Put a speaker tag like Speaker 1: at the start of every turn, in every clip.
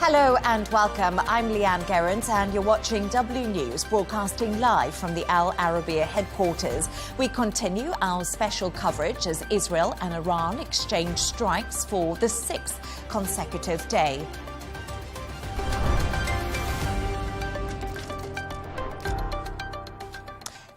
Speaker 1: Hello and welcome. I'm Leigh Ann Gerrans and you're watching W News, broadcasting live from the Al Arabiya headquarters. We continue our special coverage as Israel and Iran exchange strikes for the 6th consecutive day.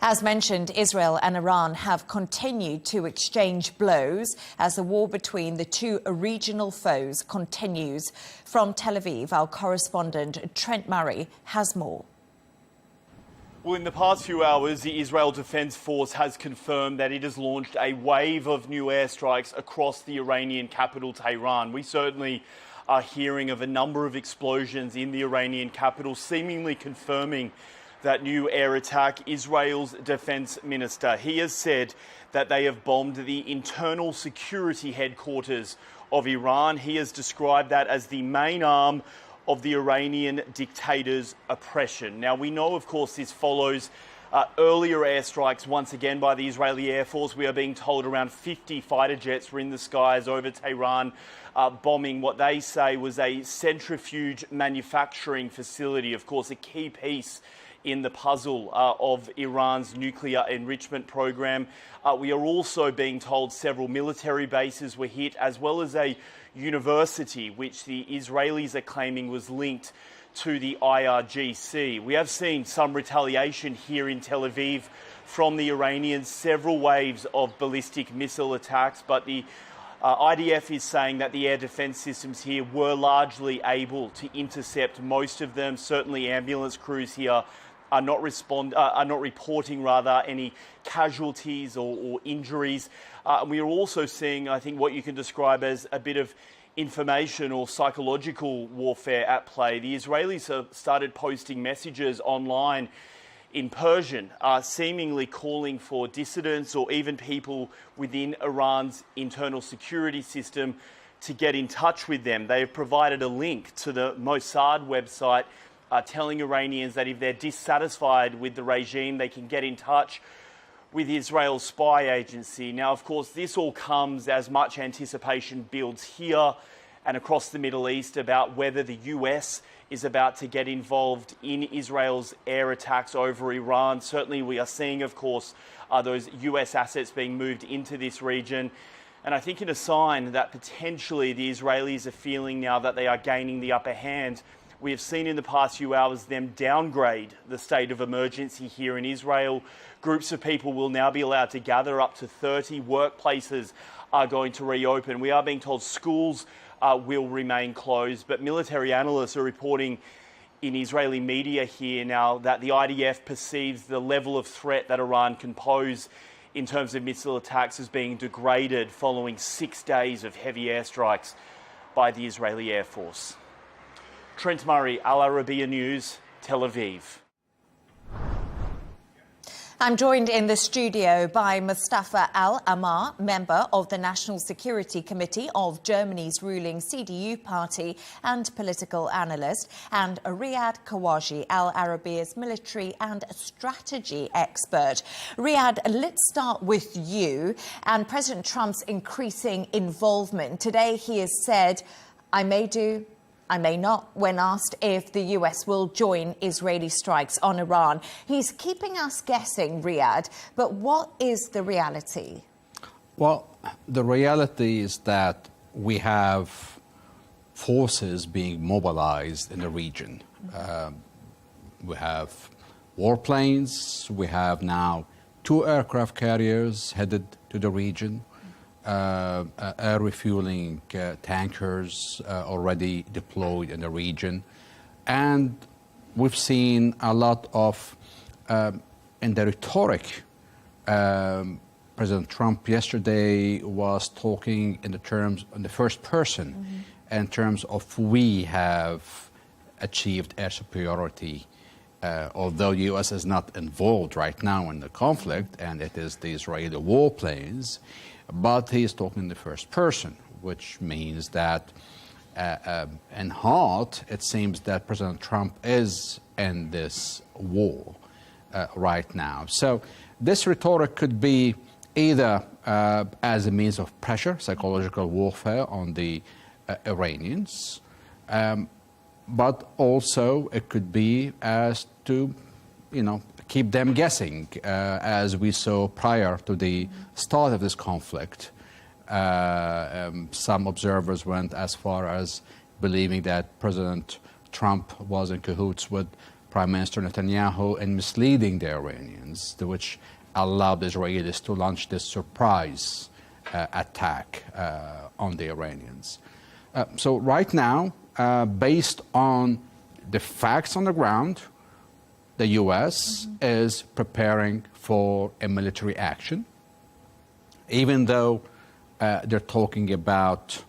Speaker 1: As mentioned, Israel and Iran have continued to exchange blows as the war between the two regional foes continues. From Tel Aviv, our correspondent Trent Murray has more.
Speaker 2: Well, in the past few hours, the Israel Defense Force has confirmed that it has launched a wave of new airstrikes across the Iranian capital, Tehran. We certainly are hearing of a number of explosions in the Iranian capital, seemingly confirming that new air attack. Israel's defense minister, he has said that they have bombed the internal security headquarters of Iran. He has described that as the main arm of the Iranian dictator's oppression. Now, we know, of course, this follows earlier airstrikes once again by the Israeli Air Force. We are being told around 50 fighter jets were in the skies over Tehran, bombing what they say was a centrifuge manufacturing facility, of course, a key piece in the puzzle of Iran's nuclear enrichment program. We are also being told several military bases were hit, as well as a university, which the Israelis are claiming was linked to the IRGC. We have seen some retaliation here in Tel Aviv from the Iranians, several waves of ballistic missile attacks, but the IDF is saying that the air defense systems here were largely able to intercept most of them. Certainly ambulance crews here are not reporting any casualties or injuries. We are also seeing, I think, what you can describe as a bit of information or psychological warfare at play. The Israelis have started posting messages online in Persian, seemingly calling for dissidents or even people within Iran's internal security system to get in touch with them. They have provided a link to the Mossad website, telling Iranians that if they're dissatisfied with the regime, they can get in touch with Israel's spy agency. Now, of course, this all comes as much anticipation builds here and across the Middle East about whether the US is about to get involved in Israel's air attacks over Iran. Certainly, we are seeing, of course, those US assets being moved into this region. And I think in a sign that potentially the Israelis are feeling now that they are gaining the upper hand. We have seen in the past few hours them downgrade the state of emergency here in Israel. Groups of people will now be allowed to gather, up to 30. Workplaces are going to reopen. We are being told schools will remain closed, but military analysts are reporting in Israeli media here now that the IDF perceives the level of threat that Iran can pose in terms of missile attacks as being degraded following 6 days of heavy airstrikes by the Israeli Air Force. Trent Murray, Al Arabiya News, Tel Aviv.
Speaker 1: I'm joined in the studio by Mustafa Al-Amar, member of the National Security Committee of Germany's ruling CDU party and political analyst, and Riyad Kawaji, Al Arabiya's military and strategy expert. Riyad, let's start with you and President Trump's increasing involvement. Today he has said, I may not, when asked if the US will join Israeli strikes on Iran. He's keeping us guessing, Riyad, but what is the reality?
Speaker 3: Well, the reality is that we have forces being mobilized in the region. We have warplanes, we have now 2 aircraft carriers headed to the region. Air refueling tankers already deployed in the region. And we've seen a lot of, in the rhetoric, President Trump yesterday was talking in the first person, in terms of we have achieved air superiority, although the U.S. is not involved right now in the conflict, and it is the Israeli warplanes. But he is talking in the first person, which means that in heart, it seems that President Trump is in this war right now. So this rhetoric could be either as a means of pressure, psychological warfare on the Iranians, but also it could be as to, keep them guessing, as we saw prior to the start of this conflict. Some observers went as far as believing that President Trump was in cahoots with Prime Minister Netanyahu in misleading the Iranians, which allowed the Israelis to launch this surprise attack on the Iranians. So right now, based on the facts on the ground, the U.S. is preparing for a military action, even though they're talking about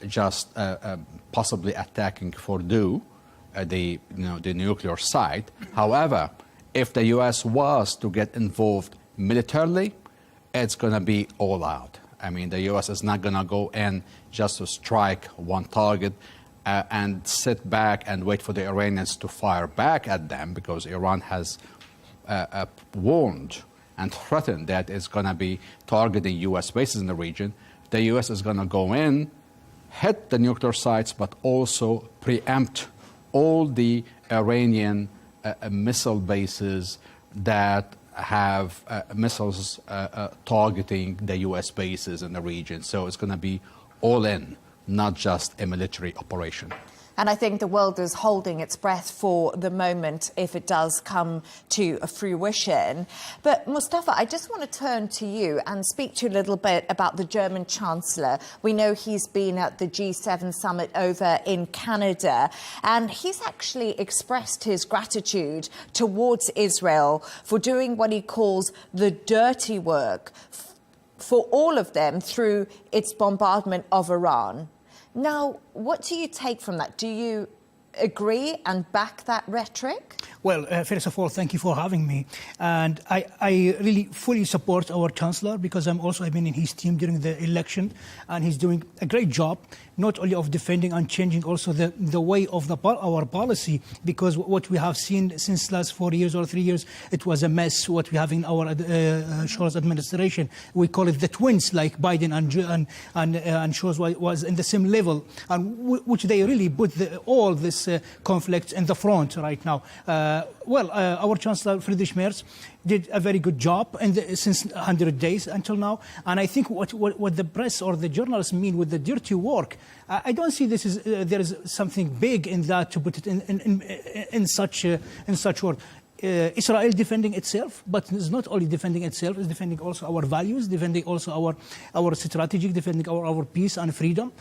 Speaker 3: just possibly attacking Fordow, the nuclear site. However, if the U.S. was to get involved militarily, it's going to be all out. I mean, the U.S. is not going to go in just to strike one target and sit back and wait for the Iranians to fire back at them, because Iran has warned and threatened that it's going to be targeting U.S. bases in the region. The U.S. is going to go in, hit the nuclear sites, but also preempt all the Iranian missile bases that have missiles targeting the U.S. bases in the region. So it's going to be all in, not just a military operation.
Speaker 1: And I think the world is holding its breath for the moment if it does come to a fruition. But Mustafa, I just want to turn to you and speak to you a little bit about the German Chancellor. We know he's been at the G7 summit over in Canada, and he's actually expressed his gratitude towards Israel for doing what he calls the dirty work for all of them through its bombardment of Iran. Now, what do you take from that? Do you agree and back that rhetoric?
Speaker 4: Well, first of all, thank you for having me. And I really fully support our Chancellor, because I've been in his team during the election, and he's doing a great job, not only of defending and changing also the way of our policy, because what we have seen since last 4 years or 3 years, it was a mess, what we have in our Scholz administration. We call it the twins, like Biden and Scholz was in the same level, and which they really put all this conflict in the front right now. Our Chancellor Friedrich Merz did a very good job since 100 days until now. And I think what the press or the journalists mean with the dirty work, I don't see there is something big in that, to put it in such word. Israel defending itself, but it's not only defending itself, it's defending also our values, defending also our strategy, defending our peace and freedom.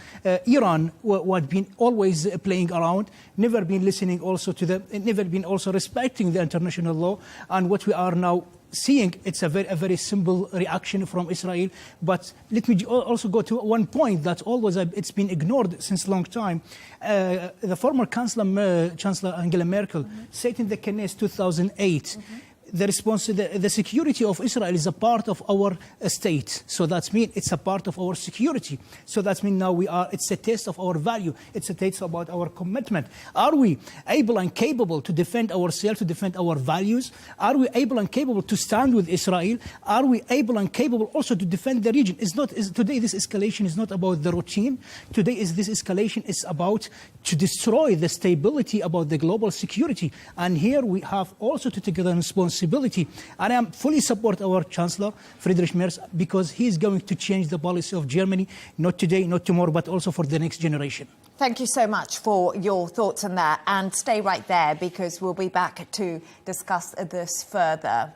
Speaker 4: Iran, what been always playing around, never been listening also never been also respecting the international law, and what we are now seeing, it's a very simple reaction from Israel. But let me also go to one point that always it's been ignored since a long time. The former Chancellor Angela Merkel said in the Knesset 2008, the security of Israel is a part of our state. So that means it's a part of our security. So that means now it's a test of our value. It's a test about our commitment. Are we able and capable to defend ourselves, to defend our values? Are we able and capable to stand with Israel? Are we able and capable also to defend the region? Today this escalation is not about the routine. Today this escalation is about to destroy the stability about the global security. And here we have also to take the responsibility. And I fully support our Chancellor, Friedrich Merz, because he's going to change the policy of Germany, not today, not tomorrow, but also for the next generation.
Speaker 1: Thank you so much for your thoughts on that. And stay right there, because we'll be back to discuss this further.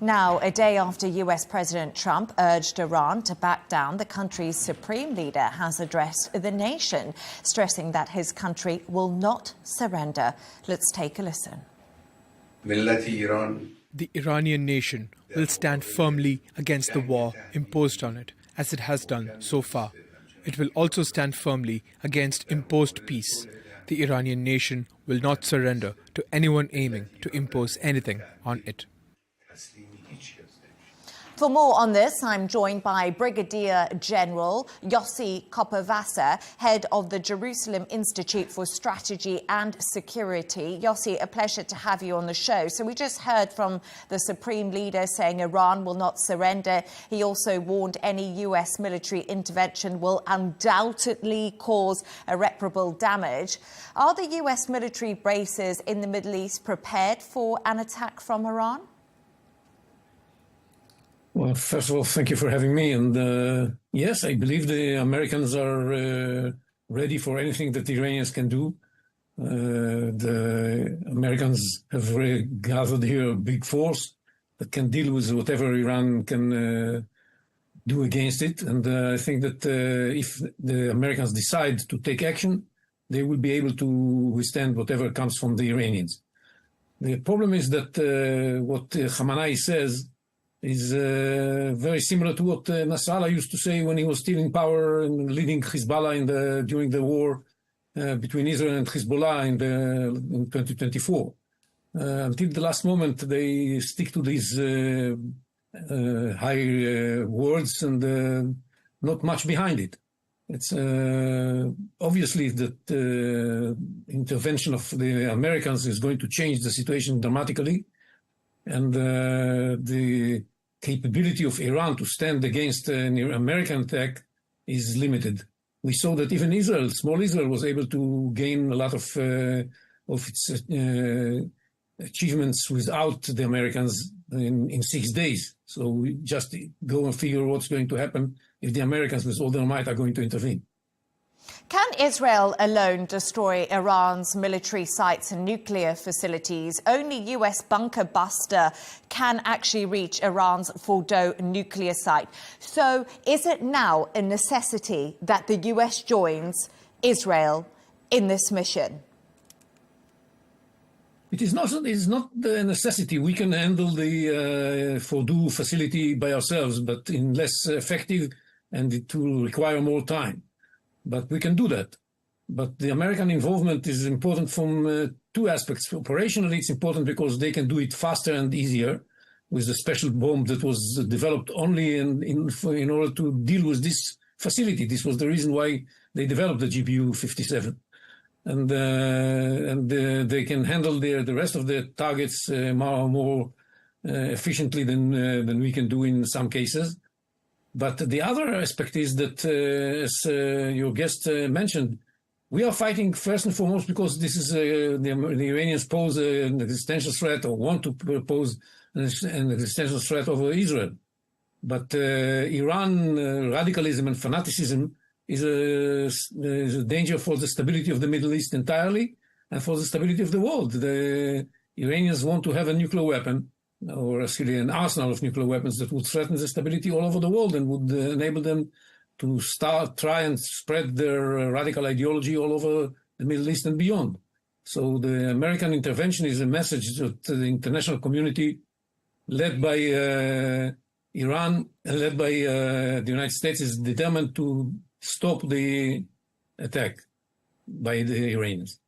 Speaker 1: Now, a day after US President Trump urged Iran to back down, the country's supreme leader has addressed the nation, stressing that his country will not surrender. Let's take a listen.
Speaker 5: The Iranian nation will stand firmly against the war imposed on it, as it has done so far. It will also stand firmly against imposed peace. The Iranian nation will not surrender to anyone aiming to impose anything on it.
Speaker 1: For more on this, I'm joined by Brigadier General Yossi Coppervasa, head of the Jerusalem Institute for Strategy and Security. Yossi, a pleasure to have you on the show. So we just heard from the Supreme Leader saying Iran will not surrender. He also warned any US military intervention will undoubtedly cause irreparable damage. Are the US military bases in the Middle East prepared for an attack from Iran?
Speaker 6: Well, first of all, thank you for having me. And yes, I believe the Americans are ready for anything that the Iranians can do. The Americans have gathered here a big force that can deal with whatever Iran can do against it. And I think that if the Americans decide to take action, they will be able to withstand whatever comes from the Iranians. The problem is that what Khamenei says is very similar to what Nasrallah used to say when he was still in power and leading Hezbollah during the war between Israel and Hezbollah in 2024. Until the last moment, they stick to these high words and not much behind it. It's obviously that intervention of the Americans is going to change the situation dramatically, and the capability of Iran to stand against an American attack is limited. We saw that even Israel, small Israel, was able to gain a lot of its achievements without the Americans in 6 days. So we just go and figure what's going to happen if the Americans with all their might are going to intervene.
Speaker 1: Can Israel alone destroy Iran's military sites and nuclear facilities? Only US bunker buster can actually reach Iran's Fordow nuclear site. So is it now a necessity that the US joins Israel in this mission?
Speaker 6: It is not the necessity. We can handle the Fordow facility by ourselves, but in less effective, and it will require more time. But we can do that. But the American involvement is important from two aspects. Operationally, it's important because they can do it faster and easier with a special bomb that was developed only in order to deal with this facility. This was the reason why they developed the GBU-57. And they can handle the rest of the targets more efficiently than we can do in some cases. But the other aspect is that, as your guest mentioned, we are fighting first and foremost because this is the Iranians pose an existential threat or want to pose an existential threat over Israel. But Iran radicalism and fanaticism is a danger for the stability of the Middle East entirely and for the stability of the world. The Iranians want to have a nuclear weapon, or actually an arsenal of nuclear weapons that would threaten the stability all over the world and would enable them to try and spread their radical ideology all over the Middle East and beyond. So the American intervention is a message that the international community, led by Iran and led by the United States, is determined to stop the attack by the Iranians.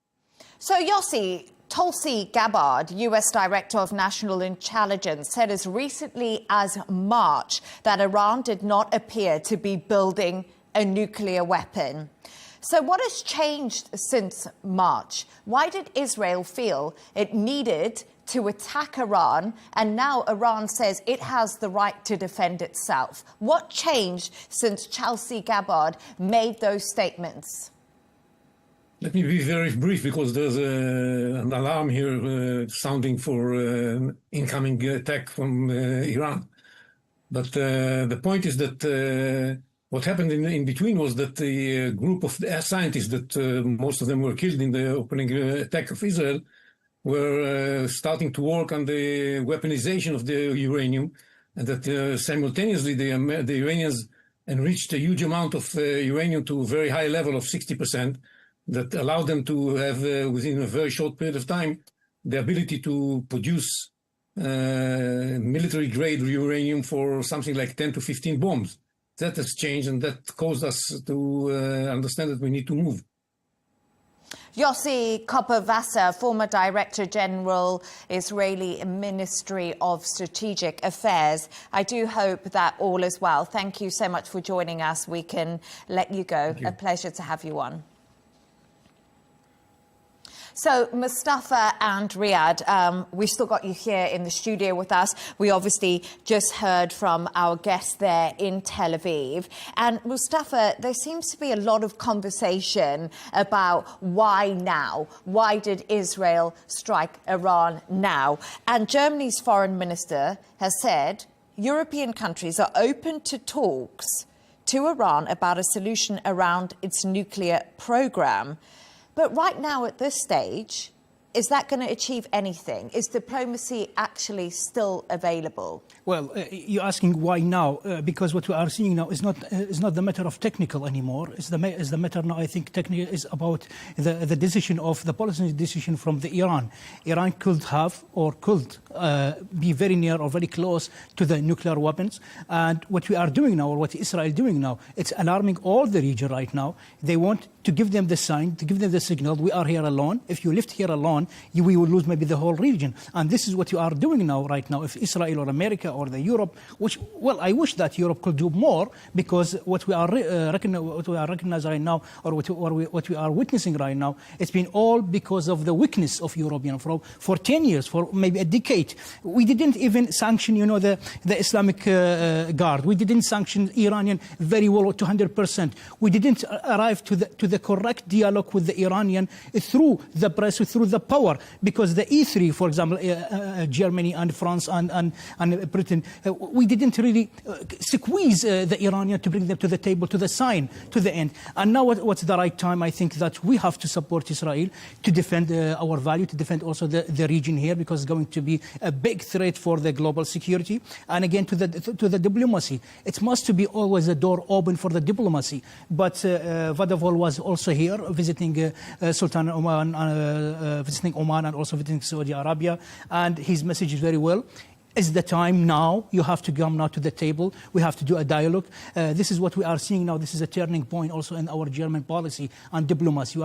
Speaker 1: So, Yossi, Tulsi Gabbard, US Director of National Intelligence, said as recently as March that Iran did not appear to be building a nuclear weapon. So what has changed since March? Why did Israel feel it needed to attack Iran, and now Iran says it has the right to defend itself? What changed since Tulsi Gabbard made those statements?
Speaker 6: Let me be very brief because there's an alarm here sounding for incoming attack from Iran. But the point is that what happened in between was that the group of scientists that most of them were killed in the opening attack of Israel were starting to work on the weaponization of the uranium, and that simultaneously the Iranians enriched a huge amount of uranium to a very high level of 60%, that allowed them to have, within a very short period of time, the ability to produce military-grade uranium for something like 10 to 15 bombs. That has changed, and that caused us to understand that we need to move.
Speaker 1: Yossi Coppervasa, former Director General, Israeli Ministry of Strategic Affairs. I do hope that all is well. Thank you so much for joining us. We can let you go. A pleasure to have you on. So, Mustafa and Riyadh, we've still got you here in the studio with us. We obviously just heard from our guest there in Tel Aviv. And Mustafa, there seems to be a lot of conversation about why now? Why did Israel strike Iran now? And Germany's foreign minister has said European countries are open to talks to Iran about a solution around its nuclear program. But right now, at this stage, is that going to achieve anything? Is diplomacy actually still available?
Speaker 4: Well, you're asking why now? Because what we are seeing now is not the matter of technical anymore. It's the matter now. I think technical is about the decision of the policy decision from the Iran. Iran could have or could be very near or very close to the nuclear weapons. And what we are doing now, or what Israel is doing now, it's alarming all the region right now. They want to give them the sign, to give them the signal, we are here alone. If you live here alone, we will lose maybe the whole region. And this is what you are doing now, right now. If Israel or America or the Europe, which, well, I wish that Europe could do more, because what we are recognizing right now, or what we are witnessing right now, it's been all because of the weakness of European for 10 years, for maybe a decade. We didn't even sanction, the Islamic Guard. We didn't sanction Iranian very well, 200%. We didn't arrive to the correct dialogue with the Iranian through the press, through the power, because the E3, for example, Germany and France and Britain, we didn't really squeeze the Iranian to bring them to the table, to the sign, to the end. And now what's the right time? I think that we have to support Israel to defend our value, to defend also the region here, because it's going to be a big threat for the global security. And again, to the diplomacy. It must be always a door open for the diplomacy. But Vadavol was also here visiting Sultan Oman, visiting Oman and also visiting Saudi Arabia. And his message is very well. It's the time now. You have to come now to the table. We have to do a dialogue. This is what we are seeing now. This is a turning point also in our German policy and diplomacy. You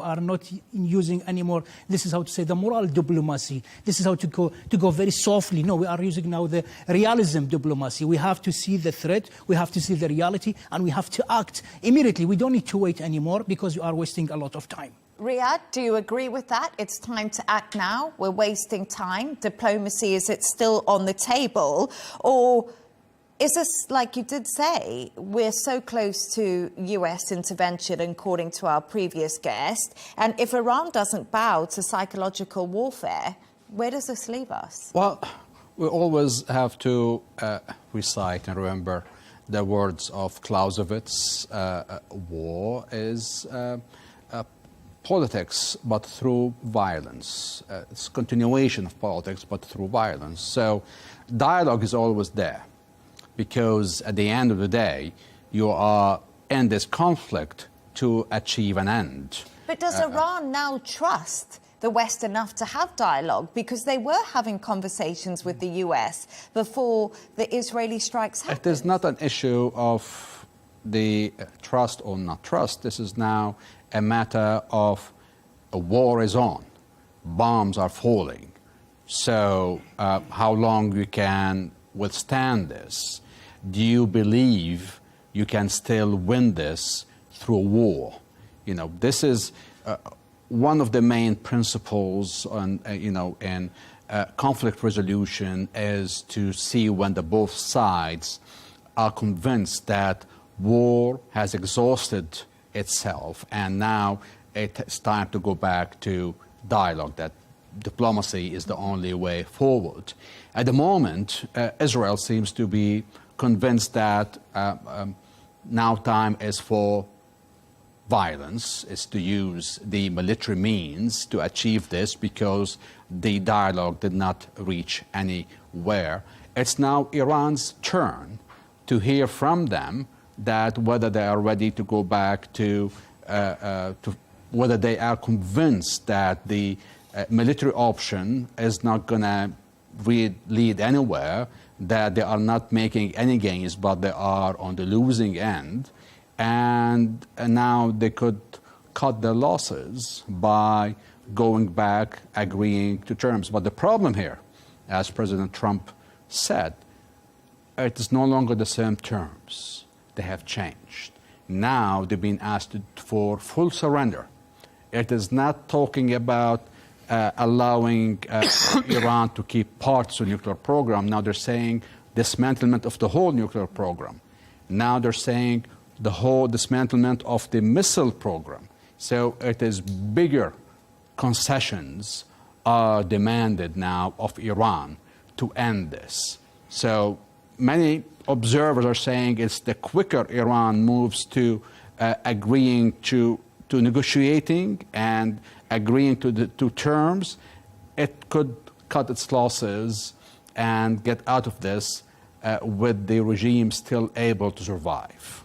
Speaker 4: are not using anymore. This is how to say the moral diplomacy. This is how to go very softly. No, we are using now the realism diplomacy. We have to see the threat. We have to see the reality, and we have to act immediately. We don't need to wait anymore, because you are wasting a lot of time.
Speaker 1: Riyadh, do you agree with that? It's time to act now. We're wasting time. Diplomacy, is it still on the table? Or is this, like you did say, we're so close to US intervention, according to our previous guest, and if Iran doesn't bow to psychological warfare, where does this leave us?
Speaker 3: Well, we always have to recite and remember the words of Clausewitz. War is politics, but through violence. It's continuation of politics, but through violence. So dialogue is always there, because at the end of the day, you are in this conflict to achieve an end.
Speaker 1: But does Iran now trust the West enough to have dialogue? Because they were having conversations with the US before the Israeli strikes happened.
Speaker 3: It is not an issue of the trust or not trust. This is now a matter of a war is on, bombs are falling. So how long you can withstand this? Do you believe you can still win this through war? This is one of the main principles in conflict resolution, is to see when both sides are convinced that war has exhausted itself, and now it's time to go back to dialogue, that diplomacy is the only way forward. At the moment, Israel seems to be convinced that now time is for violence, is to use the military means to achieve this, because the dialogue did not reach anywhere. It's now Iran's turn to hear from them that whether they are ready to go back to whether they are convinced that the military option is not going to lead anywhere, that they are not making any gains, but they are on the losing end. And now they could cut their losses by going back, agreeing to terms. But the problem here, as President Trump said, it is no longer the same terms. They have changed. Now they've been asked for full surrender. It is not talking about allowing Iran to keep parts of the nuclear program. Now they're saying dismantlement of the whole nuclear program. Now they're saying the whole dismantlement of the missile program. So it is bigger concessions are demanded now of Iran to end this. So many observers are saying it's the quicker Iran moves to agreeing to negotiating and agreeing to terms, it could cut its losses and get out of this with the regime still able to survive.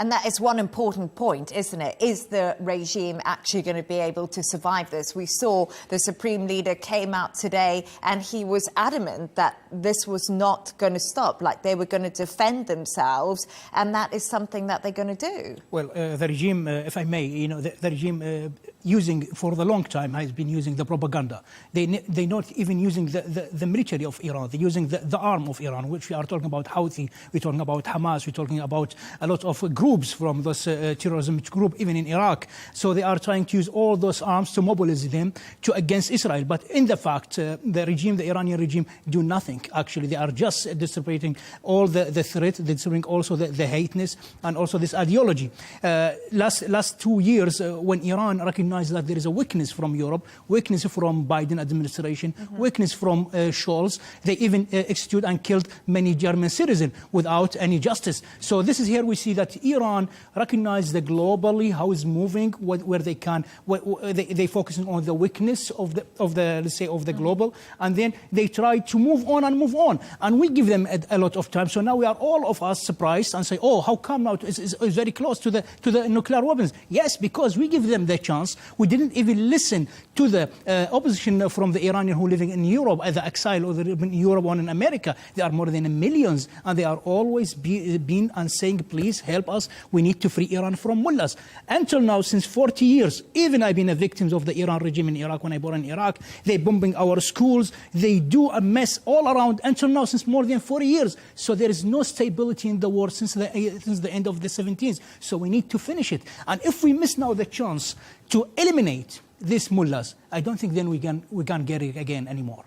Speaker 1: And that is one important point, isn't it? Is the regime actually going to be able to survive this? We saw the Supreme Leader came out today and he was adamant that this was not going to stop, like they were going to defend themselves, and that is something that they're going to do.
Speaker 4: Well, the regime, if I may, the regime using, for the long time, has been using the propaganda. They're not even using the military of Iran. They're using the arm of Iran, which we are talking about Houthi, we're talking about Hamas, we're talking about a lot of groups from this terrorism group, even in Iraq. So they are trying to use all those arms to mobilize them against Israel. But in the fact, the regime, the Iranian regime, do nothing. Actually, they are just distributing all the threat, they're distributing also the hateness and also this ideology. Last 2 years, when Iran recognized that there is a weakness from Europe, weakness from Biden administration, weakness from Scholz, they even executed and killed many German citizens without any justice. So this is here we see that Iran recognize the globally how it's moving, where they can, they focusing on the weakness of the let's say of the global, and then they try to move on, and we give them a lot of time. So now we are all of us surprised and say, oh, how come now it's very close to the nuclear weapons? Yes, because we give them the chance. We didn't even listen to the opposition from the Iranian who are living in Europe, either exile or in Europe or in America. There are more than millions, and they are always been and saying, please help us. We need to free Iran from mullahs. Until now, since 40 years, even I've been a victim of the Iran regime in Iraq when I born in Iraq. They bombing our schools. They do a mess all around until now, since more than 40 years. So there is no stability in the world since the end of the 17th. So we need to finish it. And if we miss now the chance to eliminate these mullahs, I don't think then we can get it again anymore.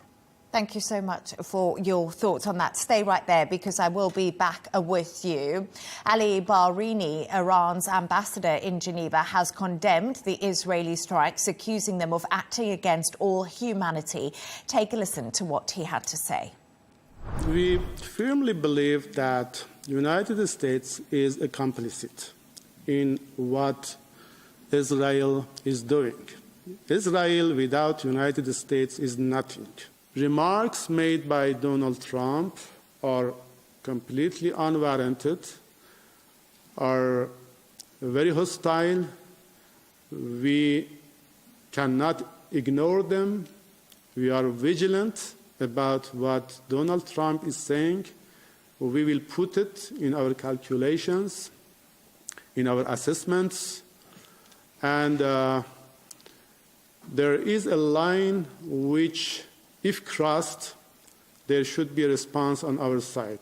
Speaker 1: Thank you so much for your thoughts on that. Stay right there because I will be back with you. Ali Bahraini, Iran's ambassador in Geneva, has condemned the Israeli strikes, accusing them of acting against all humanity. Take a listen to what he had to say.
Speaker 7: We firmly believe that the United States is a complicit in what Israel is doing. Israel without the United States is nothing. Remarks made by Donald Trump are completely unwarranted, are very hostile. We cannot ignore them. We are vigilant about what Donald Trump is saying. We will put it in our calculations, in our assessments, and there is a line which, if crossed, there should be a response on our side.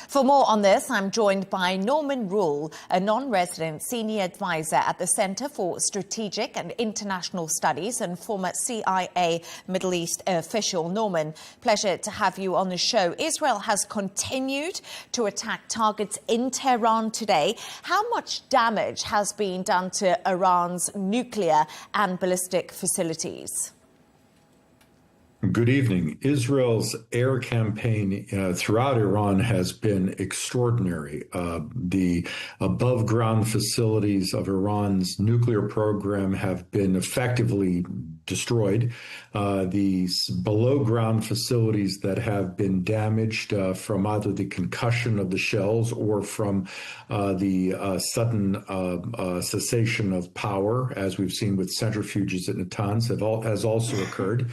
Speaker 1: For more on this, I'm joined by Norman Rule, a non-resident senior advisor at the Center for Strategic and International Studies and former CIA Middle East official. Norman, pleasure to have you on the show. Israel has continued to attack targets in Tehran today. How much damage has been done to Iran's nuclear and ballistic facilities?
Speaker 8: Good evening. Israel's air campaign throughout Iran has been extraordinary. The above-ground facilities of Iran's nuclear program have been effectively destroyed. These below-ground facilities that have been damaged from either the concussion of the shells or from the sudden cessation of power, as we've seen with centrifuges at Natanz, has also occurred.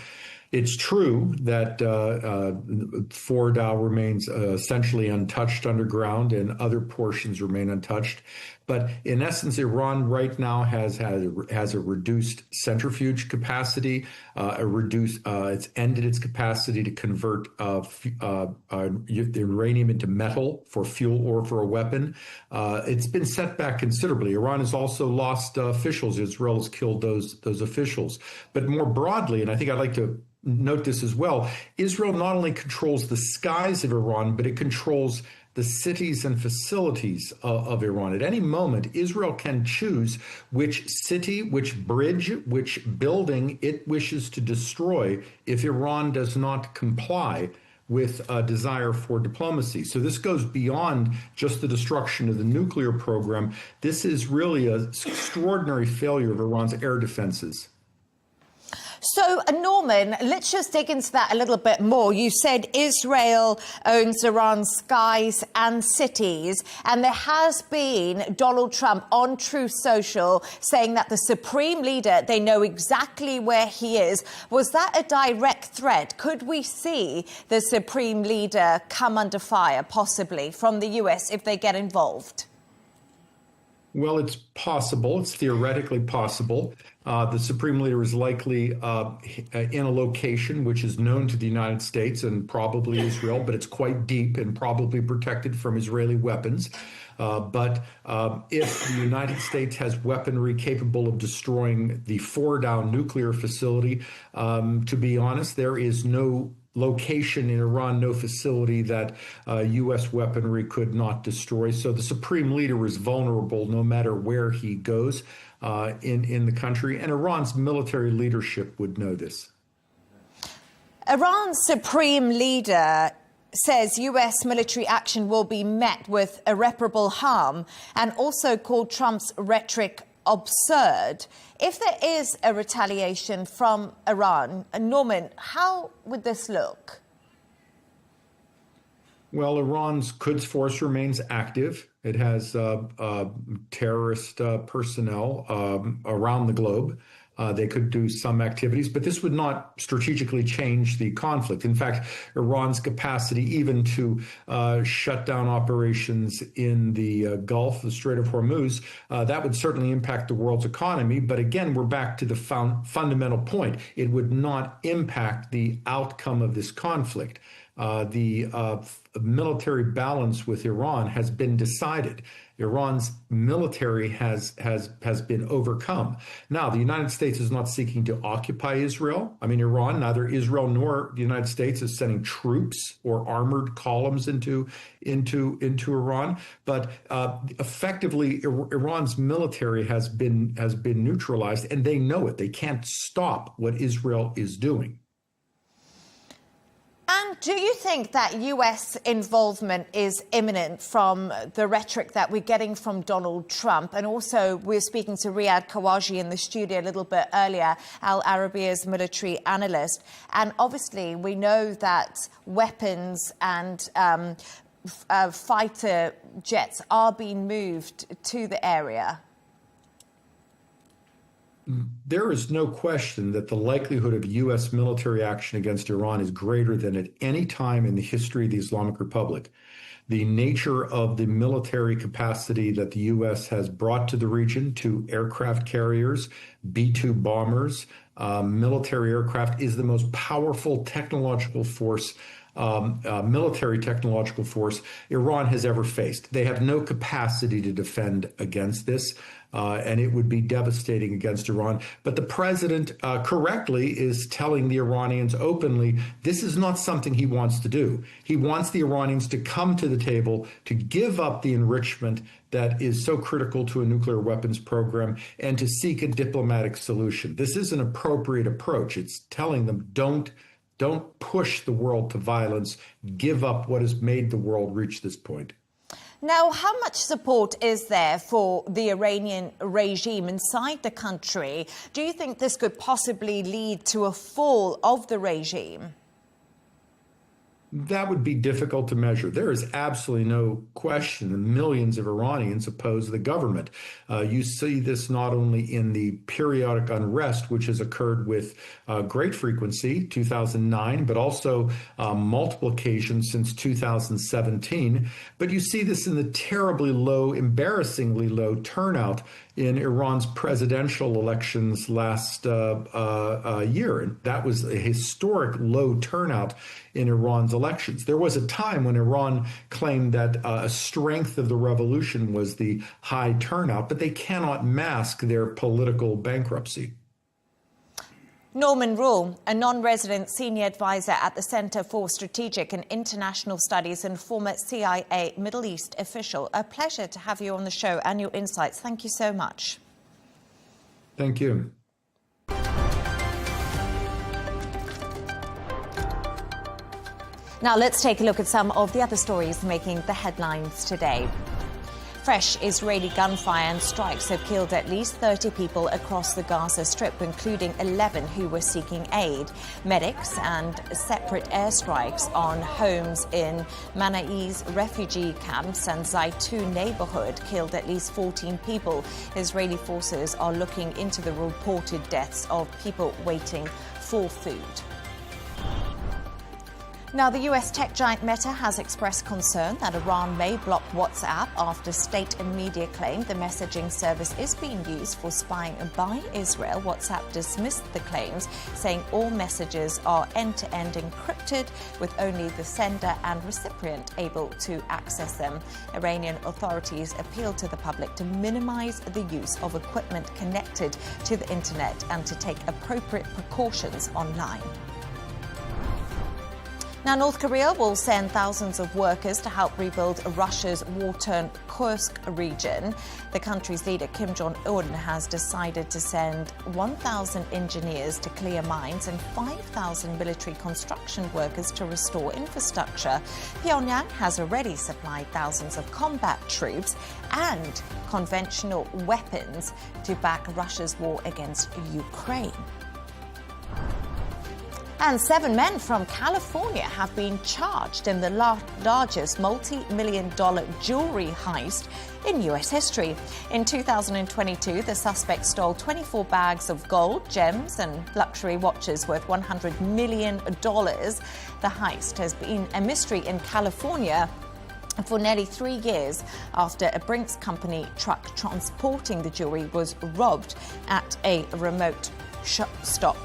Speaker 8: It's true that Fordow remains essentially untouched underground and other portions remain untouched. But in essence, Iran right now has a reduced centrifuge capacity, it's ended its capacity to convert uranium into metal for fuel or for a weapon. It's been set back considerably. Iran has also lost officials. Israel has killed those officials. But more broadly, and I think I'd like to note this as well, Israel not only controls the skies of Iran, but it controls the cities and facilities of Iran. At any moment, Israel can choose which city, which bridge, which building it wishes to destroy if Iran does not comply with a desire for diplomacy. So this goes beyond just the destruction of the nuclear program. This is really an extraordinary failure of Iran's air defenses.
Speaker 1: So, Norman, let's just dig into that a little bit more. You said Israel owns Iran's skies and cities, and there has been Donald Trump on Truth Social saying that the supreme leader, they know exactly where he is. Was that a direct threat? Could we see the supreme leader come under fire, possibly, from the US if they get involved?
Speaker 8: Well, it's possible. It's theoretically possible. The Supreme Leader is likely in a location which is known to the United States and probably Israel, but it's quite deep and probably protected from Israeli weapons. But if the United States has weaponry capable of destroying the Fordow nuclear facility, to be honest, there is no location in Iran, no facility that U.S. weaponry could not destroy. So the Supreme Leader is vulnerable no matter where he goes in the country, and Iran's military leadership would know this.
Speaker 1: Iran's Supreme Leader says U.S. military action will be met with irreparable harm and also called Trump's rhetoric absurd. If there is a retaliation from Iran, Norman, how would this look?
Speaker 8: Well, Iran's Quds Force remains active. It has terrorist personnel around the globe. They could do some activities, but this would not strategically change the conflict. In fact, Iran's capacity even to shut down operations in the Gulf, the Strait of Hormuz, that would certainly impact the world's economy. But again, we're back to the fundamental point. It would not impact the outcome of this conflict. The military balance with Iran has been decided. Iran's military has been overcome. Now, the United States is not seeking to occupy Israel. I mean, Iran, neither Israel nor the United States is sending troops or armored columns into Iran. But effectively, Iran's military has been neutralized, and they know it. They can't stop what Israel is doing.
Speaker 1: And do you think that US involvement is imminent from the rhetoric that we're getting from Donald Trump? And also, we're speaking to Riyad Kawaji in the studio a little bit earlier, Al Arabiya's military analyst. And obviously, we know that weapons and fighter jets are being moved to the area.
Speaker 8: There is no question that the likelihood of U.S. military action against Iran is greater than at any time in the history of the Islamic Republic. The nature of the military capacity that the U.S. has brought to the region, to aircraft carriers, B-2 bombers, military aircraft, is the most powerful technological force, military technological force Iran has ever faced. They have no capacity to defend against this. And it would be devastating against Iran. But the president correctly is telling the Iranians openly, this is not something he wants to do. He wants the Iranians to come to the table, to give up the enrichment that is so critical to a nuclear weapons program, and to seek a diplomatic solution. This is an appropriate approach. It's telling them, don't push the world to violence. Give up what has made the world reach this point.
Speaker 1: Now, how much support is there for the Iranian regime inside the country? Do you think this could possibly lead to a fall of the regime?
Speaker 8: that would be difficult to measure. There is absolutely no question that millions of Iranians oppose the government. You see this not only in the periodic unrest, which has occurred with great frequency, 2009, but also multiple occasions since 2017. But you see this in the terribly low, embarrassingly low turnout in Iran's presidential elections last year. And that was a historic low turnout in Iran's elections. There was a time when Iran claimed that a strength of the revolution was the high turnout, but they cannot mask their political bankruptcy.
Speaker 1: Norman Rule, a non-resident senior advisor at the Center for Strategic and International Studies and former CIA Middle East official. A pleasure to have you on the show and your insights. Thank you so much.
Speaker 8: Thank you.
Speaker 1: Now let's take a look at some of the other stories making the headlines today. Fresh Israeli gunfire and strikes have killed at least 30 people across the Gaza Strip, including 11 who were seeking aid. Medics and separate airstrikes on homes in Manai's refugee camps and Zaytun neighborhood killed at least 14 people. Israeli forces are looking into the reported deaths of people waiting for food. Now, the US tech giant Meta has expressed concern that Iran may block WhatsApp after state and media claim the messaging service is being used for spying by Israel. WhatsApp dismissed the claims, saying all messages are end-to-end encrypted, with only the sender and recipient able to access them. Iranian authorities appealed to the public to minimize the use of equipment connected to the internet and to take appropriate precautions online. Now, North Korea will send thousands of workers to help rebuild Russia's war-torn Kursk region. The country's leader, Kim Jong-un, has decided to send 1,000 engineers to clear mines and 5,000 military construction workers to restore infrastructure. Pyongyang has already supplied thousands of combat troops and conventional weapons to back Russia's war against Ukraine. And 7 men from California have been charged in the largest multi-million-dollar jewelry heist in U.S. history. In 2022, the suspects stole 24 bags of gold, gems and luxury watches worth $100 million. The heist has been a mystery in California for nearly 3 years after a Brinks Company truck transporting the jewelry was robbed at a remote stop.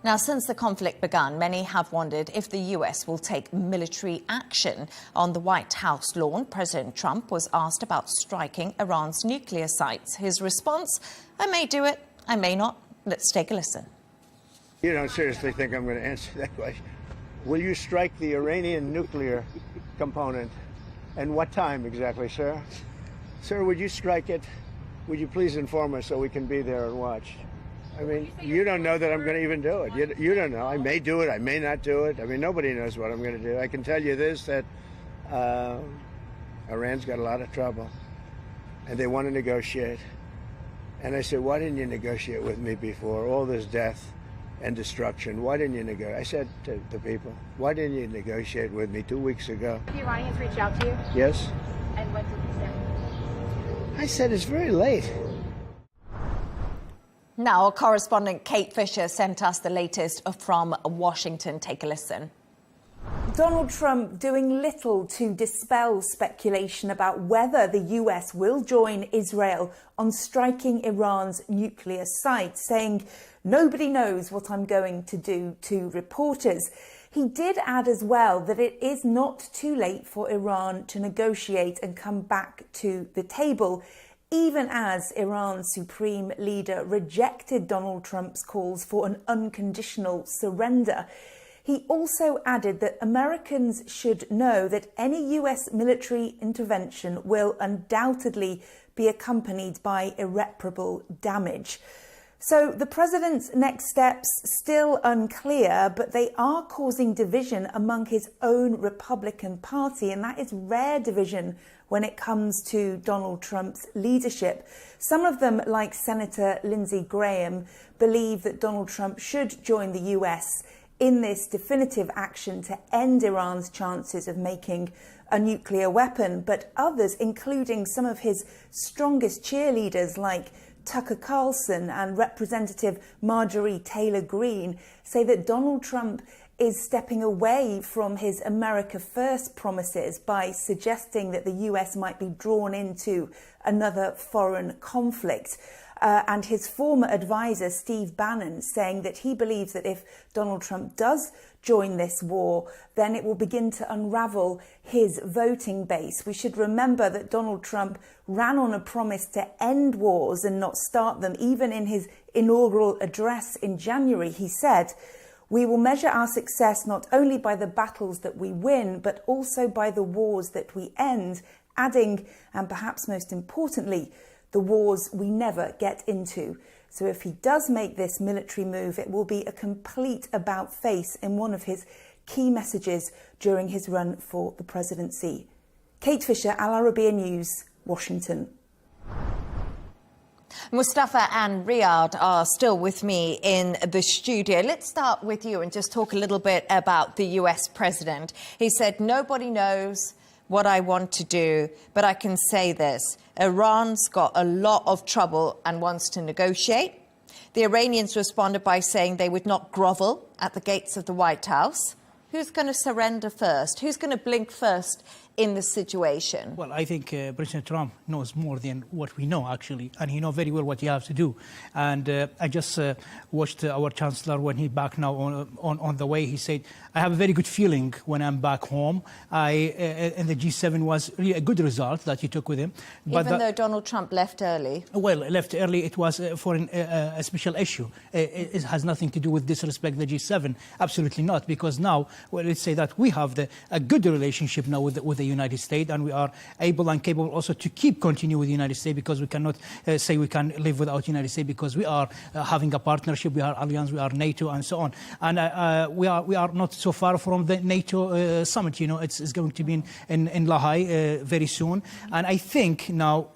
Speaker 1: Now, since the conflict began, many have wondered if the US will take military action. On the White House lawn, President Trump was asked about striking Iran's nuclear sites. His response, I may do it, I may not. Let's take a listen.
Speaker 9: You don't seriously think I'm going to answer that question? Will you strike the Iranian nuclear component? And what time exactly, sir? Sir, would you strike it? Would you please inform us so we can be there and watch? I mean, you don't know that I'm going to even do it. You don't know. I may do it. I may not do it. I mean, nobody knows what I'm going to do. I can tell you this, that Iran's got a lot of trouble, and they want to negotiate. And I said, why didn't you negotiate with me before? All this death and destruction. Why didn't you negotiate? I said to the people, why didn't you negotiate with me 2 weeks ago?
Speaker 10: The Iranians reached out to you?
Speaker 9: Yes.
Speaker 10: And what did you say?
Speaker 9: I said, it's very late.
Speaker 1: Now, our correspondent Kate Fisher sent us the latest from Washington. Take a listen.
Speaker 11: Donald Trump doing little to dispel speculation about whether the US will join Israel on striking Iran's nuclear site, saying, nobody knows what I'm going to do to reporters. He did add as well that it is not too late for Iran to negotiate and come back to the table, even as Iran's supreme leader rejected Donald Trump's calls for an unconditional surrender. He also added that Americans should know that any US military intervention will undoubtedly be accompanied by irreparable damage. So the president's next steps still unclear, but they are causing division among his own Republican Party, and that is rare division when it comes to Donald Trump's leadership. Some of them, like Senator Lindsey Graham, believe that Donald Trump should join the US in this definitive action to end Iran's chances of making a nuclear weapon. But others, including some of his strongest cheerleaders like Tucker Carlson and Representative Marjorie Taylor Greene, say that Donald Trump is stepping away from his America First promises by suggesting that the US might be drawn into another foreign conflict. And his former advisor, Steve Bannon, saying that he believes that if Donald Trump does join this war, then it will begin to unravel his voting base. We should remember that Donald Trump ran on a promise to end wars and not start them. Even in his inaugural address in January, he said, "We will measure our success not only by the battles that we win, but also by the wars that we end," adding, and perhaps most importantly, the wars we never get into. So if he does make this military move, it will be a complete about-face in one of his key messages during his run for the presidency. Kate Fisher, Al Arabiya News, Washington.
Speaker 1: Mustafa and Riyadh are still with me in the studio. Let's start with you and just talk a little bit about the US president. He said, "Nobody knows what I want to do, but I can say this. Iran's got a lot of trouble and wants to negotiate." The Iranians responded by saying they would not grovel at the gates of the White House. Who's going to surrender first? Who's going to blink first in this situation?
Speaker 4: Well, I think President Trump knows more than what we know, actually, and he knows very well what he has to do. And I just watched our Chancellor when he back now on the way. He said, "I have a very good feeling when I'm back home." And the G7 was really a good result that he took with him. But
Speaker 1: even though Donald Trump left early?
Speaker 4: Well, left early, it was for a special issue. It has nothing to do with disrespect the G7. Absolutely not, because now, well, let's say that we have a good relationship now with the United States, and we are able and capable also to continue with the United States, because we cannot say we can live without the United States, because we are having a partnership, we are alliance, we are NATO, and so on. And we are not so far from the NATO summit. You know, it's going to be in La Haye very soon. And I think now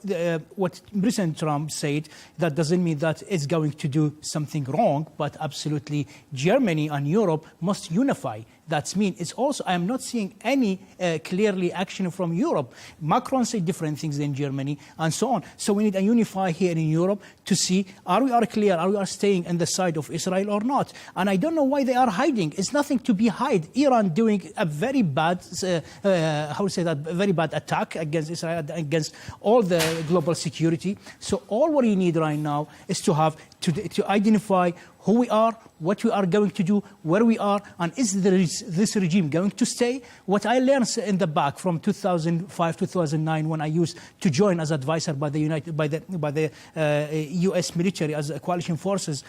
Speaker 4: what President Trump said, that doesn't mean that it's going to do something wrong, but absolutely Germany and Europe must unify. That means it's also, I am not seeing any clearly action from Europe. Macron said different things than Germany and so on. So we need a unify here in Europe to see, are we clear, are we staying on the side of Israel or not? And I don't know why they are hiding. It's nothing to be hide. Iran doing a very bad, very bad attack against Israel, against all the global security. So all what you need right now is to have, to identify who we are, what we are going to do, where we are, and is this regime going to stay? What I learned in the back from 2005, 2009, when I used to join as advisor by the U.S. military as coalition forces,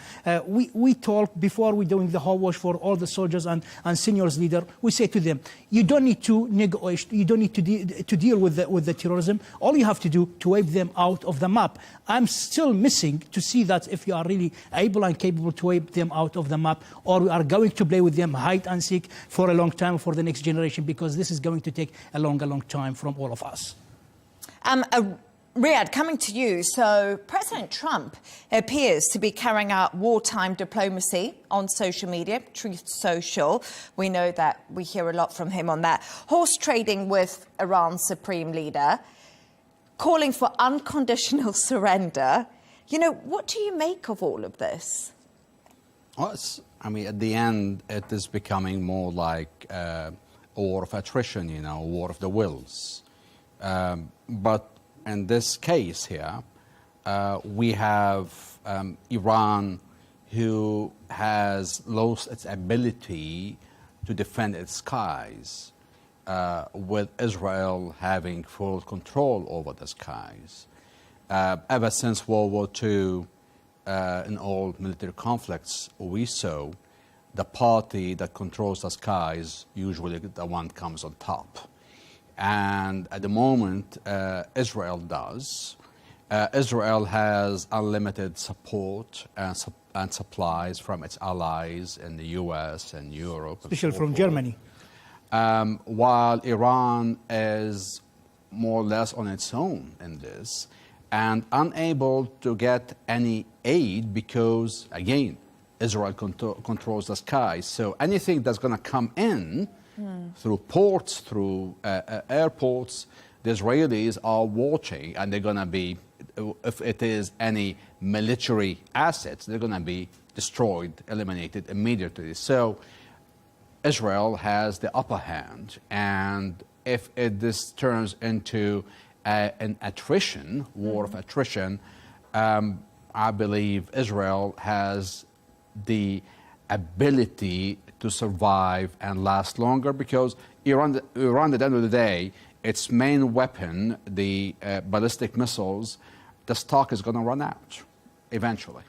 Speaker 4: we talk before we doing the hogwash for all the soldiers and seniors leader. We say to them, you don't need to negotiate, you don't need to deal with the terrorism. All you have to do to wipe them out of the map. I'm still missing to see that if you are really able and capable to wipe them out of the map, or we are going to play with them hide and seek for a long time for the next generation, because this is going to take a long time from all of us.
Speaker 1: Riyadh, coming to you. So President Trump appears to be carrying out wartime diplomacy on social media, Truth Social. We know that we hear a lot from him on that. Horse trading with Iran's supreme leader, calling for unconditional surrender. You know, what do you make of all of this?
Speaker 3: Well, I mean, at the end, it is becoming more like a war of attrition, you know, a war of the wills. But in this case here, we have Iran, who has lost its ability to defend its skies, with Israel having full control over the skies. Ever since World War II, in all military conflicts, we saw the party that controls the skies, usually the one comes on top. And at the moment, Israel does. Israel has unlimited support and supplies from its allies in the US and Europe.
Speaker 4: Especially from Germany.
Speaker 3: While Iran is more or less on its own in this and unable to get any aid because, again, Israel controls the skies. So anything that's going to come in through ports, through airports, the Israelis are watching, and they're going to be, if it is any military assets, they're going to be destroyed, eliminated immediately. So Israel has the upper hand, and if this turns into an attrition, war of attrition, I believe Israel has the ability to survive and last longer, because Iran at the end of the day, its main weapon, the ballistic missiles, the stock is going to run out eventually.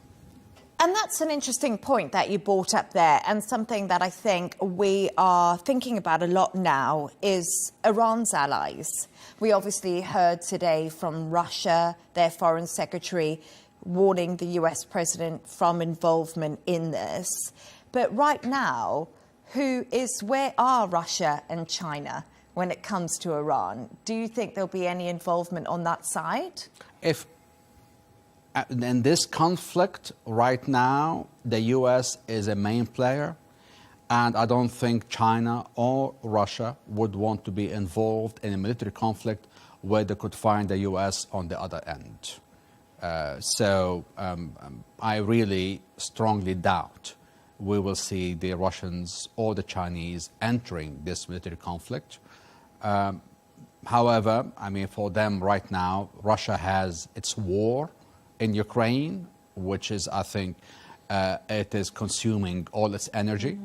Speaker 1: And that's an interesting point that you brought up there, and something that I think we are thinking about a lot now is Iran's allies. We obviously heard today from Russia, their foreign secretary, warning the US president from involvement in this. But right now, where are Russia and China when it comes to Iran? Do you think there'll be any involvement on that side?
Speaker 3: If in this conflict right now, the US is a main player, and I don't think China or Russia would want to be involved in a military conflict where they could find the US on the other end. So I really strongly doubt we will see the Russians or the Chinese entering this military conflict. However, I mean, for them right now, Russia has its war in Ukraine, which is, I think, it is consuming all its energy.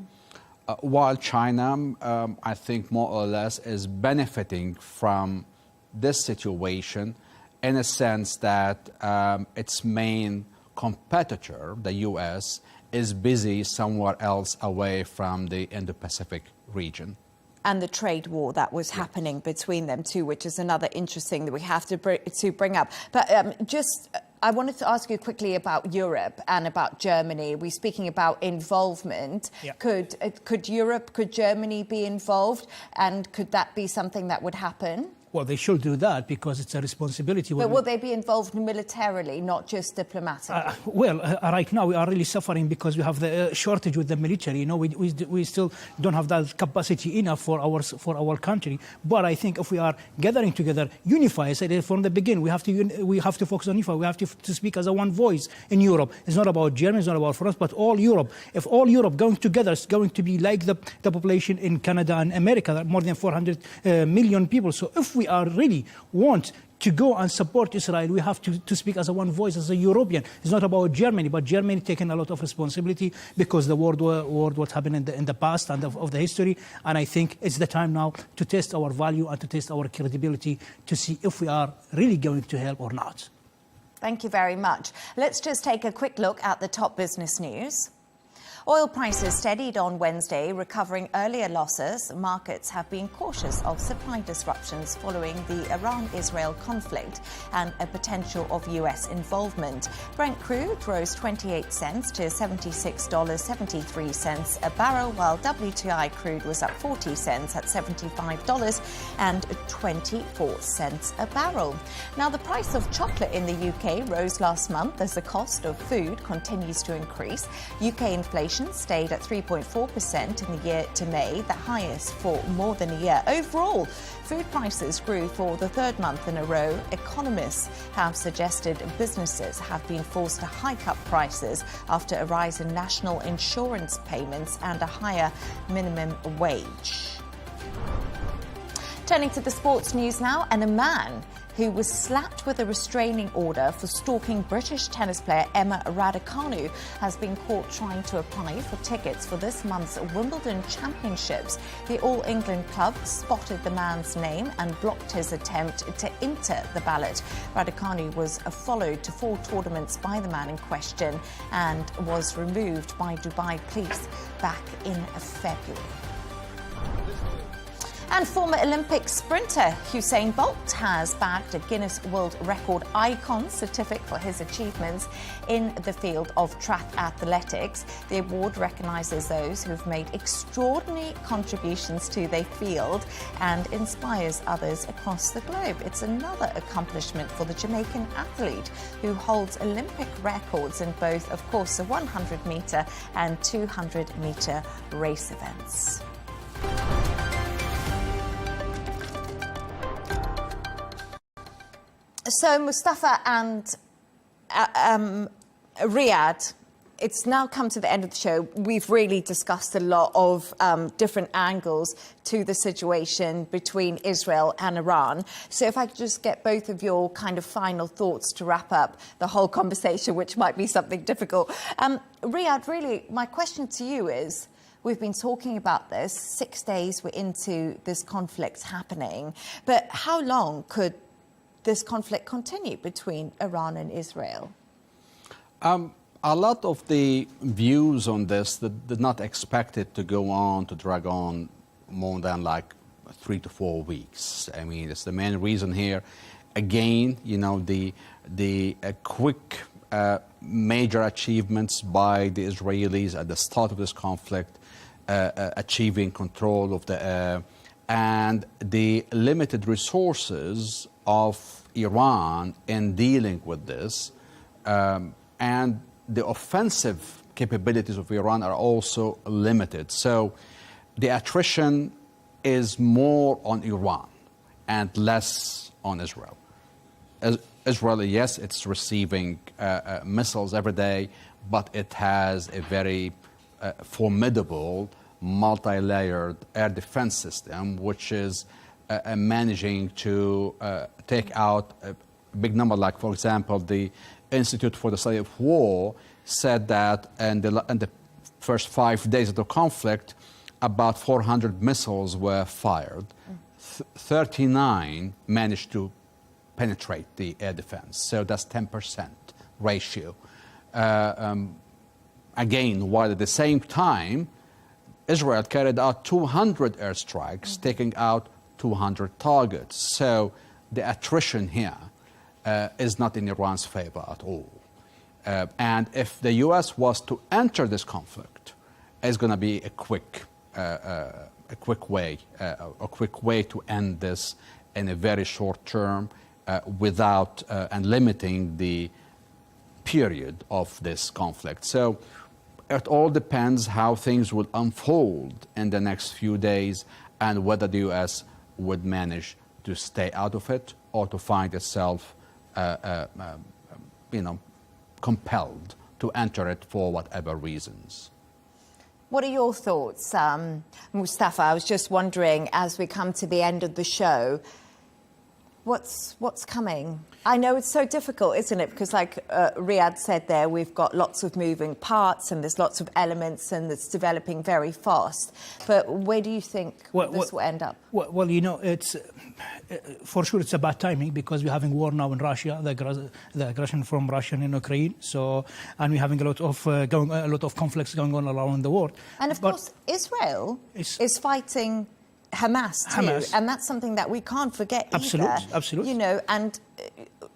Speaker 3: While China, I think more or less is benefiting from this situation in a sense that its main competitor, the US, is busy somewhere else away from the Indo-Pacific region.
Speaker 1: And the trade war that was happening between them too, which is another interesting that we have to bring up. But I wanted to ask you quickly about Europe and about Germany. We're speaking about involvement. Yeah. Could Germany be involved, and could that be something that would happen?
Speaker 4: Well, they should do that because it's a responsibility.
Speaker 1: But will they be involved militarily, not just diplomatically?
Speaker 4: Right now we are really suffering because we have the shortage with the military. You know, we still don't have that capacity enough for our country. But I think if we are gathering together, unify. I said from the beginning, we have to focus on unify. We have to speak as a one voice in Europe. It's not about Germany, it's not about France, but all Europe. If all Europe going together, it's going to be like the population in Canada and America, more than 400 million people. So if we are really want to go and support Israel, we have to speak as a one voice, as a European. It's not about Germany, but Germany taking a lot of responsibility because the war what happened in the past and of the history. And I think it's the time now to test our value and to test our credibility to see if we are really going to help or not.
Speaker 1: Thank you very much. Let's just take a quick look at the top business news. Oil prices steadied on Wednesday, recovering earlier losses. Markets have been cautious of supply disruptions following the Iran-Israel conflict and a potential of US involvement. Brent crude rose 28 cents to $76.73 a barrel, while WTI crude was up 40 cents at $75.24 a barrel. Now, the price of chocolate in the UK rose last month as the cost of food continues to increase. UK inflation stayed at 3.4% in the year to May, the highest for more than a year. Overall, food prices grew for the third month in a row. Economists have suggested businesses have been forced to hike up prices after a rise in national insurance payments and a higher minimum wage. Turning to the sports news now, and a man who was slapped with a restraining order for stalking British tennis player Emma Raducanu has been caught trying to apply for tickets for this month's Wimbledon Championships. The All England club spotted the man's name and blocked his attempt to enter the ballot. Raducanu was followed to 4 tournaments by the man in question and was removed by Dubai police back in February. And former Olympic sprinter Usain Bolt has bagged a Guinness World Record icon certificate for his achievements in the field of track athletics. The award recognises those who have made extraordinary contributions to their field and inspires others across the globe. It's another accomplishment for the Jamaican athlete who holds Olympic records in both, of course, the 100-metre and 200-metre race events. So, Mustafa and Riyadh, it's now come to the end of the show. We've really discussed a lot of different angles to the situation between Israel and Iran. So if I could just get both of your kind of final thoughts to wrap up the whole conversation, which might be something difficult. Riyadh, really, my question to you is, we've been talking about this, 6 days we're into this conflict happening, but how long could this conflict continue between Iran and Israel?
Speaker 3: A lot of the views on this that did not expect it to go on, to drag on more than like 3 to 4 weeks. I mean, it's the main reason here. Again, you know, the quick major achievements by the Israelis at the start of this conflict, achieving control of the air, and the limited resources of Iran in dealing with this, and the offensive capabilities of Iran are also limited. So the attrition is more on Iran and less on Israel. Israel, yes, it's receiving missiles every day, but it has a very formidable multi-layered air defense system, which is managing to take out a big number. Like, for example, the Institute for the Study of War said that in the first 5 days of the conflict, about 400 missiles were fired. 39 managed to penetrate the air defense. So that's 10% ratio. Again, while at the same time, Israel carried out 200 airstrikes, taking out 200 targets. So the attrition here is not in Iran's favor at all. And if the U.S. was to enter this conflict, it's going to be a quick way to end this in a very short term, without and limiting the period of this conflict. So it all depends how things will unfold in the next few days and whether the U.S. would manage to stay out of it or to find itself, compelled to enter it for whatever reasons.
Speaker 1: What are your thoughts, Mustafa? I was just wondering, as we come to the end of the show, what's coming? I know it's so difficult, isn't it? Because like Riyadh said there, we've got lots of moving parts and there's lots of elements and it's developing very fast. But where do you think this will end up?
Speaker 4: Well, it's for sure it's about timing, because we're having war now in Russia, the aggression from Russia in Ukraine. So, and we're having a lot of conflicts going on around the world.
Speaker 1: And of course, Israel is fighting Hamas too, and that's something that we can't forget either.
Speaker 4: Absolutely.
Speaker 1: And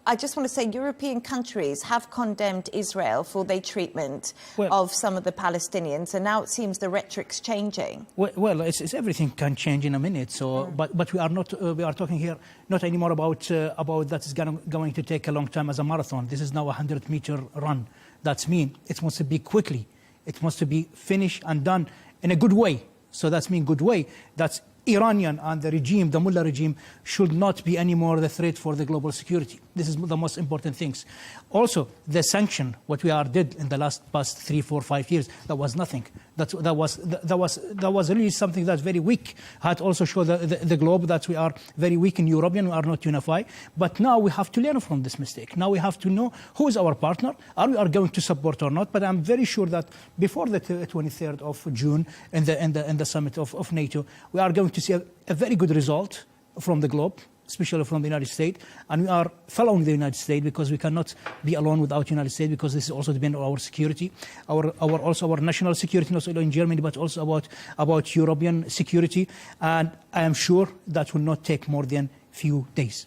Speaker 1: I just want to say European countries have condemned Israel for their treatment of some of the Palestinians, and now it seems the rhetoric's changing.
Speaker 4: Well, it's everything can change in a minute. So, but we are not. We are talking here not anymore about that is going to take a long time as a marathon. This is now a 100-meter run. That's mean it wants to be quickly. It wants to be finished and done in a good way. So that's mean good way. That's Iranian and the regime, the mullah regime, should not be anymore the threat for the global security. This is the most important things. Also, the sanction, what we did in the past 3, 4, 5 years, that was nothing. That was really something that's very weak. Had also showed the globe that we are very weak in Europe and we are not unified. But now we have to learn from this mistake. Now we have to know who is our partner, are we going to support or not. But I'm very sure that before the 23rd of June in the summit of NATO, we are going to see a very good result from the globe. especially from the United States. And we are following the United States because we cannot be alone without the United States, because this also depends on our security, also our national security, not only in Germany, but also about European security. And I am sure that will not take more than few days.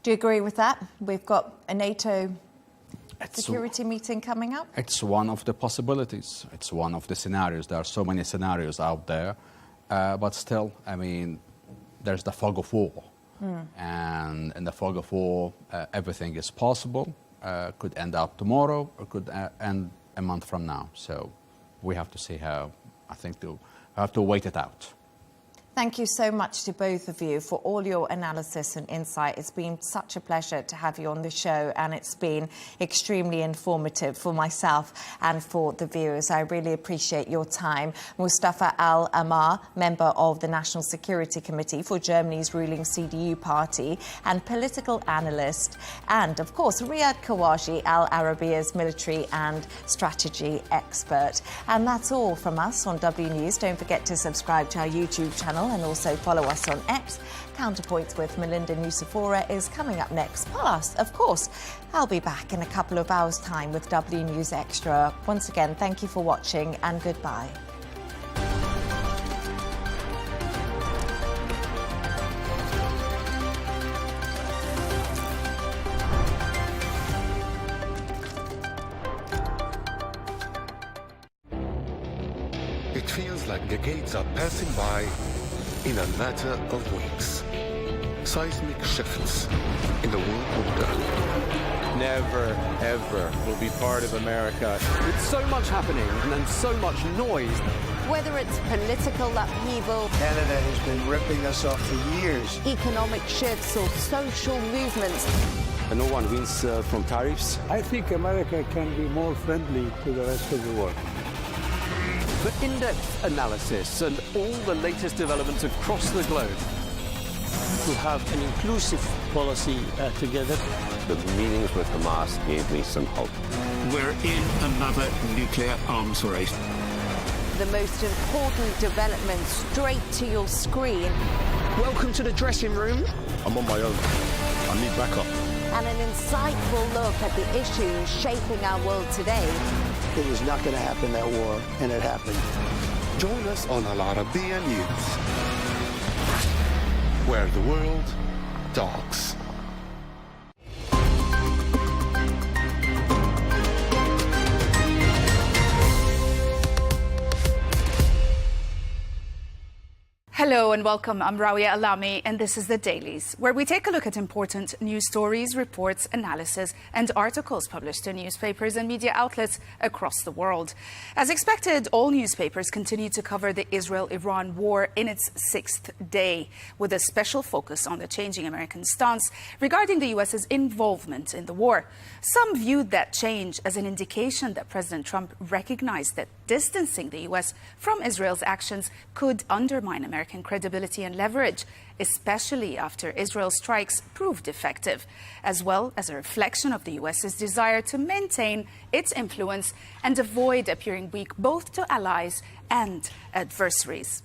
Speaker 1: Do you agree with that? We've got a NATO security meeting coming up?
Speaker 3: It's one of the possibilities. It's one of the scenarios. There are so many scenarios out there. But still, I mean, there's the fog of war. And in the fog of war, everything is possible. Could end up tomorrow or could end a month from now. So we have to see how, I think, have to wait it out.
Speaker 1: Thank you so much to both of you for all your analysis and insight. It's been such a pleasure to have you on the show, and it's been extremely informative for myself and for the viewers. I really appreciate your time. Mustafa Al-Ammar, member of the National Security Committee for Germany's ruling CDU party and political analyst, and of course Riyad Kawaji, Al Arabiya's military and strategy expert. And that's all from us on W News. Don't forget to subscribe to our YouTube channel and also follow us on X. Counterpoints with Melinda Nucifora is coming up next. Plus, of course, I'll be back in a couple of hours' time with W News Extra. Once again, thank you for watching and goodbye.
Speaker 12: It feels like decades are passing by in a matter of weeks. Seismic shifts in the world order.
Speaker 13: Never, ever will be part of America. With so much happening and so much noise.
Speaker 14: Whether it's political upheaval,
Speaker 9: Canada has been ripping us off for years.
Speaker 14: Economic shifts or social movements.
Speaker 13: And no one wins from tariffs.
Speaker 15: I think America can be more friendly to the rest of the world.
Speaker 13: For in-depth analysis and all the latest developments across the globe.
Speaker 16: To have an inclusive policy together.
Speaker 17: The meetings with Hamas gave me some hope.
Speaker 18: We're in another nuclear arms race.
Speaker 14: The most important developments straight to your screen.
Speaker 16: Welcome to the dressing room.
Speaker 12: I'm on my own. I need backup.
Speaker 14: And an insightful look at the issues shaping our world today.
Speaker 9: It was not going to happen, that war, and it happened.
Speaker 12: Join us on Al Arabiya News, where the world talks.
Speaker 19: Hello and welcome. I'm Rawiya Alami and this is the Dailies, where we take a look at important news stories, reports, analysis and articles published in newspapers and media outlets across the world. As expected, all newspapers continue to cover the Israel-Iran war in its 6th day, with a special focus on the changing American stance regarding the U.S.'s involvement in the war. Some viewed that change as an indication that President Trump recognized that distancing the U.S. from Israel's actions could undermine American credibility and leverage, especially after Israel's strikes proved effective, as well as a reflection of the U.S.'s desire to maintain its influence and avoid appearing weak both to allies and adversaries.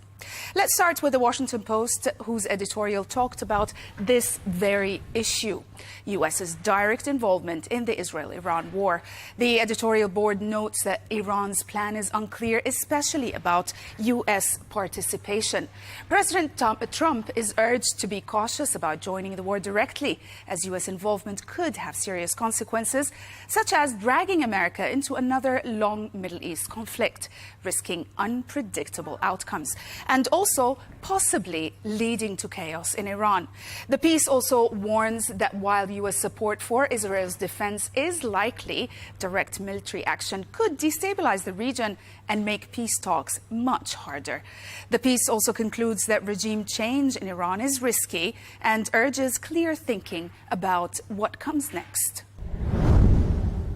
Speaker 19: Let's start with the Washington Post, whose editorial talked about this very issue, U.S.'s direct involvement in the Israel-Iran war. The editorial board notes that Iran's plan is unclear, especially about U.S. participation. President Trump is urged to be cautious about joining the war directly, as U.S. involvement could have serious consequences, such as dragging America into another long Middle East conflict, risking unpredictable outcomes, and also possibly leading to chaos in Iran. The piece also warns that while U.S. support for Israel's defense is likely, direct military action could destabilize the region and make peace talks much harder. The piece also concludes that regime change in Iran is risky and urges clear thinking about what comes next.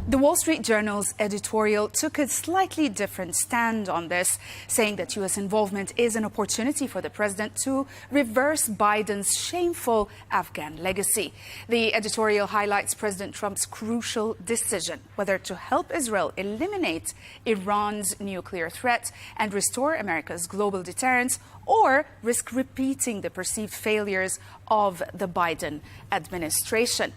Speaker 19: The Wall Street Journal's editorial took a slightly different stand on this, saying that U.S. involvement is an opportunity for the president to reverse Biden's shameful Afghan legacy. The editorial highlights President Trump's crucial decision whether to help Israel eliminate Iran's nuclear threat and restore America's global deterrence, or risk repeating the perceived failures of the Biden administration.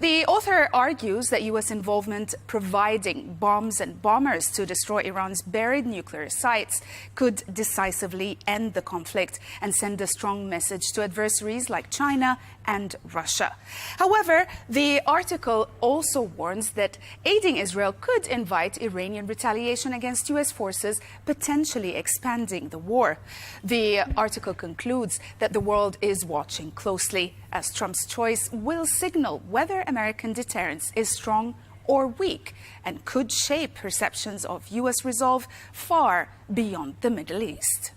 Speaker 19: The author argues that U.S. involvement providing bombs and bombers to destroy Iran's buried nuclear sites could decisively end the conflict and send a strong message to adversaries like China and Russia. However, the article also warns that aiding Israel could invite Iranian retaliation against U.S. forces, potentially expanding the war. The article concludes that the world is watching closely, as Trump's choice will signal whether American deterrence is strong or weak and could shape perceptions of U.S. resolve far beyond the Middle East.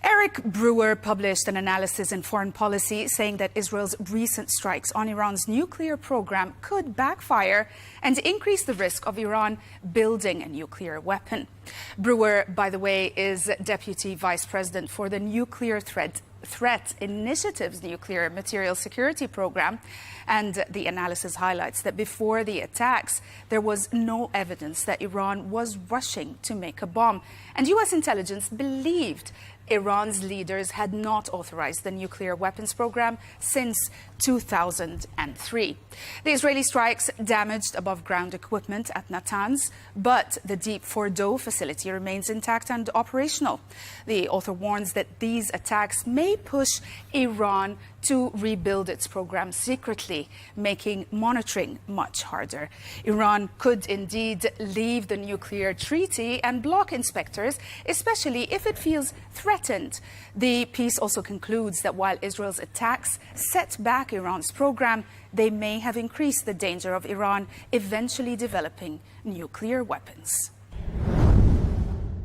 Speaker 19: Eric Brewer published an analysis in Foreign Policy saying that Israel's recent strikes on Iran's nuclear program could backfire and increase the risk of Iran building a nuclear weapon. Brewer, by the way, is Deputy Vice President for the Nuclear Threat Initiative's Nuclear Material Security Program. And the analysis highlights that before the attacks, there was no evidence that Iran was rushing to make a bomb. And U.S. intelligence believed Iran's leaders had not authorized the nuclear weapons program since 2003. The Israeli strikes damaged above-ground equipment at Natanz, but the Deep Fordo facility remains intact and operational. The author warns that these attacks may push Iran to rebuild its program secretly, making monitoring much harder. Iran could indeed leave the nuclear treaty and block inspectors, especially if it feels threatened. The piece also concludes that while Israel's attacks set back Iran's program, they may have increased the danger of Iran eventually developing nuclear weapons.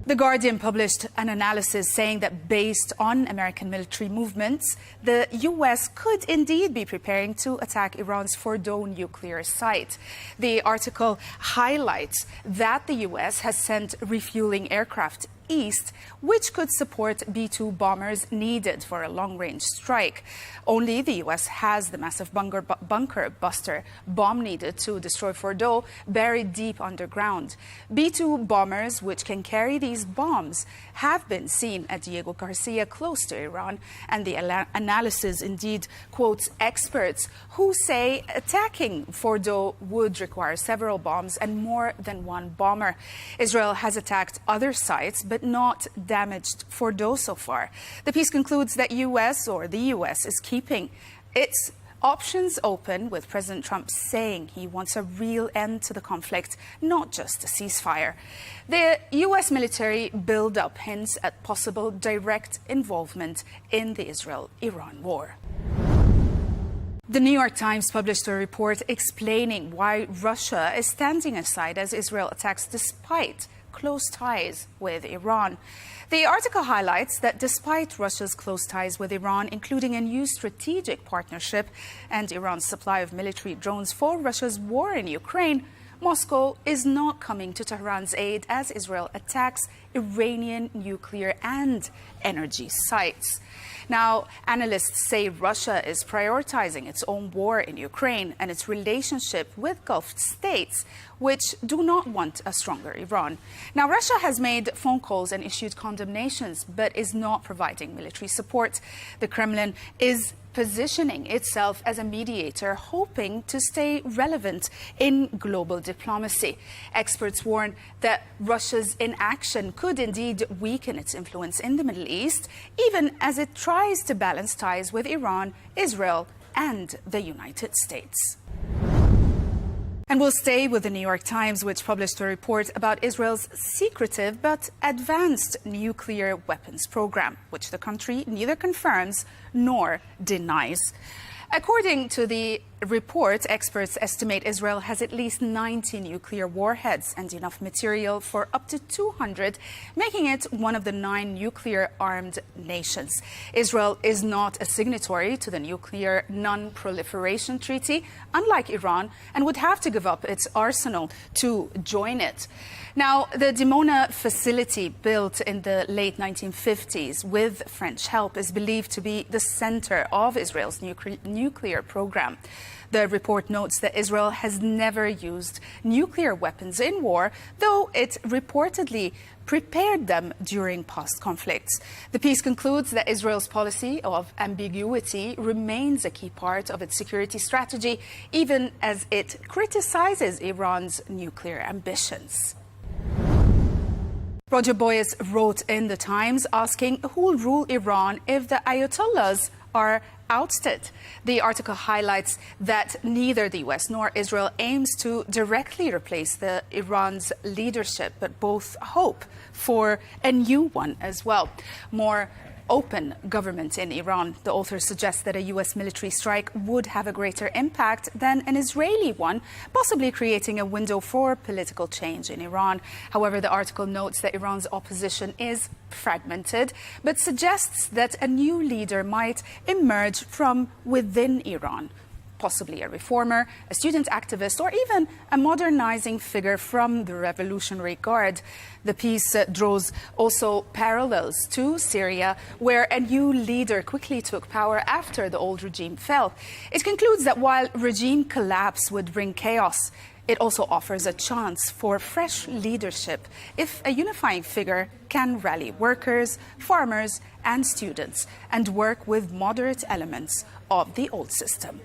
Speaker 19: The Guardian published an analysis saying that based on American military movements, the U.S. could indeed be preparing to attack Iran's Fordo nuclear site. The article highlights that the U.S. has sent refueling aircraft east, which could support B-2 bombers needed for a long-range strike. Only the U.S. has the massive bunker buster bomb needed to destroy Fordo, buried deep underground. B-2 bombers, which can carry these bombs, have been seen at Diego Garcia close to Iran, and the analysis indeed quotes experts who say attacking Fordo would require several bombs and more than one bomber. Israel has attacked other sites, but not damaged Fordo so far. The piece concludes that the U.S. is keeping its options open, with President Trump saying he wants a real end to the conflict, not just a ceasefire. The U.S. military build-up hints at possible direct involvement in the Israel-Iran war. The New York Times published a report explaining why Russia is standing aside as Israel attacks despite close ties with Iran. The article highlights that despite Russia's close ties with Iran, including a new strategic partnership and Iran's supply of military drones for Russia's war in Ukraine, Moscow is not coming to Tehran's aid as Israel attacks Iranian nuclear and energy sites. Now, analysts say Russia is prioritizing its own war in Ukraine and its relationship with Gulf states, which do not want a stronger Iran. Now, Russia has made phone calls and issued condemnations, but is not providing military support. The Kremlin is positioning itself as a mediator, hoping to stay relevant in global diplomacy. Experts warn that Russia's inaction could indeed weaken its influence in the Middle East, even as it tries to balance ties with Iran, Israel, and the United States. And we'll stay with the New York Times, which published a report about Israel's secretive but advanced nuclear weapons program, which the country neither confirms nor denies. According to the report, experts estimate Israel has at least 90 nuclear warheads and enough material for up to 200, making it one of the 9 nuclear-armed nations. Israel is not a signatory to the Nuclear Non-Proliferation Treaty, unlike Iran, and would have to give up its arsenal to join it. Now, the Dimona facility, built in the late 1950s with French help, is believed to be the center of Israel's nuclear program. The report notes that Israel has never used nuclear weapons in war, though it reportedly prepared them during past conflicts. The piece concludes that Israel's policy of ambiguity remains a key part of its security strategy, even as it criticizes Iran's nuclear ambitions. Roger Boyes wrote in The Times asking who will rule Iran if the Ayatollahs are ousted. The article highlights that neither the US nor Israel aims to directly replace Iran's leadership, but both hope for a new one as well. More open government in Iran. The author suggests that a US military strike would have a greater impact than an Israeli one, possibly creating a window for political change in Iran. However, the article notes that Iran's opposition is fragmented, but suggests that a new leader might emerge from within Iran. Possibly a reformer, a student activist, or even a modernizing figure from the Revolutionary Guard. The piece draws also parallels to Syria, where a new leader quickly took power after the old regime fell. It concludes that while regime collapse would bring chaos, it also offers a chance for fresh leadership if a unifying figure can rally workers, farmers, and students and work with moderate elements of the old system.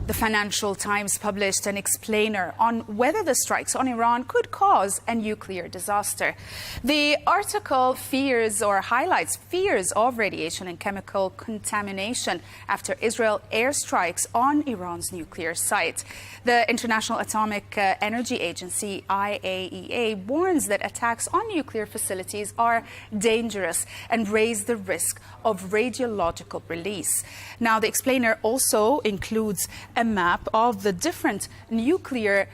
Speaker 19: The Financial Times published an explainer on whether the strikes on Iran could cause a nuclear disaster. The article highlights fears of radiation and chemical contamination after Israel airstrikes on Iran's nuclear site. The International Atomic Energy Agency, IAEA, warns that attacks on nuclear facilities are dangerous and raise the risk of radiological release. Now, the explainer also includes a map of the different nuclear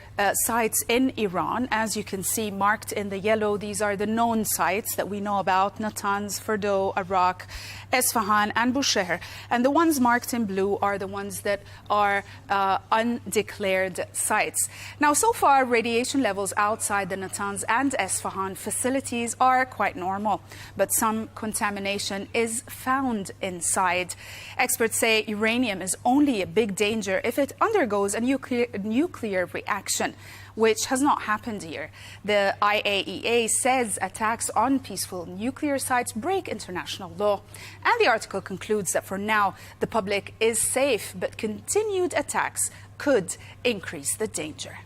Speaker 19: sites in Iran. As you can see, marked in the yellow, these are the known sites that we know about: Natanz, Fordow, Arak, Esfahan, and Bushehr. And the ones marked in blue are the ones that are undeclared sites. Now, so far, radiation levels outside the Natanz and Esfahan facilities are quite normal, but some contamination is found inside. Experts say uranium is only a big danger if it undergoes a nuclear reaction, which has not happened here. The IAEA says attacks on peaceful nuclear sites break international law. And the article concludes that for now, the public is safe, but continued attacks could increase the danger.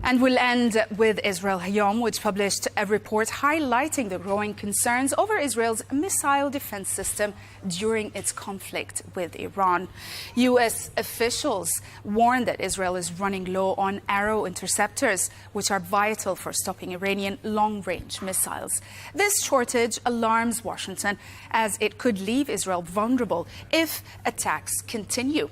Speaker 19: And we'll end with Israel Hayom, which published a report highlighting the growing concerns over Israel's missile defense system during its conflict with Iran. U.S. officials warn that Israel is running low on Arrow interceptors, which are vital for stopping Iranian long-range missiles. This shortage alarms Washington, as it could leave Israel vulnerable if attacks continue.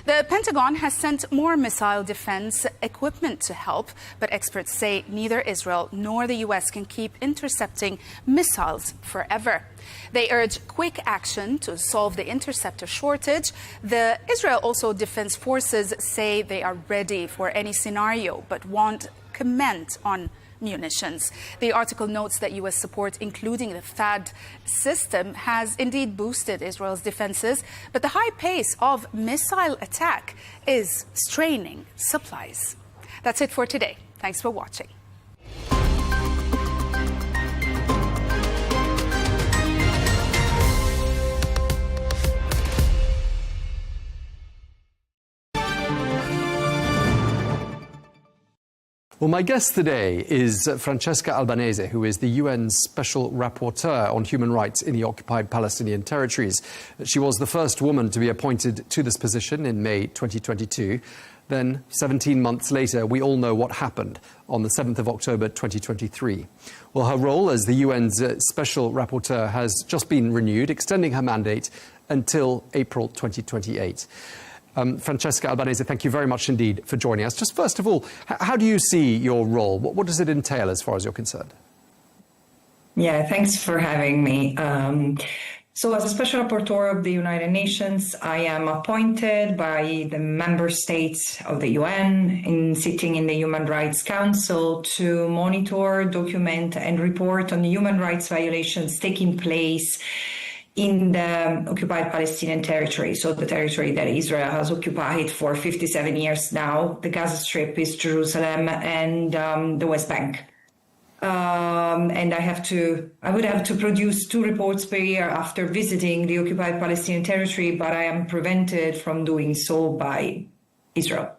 Speaker 19: The Pentagon has sent more missile defense equipment to help, but experts say neither Israel nor the U.S. can keep intercepting missiles forever. They urge quick action to solve the interceptor shortage. The Israel also Defense Forces say they are ready for any scenario, but won't comment on munitions. The article notes that U.S. support, including the THAAD system, has indeed boosted Israel's defenses, but the high pace of missile attack is straining supplies. That's it for today. Thanks for watching.
Speaker 20: Well, my guest today is Francesca Albanese, who is the UN's Special Rapporteur on Human Rights in the Occupied Palestinian Territories. She was the first woman to be appointed to this position in May 2022. Then, 17 months later, we all know what happened on the 7th of October 2023. Well, her role as the UN's Special Rapporteur has just been renewed, extending her mandate until April 2028. Francesca Albanese, thank you very much indeed for joining us. Just first of all, how do you see your role? What does it entail as far as you're concerned?
Speaker 21: Yeah, thanks for having me. So as a Special Rapporteur of the United Nations, I am appointed by the member states of the UN sitting in the Human Rights Council to monitor, document, and report on human rights violations taking place in the occupied Palestinian territory, so the territory that Israel has occupied for 57 years now. The Gaza Strip is Jerusalem and the West Bank. And I would have to produce 2 reports per year after visiting the occupied Palestinian territory, but I am prevented from doing so by Israel.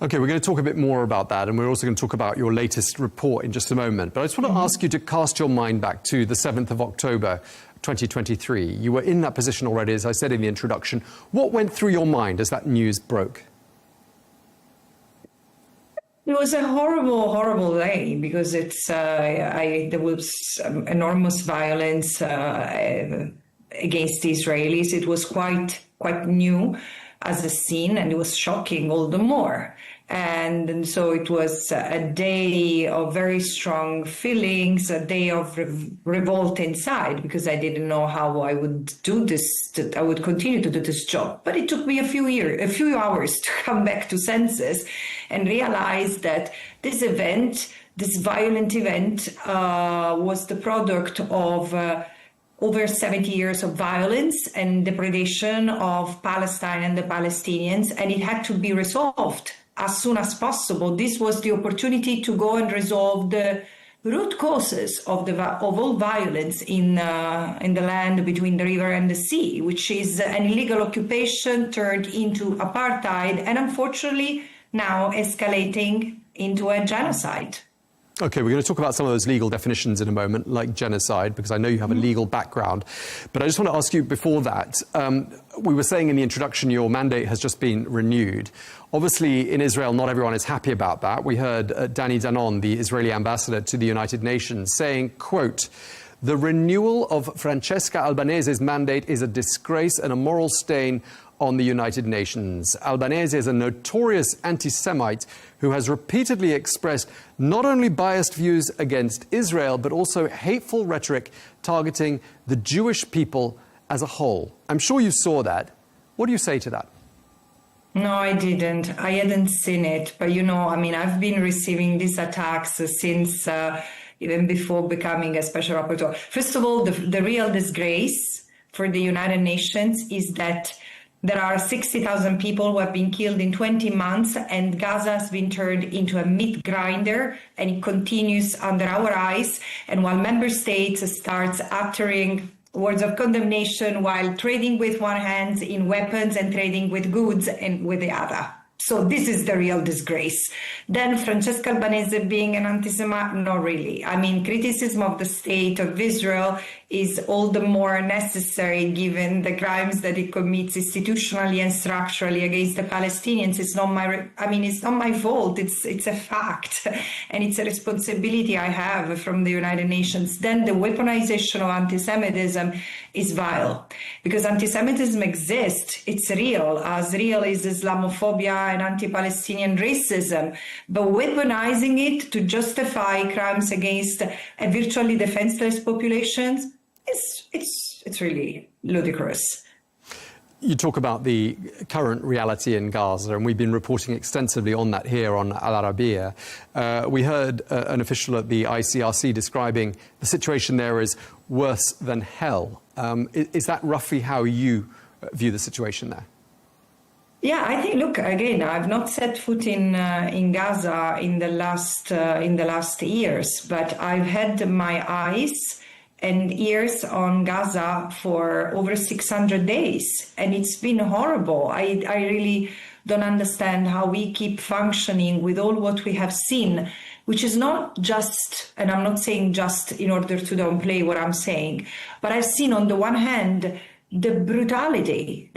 Speaker 20: OK, we're going to talk a bit more about that, and we're also going to talk about your latest report in just a moment. But I just want to ask you to cast your mind back to the 7th of October, 2023. You were in that position already, as I said in the introduction. What went through your mind as that news broke?
Speaker 21: It was a horrible, horrible day because there was enormous violence against the Israelis. It was quite new as a scene, and it was shocking all the more. And so it was a day of very strong feelings, a day of revolt inside, because I didn't know how I would do this, I would continue to do this job. But it took me a few hours to come back to senses and realize that this event, this violent event, was the product of over 70 years of violence and depredation of Palestine and the Palestinians, and it had to be resolved as soon as possible. This was the opportunity to go and resolve the root causes of all violence in the land between the river and the sea, which is an illegal occupation turned into apartheid, and unfortunately now escalating into a genocide.
Speaker 20: OK, we're going to talk about some of those legal definitions in a moment, like genocide, because I know you have a legal background. But I just want to ask you before that, we were saying in the introduction your mandate has just been renewed. Obviously, in Israel, not everyone is happy about that. We heard Dani Danon, the Israeli ambassador to the United Nations, saying, quote, "The renewal of Francesca Albanese's mandate is a disgrace and a moral stain on the United Nations. Albanese is a notorious anti-Semite who has repeatedly expressed not only biased views against Israel, but also hateful rhetoric targeting the Jewish people as a whole." I'm sure you saw that. What do you say to that?
Speaker 21: No, I didn't. I hadn't seen it. But, I've been receiving these attacks since even before becoming a special rapporteur. First of all, the real disgrace for the United Nations is that there are 60,000 people who have been killed in 20 months, and Gaza has been turned into a meat grinder, and it continues under our eyes. And while member states start uttering words of condemnation while trading with one hand in weapons and trading with goods and with the other. So this is the real disgrace. Then Francesca Albanese being an anti-Semite, not really. Criticism of the state of Israel is all the more necessary given the crimes that it commits institutionally and structurally against the Palestinians. It's not my fault. It's a fact, and it's a responsibility I have from the United Nations. Then the weaponization of anti-Semitism is vile, because anti-Semitism exists. It's real as Islamophobia and anti-Palestinian racism, but weaponizing it to justify crimes against a virtually defenseless populations, it's really ludicrous.
Speaker 20: You talk about the current reality in Gaza, and we've been reporting extensively on that here on Al Arabiya. We heard an official at the ICRC describing the situation there as worse than hell. Is that roughly how you view the situation there?
Speaker 21: Yeah, I think. Look, again, I've not set foot in Gaza in the last years, but I've had my eyes and ears on Gaza for over 600 days, and it's been horrible. I really don't understand how we keep functioning with all what we have seen, which is not just, and I'm not saying just in order to downplay what I'm saying, but I've seen on the one hand the brutality,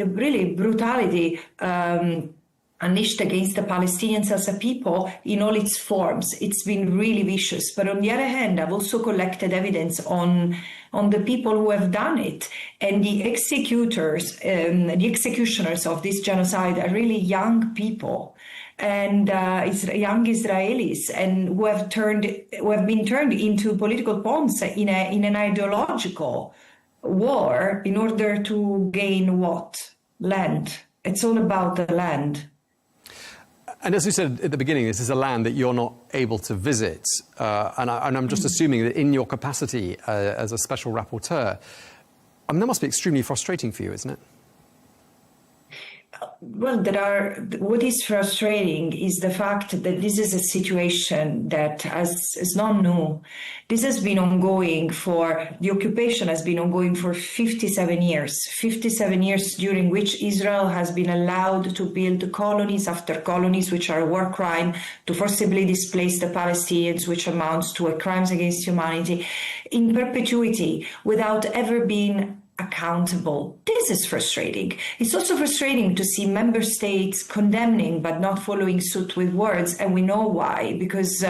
Speaker 21: unleashed against the Palestinians as a people in all its forms. It's been really vicious. But on the other hand, I've also collected evidence on the people who have done it. And the executioners of this genocide are really young people and young Israelis, and who have been turned into political pawns in an ideological war in order to gain what? Land. It's all about the land.
Speaker 20: And as you said at the beginning, this is a land that you're not able to visit. And I'm just assuming that in your capacity as a special rapporteur, I mean, that must be extremely frustrating for you, isn't it?
Speaker 21: Well, what is frustrating is the fact that this is a situation that is not new. This has been ongoing the occupation has been ongoing for 57 years, 57 years during which Israel has been allowed to build colonies after colonies, which are a war crime, to forcibly displace the Palestinians, which amounts to a crimes against humanity, in perpetuity, without ever being accountable. This is frustrating. It's also frustrating to see member states condemning but not following suit with words, and we know why, because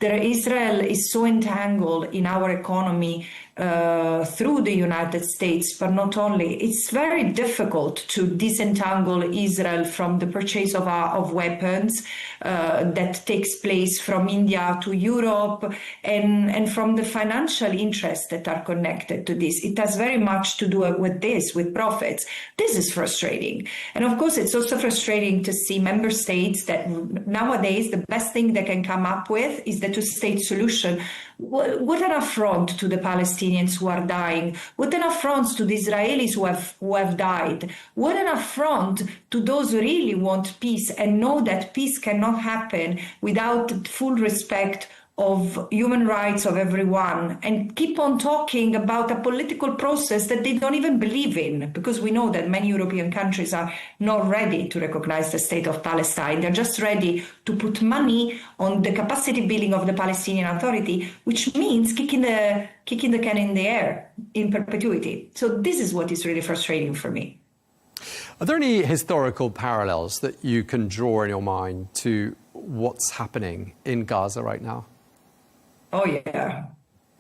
Speaker 21: Israel is so entangled in our economy through the United States, but not only. It's very difficult to disentangle Israel from the purchase of weapons that takes place from India to Europe, and from the financial interests that are connected to this. It has very much to do with profits. This is frustrating. And of course, it's also frustrating to see member states that nowadays the best thing they can come up with is the two-state solution. What an affront to the Palestinians who are dying. What an affront to the Israelis who have died. What an affront to those who really want peace and know that peace cannot happen without full respect of human rights of everyone, and keep on talking about a political process that they don't even believe in, because we know that many European countries are not ready to recognize the state of Palestine. They're just ready to put money on the capacity building of the Palestinian Authority, which means kicking the can in the air in perpetuity. So this is what is really frustrating for me.
Speaker 20: Are there any historical parallels that you can draw in your mind to what's happening in Gaza right now?
Speaker 21: Oh, yeah,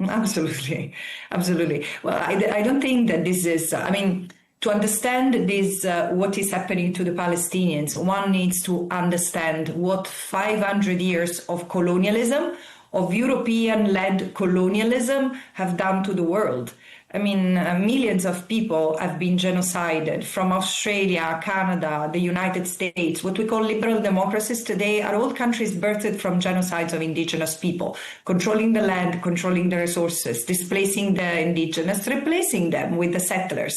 Speaker 21: absolutely. Absolutely. Well, I don't think that this is, to understand this, what is happening to the Palestinians, one needs to understand what 500 years of colonialism, of European-led colonialism, have done to the world. Millions of people have been genocided from Australia, Canada, the United States. What we call liberal democracies today are all countries birthed from genocides of indigenous people, controlling the land, controlling the resources, displacing the indigenous, replacing them with the settlers.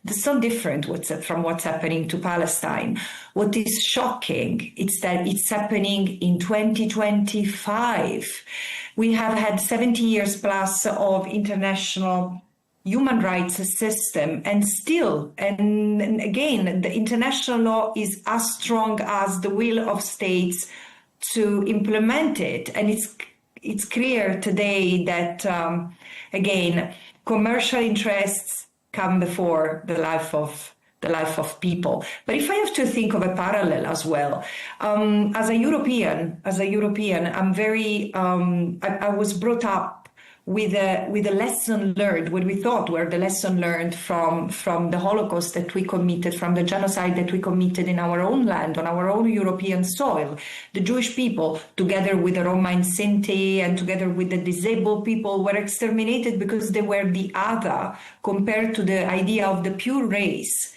Speaker 21: It's so different from what's happening to Palestine. What is shocking is that it's happening in 2025. We have had 70 years plus of international human rights system, and again, the international law is as strong as the will of states to implement it. And it's clear today that, again, commercial interests come before the life of people. But if I have to think of a parallel as well, as a European, I'm very, I was brought up with a lesson learned, what we thought were the lesson learned from the Holocaust that we committed, from the genocide that we committed in our own land, on our own European soil. The Jewish people, together with the Roma and Sinti, and together with the disabled people, were exterminated because they were the other, compared to the idea of the pure race.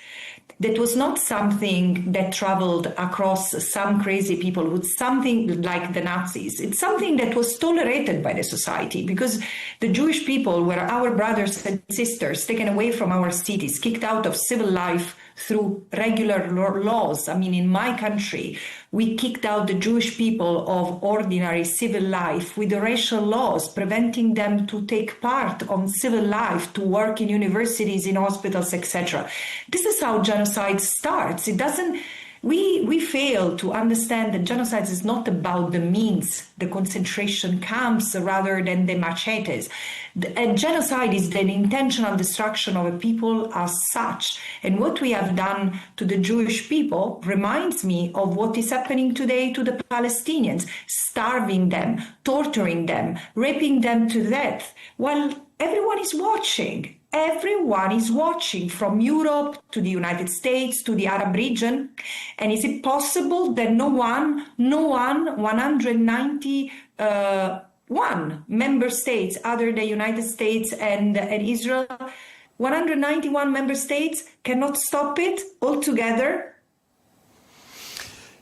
Speaker 21: That was not something that traveled across some crazy people with something like the Nazis. It's something that was tolerated by the society, because the Jewish people were our brothers and sisters taken away from our cities, kicked out of civil life through regular laws. In my country, we kicked out the Jewish people of ordinary civil life with the racial laws, preventing them to take part on civil life, to work in universities, in hospitals, etc. This is how genocide starts. It doesn't. We fail to understand that genocide is not about the means, the concentration camps, rather than the machetes. Genocide is the intentional destruction of a people as such. And what we have done to the Jewish people reminds me of what is happening today to the Palestinians, starving them, torturing them, raping them to death, while everyone is watching. Everyone is watching, from Europe to the United States to the Arab region. And is it possible that no one, 191 member states, other than the United States and Israel, 191 member states cannot stop it altogether?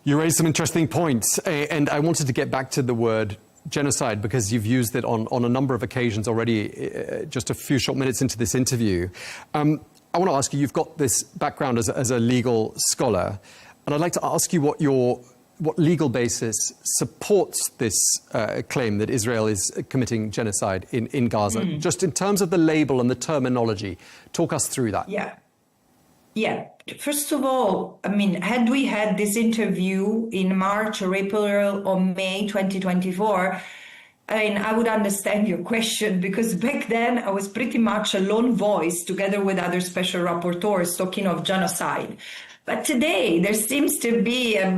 Speaker 20: You raised some interesting points, and I wanted to get back to the word genocide because you've used it on a number of occasions already, just a few short minutes into this interview. I want to ask you, you've got this background as a legal scholar, and I'd like to ask you what legal basis supports this claim that Israel is committing genocide in Gaza? Just in terms of the label and the terminology, talk us through that.
Speaker 21: Yeah. First of all, I mean, had we had this interview in March or April or May 2024, I mean, I would understand your question, because back then I was pretty much a lone voice together with other special rapporteurs talking of genocide. But today, there seems to be a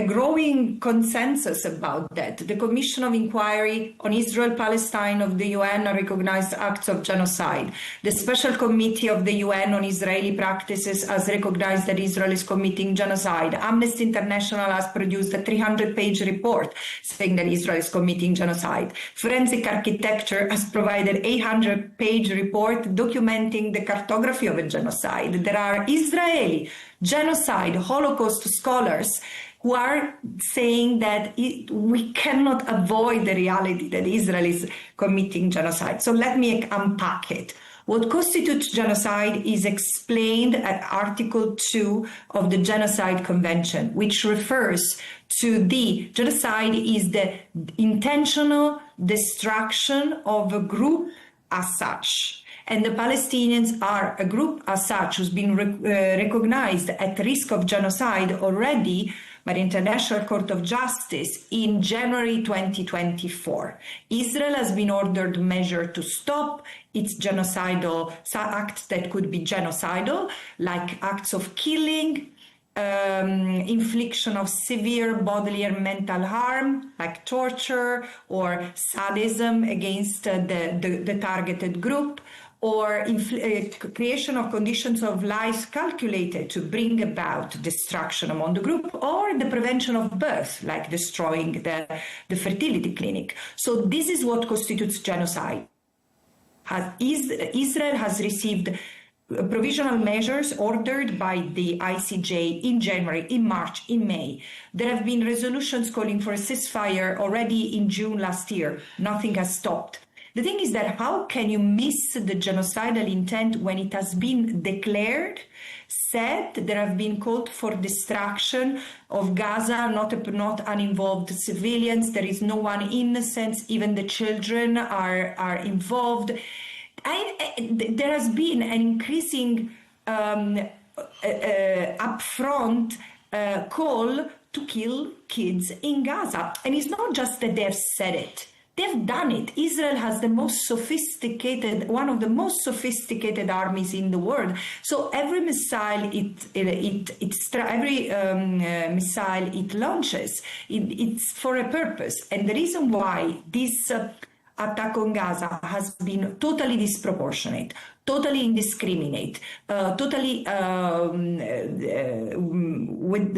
Speaker 21: growing consensus about that. The Commission of Inquiry on Israel-Palestine of the UN recognized acts of genocide. The Special Committee of the UN on Israeli practices has recognized that Israel is committing genocide. Amnesty International has produced a 300-page report saying that Israel is committing genocide. Forensic Architecture has provided a 800-page report documenting the cartography of a genocide. There are Israeli genocide, Holocaust scholars who are saying that we cannot avoid the reality that Israel is committing genocide. So let me unpack it. What constitutes genocide is explained at Article 2 of the Genocide Convention, which refers to the genocide is the intentional destruction of a group as such. And the Palestinians are a group as such who's been recognized at risk of genocide already by the International Court of Justice in January 2024. Israel has been ordered measure to stop its genocidal acts that could be genocidal, like acts of killing, infliction of severe bodily and mental harm, like torture or sadism against the targeted group, or creation of conditions of life calculated to bring about destruction among the group, or the prevention of birth, like destroying the fertility clinic. So this is what constitutes genocide. Israel has received provisional measures ordered by the ICJ in January, in March, in May. There have been resolutions calling for a ceasefire already in June last year. Nothing has stopped. The thing is that how can you miss the genocidal intent when it has been declared, said, there have been called for destruction of Gaza, not uninvolved civilians, there is no one innocent, even the children are involved. There has been an increasing upfront call to kill kids in Gaza. And it's not just that they've said it. They've done it. Israel has the most sophisticated, one of the most sophisticated armies in the world. So every missile it launches, it's for a purpose. And the reason why this attack on Gaza has been totally disproportionate, totally indiscriminate, totally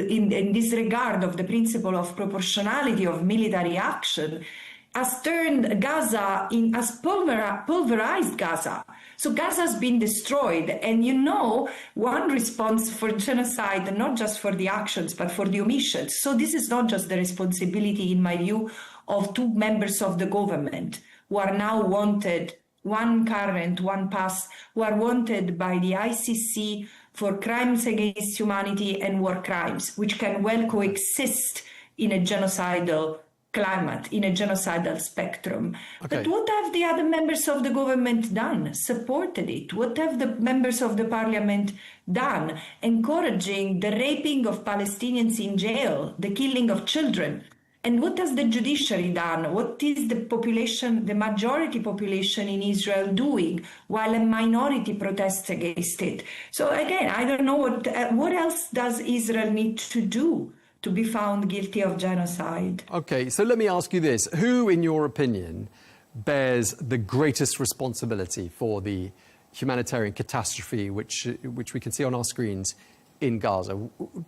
Speaker 21: in disregard of the principle of proportionality of military action, has turned Gaza has pulverized Gaza. So Gaza has been destroyed. And you know, one response for genocide, not just for the actions, but for the omissions. So this is not just the responsibility, in my view, of two members of the government who are now wanted, one current, one past, who are wanted by the ICC for crimes against humanity and war crimes, which can well coexist in a genocidal climate, in a genocidal spectrum. Okay. But what have the other members of the government done? Supported it? What have the members of the parliament done? Encouraging the raping of Palestinians in jail, the killing of children. And what has the judiciary done? What is the population, the majority population in Israel doing while a minority protests against it? So again, I don't know what else does Israel need to do to be found guilty of genocide.
Speaker 20: Okay, so let me ask you this. Who, in your opinion, bears the greatest responsibility for the humanitarian catastrophe which we can see on our screens in Gaza?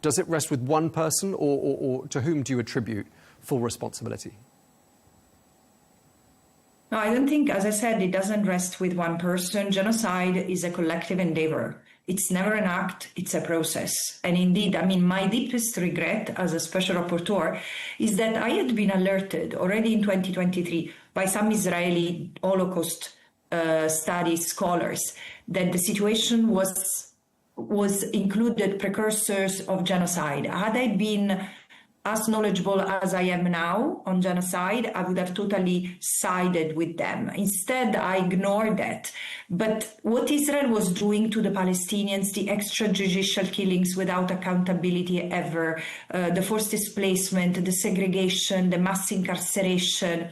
Speaker 20: Does it rest with one person, or to whom do you attribute full responsibility?
Speaker 21: No, I don't think, as I said, it doesn't rest with one person. Genocide is a collective endeavor. It's never an act, it's a process. And indeed, I mean, my deepest regret as a special rapporteur is that I had been alerted already in 2023 by some Israeli Holocaust studies scholars that the situation was included precursors of genocide. Had I been as knowledgeable as I am now on genocide, I would have totally sided with them. Instead, I ignored that. But what Israel was doing to the Palestinians, the extrajudicial killings without accountability ever, the forced displacement, the segregation, the mass incarceration,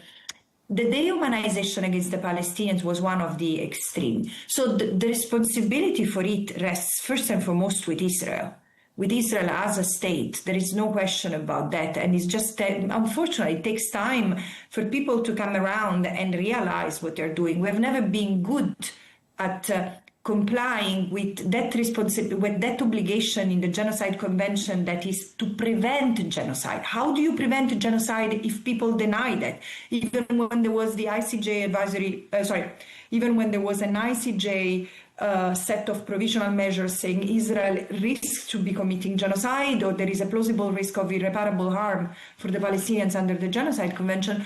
Speaker 21: the dehumanization against the Palestinians was one of the extreme. So the responsibility for it rests first and foremost with Israel as a state. There is no question about that. And it's just, unfortunately, it takes time for people to come around and realize what they're doing. We have never been good at complying with that with that obligation in the Genocide Convention, that is to prevent genocide. How do you prevent genocide if people deny that? Even when there was the ICJ advisory, even when there was an ICJ set of provisional measures saying Israel risks to be committing genocide, or there is a plausible risk of irreparable harm for the Palestinians under the Genocide Convention,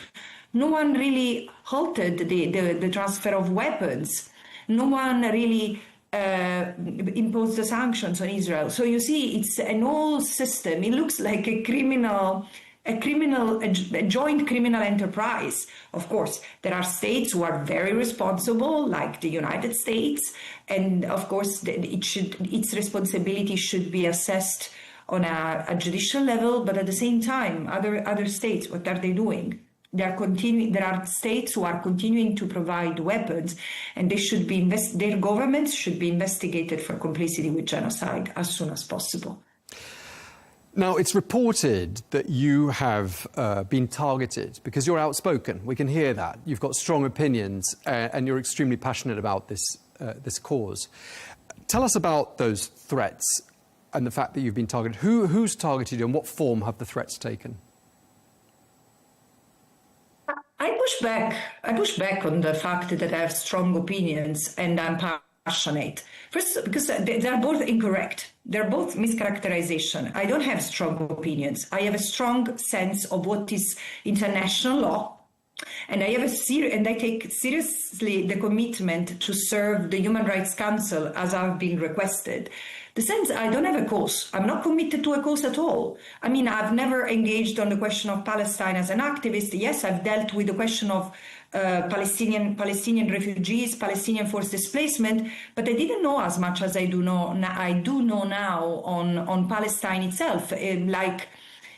Speaker 21: no one really halted the transfer of weapons. No one really imposed the sanctions on Israel. So you see, it's an whole system. It looks like a joint criminal enterprise. Of course, there are states who are very responsible, like the United States, and of course, its responsibility should be assessed on a judicial level. But at the same time, other states, what are they doing? There are states who are continuing to provide weapons, and they should be their governments should be investigated for complicity with genocide as soon as possible.
Speaker 20: Now, it's reported that you have been targeted because you're outspoken. We can hear that. You've got strong opinions, and you're extremely passionate about this cause. Tell us about those threats and the fact that you've been targeted. Who's targeted you, and what form have the threats taken?
Speaker 21: I push back on the fact that I have strong opinions and I'm passionate. First, because they're both incorrect. They're both mischaracterization. I don't have strong opinions. I have a strong sense of what is international law, and I take seriously the commitment to serve the Human Rights Council as I've been requested. The sense I don't have a cause. I'm not committed to a cause at all. I mean, I've never engaged on the question of Palestine as an activist. Yes, I've dealt with the question of Palestinian refugees, Palestinian forced displacement, but I didn't know as much as I do know now on Palestine itself, like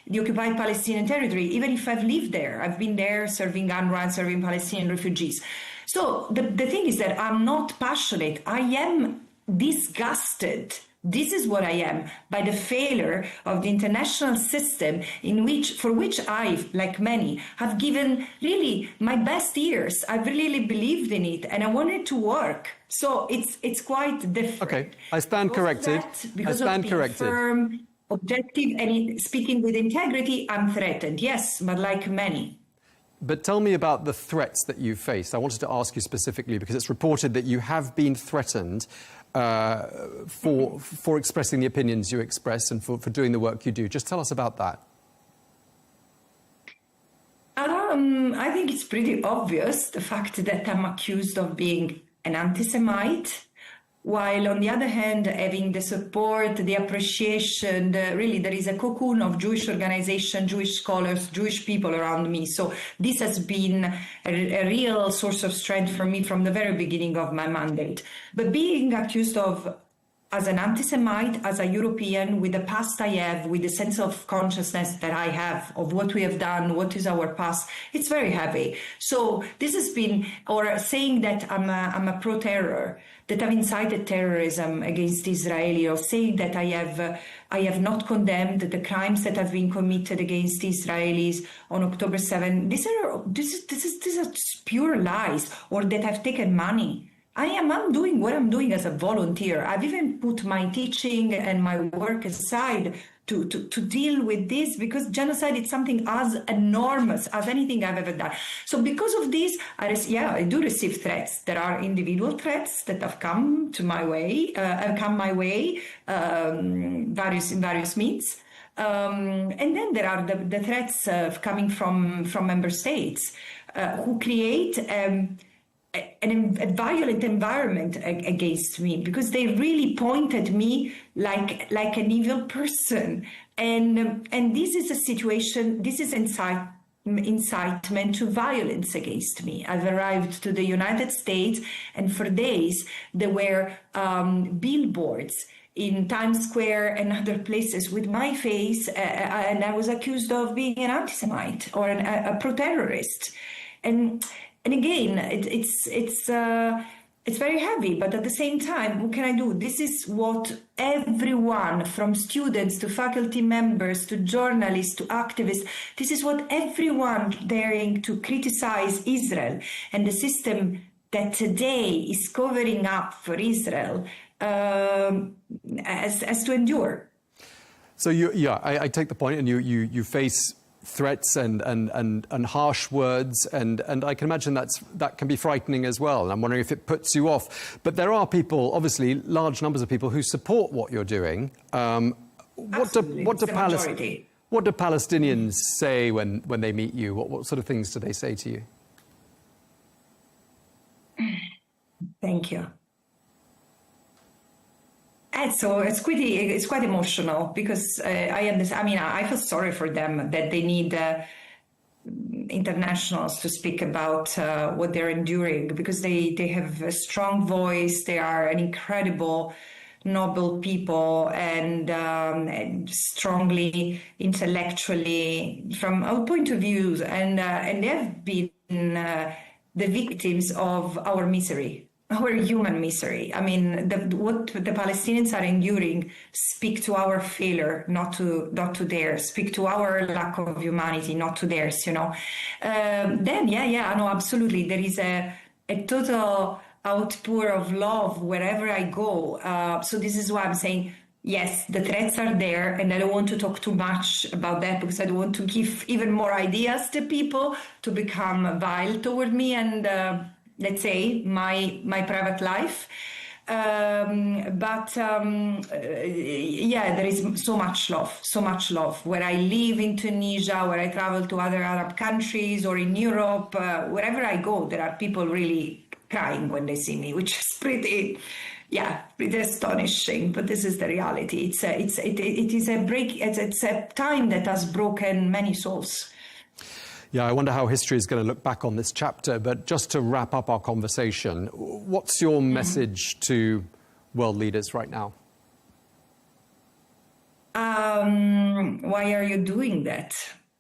Speaker 21: the occupied Palestinian territory. Even if I've lived there, I've been there serving UNRWA and serving Palestinian refugees. So the thing is that I'm not passionate. I am disgusted. This is what I am, by the failure of the international system for which I, like many, have given really my best years. I've really believed in it, and I want it to work. So it's quite different.
Speaker 20: Okay, I stand corrected.
Speaker 21: Firm, objective, and speaking with integrity, I'm threatened. Yes, but like many.
Speaker 20: But tell me about the threats that you faced. I wanted to ask you specifically because it's reported that you have been threatened for expressing the opinions you express and for doing the work you do. Just tell us about that.
Speaker 21: I think it's pretty obvious, the fact that I'm accused of being an anti-Semite, while on the other hand, having the support, the appreciation, really there is a cocoon of Jewish organizations, Jewish scholars, Jewish people around me. So this has been a real source of strength for me from the very beginning of my mandate. But being accused of as an anti-Semite, as a European, with the past I have, with the sense of consciousness that I have of what we have done, what is our past, it's very heavy. So this has been, or saying that I'm a pro-terror, that I've incited terrorism against Israel, or saying that I have not condemned the crimes that have been committed against Israelis on October 7. These are pure lies, or that I've taken money I'm doing what I'm doing as a volunteer. I've even put my teaching and my work aside to deal with this, because genocide is something as enormous as anything I've ever done. So because of this, I do receive threats. There are individual threats that have come my way, various means. And then there are the threats coming from member states who create a violent environment against me, because they really point at me like an evil person, and this is a situation. This is incitement to violence against me. I've arrived to the United States, and for days there were billboards in Times Square and other places with my face, and I was accused of being an anti-Semite or a pro-terrorist. And again, it's very heavy, but at the same time, what can I do? This is what everyone, from students to faculty members to journalists to activists, this is what everyone daring to criticize Israel and the system that today is covering up for Israel as to endure.
Speaker 20: So I take the point, and you face threats and harsh words, and I can imagine that can be frightening as well. And I'm wondering if it puts you off. But there are people, obviously, large numbers of people who support what you're doing. What do Palestinians say when they meet you? What sort of things do they say to you?
Speaker 21: Thank you. So it's quite emotional, because I understand. I mean, I feel sorry for them that they need internationals to speak about what they're enduring, because they have a strong voice. They are an incredible, noble people, and strongly intellectually from our point of view, and they have been the victims of our misery. Our human misery. I mean, what the Palestinians are enduring speak to our failure, not to theirs. Speak to our lack of humanity, not to theirs. You know. No, absolutely. There is a total outpour of love wherever I go. So this is why I'm saying, yes, the threats are there, and I don't want to talk too much about that, because I don't want to give even more ideas to people to become vile toward me and. Let's say my private life, there is so much love. Where I live in Tunisia, where I travel to other Arab countries, or in Europe, wherever I go, there are people really crying when they see me, which is pretty astonishing. But this is the reality. It's a time that has broken many souls.
Speaker 20: Yeah, I wonder how history is going to look back on this chapter. But just to wrap up our conversation, what's your message to world leaders right now?
Speaker 21: Why are you doing that?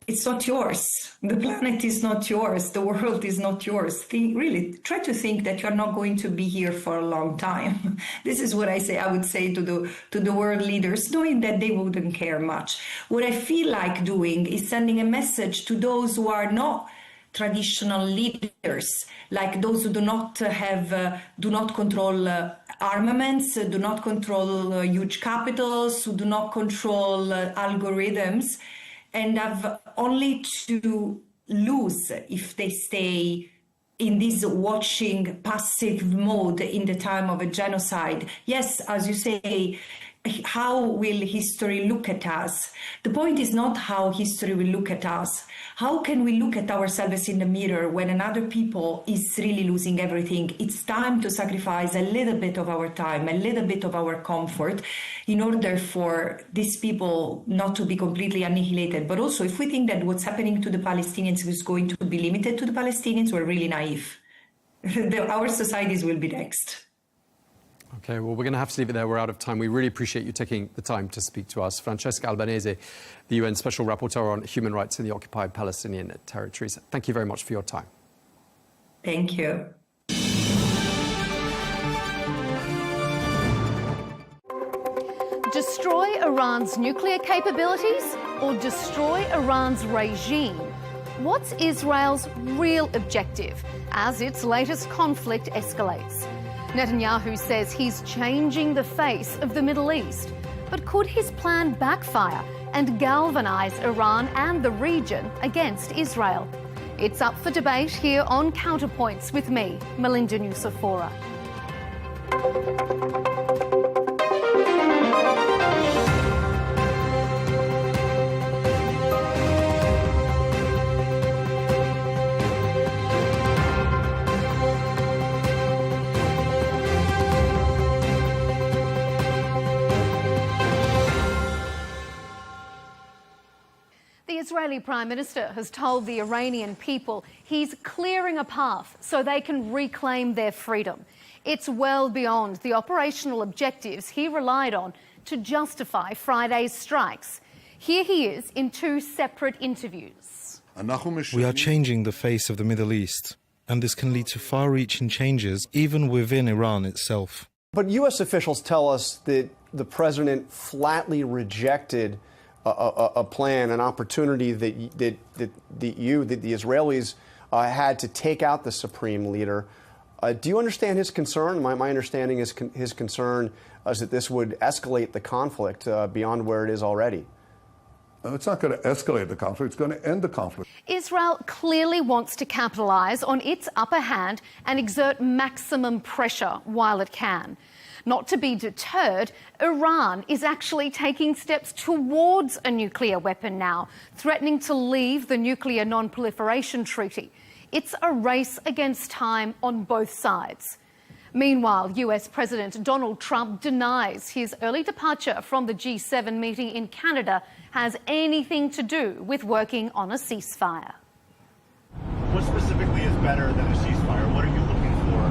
Speaker 21: It's not yours. The planet is not yours. The world is not yours. Try to think that you're not going to be here for a long time. This is what I would say to the world leaders, knowing that they wouldn't care much. What I feel like doing is sending a message to those who are not traditional leaders, like those who do not control armaments, do not control huge capitals, who do not control algorithms, and have only to lose if they stay in this watching passive mode in the time of a genocide. Yes, as you say, how will history look at us? The point is not how history will look at us. How can we look at ourselves in the mirror when another people is really losing everything? It's time to sacrifice a little bit of our time, a little bit of our comfort, in order for these people not to be completely annihilated. But also, if we think that what's happening to the Palestinians is going to be limited to the Palestinians, we're really naive. Our societies will be next.
Speaker 20: Okay, well, we're going to have to leave it there. We're out of time. We really appreciate you taking the time to speak to us. Francesca Albanese, the UN Special Rapporteur on Human Rights in the Occupied Palestinian Territories. Thank you very much for your time.
Speaker 21: Thank you.
Speaker 2: Destroy Iran's nuclear capabilities or destroy Iran's regime? What's Israel's real objective as its latest conflict escalates? Netanyahu says he's changing the face of the Middle East. But could his plan backfire and galvanise Iran and the region against Israel? It's up for debate here on Counterpoints with me, Melinda Nucifora. The Israeli Prime Minister has told the Iranian people he's clearing a path so they can reclaim their freedom. It's well beyond the operational objectives he relied on to justify Friday's strikes. Here he is in two separate interviews.
Speaker 5: We are changing the face of the Middle East, and this can lead to far-reaching changes even within Iran itself.
Speaker 22: But U.S. officials tell us that the president flatly rejected a plan, an opportunity that the Israelis had to take out the supreme leader. Do you understand his concern? My understanding is his concern is that this would escalate the conflict beyond where it is already.
Speaker 23: It's not going to escalate the conflict. It's going to end the conflict.
Speaker 2: Israel clearly wants to capitalise on its upper hand and exert maximum pressure while it can. Not to be deterred, Iran is actually taking steps towards a nuclear weapon now, threatening to leave the Nuclear Non-Proliferation Treaty. It's a race against time on both sides. Meanwhile, US President Donald Trump denies his early departure from the G7 meeting in Canada has anything to do with working on a ceasefire.
Speaker 24: What specifically is better than a ceasefire? What are you looking for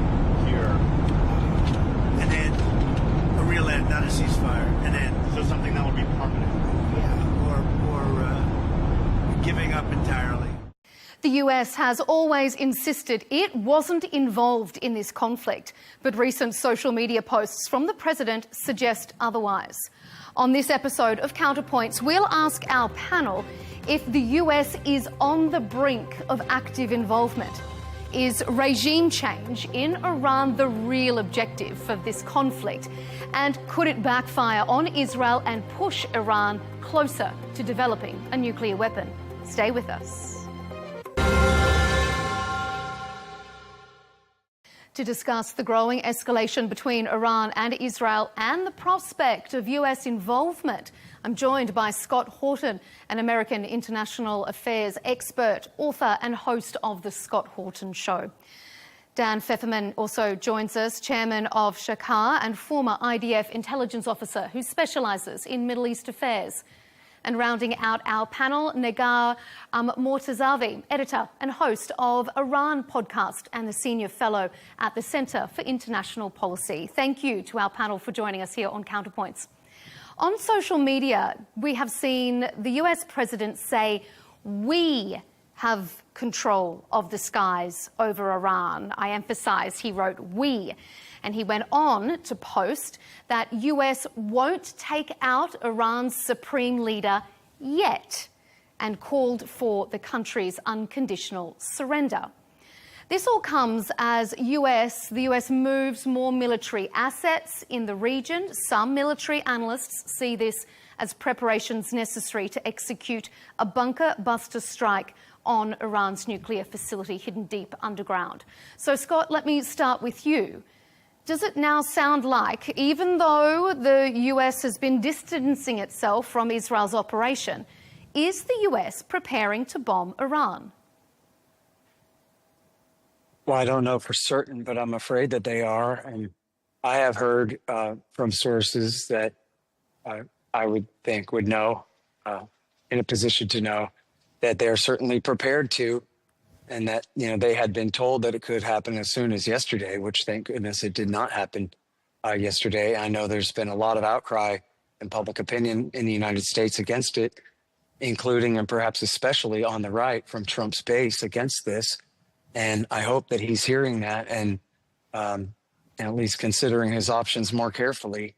Speaker 24: here?
Speaker 25: An end. A real end, not a ceasefire. An end.
Speaker 24: So something that would be permanent?
Speaker 25: Yeah, or giving up entirely.
Speaker 2: The US has always insisted it wasn't involved in this conflict, but recent social media posts from the president suggest otherwise. On this episode of Counterpoints, we'll ask our panel if the US is on the brink of active involvement. Is regime change in Iran the real objective for this conflict? And could it backfire on Israel and push Iran closer to developing a nuclear weapon? Stay with us. To discuss the growing escalation between Iran and Israel and the prospect of US involvement, I'm joined by Scott Horton, an American international affairs expert, author and host of The Scott Horton Show. Dan Pfefferman also joins us, chairman of Shakar and former IDF intelligence officer who specialises in Middle East affairs. And rounding out our panel, Negar Mortazavi, editor and host of Iran podcast and the senior fellow at the Centre for International Policy. Thank you to our panel for joining us here on Counterpoints. On social media, we have seen the US president say, "We have control of the skies over Iran." I emphasise he wrote "we." And he went on to post that US won't take out Iran's supreme leader yet, and called for the country's unconditional surrender. This all comes as the US moves more military assets in the region. Some military analysts see this as preparations necessary to execute a bunker-buster strike on Iran's nuclear facility hidden deep underground. So, Scott, let me start with you. Does it now sound like, even though the US has been distancing itself from Israel's operation, is the US preparing to bomb Iran?
Speaker 26: Well, I don't know for certain, but I'm afraid that they are. And I have heard from sources that I would think would know, in a position to know, that they're certainly prepared to, and that, they had been told that it could happen as soon as yesterday, which thank goodness it did not happen yesterday. I know there's been a lot of outcry and public opinion in the United States against it, including and perhaps especially on the right from Trump's base against this. And I hope that he's hearing that and at least considering his options more carefully.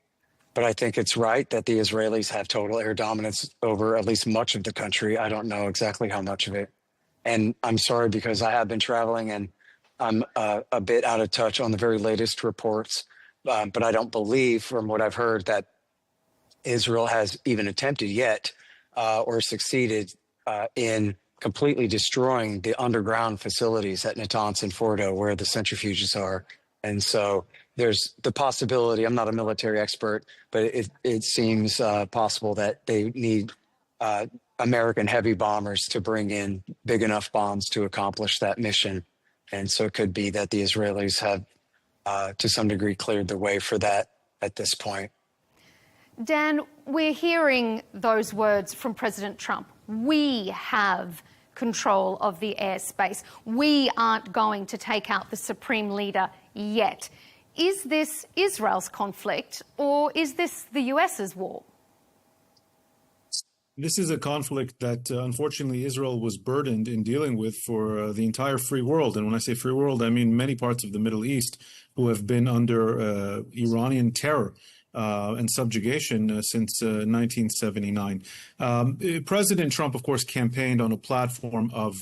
Speaker 26: But I think it's right that the Israelis have total air dominance over at least much of the country. I don't know exactly how much of it. And I'm sorry, because I have been traveling and I'm a bit out of touch on the very latest reports, but I don't believe, from what I've heard, that Israel has even attempted yet or succeeded in completely destroying the underground facilities at Natanz and Fordo where the centrifuges are. And so there's the possibility, I'm not a military expert, but it seems possible that they need American heavy bombers to bring in big enough bombs to accomplish that mission. And so it could be that the Israelis have, to some degree, cleared the way for that at this point.
Speaker 2: Dan, we're hearing those words from President Trump. We have control of the airspace. We aren't going to take out the supreme leader yet. Is this Israel's conflict, or is this the US's war?
Speaker 5: This is a conflict that, unfortunately, Israel was burdened in dealing with for the entire free world. And when I say free world, I mean many parts of the Middle East who have been under Iranian terror and subjugation since 1979. President Trump, of course, campaigned on a platform of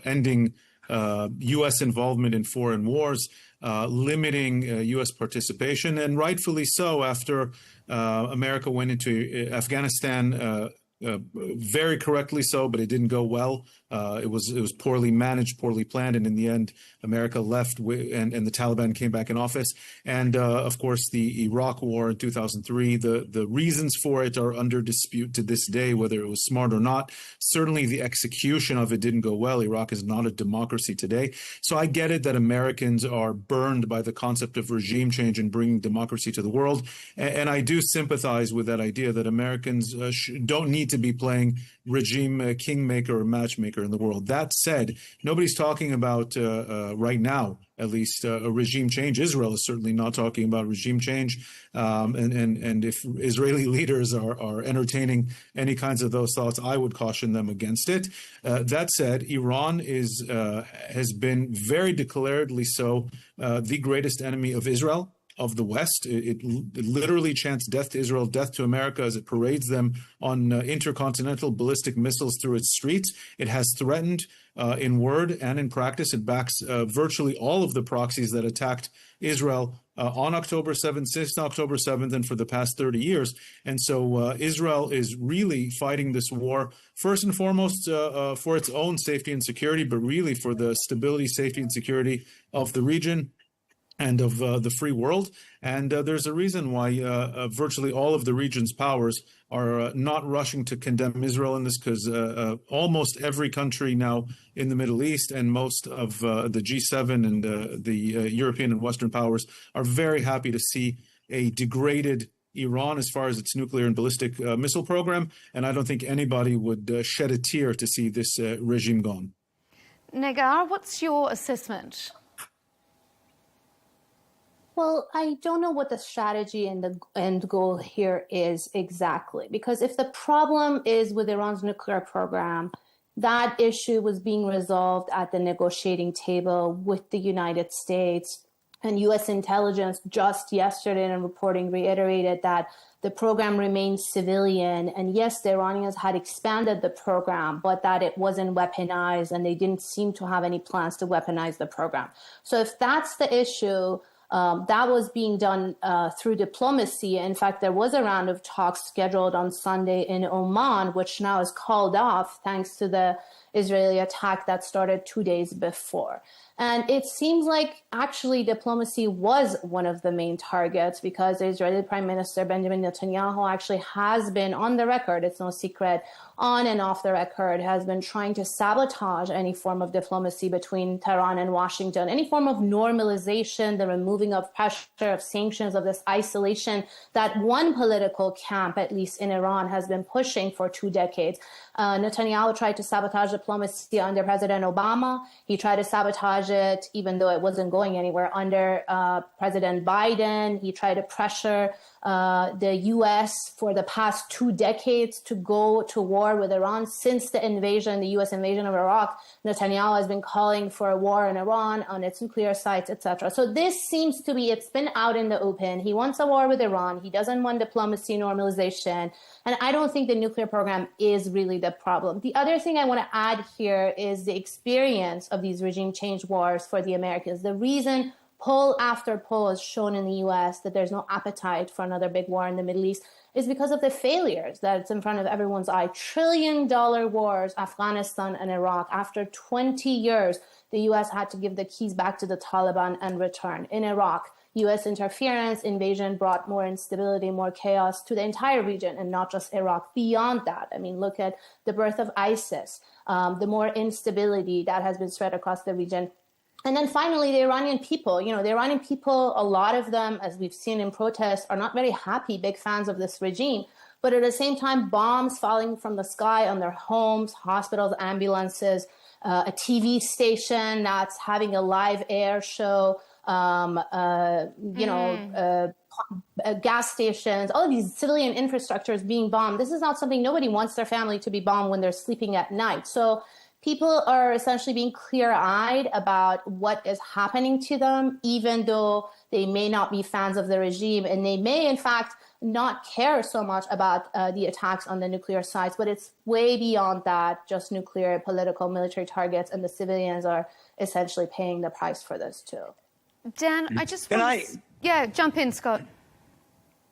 Speaker 5: ending U.S. involvement in foreign wars, limiting U.S. participation, and rightfully so after America went into Afghanistan. Very correctly so, but it didn't go well. It was poorly managed, poorly planned, and in the end, America left, and the Taliban came back in office. And of course, the Iraq War in 2003. The reasons for it are under dispute to this day, whether it was smart or not. Certainly, the execution of it didn't go well. Iraq is not a democracy today. So I get it that Americans are burned by the concept of regime change and bringing democracy to the world, and I do sympathize with that idea that Americans don't need to be playing regime kingmaker or matchmaker in the world. That said, nobody's talking about right now, at least, a regime change. Israel is certainly not talking about regime change. And if Israeli leaders are entertaining any kinds of those thoughts, I would caution them against it. That said, Iran has been very declaredly so the greatest enemy of Israel, of the West. It literally chants death to Israel, death to America as it parades them on intercontinental ballistic missiles through its streets. It has threatened in word and in practice. It backs virtually all of the proxies that attacked Israel on October 7th, since October 7th, and for the past 30 years. And so Israel is really fighting this war, first and foremost, for its own safety and security, but really for the stability, safety, and security of the region and of the free world. And there's a reason why virtually all of the region's powers are not rushing to condemn Israel in this, because almost every country now in the Middle East and most of the G7 and the European and Western powers are very happy to see a degraded Iran as far as its nuclear and ballistic missile program. And I don't think anybody would shed a tear to see this regime gone.
Speaker 2: Negar, what's your assessment?
Speaker 4: Well, I don't know what the strategy and the end goal here is exactly, because if the problem is with Iran's nuclear program, that issue was being resolved at the negotiating table with the United States, and U.S. intelligence just yesterday in a reporting reiterated that the program remains civilian. And yes, the Iranians had expanded the program, but that it wasn't weaponized, and they didn't seem to have any plans to weaponize the program. So if that's the issue, that was being done through diplomacy. In fact, there was a round of talks scheduled on Sunday in Oman, which now is called off thanks to the Israeli attack that started 2 days before. And it seems like actually diplomacy was one of the main targets, because the Israeli Prime Minister Benjamin Netanyahu actually has been on the record, it's no secret, on and off the record, has been trying to sabotage any form of diplomacy between Tehran and Washington, any form of normalization, the removing of pressure, of sanctions, of this isolation that one political camp, at least in Iran, has been pushing for 2 decades. Netanyahu tried to sabotage diplomacy under President Obama. He tried to sabotage it, even though it wasn't going anywhere, under President Biden. He tried to pressure the U.S. for the past 2 decades to go to war with Iran. Since the invasion, the U.S. invasion of Iraq, Netanyahu has been calling for a war in Iran on its nuclear sites, etc. So this seems to be, it's been out in the open. He wants a war with Iran. He doesn't want diplomacy normalization. And I don't think the nuclear program is really the problem. The other thing I want to add here is the experience of these regime change wars for the Americans. The reason poll after poll has shown in the U.S. that there's no appetite for another big war in the Middle East is because of the failures that's in front of everyone's eye. $1 trillion wars, Afghanistan and Iraq. After 20 years, the U.S. had to give the keys back to the Taliban and return. In Iraq, U.S. interference, invasion brought more instability, more chaos to the entire region and not just Iraq. Beyond that, I mean, look at the birth of ISIS, the more instability that has been spread across the region. And then finally, the Iranian people, the Iranian people, a lot of them, as we've seen in protests, are not very happy, big fans of this regime. But at the same time, bombs falling from the sky on their homes, hospitals, ambulances, a TV station that's having a live air show, gas stations, all of these civilian infrastructures being bombed. This is not something nobody wants their family to be bombed when they're sleeping at night. So people are essentially being clear-eyed about what is happening to them, even though they may not be fans of the regime, and they may, in fact, not care so much about the attacks on the nuclear sites, but it's way beyond that, just nuclear, political, military targets, and the civilians are essentially paying the price for this too.
Speaker 2: Dan, I just want to... jump in, Scott.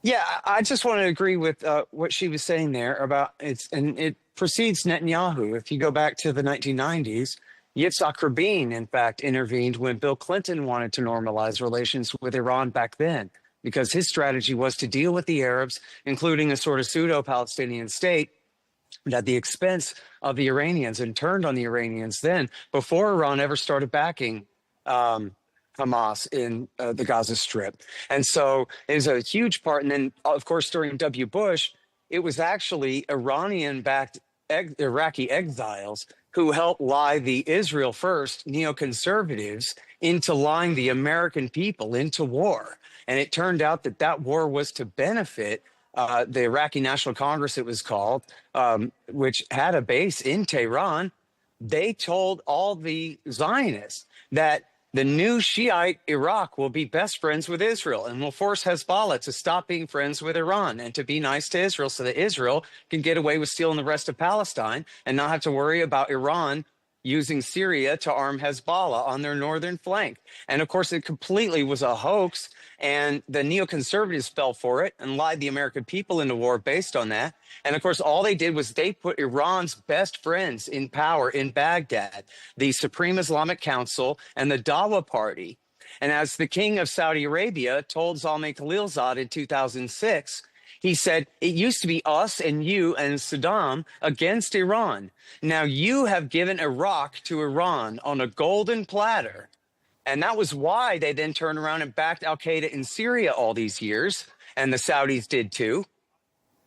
Speaker 3: Yeah, I just want to agree with what she was saying there about it precedes Netanyahu. If you go back to the 1990s, Yitzhak Rabin, in fact, intervened when Bill Clinton wanted to normalize relations with Iran back then, because his strategy was to deal with the Arabs, including a sort of pseudo-Palestinian state, at the expense of the Iranians, and turned on the Iranians then, before Iran ever started backing Hamas in the Gaza Strip. And so it was a huge part. And then, of course, during W. Bush, it was actually Iranian-backed Iraqi exiles who helped lie the Israel First neoconservatives into lying the American people into war. And it turned out that that war was to benefit the Iraqi National Congress, it was called, which had a base in Tehran. They told all the Zionists that the new Shiite Iraq will be best friends with Israel and will force Hezbollah to stop being friends with Iran and to be nice to Israel so that Israel can get away with stealing the rest of Palestine and not have to worry about Iran using Syria to arm Hezbollah on their northern flank. And of course, it completely was a hoax, and the neoconservatives fell for it and lied the American people into war based on that. And of course, all they did was they put Iran's best friends in power in Baghdad, the Supreme Islamic Council and the Dawa Party. And as the king of Saudi Arabia told Zalmay Khalilzad in 2006, he said, it used to be us and you and Saddam against Iran. Now you have given Iraq to Iran on a golden platter. And that was why they then turned around and backed al-Qaeda in Syria all these years, and the Saudis did too,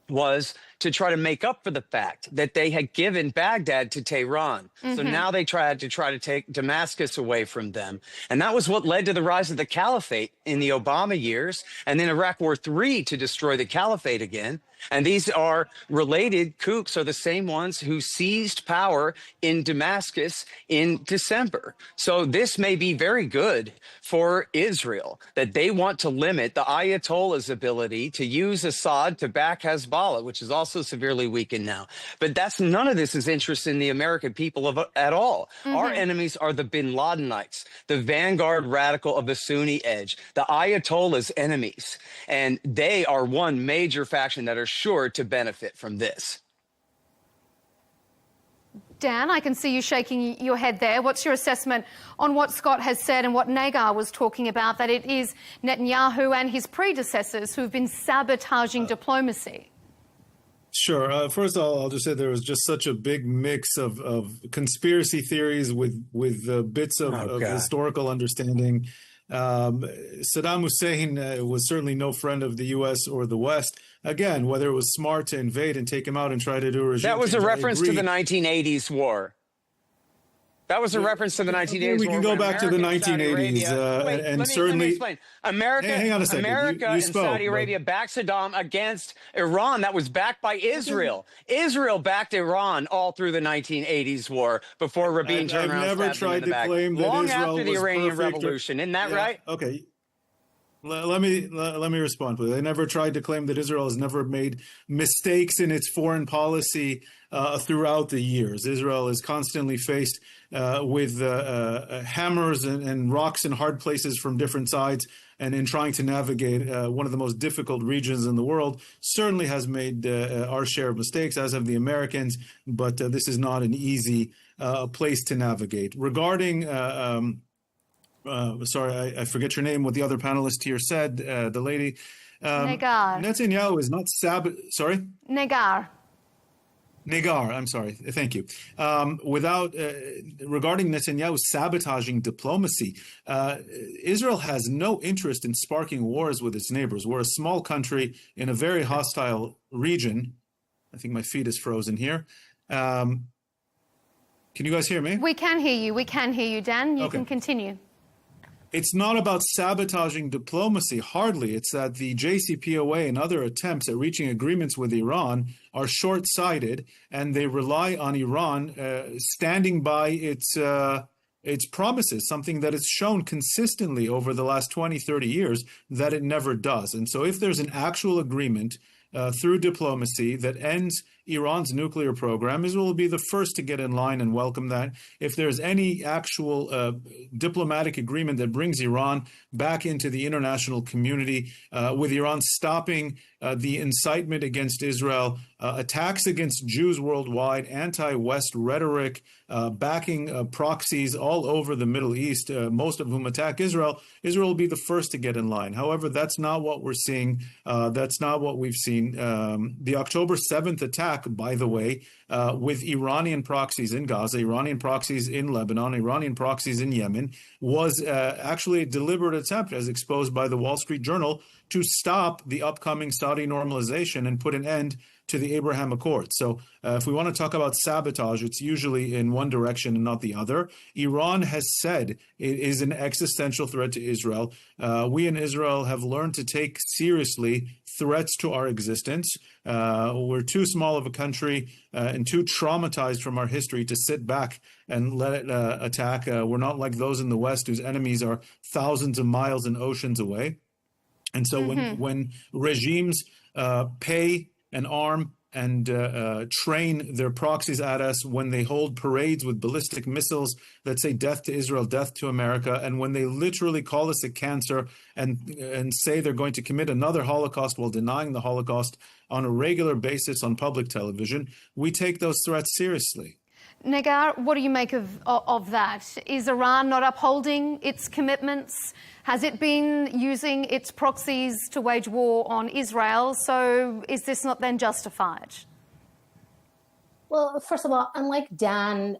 Speaker 3: was to try to make up for the fact that they had given Baghdad to Tehran. So now they tried to take Damascus away from them. And that was what led to the rise of the caliphate in the Obama years, and then Iraq War III to destroy the caliphate again. And these are related. Kooks are the same ones who seized power in Damascus in December. So this may be very good for Israel, that they want to limit the Ayatollah's ability to use Assad to back Hezbollah, which is also severely weakened now. But none of this is interest in the American people at all. Our enemies are the bin Ladenites, the vanguard radical of the Sunni edge, the Ayatollah's enemies. And they are one major faction that are sure to benefit from this.
Speaker 2: Dan, I can see you shaking your head there. What's your assessment on what Scott has said and what Nagar was talking about, that it is Netanyahu and his predecessors who've been sabotaging diplomacy?
Speaker 5: Sure. First of all, I'll just say there was just such a big mix of conspiracy theories with bits of historical understanding. Saddam Hussein was certainly no friend of the U.S. or the West. Again, whether it was smart to invade and take him out and try to do a regime
Speaker 3: that was
Speaker 5: change,
Speaker 3: a reference to the 1980s war. That was a reference to the 1980s.
Speaker 5: We can go back to the 1980s, and certainly.
Speaker 3: Let me explain. America,
Speaker 5: hang on a second.
Speaker 3: America
Speaker 5: you
Speaker 3: and
Speaker 5: spoke,
Speaker 3: Saudi Arabia backed Saddam against Iran. That was backed by Israel. Israel backed Iran all through the 1980s war before Rabin turned around.
Speaker 5: I've never tried to claim that
Speaker 3: long
Speaker 5: Israel
Speaker 3: after the
Speaker 5: was
Speaker 3: Iranian
Speaker 5: perfect
Speaker 3: Revolution. Isn't that right?
Speaker 5: Okay. Let me respond, please. I never tried to claim that Israel has never made mistakes in its foreign policy throughout the years. Israel is constantly faced with hammers and rocks and hard places from different sides, and in trying to navigate one of the most difficult regions in the world, certainly has made our share of mistakes, as have the Americans, but this is not an easy place to navigate. Regarding sorry, I forget your name, what the other panelist here said, the lady.
Speaker 2: Negar.
Speaker 5: Netanyahu is not sorry?
Speaker 2: Negar.
Speaker 5: Negar, I'm sorry. Thank you. Regarding Netanyahu sabotaging diplomacy, Israel has no interest in sparking wars with its neighbors. We're a small country in a very hostile region. I think my feed is frozen here. Can you guys hear me?
Speaker 2: We can hear you. We can hear you, Dan. You
Speaker 5: Okay.
Speaker 2: can continue.
Speaker 5: It's not about sabotaging diplomacy, hardly. It's that the JCPOA and other attempts at reaching agreements with Iran are short-sighted, and they rely on Iran standing by its promises, something that it's shown consistently over the last 20, 30 years that it never does. And so if there's an actual agreement through diplomacy that ends Iran's nuclear program, Israel will be the first to get in line and welcome that. If there's any actual diplomatic agreement that brings Iran back into the international community, with Iran stopping the incitement against Israel, attacks against Jews worldwide, anti-West rhetoric, backing proxies all over the Middle East, most of whom attack Israel, Israel will be the first to get in line. However, that's not what we're seeing. That's not what we've seen. The October 7th attack, by the way, with Iranian proxies in Gaza, Iranian proxies in Lebanon, Iranian proxies in Yemen, was actually a deliberate attempt, as exposed by the Wall Street Journal, to stop the upcoming Saudi normalization and put an end to the Abraham Accords. So if we want to talk about sabotage, it's usually in one direction and not the other. Iran has said it is an existential threat to Israel. We in Israel have learned to take seriously threats to our existence. We're too small of a country and too traumatized from our history to sit back and let it attack. We're not like those in the West whose enemies are thousands of miles and oceans away. And so when regimes pay and arm and train their proxies at us, when they hold parades with ballistic missiles that say death to Israel, death to America, and when they literally call us a cancer and say they're going to commit another Holocaust while denying the Holocaust on a regular basis on public television, we take those threats seriously.
Speaker 2: Negar, what do you make of that? Is Iran not upholding its commitments? Has it been using its proxies to wage war on Israel? So is this not then justified?
Speaker 4: Well, first of all, unlike Dan,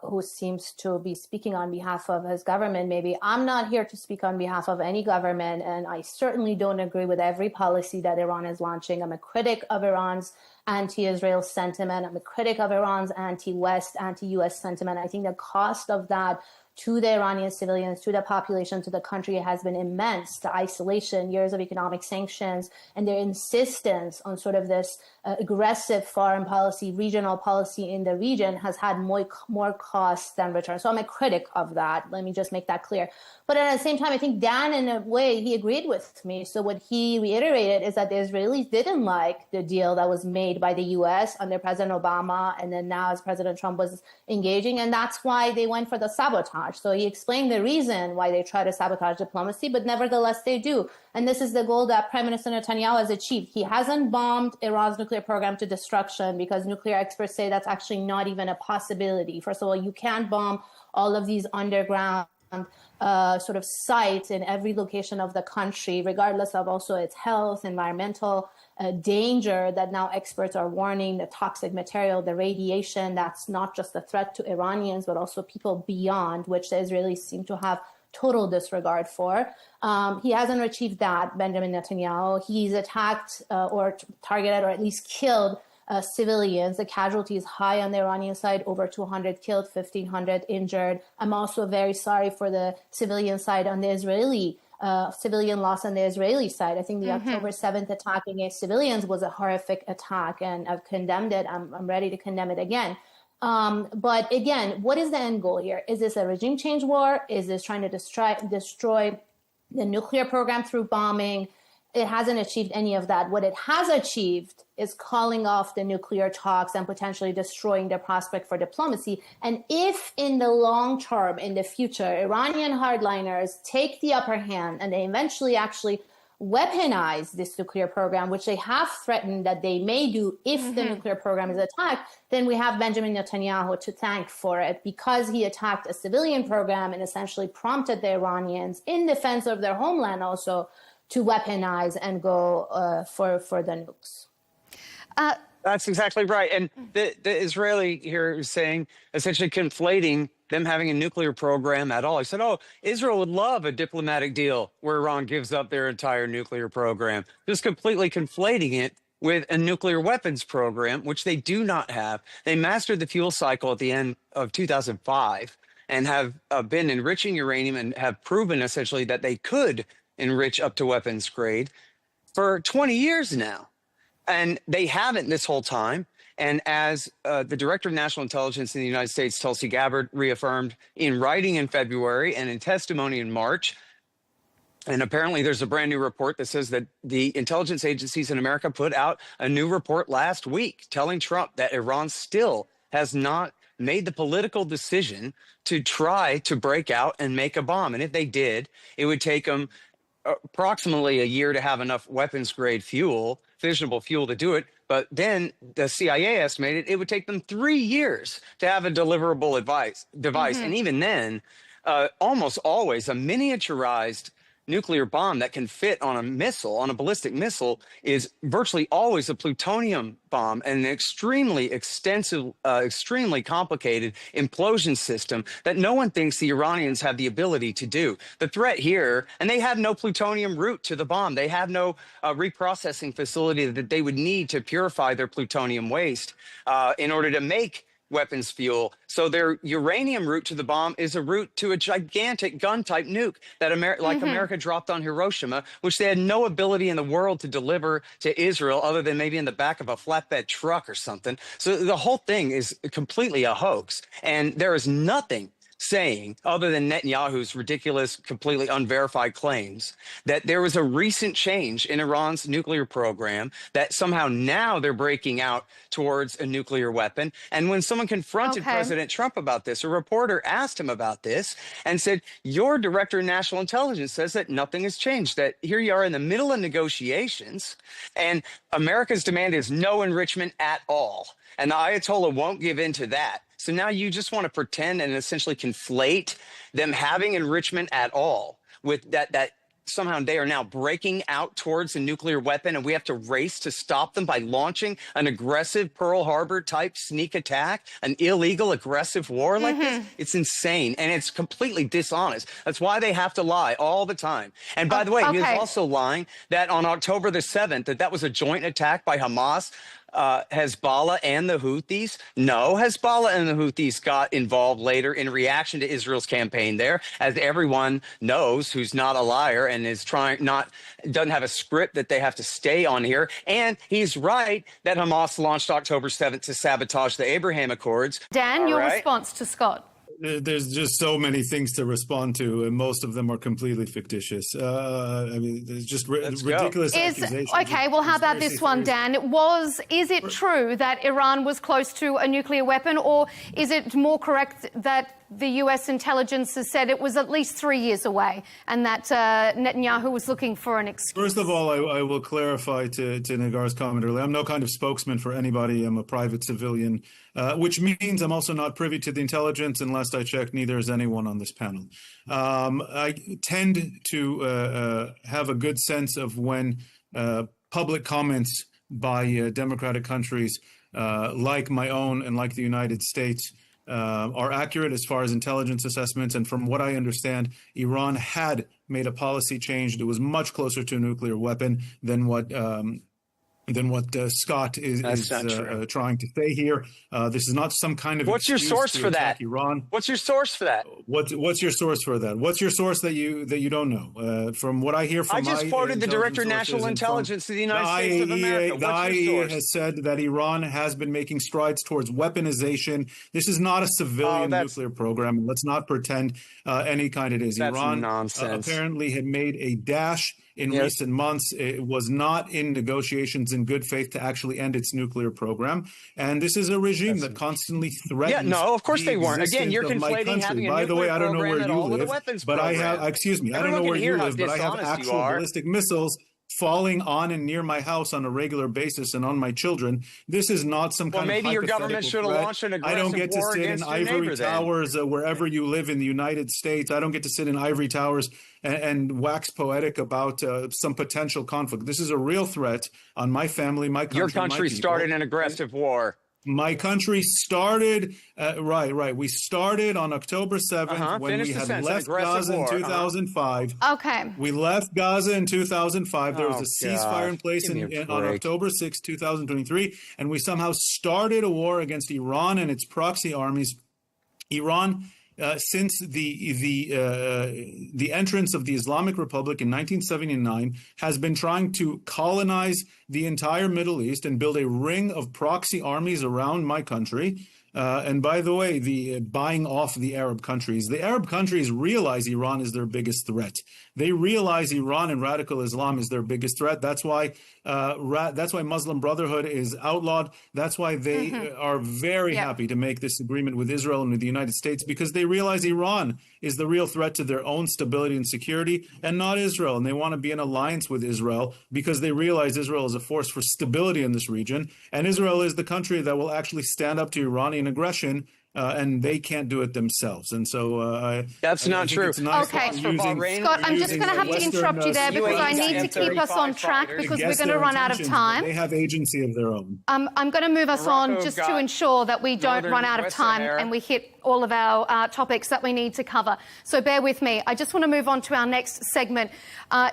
Speaker 4: who seems to be speaking on behalf of his government, maybe I'm not here to speak on behalf of any government, and I certainly don't agree with every policy that Iran is launching. I'm a critic of Iran's anti-Israel sentiment. I'm a critic of Iran's anti-West, anti-US sentiment. I think the cost of that to the Iranian civilians, to the population, to the country has been immense. The isolation, years of economic sanctions, and their insistence on sort of this aggressive foreign policy, regional policy in the region has had more costs than return. So I'm a critic of that. Let me just make that clear. But at the same time, I think Dan, in a way, he agreed with me. So what he reiterated is that the Israelis didn't like the deal that was made by the U.S. under President Obama, and then now as President Trump was engaging, and that's why they went for the sabotage. So he explained the reason why they try to sabotage diplomacy, but nevertheless they do. And this is the goal that Prime Minister Netanyahu has achieved. He hasn't bombed Iran's nuclear program to destruction, because nuclear experts say that's actually not even a possibility. First of all, you can't bomb all of these underground sort of sites in every location of the country, regardless of also its health, environmental danger that now experts are warning, the toxic material, the radiation, that's not just a threat to Iranians, but also people beyond, which the Israelis seem to have total disregard for. He hasn't achieved that, Benjamin Netanyahu. He's attacked or targeted or at least killed civilians. The casualties high on the Iranian side, over 200 killed, 1,500 injured. I'm also very sorry for the civilian side on the Israeli civilian loss on the Israeli side. I think the October 7th attack against civilians was a horrific attack, and I've condemned it. I'm ready to condemn it again. But again, what is the end goal here? Is this a regime change war? Is this trying to destroy the nuclear program through bombing? It hasn't achieved any of that. What it has achieved is calling off the nuclear talks and potentially destroying the prospect for diplomacy. And if in the long term, in the future, Iranian hardliners take the upper hand and they eventually actually weaponize this nuclear program, which they have threatened that they may do if the nuclear program is attacked, then we have Benjamin Netanyahu to thank for it, because he attacked a civilian program and essentially prompted the Iranians, in defense of their homeland also, to weaponize and go for the nukes.
Speaker 3: That's exactly right. And the Israeli here is saying, essentially conflating them having a nuclear program at all. He said, oh, Israel would love a diplomatic deal where Iran gives up their entire nuclear program. Just completely conflating it with a nuclear weapons program, which they do not have. They mastered the fuel cycle at the end of 2005 and have been enriching uranium and have proven essentially that they could enrich up to weapons grade for 20 years now. And they haven't this whole time. And as the Director of National Intelligence in the United States, Tulsi Gabbard, reaffirmed in writing in February and in testimony in March, and apparently there's a brand new report that says that the intelligence agencies in America put out a new report last week telling Trump that Iran still has not made the political decision to try to break out and make a bomb. And if they did, it would take them approximately a year to have enough weapons grade fuel, fissionable fuel, to do it. But then the CIA estimated it would take them 3 years to have a deliverable device. And even then, almost always a miniaturized nuclear bomb that can fit on a missile, on a ballistic missile, is virtually always a plutonium bomb, and an extremely extensive, extremely complicated implosion system that no one thinks the Iranians have the ability to do. The threat here, and they have no plutonium route to the bomb. They have no reprocessing facility that they would need to purify their plutonium waste in order to make weapons fuel. So their uranium route to the bomb is a route to a gigantic gun-type nuke that America dropped on Hiroshima, which they had no ability in the world to deliver to Israel other than maybe in the back of a flatbed truck or something. So the whole thing is completely a hoax. And there is nothing saying, other than Netanyahu's ridiculous, completely unverified claims, that there was a recent change in Iran's nuclear program, that somehow now they're breaking out towards a nuclear weapon. And when someone confronted President Trump about this, a reporter asked him about this and said, your Director of National Intelligence says that nothing has changed, that here you are in the middle of negotiations, and America's demand is no enrichment at all. And the Ayatollah won't give in to that. So now you just want to pretend and essentially conflate them having enrichment at all with that somehow they are now breaking out towards a nuclear weapon, and we have to race to stop them by launching an aggressive Pearl Harbor type sneak attack, an illegal aggressive war like this. It's insane, and it's completely dishonest. That's why they have to lie all the time. And by the way, he is also lying that on October the 7th, that was a joint attack by Hamas, Hezbollah and the Houthis. No, Hezbollah and the Houthis got involved later in reaction to Israel's campaign there, as everyone knows who's not a liar and is doesn't have a script that they have to stay on here. And he's right that Hamas launched October 7th to sabotage the Abraham Accords.
Speaker 2: Dan, your response to Scott.
Speaker 5: There's just so many things to respond to, and most of them are completely fictitious. I mean, there's just ridiculous accusations.
Speaker 2: Okay, well, how about this one, Dan? Is it true that Iran was close to a nuclear weapon, or is it more correct that the US intelligence has said it was at least 3 years away, and that Netanyahu was looking for an excuse?
Speaker 5: First of all, I will clarify to Nagar's comment earlier, I'm no kind of spokesman for anybody. I'm a private civilian, which means I'm also not privy to the intelligence. And last I checked, neither is anyone on this panel. I tend to have a good sense of when public comments by democratic countries like my own and like the United States are accurate as far as intelligence assessments. And from what I understand, Iran had made a policy change that was much closer to a nuclear weapon than what than what Scott is trying to say here. This is not some kind of
Speaker 3: What's your source for that?
Speaker 5: Iran.
Speaker 3: What's your source for that?
Speaker 5: What's your source for that? What's your source that you don't know? From what I hear from
Speaker 3: I just quoted the Director of National Intelligence of the United States of America.
Speaker 5: The IAEA has said that Iran has been making strides towards weaponization. This is not a civilian nuclear program. Let's not pretend any kind it is.
Speaker 3: That's
Speaker 5: Iran
Speaker 3: nonsense.
Speaker 5: Apparently had made a dash in recent months. It was not in negotiations in good faith to actually end its nuclear program. And this is a regime that constantly threatens.
Speaker 3: Yeah, no, of course they weren't. Again, you're conflating having a
Speaker 5: By the way,
Speaker 3: nuclear
Speaker 5: I don't know where
Speaker 3: program
Speaker 5: you
Speaker 3: at
Speaker 5: live,
Speaker 3: but
Speaker 5: I have, excuse me, I don't know where you live, but I have
Speaker 3: dishonest you
Speaker 5: actual
Speaker 3: are.
Speaker 5: ballistic missiles falling on and near my house on a regular basis and on my children. This is not some kind of
Speaker 3: maybe your government should have
Speaker 5: threat.
Speaker 3: launched an aggressive
Speaker 5: I don't get to
Speaker 3: war
Speaker 5: sit in
Speaker 3: against your
Speaker 5: ivory
Speaker 3: neighbor then.
Speaker 5: towers wherever you live in the United States. I don't get to sit in ivory towers and wax poetic about some potential conflict. This is a real threat on my family, my country.
Speaker 3: Your country started an aggressive war.
Speaker 5: My country started, right. We started on October 7th when we had left Gaza in 2005.
Speaker 2: Okay.
Speaker 5: We left Gaza in 2005. There was a ceasefire in place on October 6, 2023. And we somehow started a war against Iran and its proxy armies. Iran, since the entrance of the Islamic Republic in 1979, has been trying to colonize the entire Middle East and build a ring of proxy armies around my country. And by the way, the buying off the Arab countries realize Iran is their biggest threat. They realize Iran and radical Islam is their biggest threat. That's why Muslim Brotherhood is outlawed. That's why they are very happy to make this agreement with Israel and with the United States, because they realize Iran is the real threat to their own stability and security, and not Israel. And they want to be in alliance with Israel because they realize Israel is a force for stability in this region. And Israel is the country that will actually stand up to Iranian aggression, and they can't do it themselves. And so
Speaker 3: that's not true.
Speaker 2: Okay, Scott, I'm just going to have to interrupt you there because I need to keep us on track because we're going to run out of time.
Speaker 5: They have agency of their own.
Speaker 2: I'm going to move us on just to ensure that we don't run out of time and we hit all of our topics that we need to cover. So bear with me. I just want to move on to our next segment.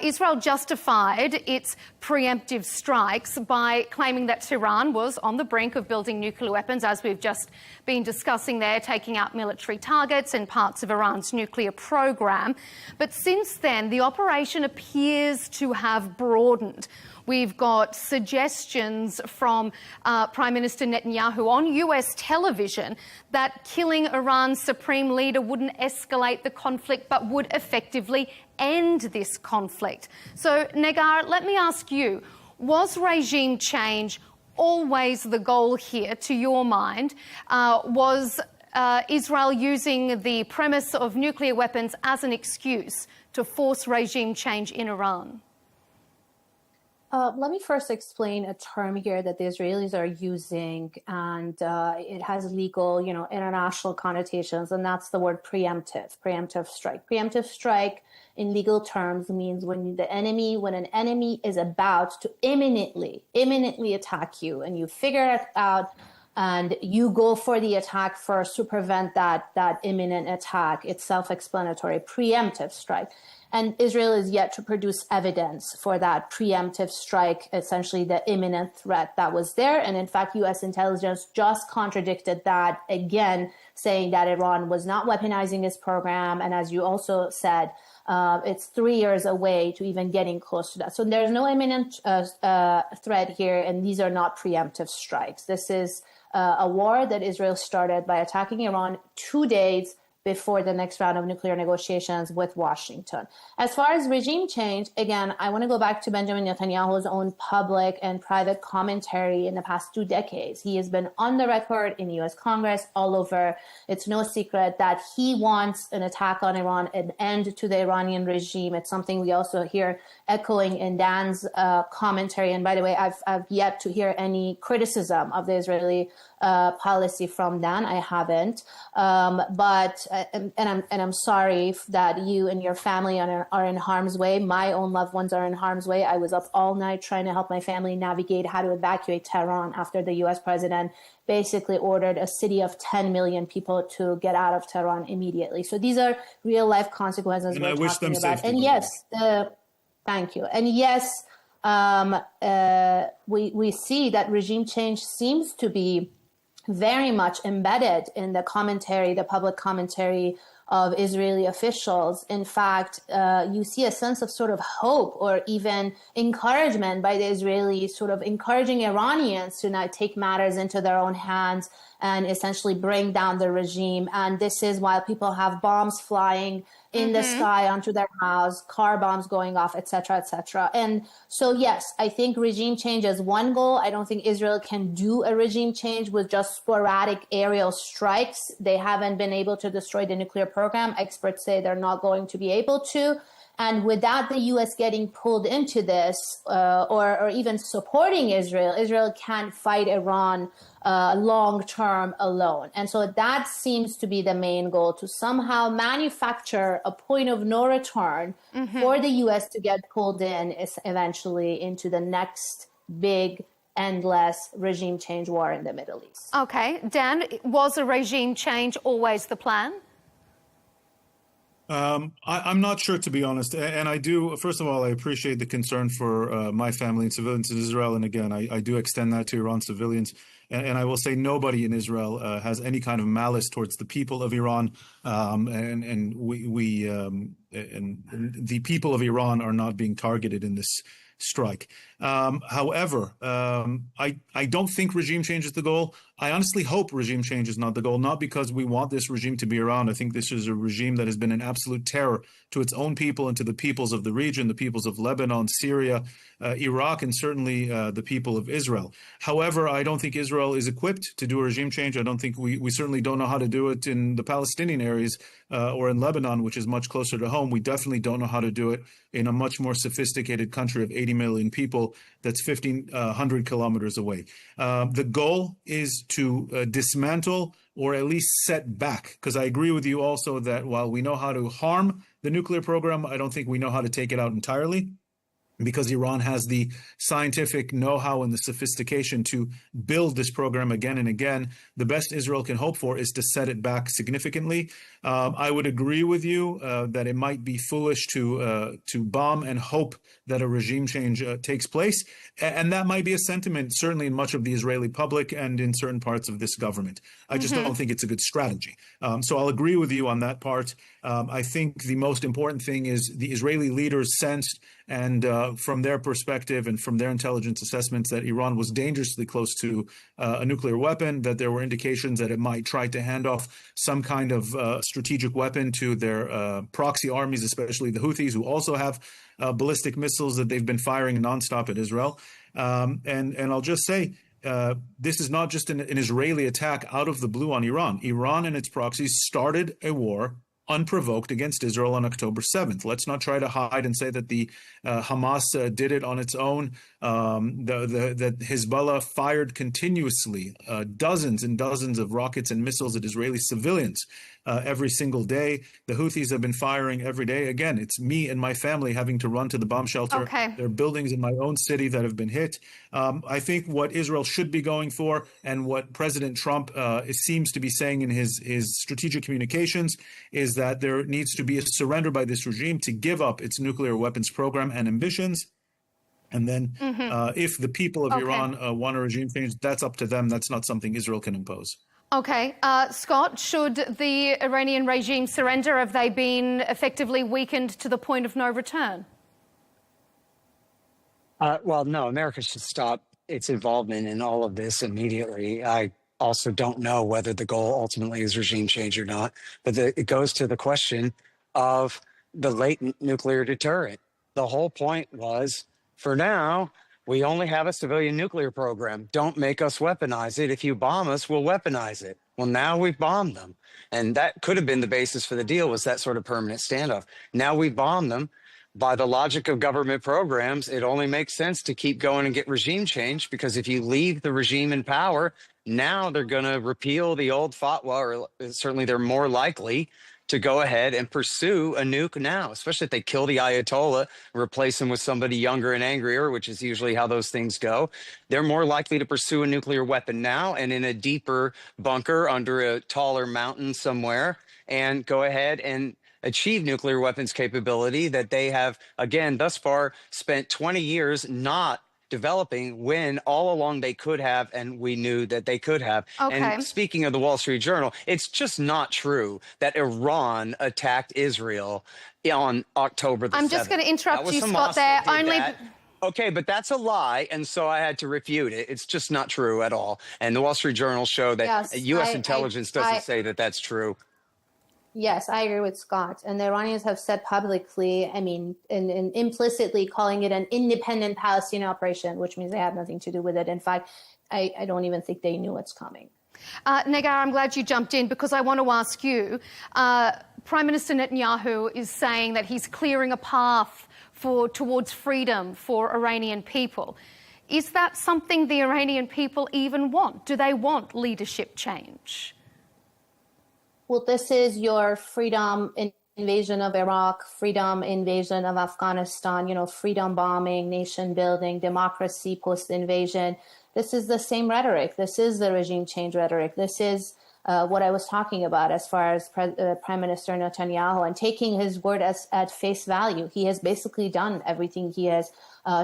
Speaker 2: Israel justified its preemptive strikes by claiming that Tehran was on the brink of building nuclear weapons, as we've just been discussing there, taking out military targets and parts of Iran's nuclear program. But since then, the operation appears to have broadened. We've got suggestions from Prime Minister Netanyahu on US television that killing Iran's supreme leader wouldn't escalate the conflict but would effectively end this conflict. So, Negar, let me ask you, was regime change always the goal here, to your mind? Was Israel using the premise of nuclear weapons as an excuse to force regime change in Iran?
Speaker 4: Let me first explain a term here that the Israelis are using, and it has legal, international connotations, and that's the word preemptive strike. Preemptive strike in legal terms means when an enemy is about to imminently attack you, and you figure it out, and you go for the attack first to prevent that imminent attack. It's self-explanatory. Preemptive strike. And Israel is yet to produce evidence for that preemptive strike, essentially the imminent threat that was there. And in fact, U.S. intelligence just contradicted that again, saying that Iran was not weaponizing its program. And as you also said, it's 3 years away to even getting close to that. So there's no imminent threat here, and these are not preemptive strikes. This is a war that Israel started by attacking Iran 2 days before the next round of nuclear negotiations with Washington. As far as regime change, again, I want to go back to Benjamin Netanyahu's own public and private commentary in the past 2 decades. He has been on the record in the U.S. Congress, all over. It's no secret that he wants an attack on Iran, an end to the Iranian regime. It's something we also hear echoing in Dan's commentary. And by the way, I've yet to hear any criticism of the Israeli policy from Dan. I haven't. I'm sorry that you and your family are in harm's way. My own loved ones are in harm's way. I was up all night trying to help my family navigate how to evacuate Tehran after the U.S. president basically ordered a city of 10 million people to get out of Tehran immediately. So these are real life consequences
Speaker 5: and
Speaker 4: we're
Speaker 5: I wish
Speaker 4: talking
Speaker 5: them
Speaker 4: about.
Speaker 5: safety.
Speaker 4: And yes, thank you. And yes, we see that regime change seems to be very much embedded in the commentary, the public commentary of Israeli officials. In fact, you see a sense of sort of hope or even encouragement by the Israelis, sort of encouraging Iranians to now take matters into their own hands and essentially bring down the regime. And this is while people have bombs flying in the sky onto their house, car bombs going off, et cetera, et cetera. And so, yes, I think regime change is one goal. I don't think Israel can do a regime change with just sporadic aerial strikes. They haven't been able to destroy the nuclear program. Experts say they're not going to be able to. And without the U.S. getting pulled into this or even supporting Israel, Israel can't fight Iran long-term alone. And so that seems to be the main goal, to somehow manufacture a point of no return for the U.S. to get pulled in eventually into the next big, endless regime change war in the Middle East.
Speaker 2: Okay. Dan, was a regime change always the plan?
Speaker 5: I'm not sure, to be honest. And I do, first of all, I appreciate the concern for my family and civilians in Israel. And again, I do extend that to Iran civilians. And I will say nobody in Israel has any kind of malice towards the people of Iran. And the people of Iran are not being targeted in this strike. However, I don't think regime change is the goal. I honestly hope regime change is not the goal, not because we want this regime to be around. I think this is a regime that has been an absolute terror to its own people and to the peoples of the region, the peoples of Lebanon, Syria, Iraq, and certainly the people of Israel. However, I don't think Israel is equipped to do a regime change. I don't think we certainly don't know how to do it in the Palestinian areas or in Lebanon, which is much closer to home. We definitely don't know how to do it in a much more sophisticated country of 80 million people that's 1,500 kilometers away. The goal is to dismantle or at least set back, because I agree with you also that while we know how to harm the nuclear program, I don't think we know how to take it out entirely, because Iran has the scientific know-how and the sophistication to build this program again and again. The best Israel can hope for is to set it back significantly. I would agree with you that it might be foolish to bomb and hope that a regime change takes place. And that might be a sentiment, certainly in much of the Israeli public and in certain parts of this government. I just don't think it's a good strategy. So I'll agree with you on that part. I think the most important thing is the Israeli leaders sensed, and from their perspective and from their intelligence assessments, that Iran was dangerously close to a nuclear weapon, that there were indications that it might try to hand off some kind of strategic weapon to their proxy armies, especially the Houthis, who also have ballistic missiles that they've been firing nonstop at Israel. And I'll just say, this is not just an Israeli attack out of the blue on Iran. Iran and its proxies started a war unprovoked against Israel on October 7th. Let's not try to hide and say that the Hamas did it on its own. That Hezbollah fired continuously dozens and dozens of rockets and missiles at Israeli civilians every single day. The Houthis have been firing every day. Again, it's me and my family having to run to the bomb shelter. There are buildings in my own city that have been hit. I think what Israel should be going for, and what President Trump seems to be saying in his strategic communications, is that there needs to be a surrender by this regime to give up its nuclear weapons program and ambitions. And then if the people of Iran want a regime change, that's up to them. That's not something Israel can impose.
Speaker 2: Okay. Scott, should the Iranian regime surrender? Have they been effectively weakened to the point of no return?
Speaker 3: Well, no, America should stop its involvement in all of this immediately. I also don't know whether the goal ultimately is regime change or not, but it goes to the question of the latent nuclear deterrent. The whole point was, for now, we only have a civilian nuclear program. Don't make us weaponize it. If you bomb us, we'll weaponize it. Well, now we've bombed them. And that could have been the basis for the deal, was that sort of permanent standoff. Now we bomb them. By the logic of government programs, it only makes sense to keep going and get regime change, because if you leave the regime in power, now they're going to repeal the old fatwa, or certainly they're more likely to go ahead and pursue a nuke now, especially if they kill the Ayatollah, replace him with somebody younger and angrier, which is usually how those things go. They're more likely to pursue a nuclear weapon now and in a deeper bunker under a taller mountain somewhere, and go ahead and achieve nuclear weapons capability that they have, again, thus far spent 20 years not developing, when all along they could have, and we knew that they could have.
Speaker 2: Okay.
Speaker 3: And speaking of the Wall Street Journal, it's just not true that Iran attacked Israel on October the 7th.
Speaker 2: I'm just going to interrupt you, Scott, there.
Speaker 3: Okay, but that's a lie, and so I had to refute it. It's just not true at all. And the Wall Street Journal showed that U.S. intelligence doesn't say that that's true.
Speaker 4: Yes, I agree with Scott. And the Iranians have said publicly, I mean, and implicitly calling it an independent Palestinian operation, which means they have nothing to do with it. In fact, I don't even think they knew what's coming.
Speaker 2: Negar, I'm glad you jumped in, because I want to ask you, Prime Minister Netanyahu is saying that he's clearing a path towards freedom for Iranian people. Is that something the Iranian people even want? Do they want leadership change?
Speaker 4: Well, this is your freedom invasion of Iraq, freedom invasion of Afghanistan, freedom bombing, nation building, democracy post-invasion. This is the same rhetoric. This is the regime change rhetoric. This is what I was talking about as far as Prime Minister Netanyahu, and taking his word at face value. He has basically done everything he has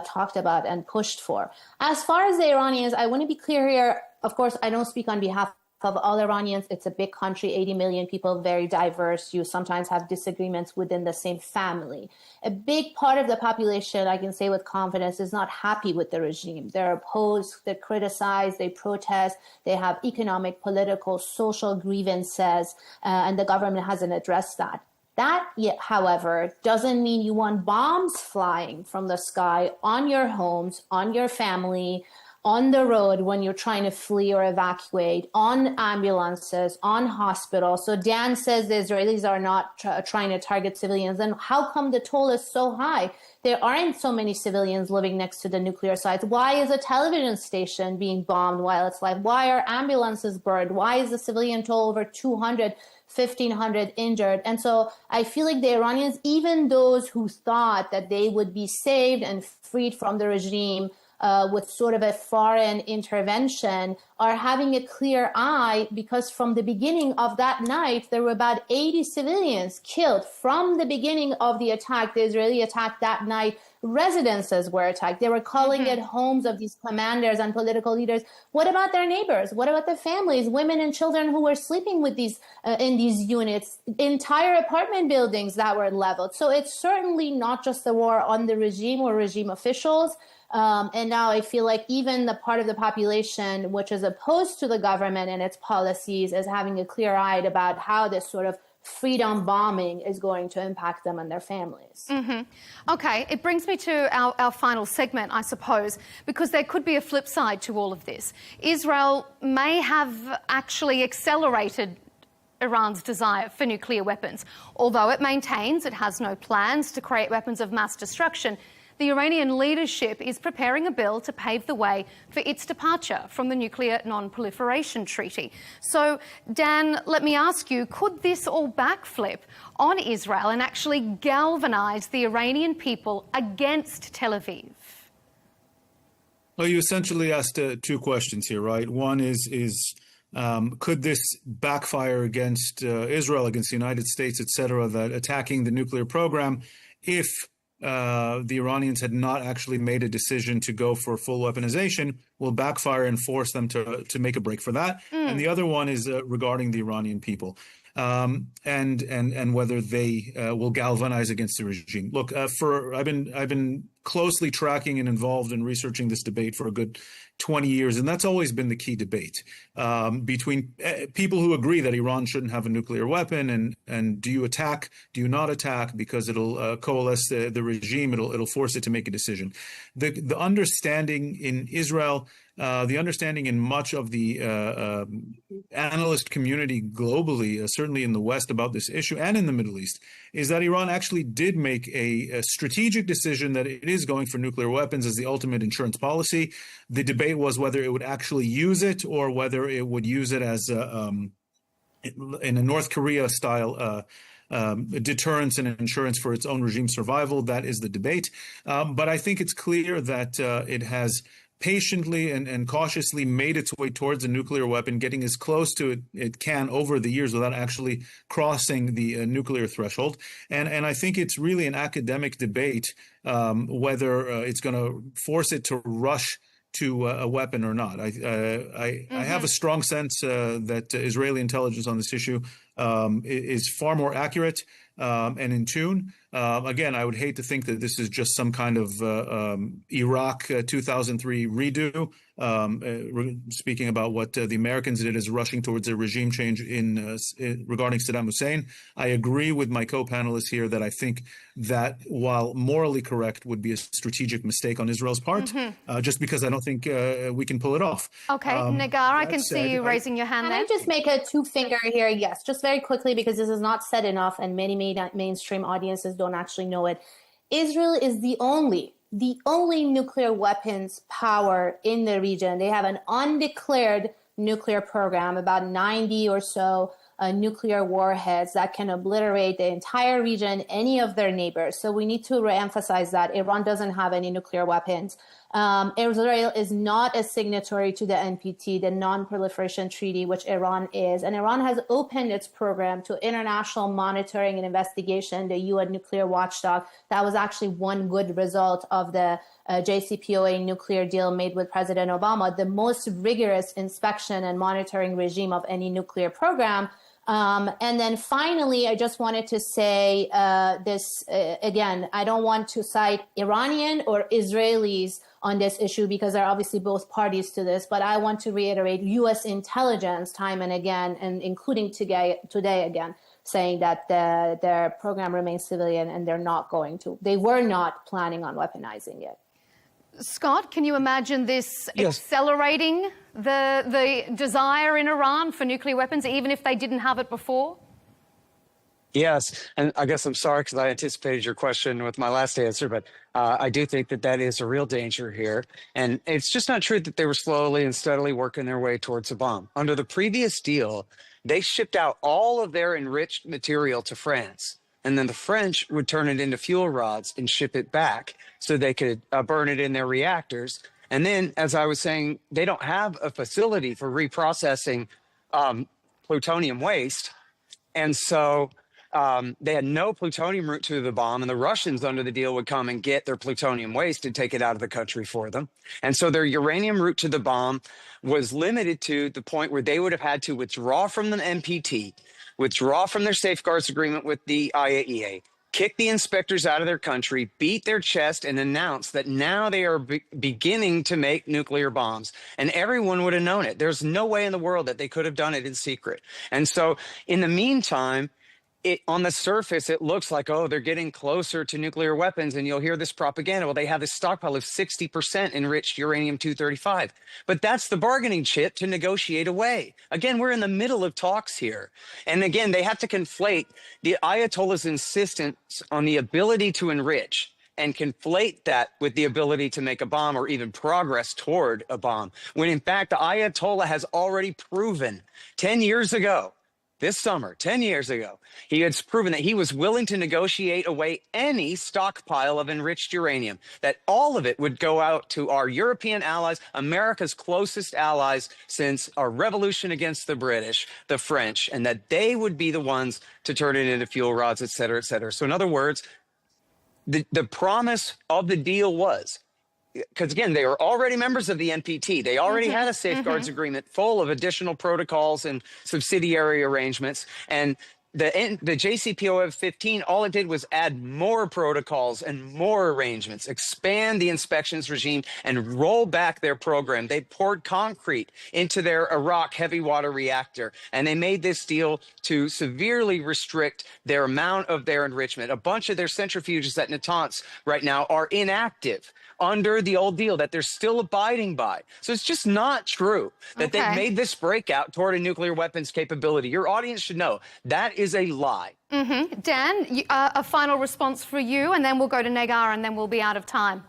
Speaker 4: talked about and pushed for. As far as the Iranians, I want to be clear here. Of course, I don't speak on behalf of all Iranians. It's a big country, 80 million people, very diverse. You sometimes have disagreements within the same family. A big part of the population, I can say with confidence, is not happy with the regime. They're opposed, they criticize, they protest, they have economic, political, social grievances, and the government hasn't addressed that. That, however, doesn't mean you want bombs flying from the sky on your homes, on your family, on the road when you're trying to flee or evacuate, on ambulances, on hospitals. So Dan says the Israelis are not trying to target civilians. Then how come the toll is so high? There aren't so many civilians living next to the nuclear sites. Why is a television station being bombed while it's live? Why are ambulances burned? Why is the civilian toll over 200, 1,500 injured? And so I feel like the Iranians, even those who thought that they would be saved and freed from the regime with sort of a foreign intervention, are having a clear eye, because from the beginning of that night, there were about 80 civilians killed. From the beginning of the attack, the Israeli attack that night, residences were attacked. They were calling it homes of these commanders and political leaders. What about their neighbors? What about the families, women and children who were sleeping with these in these units? Entire apartment buildings that were leveled. So it's certainly not just the war on the regime or regime officials. And now I feel like even the part of the population which is opposed to the government and its policies is having a clear eye about how this sort of freedom bombing is going to impact them and their families.
Speaker 2: Okay, it brings me to our final segment, I suppose, because there could be a flip side to all of this. Israel may have actually accelerated Iran's desire for nuclear weapons. Although it maintains it has no plans to create weapons of mass destruction, the Iranian leadership is preparing a bill to pave the way for its departure from the Nuclear Non-Proliferation Treaty. So, Dan, let me ask you, could this all backflip on Israel and actually galvanise the Iranian people against Tel Aviv?
Speaker 5: Well, you essentially asked two questions here, right? One is could this backfire against Israel, against the United States, et cetera, that attacking the nuclear program, if the Iranians had not actually made a decision to go for full weaponization, will backfire and force them to make a break for that. And the other one is regarding the Iranian people. And whether they will galvanize against the regime. Look, I've been closely tracking and involved in researching this debate for a good 20 years, and that's always been the key debate between people who agree that Iran shouldn't have a nuclear weapon, and do you attack, do you not attack, because it'll coalesce the regime, it'll force it to make a decision. The understanding in Israel, the understanding in much of the analyst community globally, certainly in the West about this issue and in the Middle East, is that Iran actually did make a strategic decision that it is going for nuclear weapons as the ultimate insurance policy. The debate was whether it would actually use it or whether it would use it as in a North Korea style deterrence and insurance for its own regime survival. That is the debate. But I think it's clear that it has patiently and cautiously made its way towards a nuclear weapon, getting as close to it can over the years without actually crossing the nuclear threshold. And I think it's really an academic debate whether it's going to force it to rush to a weapon or not. I have a strong sense that Israeli intelligence on this issue is far more accurate and in tune. Again, I would hate to think that this is just some kind of Iraq 2003 redo. Speaking about what the Americans did as rushing towards a regime change regarding Saddam Hussein, I agree with my co-panelists here that I think that while morally correct would be a strategic mistake on Israel's part, just because I don't think we can pull it off.
Speaker 2: Okay, Negar, I can see you raising your hand there.
Speaker 4: Can I just make a two-finger here? Yes, just very quickly, because this is not said enough and many mainstream audiences don't actually know it. Israel is the only nuclear weapons power in the region. They have an undeclared nuclear program, about 90 or so nuclear warheads that can obliterate the entire region, any of their neighbors. So we need to reemphasize that Iran doesn't have any nuclear weapons. Israel is not a signatory to the NPT, the Non-Proliferation Treaty, which Iran is. And Iran has opened its program to international monitoring and investigation, the UN nuclear watchdog. That was actually one good result of the JCPOA nuclear deal made with President Obama, the most rigorous inspection and monitoring regime of any nuclear program. And then finally, I just wanted to say this again, I don't want to cite Iranian or Israelis on this issue because they're obviously both parties to this, but I want to reiterate U.S. intelligence time and again, and including today again, saying that their program remains civilian and they were not planning on weaponizing it.
Speaker 2: Scott, can you imagine this accelerating the desire in Iran for nuclear weapons, even if they didn't have it before?
Speaker 3: Yes, and I guess I'm sorry because I anticipated your question with my last answer, but I do think that is a real danger here. And it's just not true that they were slowly and steadily working their way towards a bomb. Under the previous deal, they shipped out all of their enriched material to France, and then the French would turn it into fuel rods and ship it back so they could burn it in their reactors. And then, as I was saying, they don't have a facility for reprocessing plutonium waste. And so they had no plutonium route to the bomb, and the Russians under the deal would come and get their plutonium waste and take it out of the country for them. And so their uranium route to the bomb was limited to the point where they would have had to withdraw from the NPT, withdraw from their safeguards agreement with the IAEA, kick the inspectors out of their country, beat their chest, and announce that now they are beginning to make nuclear bombs. And everyone would have known it. There's no way in the world that they could have done it in secret. And so in the meantime, on the surface, it looks like, oh, they're getting closer to nuclear weapons, and you'll hear this propaganda. Well, they have this stockpile of 60% enriched uranium-235. But that's the bargaining chip to negotiate away. Again, we're in the middle of talks here. And again, they have to conflate the Ayatollah's insistence on the ability to enrich and conflate that with the ability to make a bomb or even progress toward a bomb, when in fact, the Ayatollah has already proven 10 years ago, this summer, 10 years ago, he had proven that he was willing to negotiate away any stockpile of enriched uranium, that all of it would go out to our European allies, America's closest allies since our revolution against the British, the French, and that they would be the ones to turn it into fuel rods, et cetera, et cetera. So in other words, the promise of the deal was, because again, they were already members of the NPT. They already had a safeguards agreement full of additional protocols and subsidiary arrangements. And the JCPOA 15, all it did was add more protocols and more arrangements, expand the inspections regime, and roll back their program. They poured concrete into their Iraq heavy water reactor, and they made this deal to severely restrict their amount of their enrichment. A bunch of their centrifuges at Natanz right now are inactive under the old deal that they're still abiding by. So it's just not true that they've made this breakout toward a nuclear weapons capability. Your audience should know that is a lie. Dan, a final response for you, and then we'll go to Negar, and then we'll be out of time.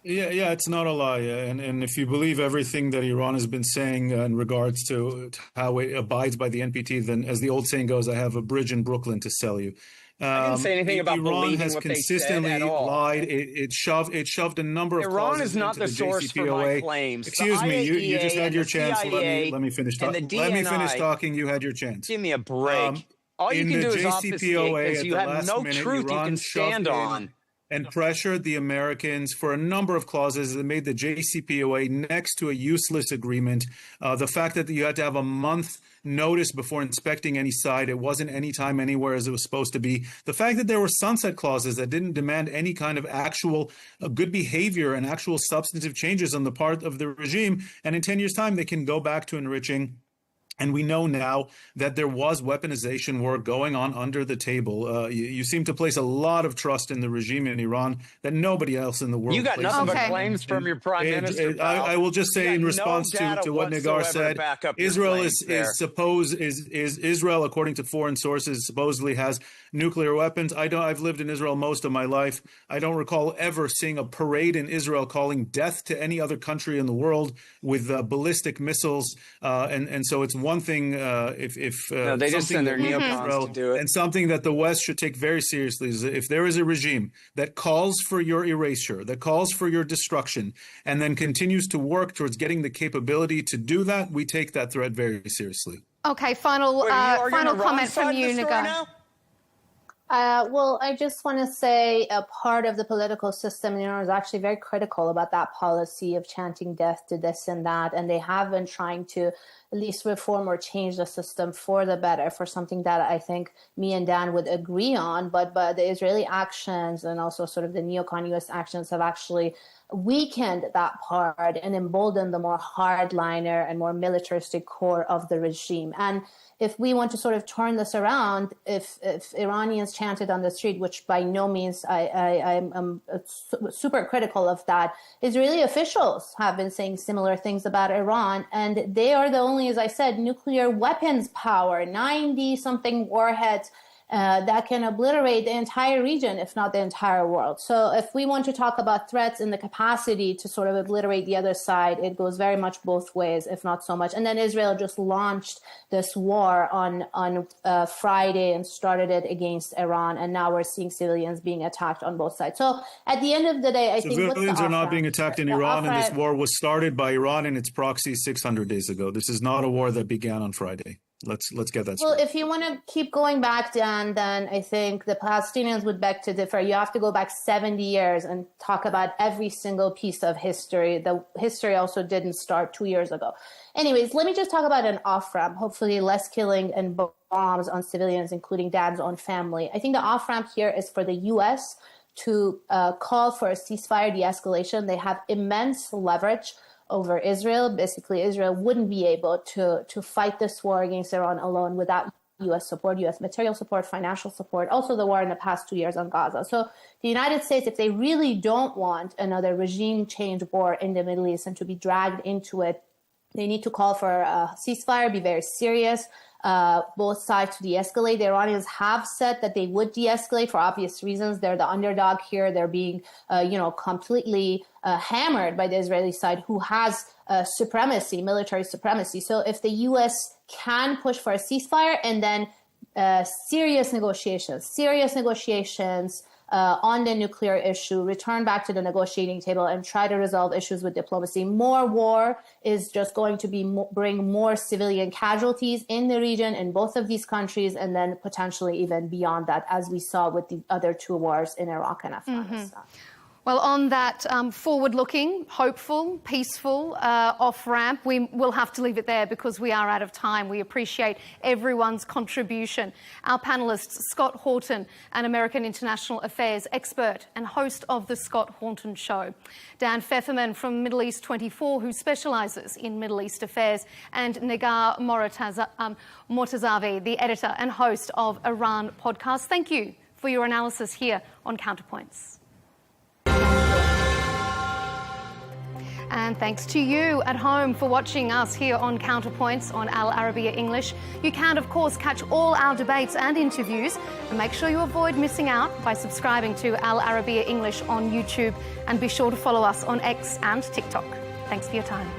Speaker 5: Yeah, it's not a lie. And if you believe everything that Iran has been saying in regards to how it abides by the NPT, then as the old saying goes, I have a bridge in Brooklyn to sell you.
Speaker 3: I didn't say anything about
Speaker 5: Iran
Speaker 3: believing
Speaker 5: has
Speaker 3: what
Speaker 5: consistently
Speaker 3: they said at all.
Speaker 5: lied. It shoved a number of
Speaker 3: Iran
Speaker 5: clauses
Speaker 3: is not
Speaker 5: into
Speaker 3: the source for my claims.
Speaker 5: Excuse me, you just had your chance. Let me finish
Speaker 3: and
Speaker 5: talking.
Speaker 3: the
Speaker 5: Let me finish
Speaker 3: DNI.
Speaker 5: talking. You had your chance.
Speaker 3: Give me a break. All you
Speaker 5: in
Speaker 3: can
Speaker 5: the
Speaker 3: do is obfuscate
Speaker 5: JCPOA
Speaker 3: because
Speaker 5: at
Speaker 3: you
Speaker 5: the
Speaker 3: have
Speaker 5: last
Speaker 3: no
Speaker 5: minute,
Speaker 3: truth you
Speaker 5: Iran
Speaker 3: can stand
Speaker 5: shoved in
Speaker 3: on.
Speaker 5: and pressured the Americans for a number of clauses that made the JCPOA next to a useless agreement. The fact that you had to have a month notice before inspecting any site, it wasn't anytime, anywhere as it was supposed to be. The fact that there were sunset clauses that didn't demand any kind of actual good behavior and actual substantive changes on the part of the regime. And in 10 years' time, they can go back to enriching. And we know now that there was weaponization work going on under the table. You seem to place a lot of trust in the regime in Iran that nobody else in the world.
Speaker 3: You got nothing but claims from your prime minister.
Speaker 5: I will just say in response to what Nagar said, Israel Israel, according to foreign sources, supposedly has nuclear weapons. I've lived in Israel most of my life. I don't recall ever seeing a parade in Israel calling death to any other country in the world with ballistic missiles. And so it's one thing if
Speaker 3: no, they just send their neocons to do it.
Speaker 5: And something that the West should take very seriously is if there is a regime that calls for your erasure, that calls for your destruction, and then continues to work towards getting the capability to do that, we take that threat very seriously.
Speaker 2: Okay, final comment from you, Nagar.
Speaker 4: Well, I just want to say a part of the political system in Iran is actually very critical about that policy of chanting death to this and that. And they have been trying to at least reform or change the system for the better, for something that I think me and Dan would agree on. But the Israeli actions and also sort of the neocon US actions have actually weakened that part and emboldened the more hardliner and more militaristic core of the regime. And if we want to sort of turn this around, if Iranians chanted on the street, which by no means I'm super critical of that, Israeli officials have been saying similar things about Iran, and they are the only, as I said, nuclear weapons power, 90-something warheads that can obliterate the entire region, if not the entire world. So if we want to talk about threats and the capacity to sort of obliterate the other side, it goes very much both ways, if not so much. And then Israel just launched this war on Friday and started it against Iran. And now we're seeing civilians being attacked on both sides. So at the end of the day, I think
Speaker 5: civilians are not being attacked in Iran, and this war was started by Iran and its proxies 600 days ago. This is not a war that began on Friday. Let's get that straight.
Speaker 4: Well, if you want to keep going back, Dan, then I think the Palestinians would beg to differ. You have to go back 70 years and talk about every single piece of history. The history also didn't start 2 years ago. Anyways, let me just talk about an off-ramp, hopefully less killing and bombs on civilians, including Dan's own family. I think the off-ramp here is for the U.S. to call for a ceasefire de-escalation. They have immense leverage over Israel. Basically, Israel wouldn't be able to fight this war against Iran alone without U.S. support, U.S. material support, financial support, also the war in the past 2 years on Gaza. So the United States, if they really don't want another regime change war in the Middle East and to be dragged into it, they need to call for a ceasefire, be very serious, both sides to de-escalate. The Iranians have said that they would de-escalate for obvious reasons. They're the underdog here. They're being, completely hammered by the Israeli side, who has supremacy, military supremacy. So if the U.S. can push for a ceasefire and then serious negotiations on the nuclear issue, return back to the negotiating table and try to resolve issues with diplomacy. More war is just going to bring more civilian casualties in the region in both of these countries, and then potentially even beyond that, as we saw with the other two wars in Iraq and Afghanistan.
Speaker 2: Well, on that forward-looking, hopeful, peaceful off-ramp, we will have to leave it there because we are out of time. We appreciate everyone's contribution. Our panellists, Scott Horton, an American International Affairs expert and host of The Scott Horton Show. Dan Pfefferman from Middle East 24, who specialises in Middle East affairs, and Nagar Mortazavi, the editor and host of Iran podcast. Thank you for your analysis here on Counterpoints. And thanks to you at home for watching us here on Counterpoints on Al Arabiya English. You can, of course, catch all our debates and interviews, and make sure you avoid missing out by subscribing to Al Arabiya English on YouTube, and be sure to follow us on X and TikTok. Thanks for your time.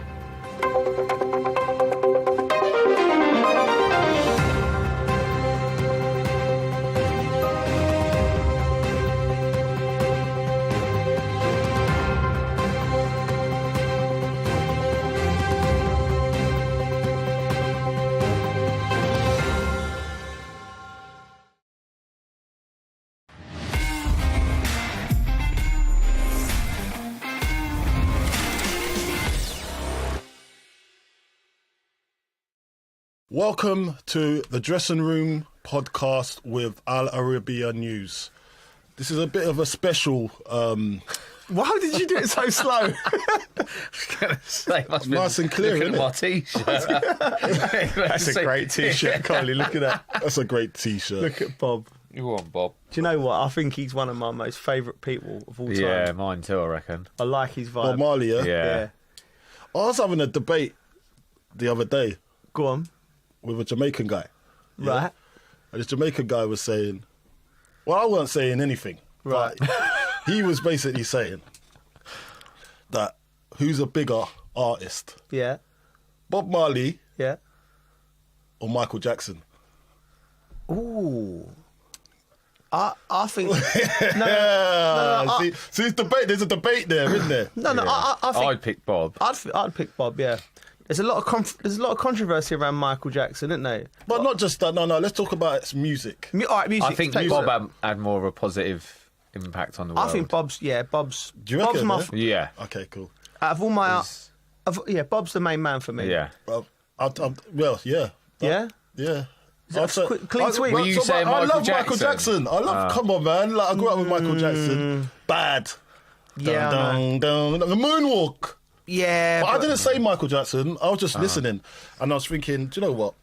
Speaker 1: Welcome to the Dressing Room podcast with Al Arabiya News. This is a bit of a special.
Speaker 6: Why did you do it so slow? I was going to say,
Speaker 1: nice and clear, isn't it?
Speaker 6: My t-shirt.
Speaker 1: That's a great t-shirt, Carly. Look at that. That's a great t-shirt.
Speaker 6: Look at Bob.
Speaker 7: You on, Bob?
Speaker 6: Do you know what? I think he's one of my most favourite people of all time.
Speaker 7: Yeah, mine too, I reckon.
Speaker 6: I like his vibe.
Speaker 1: Bob Marley, yeah?
Speaker 7: Yeah.
Speaker 1: I was having a debate the other day.
Speaker 6: Go on.
Speaker 1: With a Jamaican guy. Yeah?
Speaker 6: Right.
Speaker 1: And this Jamaican guy was saying, well, I wasn't saying anything.
Speaker 6: Right.
Speaker 1: He was basically saying that who's a bigger artist?
Speaker 6: Yeah.
Speaker 1: Bob Marley.
Speaker 6: Yeah.
Speaker 1: Or Michael Jackson?
Speaker 6: Ooh. I think.
Speaker 1: No. See, it's debate. There's a debate there, isn't there?
Speaker 6: No. I think
Speaker 7: I'd pick Bob.
Speaker 6: I'd pick Bob. Yeah. There's a lot of controversy around Michael Jackson, isn't there?
Speaker 1: But not just that. No. Let's talk about its music.
Speaker 6: All right, music.
Speaker 7: I think Bob had more of a positive impact on the world.
Speaker 6: I think Bob's. Do you
Speaker 1: reckon?
Speaker 6: Bob's my.
Speaker 7: Yeah.
Speaker 1: Okay, cool.
Speaker 6: Out of all my. Bob's the main man for me.
Speaker 7: Yeah.
Speaker 1: Well, yeah.
Speaker 6: Yeah.
Speaker 1: Yeah.
Speaker 6: Clean sweep.
Speaker 7: Were you saying
Speaker 1: I love
Speaker 7: Michael
Speaker 1: Michael Jackson. I love. Come on, man. Like, I grew up with Michael Jackson. Bad.
Speaker 6: Yeah.
Speaker 1: Dun. The moonwalk.
Speaker 6: Yeah.
Speaker 1: But I didn't say Michael Jackson. I was just listening, and I was thinking, do you know what?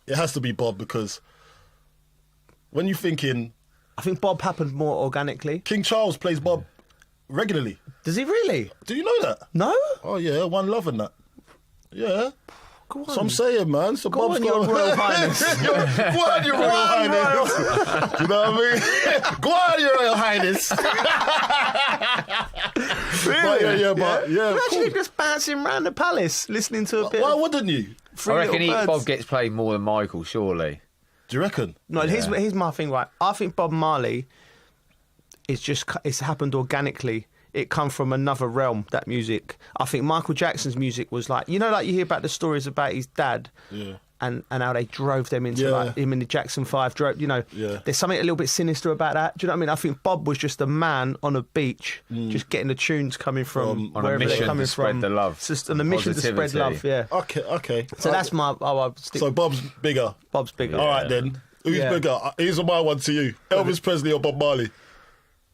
Speaker 1: It has to be Bob, because when you're thinking,
Speaker 6: I think Bob happened more organically.
Speaker 1: King Charles plays Bob regularly.
Speaker 6: Does he really?
Speaker 1: Do you know that?
Speaker 6: No.
Speaker 1: Oh yeah, One Love and that. Yeah.
Speaker 6: Go on.
Speaker 1: So I'm saying, man. So
Speaker 6: Go
Speaker 1: Bob's
Speaker 6: on, Your Royal Highness.
Speaker 1: Go on, Your Royal Highness. You know what I mean? Go on, Your Royal Highness.
Speaker 6: Really?
Speaker 1: But
Speaker 6: Imagine him just bouncing around the palace, listening to a bit.
Speaker 1: Why wouldn't you?
Speaker 7: I reckon Bob gets played more than Michael, surely.
Speaker 1: Do you reckon?
Speaker 6: No, here's my thing, right? I think Bob Marley it's happened organically. It come from another realm, that music. I think Michael Jackson's music was like, you hear about the stories about his dad.
Speaker 1: Yeah.
Speaker 6: And how they drove them into like him in the Jackson 5 drove, There's something a little bit sinister about that. Do you know what I mean? I think Bob was just a man on a beach, just getting the tunes coming from wherever they're coming from.
Speaker 7: On a mission to spread the love.
Speaker 6: Just on a mission to spread love, yeah.
Speaker 1: Okay.
Speaker 6: So that's my...
Speaker 1: So Bob's bigger.
Speaker 6: Bob's bigger.
Speaker 1: All right, then. Who's bigger? Here's my one to you. Elvis Presley or Bob Marley?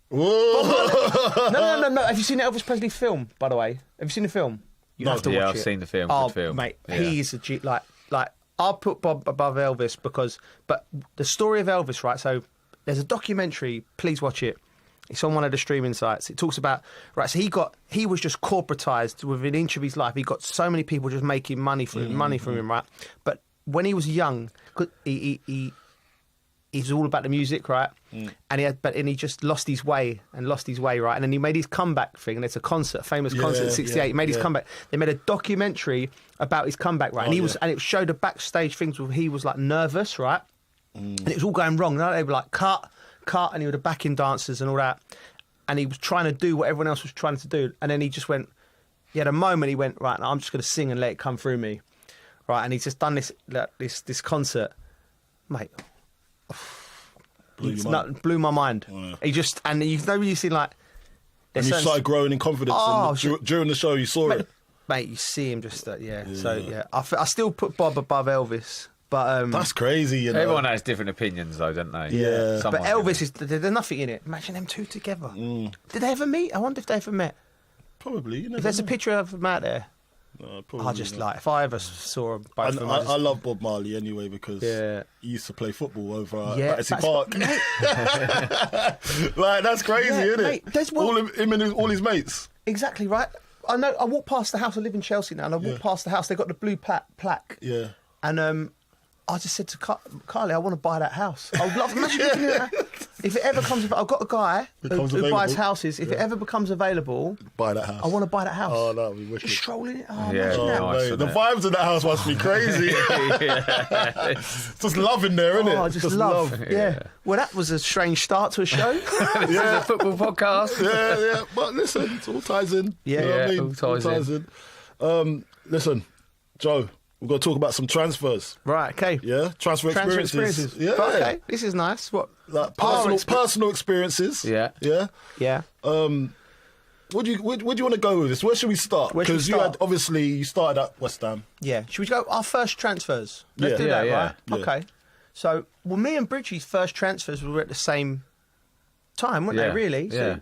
Speaker 1: Whoa.
Speaker 6: No. Have you seen the Elvis Presley film, by the way? Have you seen the film? You have to watch it.
Speaker 7: Yeah, I've seen the film.
Speaker 6: Oh,
Speaker 7: good film.
Speaker 6: Mate,
Speaker 7: yeah.
Speaker 6: he's a G... Like... I'll put Bob above Elvis but the story of Elvis, right? So there's a documentary, please watch it. It's on one of the streaming sites. It talks about, right, so he was just corporatized within an inch of his life. He got so many people just making money from him, right? But when he was young, he was all about the music, right? And he just lost his way, right? And then he made his comeback thing, and it's a famous concert in '68. He made his comeback. They made a documentary about his comeback, right? And it showed the backstage things where he was like nervous, right? And it was all going wrong. And they were like cut, and he would have backing dancers and all that. And he was trying to do what everyone else was trying to do. And then he just went. He had a moment. He went, right, now I'm just going to sing and let it come through me, right? And he's just done this concert, mate. Blew my mind.
Speaker 1: Yeah.
Speaker 6: He just, and you see like...
Speaker 1: And you started growing in confidence during the show, you saw it.
Speaker 6: Mate, you see him just, So, I still put Bob above Elvis, but...
Speaker 1: That's crazy,
Speaker 7: Everyone has different opinions, though, don't they?
Speaker 1: Yeah.
Speaker 6: But Elvis, there's nothing in it. Imagine them two together. Did they ever meet? I wonder if they ever met.
Speaker 1: Probably.
Speaker 6: If there's a picture of them out there.
Speaker 1: No,
Speaker 6: I just if I ever saw both of them.
Speaker 1: I love Bob Marley anyway because he used to play football over at Battersea Park. Like, that's crazy, isn't it?
Speaker 6: Mate,
Speaker 1: him and all his mates.
Speaker 6: Exactly right. I know. I walk past the house. I live in Chelsea now, and I walk past the house. They got the blue plaque.
Speaker 1: Yeah.
Speaker 6: And I just said to Carly, I want to buy that house. I would love. Imagine looking at that. If it ever comes, I've got a guy who buys houses. If it ever becomes available,
Speaker 1: buy that house.
Speaker 6: I want to buy that house.
Speaker 1: Oh, that would be wicked.
Speaker 6: Just strolling it. Oh,
Speaker 7: Yeah,
Speaker 6: imagine that.
Speaker 7: nice,
Speaker 1: Mate, the vibes in that house must be crazy. Just love in there, isn't it?
Speaker 6: Oh, just love. Yeah. Well, that was a strange start to a show.
Speaker 7: This is a football podcast.
Speaker 1: Yeah. But listen, it all ties in.
Speaker 6: Yeah,
Speaker 1: you know what I mean?
Speaker 7: all ties
Speaker 1: in. Listen, Joe, we've got to talk about some transfers.
Speaker 6: Right, okay.
Speaker 1: Yeah, transfer experiences. Yeah.
Speaker 6: Okay, this is nice. What?
Speaker 1: Like personal experiences.
Speaker 7: Yeah.
Speaker 1: Yeah.
Speaker 6: Yeah.
Speaker 1: Where do you want to go with this? Where should we start? Because you started at West Ham.
Speaker 6: Yeah. Should we go our first transfers? Let's do that, right?
Speaker 1: Yeah.
Speaker 6: Okay. So, me and Bridgie's first transfers were at the same time, weren't they? Really?
Speaker 7: Yeah.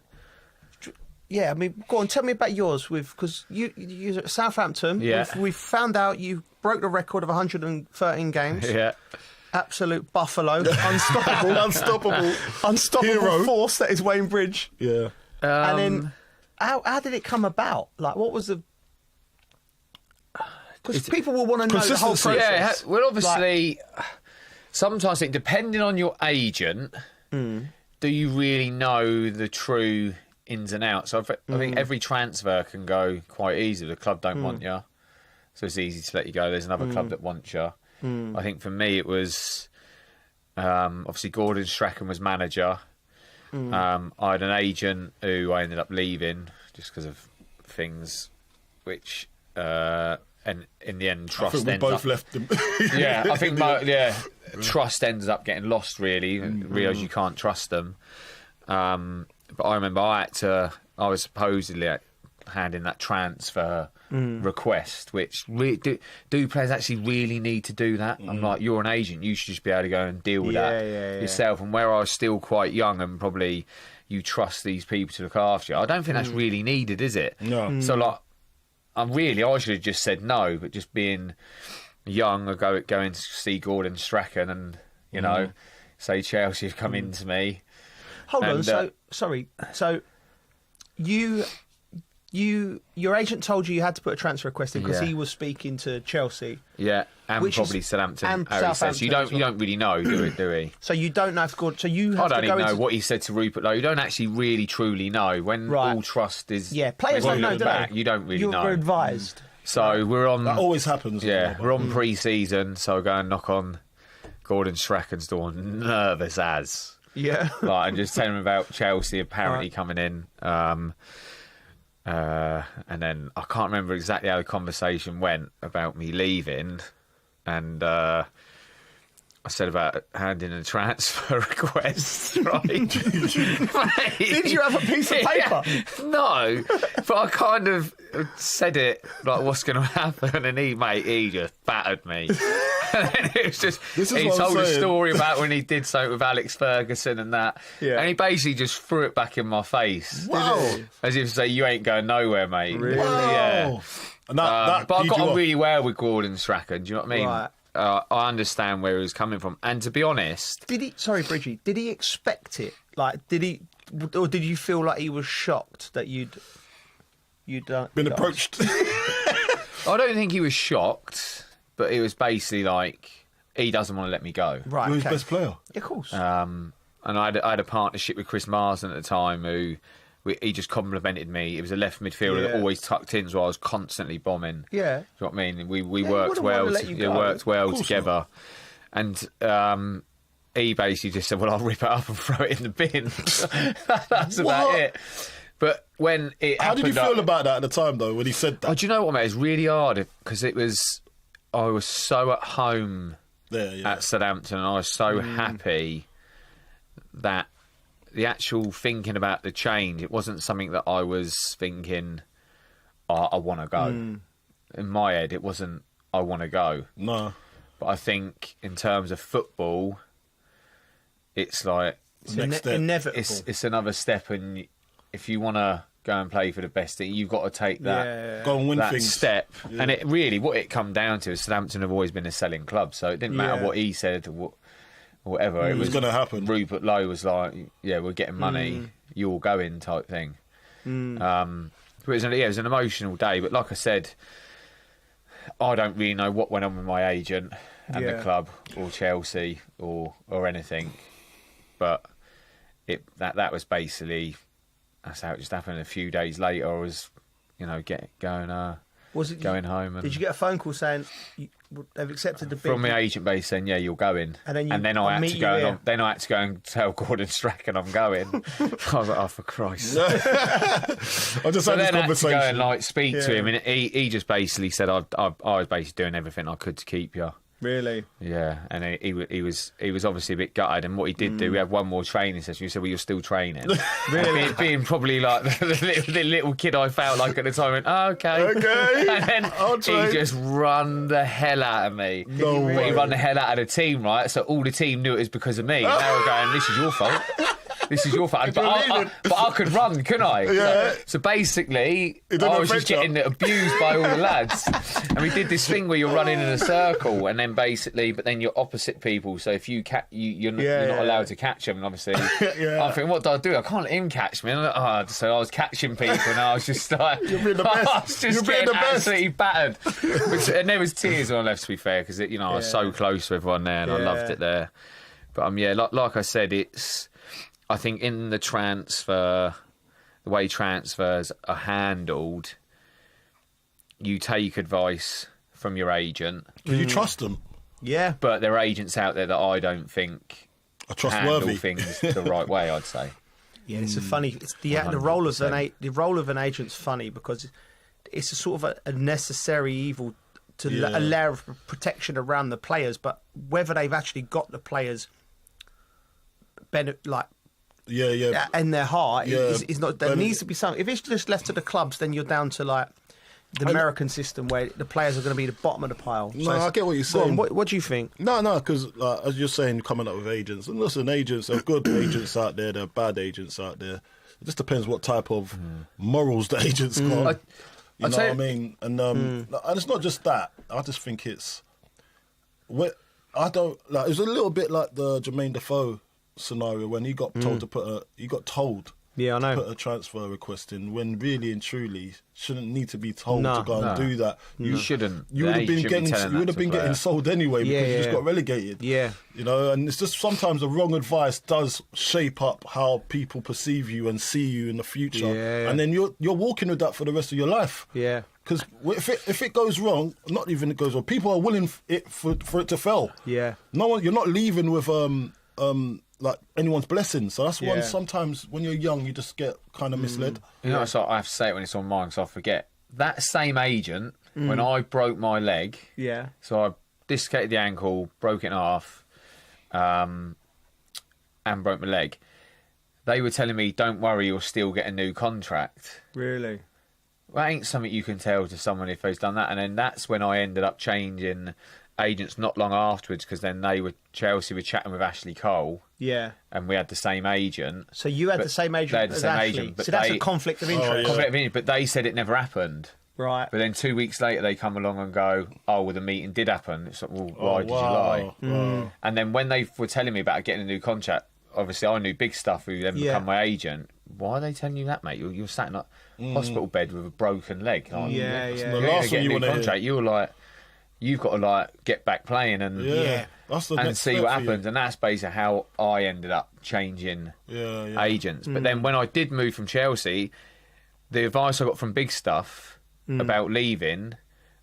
Speaker 6: So, yeah. I mean, go on. Tell me about yours. Because you're at Southampton.
Speaker 7: Yeah.
Speaker 6: We've found out you broke the record of 113 games.
Speaker 7: Yeah.
Speaker 6: Absolute buffalo, unstoppable
Speaker 1: Hero.
Speaker 6: force that is Wayne Bridge.
Speaker 1: Yeah.
Speaker 6: And then, how did it come about? Like, what was the? Because people will want to know the whole process.
Speaker 7: Yeah. Well, obviously, sometimes depending on your agent, do you really know the true ins and outs? So I think every transfer can go quite easy. The club don't want you, so it's easy to let you go. There's another club that wants you. I think for me it was obviously Gordon Strachan was manager. I had an agent who I ended up leaving just because of things which and in the end trust
Speaker 1: I think we both left them.
Speaker 7: I think trust ends up getting lost really and realise you can't trust them. But I remember I was supposedly handing that transfer request, which do players actually really need to do that? I'm like, you're an agent, you should just be able to go and deal with that yourself. And where I was still quite young and probably you trust these people to look after you, I don't think that's really needed, is it?
Speaker 1: No.
Speaker 7: So like, I should have just said no, but just being young, I go in to see Gordon Strachan and say Chelsea have come into me.
Speaker 6: Hold on, so sorry, so your agent told you had to put a transfer request in because he was speaking to Chelsea.
Speaker 7: Yeah, and probably Southampton.
Speaker 6: And
Speaker 7: Southampton. You don't really know, do we?
Speaker 6: So you don't know if Gordon. So you have
Speaker 7: I don't
Speaker 6: to go
Speaker 7: even know
Speaker 6: into...
Speaker 7: what he said to Rupert Lowe. You don't actually really truly know when all trust is.
Speaker 6: Yeah, players don't know, do they?
Speaker 7: You don't really know.
Speaker 6: You're advised.
Speaker 7: So we're on.
Speaker 1: That always happens.
Speaker 7: Yeah, we're on pre-season, so I go and knock on Gordon Strachan's door, nervous as.
Speaker 6: Yeah.
Speaker 7: Like, and just telling him about Chelsea apparently coming in. And then I can't remember exactly how the conversation went about me leaving, and I said about handing a transfer request, right?
Speaker 6: Did you have a piece of paper?
Speaker 7: Yeah, no, but I kind of said it like, what's going to happen? And he just battered me. And then it was just, he told a story about when he did something with Alex Ferguson and that. Yeah. And he basically just threw it back in my face.
Speaker 1: Wow.
Speaker 7: As if to say, you ain't going nowhere, mate.
Speaker 1: Really? Wow.
Speaker 7: Yeah.
Speaker 1: And
Speaker 7: but I got on really well with Gordon Strachan, do you know what I mean?
Speaker 6: Right.
Speaker 7: I understand where he was coming from. And to be honest...
Speaker 6: Sorry, Bridgie, did he expect it? Like, or did you feel like he was shocked that you'd
Speaker 1: been approached?
Speaker 7: I don't think he was shocked, but it was basically like, he doesn't want to let me go.
Speaker 6: Right,
Speaker 1: You're his best player.
Speaker 6: Of course.
Speaker 7: And I had a partnership with Chris Marsden at the time who... He just complimented me. It was a left midfielder that always tucked in, so I was constantly bombing.
Speaker 6: Yeah.
Speaker 7: Do you know what I mean? We worked well. Worked well together.
Speaker 1: Not.
Speaker 7: And he basically just said, "Well, I'll rip it up and throw it in the bin." That's about it. But when it
Speaker 1: how did you feel about that at the time, though? When he said that?
Speaker 7: Oh, do you know what, mate? It's really hard because I was so at home at Southampton, and I was so happy that. The actual thinking about the change, it wasn't something that I was thinking, I want to go. In my head, it wasn't, I want to go.
Speaker 1: No.
Speaker 7: But I think in terms of football, it's like...
Speaker 6: It's inevitable.
Speaker 7: It's another step, and if you want to go and play for the best team, you've got to take that,
Speaker 1: go and win
Speaker 7: that
Speaker 1: things.
Speaker 7: Step. Yeah. And it really, what it come down to is Southampton have always been a selling club, so it didn't matter what he said or whatever. It was
Speaker 1: going to happen.
Speaker 7: Rupert Lowe was like, yeah, we're getting money, you're going type thing. Which it was an emotional day. But like I said, I don't really know what went on with my agent and the club or Chelsea or anything. But that was basically, that's how it just happened. A few days later, I was, going home. And
Speaker 6: did you get a phone call saying they've accepted the bid?
Speaker 7: From my agent base saying, yeah, you're going. And then I had to go. Then I had to go and tell Gordon Strachan I'm going. I was like, oh, for Christ's sake.
Speaker 1: I just had this conversation.
Speaker 7: I had to go and speak to him, and he just basically said, I was basically doing everything I could to keep you.
Speaker 6: Really?
Speaker 7: Yeah, and he was obviously a bit gutted. And what he did do, we had one more training session. He said, "Well, you're still training."
Speaker 6: Really?
Speaker 7: Being probably like the little kid I felt like at the time. Went, oh, okay. And then he just run the hell out of me.
Speaker 1: No way.
Speaker 7: He run the hell out of the team, right? So all the team knew it was because of me. And they were going, "This is your fault. This is your fault." But I could run, couldn't I?
Speaker 1: Yeah.
Speaker 7: So basically, I was just getting abused by all the lads. And we did this thing where you're running in a circle, and then but then you're opposite people. So if you're not allowed to catch them. And obviously, I'm thinking, what do I do? I can't let him catch me. So I was catching people, and I was just like,
Speaker 1: you're being the best.
Speaker 7: I was just getting absolutely battered. And there was tears when I left, to be fair, because I was so close to everyone there, and I loved it there. But like I said, I think in the way transfers are handled, you take advice from your agent.
Speaker 1: Because you trust them.
Speaker 6: Yeah.
Speaker 7: But there are agents out there that I don't think
Speaker 1: are trustworthy.
Speaker 7: Handle things the right way, I'd say.
Speaker 6: Yeah, it's the role of an agent's funny because it's a sort of a necessary evil to a layer of protection around the players, but whether they've actually got the players in their heart is not. There needs to be something. If it's just left to the clubs, then you're down to like the American system where the players are going to be the bottom of the pile.
Speaker 1: No, I get what you're saying.
Speaker 6: What do you think?
Speaker 1: No, because as you're saying, coming up with agents, and listen, agents, there are good agents out there, there are bad agents out there. It just depends what type of morals the agent's got. You know what I mean? And it's not just that. I just think it's. It was a little bit like the Jermaine Defoe scenario when he got told to put a transfer request in, when really and truly shouldn't need to be told to go and do that.
Speaker 7: You shouldn't.
Speaker 1: You would have been getting sold anyway because you just got relegated.
Speaker 6: Yeah.
Speaker 1: And it's just sometimes the wrong advice does shape up how people perceive you and see you in the future.
Speaker 6: Yeah.
Speaker 1: And then you're walking with that for the rest of your life.
Speaker 6: Yeah.
Speaker 1: Because if it goes wrong, not even it goes wrong, people are willing for it to fail.
Speaker 6: Yeah.
Speaker 1: You're not leaving with like anyone's blessing. So that's why sometimes when you're young, you just get kind of misled.
Speaker 7: So I have to say it when it's on mine, because I forget. That same agent, when I broke my leg, so I dislocated the ankle, broke it in half, and broke my leg, they were telling me, don't worry, you'll still get a new contract.
Speaker 6: Really?
Speaker 7: That ain't something you can tell to someone if they've done that. And then that's when I ended up changing agents not long afterwards, because then Chelsea were chatting with Ashley Cole.
Speaker 6: Yeah.
Speaker 7: And we had the same agent.
Speaker 6: So you had the same agent
Speaker 7: they had the
Speaker 6: as
Speaker 7: same
Speaker 6: Ashley.
Speaker 7: agent, but
Speaker 6: so that's a conflict of interest.
Speaker 7: Conflict of interest, but they said it never happened.
Speaker 6: Right.
Speaker 7: But then 2 weeks later they come along and go, oh, well, the meeting did happen. It's like, well, why did you lie?
Speaker 1: Wow.
Speaker 7: And then when they were telling me about getting a new contract, obviously I knew big stuff who then become my agent. Why are they telling you that, mate? You're sat in a hospital bed with a broken leg. Like,
Speaker 1: The last
Speaker 7: get
Speaker 1: one
Speaker 7: a
Speaker 1: you
Speaker 7: new contract. You're like, you've got to get back playing and see what happens. And that's basically how I ended up changing agents. But then when I did move from Chelsea, the advice I got from Big Stuff about leaving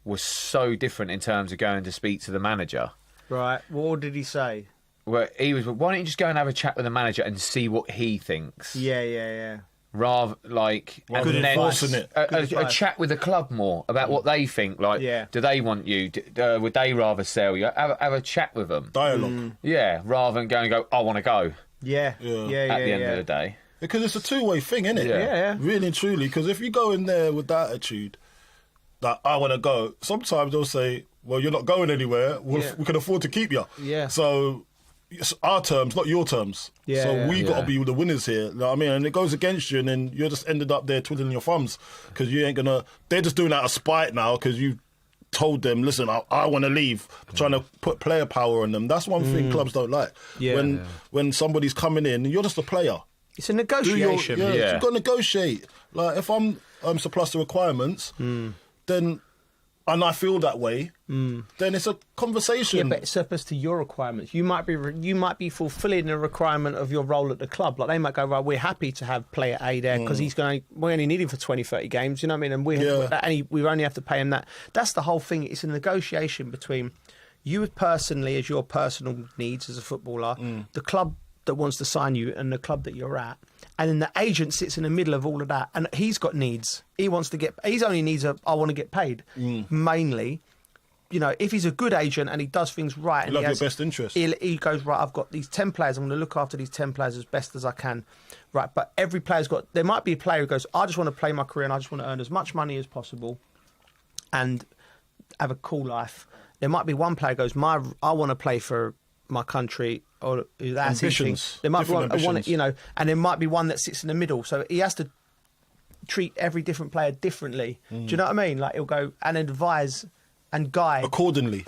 Speaker 7: was so different in terms of going to speak to the manager.
Speaker 6: Right. What did he say?
Speaker 7: Well, he was, why don't you just go and have a chat with the manager and see what he thinks?
Speaker 6: Yeah.
Speaker 7: Rather a chat with the club more about what they think. Like, do they want you? Would they rather sell you? Have a chat with them.
Speaker 1: Dialogue.
Speaker 7: Yeah, rather than go, I want to go.
Speaker 6: Yeah.
Speaker 7: At the end of the day.
Speaker 1: Because it's a two-way thing, isn't it?
Speaker 6: Yeah.
Speaker 1: Really and truly. Because if you go in there with that attitude, that I want to go, sometimes they'll say, well, you're not going anywhere. We can afford to keep you.
Speaker 6: Yeah.
Speaker 1: So it's our terms, not your terms.
Speaker 6: Yeah,
Speaker 1: so we got to be the winners here. You know what I mean? And it goes against you, and then you're just ended up there twiddling your thumbs because you ain't going to... They're just doing that out of spite now because you told them, listen, I want to leave, trying to put player power on them. That's one thing clubs don't like. When somebody's coming in, you're just a player.
Speaker 6: It's a negotiation.
Speaker 1: You've got to negotiate. Like, if I'm surplus to requirements, then... And I feel that way, then it's a conversation.
Speaker 6: Yeah, but it's surplus to your requirements. You might be fulfilling a requirement of your role at the club. Like, they might go, right, we're happy to have player A there because we only need him for 20, 30 games, you know what I mean? And we only have to pay him that. That's the whole thing. It's a negotiation between you personally, as your personal needs as a footballer, the club that wants to sign you and the club that you're at. And then the agent sits in the middle of all of that, and he's got needs. He wants to get. His only needs are, I want to get paid, mainly. You know, if he's a good agent and he does things right, and
Speaker 1: he has your best interest.
Speaker 6: He goes, right, I've got these 10 players. I'm going to look after these 10 players as best as I can, right? But every player's got. There might be a player who goes, I just want to play my career and I just want to earn as much money as possible, and have a cool life. There might be one player who goes, I want to play for my country. Or that's ambitions. There might be one, you know, and there might be one that sits in the middle. So he has to treat every different player differently. Do you know what I mean? Like, he'll go and advise and guide accordingly.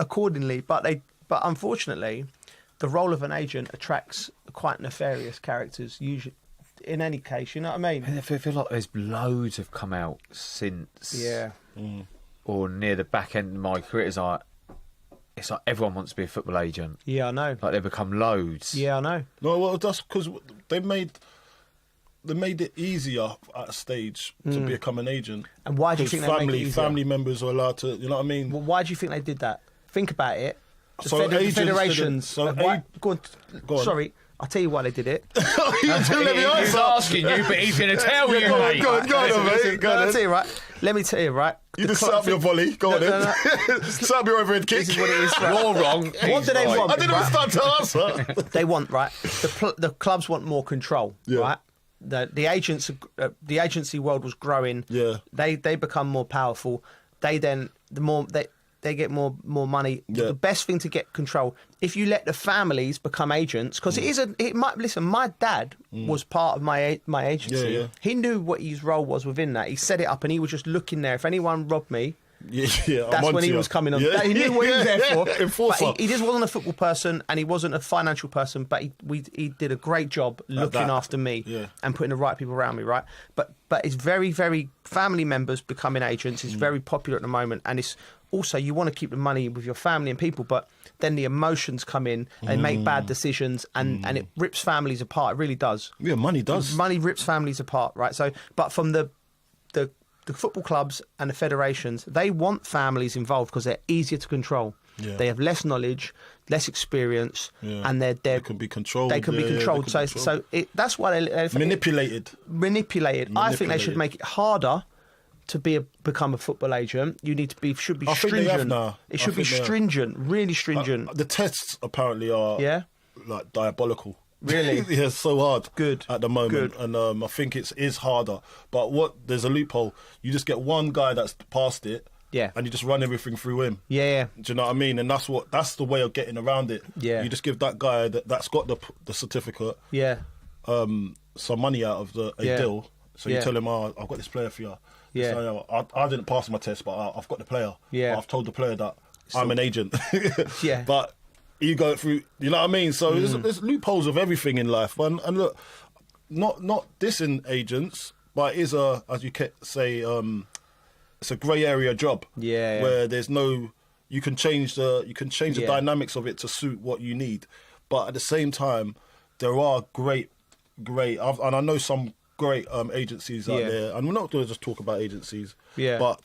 Speaker 6: But unfortunately, the role of an agent attracts quite nefarious characters. Usually, in any case, you know what I mean?
Speaker 7: And I feel like there's loads have come out since, or near the back end of my career. It's like everyone wants to be a football agent.
Speaker 6: Yeah, I know.
Speaker 7: Like, they've become loads.
Speaker 6: Yeah, I know.
Speaker 1: No, well, that's because they made it easier at a stage to become an agent.
Speaker 6: And why do you think they made it easier?
Speaker 1: Family members are allowed to, you know what I mean?
Speaker 6: Well, why do you think they did that? Think about it.
Speaker 1: The
Speaker 6: federations. Go on. Sorry. I'll tell you why they did it.
Speaker 1: He's
Speaker 7: asking you, but he's going to tell you, mate.
Speaker 1: Go on, mate.
Speaker 6: I'll tell you, right? Let me tell you, right?
Speaker 1: You just set up your volley. Go on, then. Set up your overhead kick.
Speaker 6: This is what it is. Right?
Speaker 7: You're wrong.
Speaker 6: What do they want?
Speaker 1: I didn't even start to answer.
Speaker 6: They want, right? The clubs want more control, right? The agency world was growing.
Speaker 1: Yeah.
Speaker 6: They become more powerful. They get more money.
Speaker 1: Yeah.
Speaker 6: The best thing to get control, if you let the families become agents, because listen, my dad was part of my agency.
Speaker 1: Yeah.
Speaker 6: He knew what his role was within that. He set it up and he was just looking there. If anyone robbed me, that's when he was coming on.
Speaker 1: Yeah.
Speaker 6: He knew what he was there for.
Speaker 1: Enforcer.
Speaker 6: But he just wasn't a football person and he wasn't a financial person, but he did a great job looking after me and putting the right people around me, right? But it's very, very family members becoming agents is very popular at the moment, and it's also, you want to keep the money with your family and people, but then the emotions come in, they make bad decisions, and it rips families apart. It really does.
Speaker 1: Yeah, money does.
Speaker 6: Money rips families apart, right? So, but from the football clubs and the federations, they want families involved because they're easier to control.
Speaker 1: Yeah.
Speaker 6: They have less knowledge, less experience, and they
Speaker 1: can be controlled.
Speaker 6: They can be controlled. That's why they
Speaker 1: manipulated.
Speaker 6: I think they should make it harder to become a football agent. You need to should be stringent. It should be stringent, really stringent.
Speaker 1: The tests apparently are like diabolical.
Speaker 6: Really?
Speaker 1: Yeah, so hard.
Speaker 6: Good.
Speaker 1: At the moment. Good. And I think it is harder. But there's a loophole. You just get one guy that's passed it.
Speaker 6: Yeah.
Speaker 1: And you just run everything through him.
Speaker 6: Yeah.
Speaker 1: Do you know what I mean? And that's the way of getting around it.
Speaker 6: Yeah.
Speaker 1: You just give that guy that's got the certificate.
Speaker 6: Yeah.
Speaker 1: Some money out of a deal. So you tell him, I've got this player for you.
Speaker 6: Yeah.
Speaker 1: So, I didn't pass my test, but I've got the player.
Speaker 6: Yeah.
Speaker 1: I've told the player that I'm an agent.
Speaker 6: Yeah.
Speaker 1: But you go through, you know what I mean? So there's loopholes of everything in life. And look, not dissing agents, but it is as you say, it's a grey area job.
Speaker 6: Yeah.
Speaker 1: Where there's you can change the dynamics of it to suit what you need. But at the same time, there are great, and I know some great agencies out there, and we're not going to just talk about agencies.
Speaker 6: Yeah.
Speaker 1: But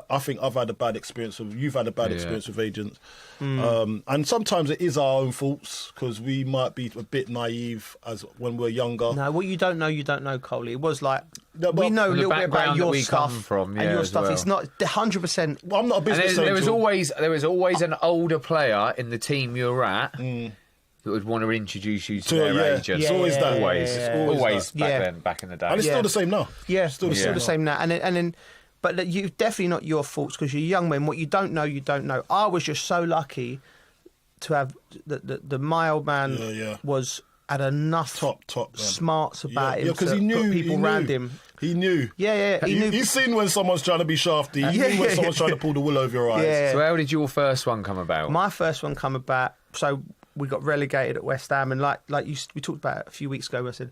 Speaker 1: I think I've had a bad experience you've had a bad experience with agents, and sometimes it is our own faults because we might be a bit naive as when we're younger.
Speaker 6: No, what you don't know, Coley. It was like we know a little bit about your stuff
Speaker 7: and
Speaker 6: your stuff. Well. It's not 100%.
Speaker 1: Well, I'm not a business.
Speaker 7: There was always an older player in the team you're at. That would want to introduce you to their agent.
Speaker 1: It's always that.
Speaker 7: Always back in the day.
Speaker 1: And it's still the same now.
Speaker 6: Yeah, still the same now. And then, but you definitely not your faults because you're young men. What you don't know, you don't know. I was just so lucky to have my old man had enough
Speaker 1: top
Speaker 6: smarts about him
Speaker 1: because
Speaker 6: to
Speaker 1: he knew
Speaker 6: put people around him.
Speaker 1: He knew.
Speaker 6: Yeah. He knew.
Speaker 1: He's seen when someone's trying to be shafty. He knew when someone's trying to pull the wool over your eyes.
Speaker 6: Yeah.
Speaker 7: So how did your first one come about?
Speaker 6: My first one come about. So we got relegated at West Ham, and like we talked about a few weeks ago. I said,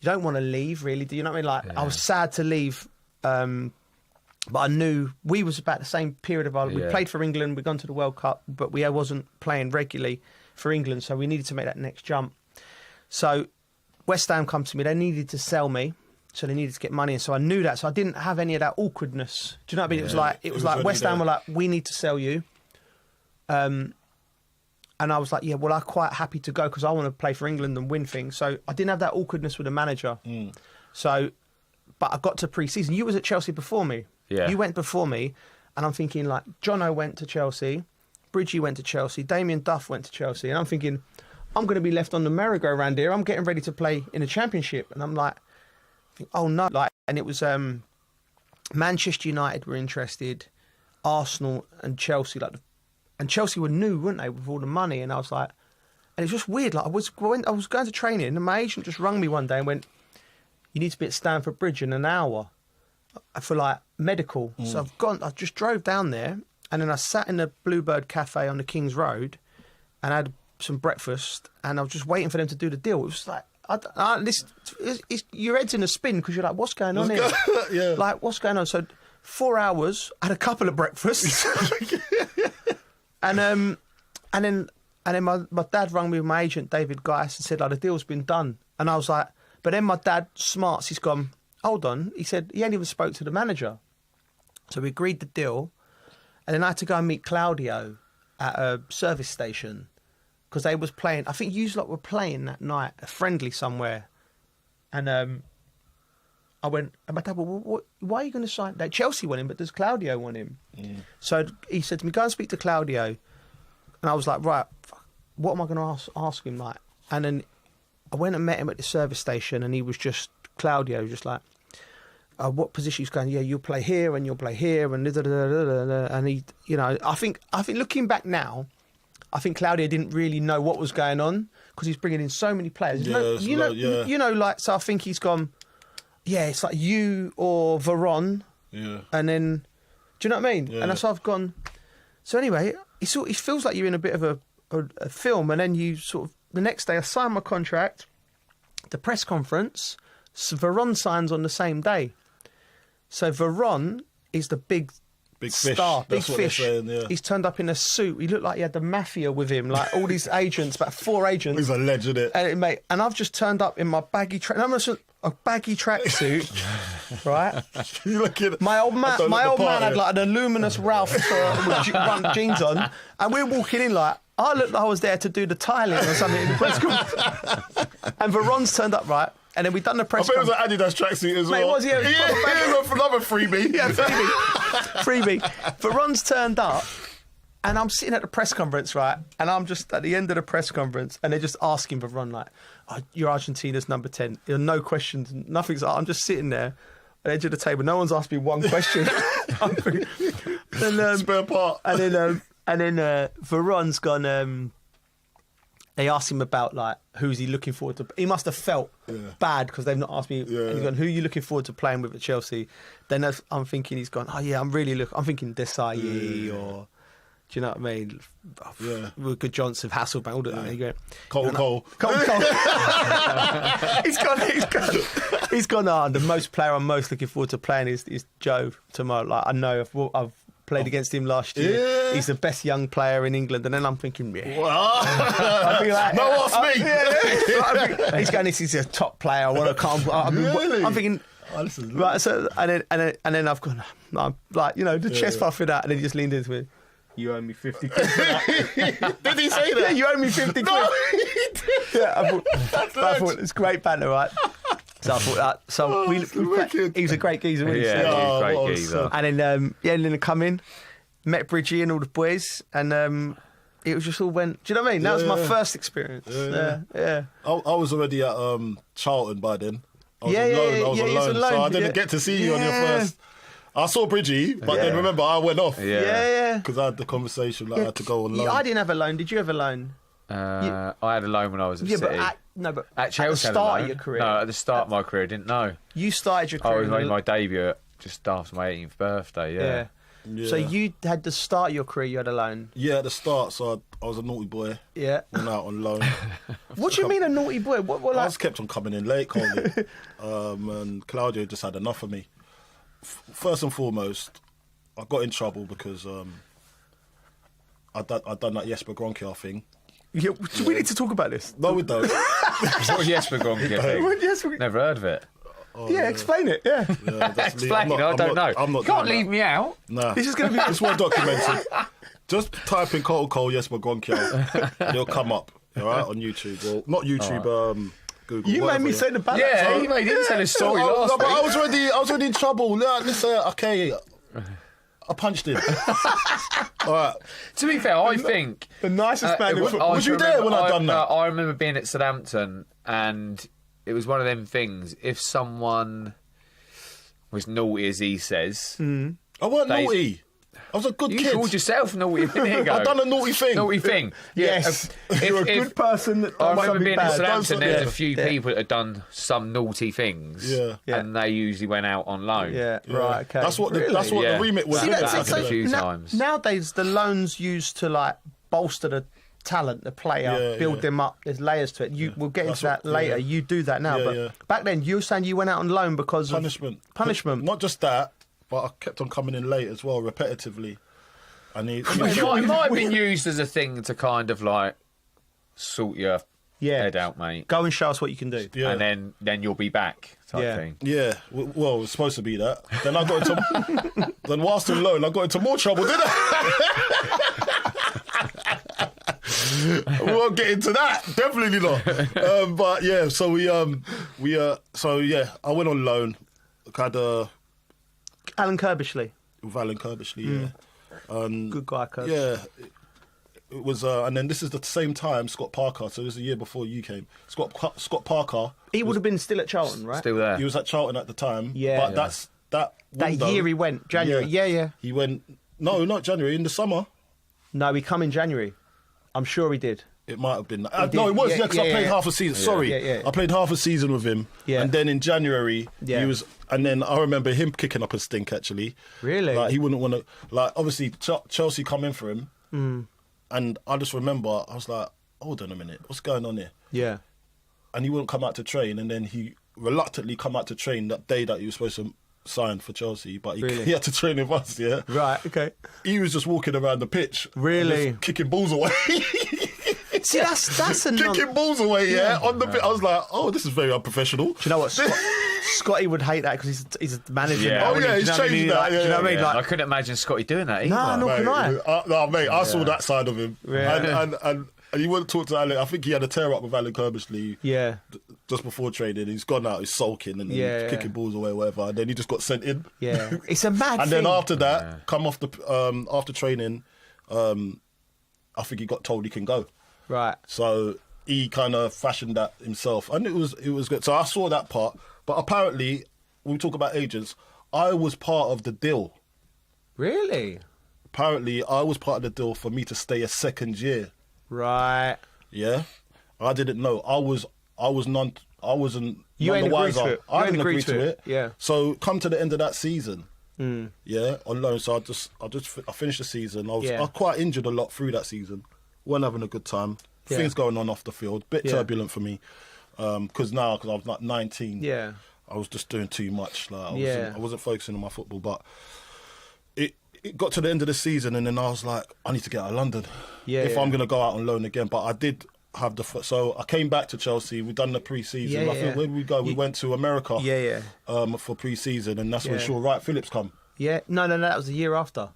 Speaker 6: you don't want to leave, really, do you know what I mean? Like, I was sad to leave, but I knew we was about the same period of our... We played for England, we'd gone to the World Cup, but we wasn't playing regularly for England, so we needed to make that next jump. So West Ham come to me, they needed to sell me, so they needed to get money, and so I knew that, so I didn't have any of that awkwardness. Do you know what I mean? It was like West Ham were like, we need to sell you. And I was like, yeah, well, I'm quite happy to go because I want to play for England and win things. So I didn't have that awkwardness with the manager. So, but I got to pre-season. You was at Chelsea before me.
Speaker 7: Yeah.
Speaker 6: You went before me, and I'm thinking like, Jono went to Chelsea, Bridgie went to Chelsea, Damien Duff went to Chelsea, and I'm thinking, I'm going to be left on the merry-go-round here. I'm getting ready to play in a championship, and I'm like, oh no, like, and it was Manchester United were interested, Arsenal and Chelsea, like, and Chelsea were new, weren't they, with all the money, and I was like, and it's just weird. Like I was going to training, and my agent just rung me one day and went, you need to be at Stamford Bridge in an hour for like medical. So I just drove down there, and then I sat in the Bluebird Cafe on the King's Road, and I had some breakfast, and I was just waiting for them to do the deal. It was like, your head's in a spin because you're like, what's going on here?
Speaker 1: Yeah.
Speaker 6: Like, what's going on? So 4 hours, I had a couple of breakfasts. And then my dad rang me with my agent, David Geis, and said, like, the deal's been done. And I was like, but then my dad, smarts, he's gone, hold on. He said he ain't even spoke to the manager. So we agreed the deal. And then I had to go and meet Claudio at a service station because they was playing, I think you lot were playing that night, a friendly somewhere. And I went, and my dad, well, why are you going to sign that? Chelsea want him, but does Claudio want him? So he said to me, go and speak to Claudio. And I was like, right, what am I going to ask him? Like, and then I went and met him at the service station, and he was just, Claudio, just like, what position he's going, yeah, you'll play here and you'll play here, and and he, you know, I think looking back now, I think Claudio didn't really know what was going on because he's bringing in so many players. You know, like, so I think he's gone, yeah, it's like you or Veron, and then, do you know what I mean? Yeah. And so I've gone. So anyway, it feels like you're in a bit of a film, and then you sort of the next day I sign my contract, the press conference, so Veron signs on the same day. So Veron is the big star,
Speaker 1: big fish. Saying, yeah.
Speaker 6: He's turned up in a suit. He looked like he had the mafia with him, like all these agents, about 4 agents.
Speaker 1: He's a legend,
Speaker 6: and I've just turned up in my baggy a baggy tracksuit, right?
Speaker 1: You looking?
Speaker 6: My old man had like an luminous Ralph with jeans on, and we're walking in like I looked like I was there to do the tiling or something in the press conference. And Veron's turned up, right? And then we've done the press conference.
Speaker 1: I bet it was an Adidas tracksuit as well.
Speaker 6: It was, yeah.
Speaker 1: Another freebie.
Speaker 6: Yeah, freebie. Veron's turned up, and I'm sitting at the press conference, right? And I'm just at the end of the press conference, and they're just asking Veron, like, oh, you're Argentina's number 10. No questions, nothing's. I'm just sitting there at the edge of the table. No one's asked me one question.
Speaker 1: Spare part.
Speaker 6: And then Veron's gone. They asked him about, like, who's he looking forward to. He must have felt bad because they've not asked me. Yeah. And he's gone, who are you looking forward to playing with at Chelsea? Then I'm thinking he's gone, oh, yeah, I'm thinking Desai or, do you know what I mean? With Good Johnson, Hasselbank, all that. Yeah.
Speaker 1: Cole.
Speaker 6: He's gone, the most player I'm most looking forward to playing is Joe tomorrow. Like, I know I've played against him last year. Yeah. He's the best young player in England. And then I'm thinking,
Speaker 1: like, no, ask me.
Speaker 6: He's going, this is a top player. I'm thinking, right. So and then I've gone, I'm like, you know, the chest puff for that, and then he just leaned into me. You owe me 50 quid for that.
Speaker 1: Did he say that?
Speaker 6: Yeah, you owe me 50 quid.
Speaker 1: No, he did.
Speaker 6: Yeah, I thought it's great banter, right? So I thought that. So he was a great geezer, wasn't he?
Speaker 7: Yeah, he was a great geezer.
Speaker 6: And then, and then I come in, met Bridgie and all the boys, and it was just all went. Do you know what I mean? That was my first experience. Yeah.
Speaker 1: I was already at Charlton by then. I was alone, so I didn't get to see you on your first. I saw Bridgie, but then remember I went off.
Speaker 6: Yeah.
Speaker 1: Because I had the conversation. I had to go on loan.
Speaker 6: I didn't have a loan. Did you have a loan?
Speaker 7: I had a loan when I was at City.
Speaker 6: But
Speaker 7: at Chelsea,
Speaker 6: at the start of your career.
Speaker 7: No, at the start of my career, I didn't know.
Speaker 6: You started your career.
Speaker 7: I was made my debut just after my 18th birthday. Yeah.
Speaker 6: So you had the start of your career. You had a loan.
Speaker 1: Yeah, at the start. So I was a naughty boy.
Speaker 6: Yeah.
Speaker 1: Went out on loan.
Speaker 6: What do you mean a naughty boy? What
Speaker 1: I
Speaker 6: like?
Speaker 1: just kept on coming in late, Colin. And Claudio just had enough of me. First and foremost, I got in trouble because I'd done that Jesper Gronkiar thing.
Speaker 6: Yeah, we need to talk about this.
Speaker 1: No, we don't.
Speaker 7: What was Jesper Gronkiar? Never heard of it.
Speaker 6: Yeah, explain it. Yeah,
Speaker 7: explain it. I don't know. You can't leave me out.
Speaker 1: Nah.
Speaker 6: This is going to be
Speaker 1: this one documented. Just type in Cole Jesper Gronkiar and it'll come up. All right, on YouTube. Well, not YouTube. Google.
Speaker 6: You made me say the bad.
Speaker 7: Yeah, he made him tell a story last week.
Speaker 1: I was already in trouble. Listen, okay. I punched him. All right.
Speaker 7: To be fair, I think
Speaker 6: the nicest man in football.
Speaker 1: Was you there when I done that?
Speaker 7: I remember being at Southampton, and it was one of them things. If someone was naughty, as he says,
Speaker 1: I weren't naughty. I was a good kid.
Speaker 7: You called yourself naughty a minute ago.
Speaker 1: I done a naughty thing.
Speaker 7: Naughty thing.
Speaker 6: Yes. You're a good person. That
Speaker 7: I remember being at
Speaker 6: bad.
Speaker 7: Southampton. There's a few people that had done some naughty things, and they usually went out on loan.
Speaker 6: Yeah, right. Okay.
Speaker 1: That's what the remit was.
Speaker 7: A few times.
Speaker 6: Nowadays, the loans used to like bolster the talent, the player, build them up. There's layers to it. We'll get into that later. You do that now, but back then you were saying you went out on loan because
Speaker 1: punishment.
Speaker 6: Of punishment.
Speaker 1: Not just that, but I kept on coming in late as well, repetitively. And it
Speaker 7: might have been used as a thing to kind of like sort your head out, mate.
Speaker 6: Go and show us what you can do,
Speaker 7: and then you'll be back. Type thing.
Speaker 1: Yeah, well, it was supposed to be that. Then I got into then whilst on loan, I got into more trouble, didn't I? We won't get into that. Definitely not. But yeah, so I went on loan. Had
Speaker 6: Alan Kirbishley.
Speaker 1: With Alan Kirbishley,
Speaker 6: good guy, Kirbishley.
Speaker 1: Yeah. It was, and then this is the same time Scott Parker. So this is a year before you came. Scott Parker.
Speaker 6: He would have been still at Charlton, right?
Speaker 7: Still there.
Speaker 1: He was at Charlton at the time.
Speaker 6: Yeah,
Speaker 1: but that
Speaker 6: year he went January. Yeah.
Speaker 1: He went. No, not January. In the summer.
Speaker 6: No, he come in January. I'm sure he did.
Speaker 1: It might have been. No, it was. Because I played half a season. Sorry, I played half a season with him. Yeah. And then in January, he was. And then I remember him kicking up a stink. Actually,
Speaker 6: really.
Speaker 1: Like he wouldn't want to. Like obviously Chelsea come in for him. And I just remember, I was like, hold on a minute, what's going on here?
Speaker 6: Yeah.
Speaker 1: And he wouldn't come out to train, and then he reluctantly come out to train that day that he was supposed to sign for Chelsea, but he had to train with us, yeah?
Speaker 6: Right, okay.
Speaker 1: He was just walking around the pitch.
Speaker 6: Really?
Speaker 1: Kicking balls away.
Speaker 6: See, that's a
Speaker 1: kicking balls away, on the pitch. I was like, oh, this is very unprofessional.
Speaker 6: Do you know what? Scotty would hate that because he's a manager.
Speaker 7: Yeah.
Speaker 6: Now,
Speaker 1: oh, yeah, he's changed that.
Speaker 6: Do you know what I mean? Like,
Speaker 7: I couldn't imagine Scotty doing that either.
Speaker 6: No, nor can I.
Speaker 1: No, mate, I saw that side of him.
Speaker 6: Yeah.
Speaker 1: And he wouldn't talk to Alan. I think he had a tear-up with Alan Kirbishley just before training. He's gone out, he's sulking and then kicking balls away, whatever. And then he just got sent in.
Speaker 6: Yeah, it's a mad
Speaker 1: and
Speaker 6: thing.
Speaker 1: then after that, come off the after training, I think he got told he can go.
Speaker 6: Right.
Speaker 1: So he kind of fashioned that himself. And it was good. So I saw that part. But apparently, when we talk about agents, I was part of the deal.
Speaker 6: Really?
Speaker 1: Apparently, I was part of the deal for me to stay a second year.
Speaker 6: Right.
Speaker 1: Yeah. I didn't know. I wasn't.
Speaker 6: You ain't agreed to it.
Speaker 1: I didn't agree to it.
Speaker 6: Yeah.
Speaker 1: So come to the end of that season. Yeah, on loan. So I finished the season. I was quite injured a lot through that season. Weren't having a good time.
Speaker 6: Yeah.
Speaker 1: Things going on off the field. Bit turbulent for me. Because I was like 19.
Speaker 6: Yeah.
Speaker 1: I was just doing too much. Like I wasn't focusing on my football. But it got to the end of the season, and then I was like, I need to get out of London.
Speaker 6: Yeah.
Speaker 1: If I'm going to go out on loan again. But I did have so I came back to Chelsea. We'd done the pre-season. I think where did we go? We went to America. For pre-season, and that's when Shaw Wright Phillips come.
Speaker 6: Yeah. No, that was the year after.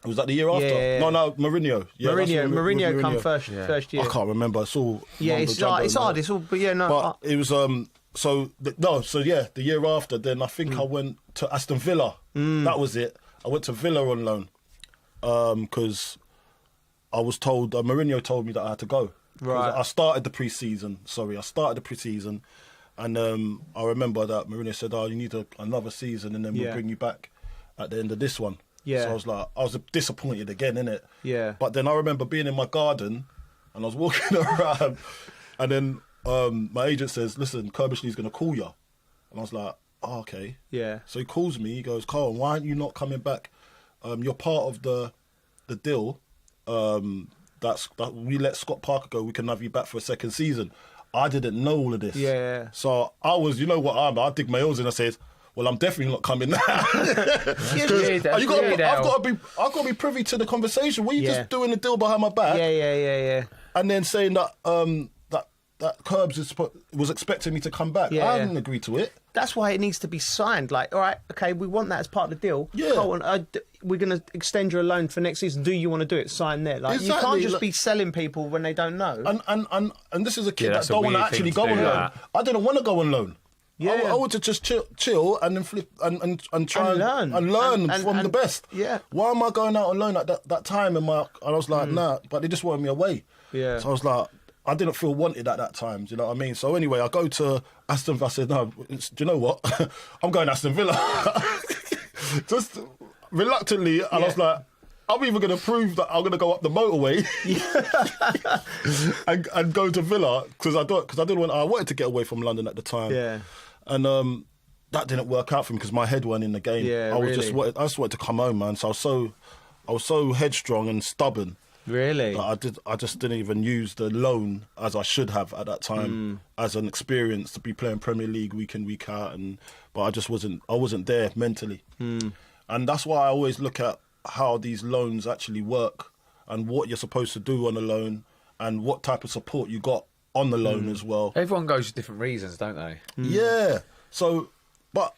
Speaker 1: Was that the year after?
Speaker 6: Yeah.
Speaker 1: No, Mourinho. Yeah,
Speaker 6: Mourinho come first year.
Speaker 1: I can't remember. It's all
Speaker 6: it's hard. It's all, but
Speaker 1: But it was the year after. Then I think I went to Aston Villa. That was it. I went to Villa on loan because I was told Mourinho told me that I had to go.
Speaker 6: Right.
Speaker 1: I started the pre-season. And I remember that Mourinho said, "Oh, you need another season, and then we'll bring you back at the end of this one."
Speaker 6: Yeah.
Speaker 1: So I was disappointed again, innit?
Speaker 6: Yeah.
Speaker 1: But then I remember being in my garden and I was walking around and then my agent says, listen, Kirbishley's going to call you. And I was like, oh, okay.
Speaker 6: Yeah.
Speaker 1: So he calls me, he goes, Carl, why aren't you not coming back? You're part of the deal. that we let Scott Parker go, we can have you back for a second season. I didn't know all of this.
Speaker 6: Yeah.
Speaker 1: So I was, you know what, I dig my heels in. I said, well, I'm definitely not coming now. I've got to be privy to the conversation. Were you just doing the deal behind my back?
Speaker 6: Yeah.
Speaker 1: And then saying that that Curbs was expecting me to come back.
Speaker 6: Yeah.
Speaker 1: I didn't agree to it.
Speaker 6: That's why it needs to be signed. Like, all right, okay, we want that as part of the deal.
Speaker 1: Yeah.
Speaker 6: Colton, we're going to extend your loan for next season. Do you want to do it? Sign there. Like,
Speaker 1: exactly.
Speaker 6: You can't just be selling people when they don't know.
Speaker 1: And this is a kid that don't want to actually go on loan. I didn't want to go on loan. Yeah. I want to just chill and then flip and try and learn from the best.
Speaker 6: Yeah.
Speaker 1: Why am I going out on loan at that time? And I was like, nah, but they just wanted me away.
Speaker 6: Yeah.
Speaker 1: So I was like, I didn't feel wanted at that time. Do you know what I mean? So anyway, I go to Aston Villa. I said, no, do you know what? I'm going to Aston Villa. Just reluctantly. And I was like, I'm even going to prove that I'm going to go up the motorway and go to Villa because I wanted to get away from London at the time.
Speaker 6: Yeah.
Speaker 1: And that didn't work out for me because my head wasn't in the game.
Speaker 6: Yeah,
Speaker 1: I just wanted to come home, man. So I was so headstrong and stubborn.
Speaker 6: Really?
Speaker 1: I just didn't even use the loan as I should have at that time as an experience to be playing Premier League week in, week out, but I wasn't there mentally. And that's why I always look at how these loans actually work and what you're supposed to do on a loan and what type of support you got on the loan as well.
Speaker 7: Everyone goes for different reasons, don't they?
Speaker 1: Yeah. So, but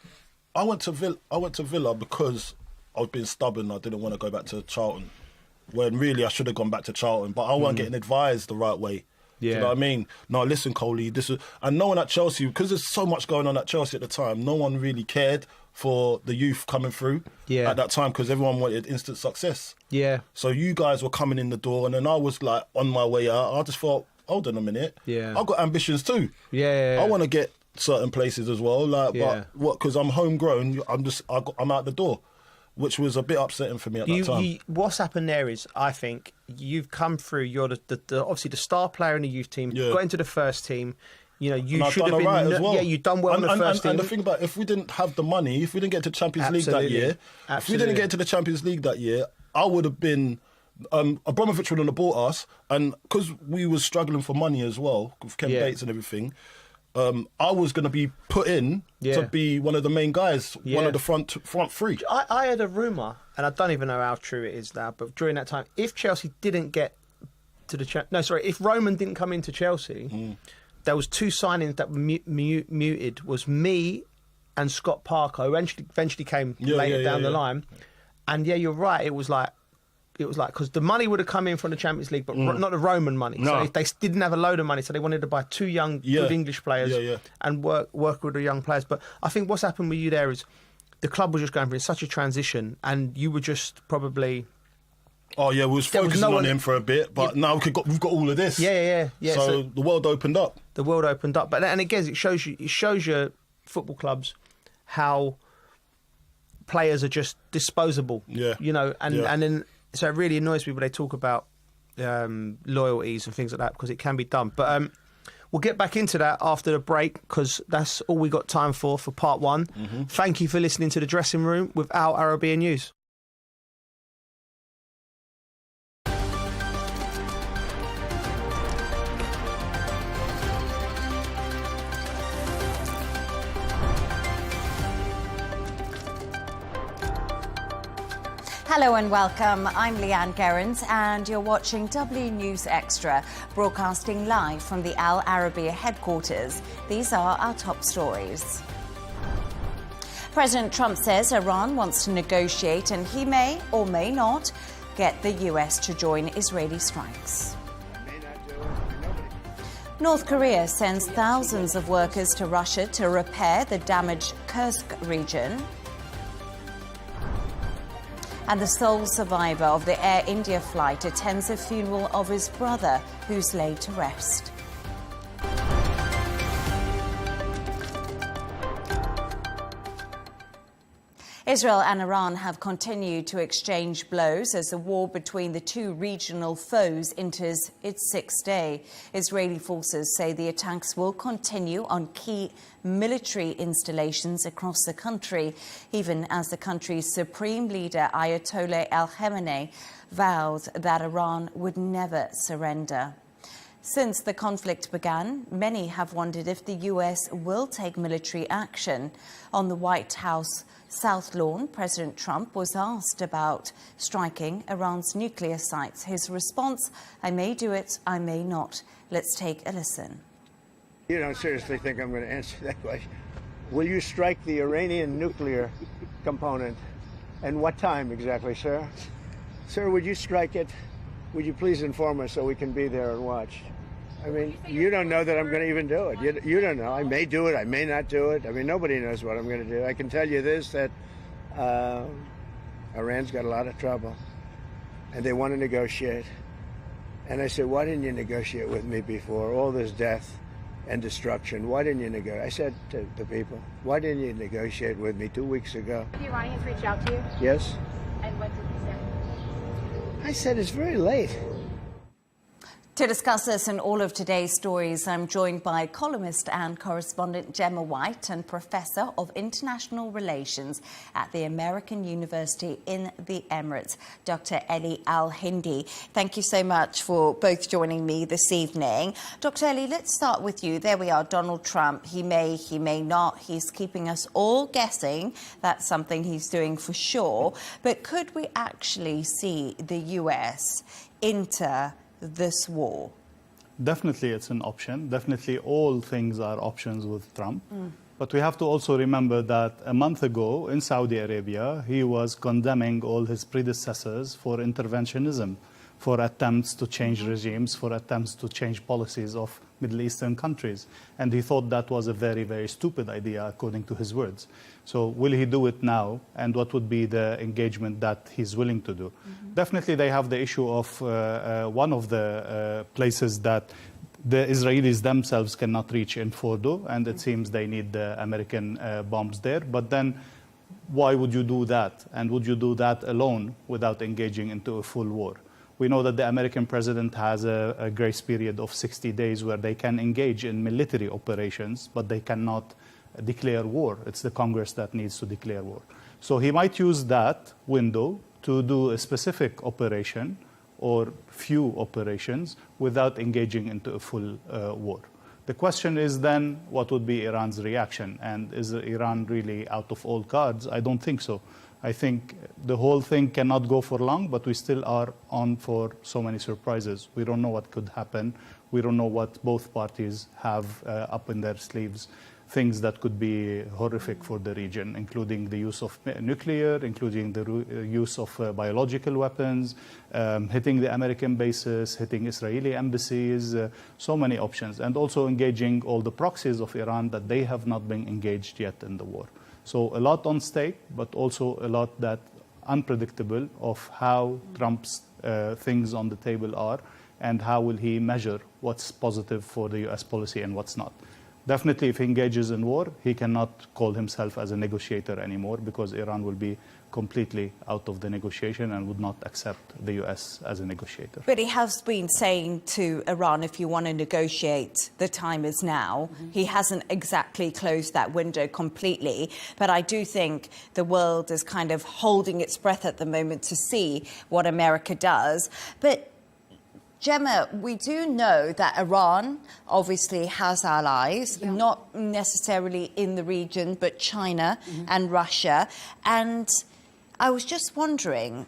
Speaker 1: I went to Villa because I was being stubborn. I didn't want to go back to Charlton. When really I should have gone back to Charlton, but I wasn't getting advised the right way.
Speaker 6: Yeah.
Speaker 1: Do you know what I mean? No, listen, Coley, and no one at Chelsea, because there's so much going on at Chelsea at the time, no one really cared for the youth coming through at that time because everyone wanted instant success.
Speaker 6: Yeah.
Speaker 1: So you guys were coming in the door and then I was like on my way out. I just thought, hold on a minute.
Speaker 6: Yeah.
Speaker 1: I've got ambitions too.
Speaker 6: Yeah.
Speaker 1: I want to get certain places as well. But what? Because I'm homegrown, I'm out the door. Which was a bit upsetting for me at that time.
Speaker 6: What's happened there is, I think, you've come through. You're obviously the star player in the youth team. Got into the first team. You know, you should have been. Right as well. Yeah, you've done well in the first team.
Speaker 1: And the thing about if we didn't have the money, if we didn't get to Champions League that year, if we didn't get to the Champions League that year, I would have been. Abramovich would have bought us, and because we was struggling for money as well with Ken Bates and everything. I was going to be put in to be one of the main guys, one of the front three.
Speaker 6: I had a rumour, and I don't even know how true it is now, but during that time, if Chelsea didn't get to if Roman didn't come into Chelsea, there was two signings that were muted, was me and Scott Parker, who eventually came later down the line. And you're right, it was like, because the money would have come in from the Champions League, but not the Roman money. No. So if they didn't have a load of money, so they wanted to buy two young, good English players and work with the young players. But I think what's happened with you there is the club was just going through such a transition, and you were just probably.
Speaker 1: Oh yeah, we was focusing on him for a bit, but now we've got all of this.
Speaker 6: Yeah.
Speaker 1: So the world opened up.
Speaker 6: But and again, it shows you football clubs how players are just disposable.
Speaker 1: Yeah.
Speaker 6: You know, and then. So it really annoys me when they talk about loyalties and things like that because it can be done. But we'll get back into that after the break because that's all we got time for part one. Thank you for listening to The Dressing Room with our Arabiya News.
Speaker 14: Hello and welcome. I'm Leigh Ann Gerrans and you're watching W News Extra, broadcasting live from the Al Arabiya headquarters. These are our top stories. President Trump says Iran wants to negotiate and he may or may not get the US to join Israeli strikes. North Korea sends thousands of workers to Russia to repair the damaged Kursk region. And the sole survivor of the Air India flight attends a funeral of his brother, who's laid to rest. Israel and Iran have continued to exchange blows as the war between the two regional foes enters its sixth day. Israeli forces say the attacks will continue on key military installations across the country, even as the country's supreme leader Ayatollah al-Khamenei vowed that Iran would never surrender. Since the conflict began, many have wondered if the US will take military action. On the White House South Lawn, President Trump was asked about striking Iran's nuclear sites. His response, "I may do it, I may not." Let's take a listen.
Speaker 9: You don't seriously think I'm going to answer that question? Will you strike the Iranian nuclear component? And what time exactly, sir? Sir, would you strike it? Would you please inform us so we can be there and watch? I mean, you don't know that I'm going to even do it. You don't know. I may do it. I may not do it. I mean, nobody knows what I'm going to do. I can tell you this, that Iran's got a lot of trouble, and they want to negotiate. And I said, why didn't you negotiate with me before? All this death and destruction. Why didn't you negotiate? I said to the people, why didn't you negotiate with me 2 weeks ago?
Speaker 8: The Iranians reached out to you?
Speaker 9: Yes.
Speaker 8: And what did you say?
Speaker 9: I said, it's very late.
Speaker 14: To discuss this and all of today's stories, I'm joined by columnist and correspondent Gemma White and Professor of International Relations at the American University in the Emirates, Dr. Eli Al-Hindi. Thank you so much for both joining me this evening. Dr. Eli, let's start with you. There we are, Donald Trump. He may not. He's keeping us all guessing. That's something he's doing for sure. But could we actually see the US enter this war?
Speaker 10: Definitely it's an option. Definitely all things are options with Trump. But we have to also remember that a month ago in Saudi Arabia, he was condemning all his predecessors for interventionism, for attempts to change regimes, for attempts to change policies of Middle Eastern countries. And he thought that was a very, very stupid idea, according to his words. So will he do it now? And what would be the engagement that he's willing to do? Definitely they have the issue of one of the places that the Israelis themselves cannot reach in Fordo, and it seems they need the American bombs there. But then why would you do that? And would you do that alone without engaging into a full war? We know that the American president has a grace period of 60 days where they can engage in military operations, but they cannot declare war. It's the Congress that needs to declare war. So he might use that window to do a specific operation or few operations without engaging into a full war. The question is then, what would be Iran's reaction? And is Iran really out of all cards? I don't think so. I think the whole thing cannot go for long, but we still are on for so many surprises. We don't know what could happen. We don't know what both parties have up in their sleeves, things that could be horrific for the region, including the use of nuclear, including the use of biological weapons, hitting the American bases, hitting Israeli embassies, so many options, and also engaging all the proxies of Iran that they have not been engaged yet in the war. So a lot on stake, but also a lot that unpredictable of how Trump's things on the table are and how will he measure what's positive for the US policy and what's not. Definitely, if he engages in war, he cannot call himself as a negotiator anymore because Iran will be completely out of the negotiation and would not accept the US as a negotiator.
Speaker 14: But he has been saying to Iran, if you want to negotiate, the time is now. He hasn't exactly closed that window completely. But I do think the world is kind of holding its breath at the moment to see what America does. But Gemma, we do know that Iran obviously has allies, not necessarily in the region, but China and Russia. And I was just wondering,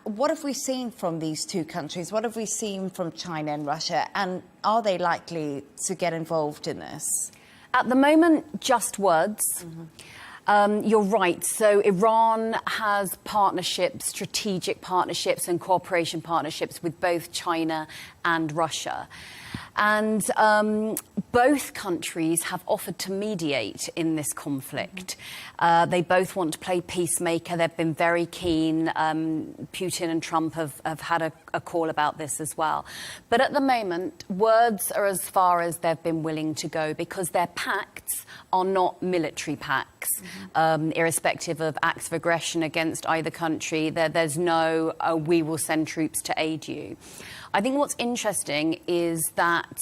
Speaker 14: what have we seen from these two countries? What have we seen from China and Russia? And are they likely to get involved in this?
Speaker 11: At the moment, just words. You're right. So Iran has partnerships, strategic partnerships and cooperation partnerships with both China and Russia. And both countries have offered to mediate in this conflict. They both want to play peacemaker. They've been very keen. Putin and Trump have had a call about this as well. But at the moment, words are as far as they've been willing to go, because their pacts are not military pacts, irrespective of acts of aggression against either country. There's no, we will send troops to aid you. I think what's interesting is that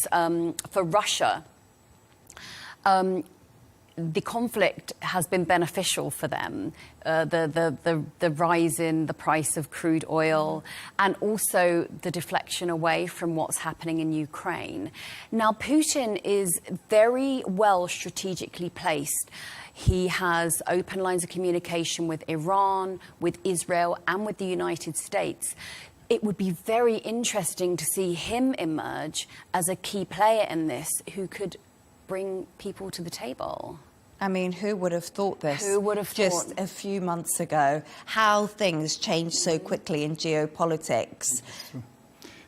Speaker 11: for Russia, the conflict has been beneficial for them. The rise in the price of crude oil, and also the deflection away from what's happening in Ukraine. Now, Putin is very well strategically placed. He has open lines of communication with Iran, with Israel, and with the United States. It would be very interesting to see him emerge as a key player in this, who could bring people to the table.
Speaker 14: I mean, who would have thought this?
Speaker 11: Who would have
Speaker 14: just
Speaker 11: thought?
Speaker 14: A few months ago, how things change so quickly in geopolitics.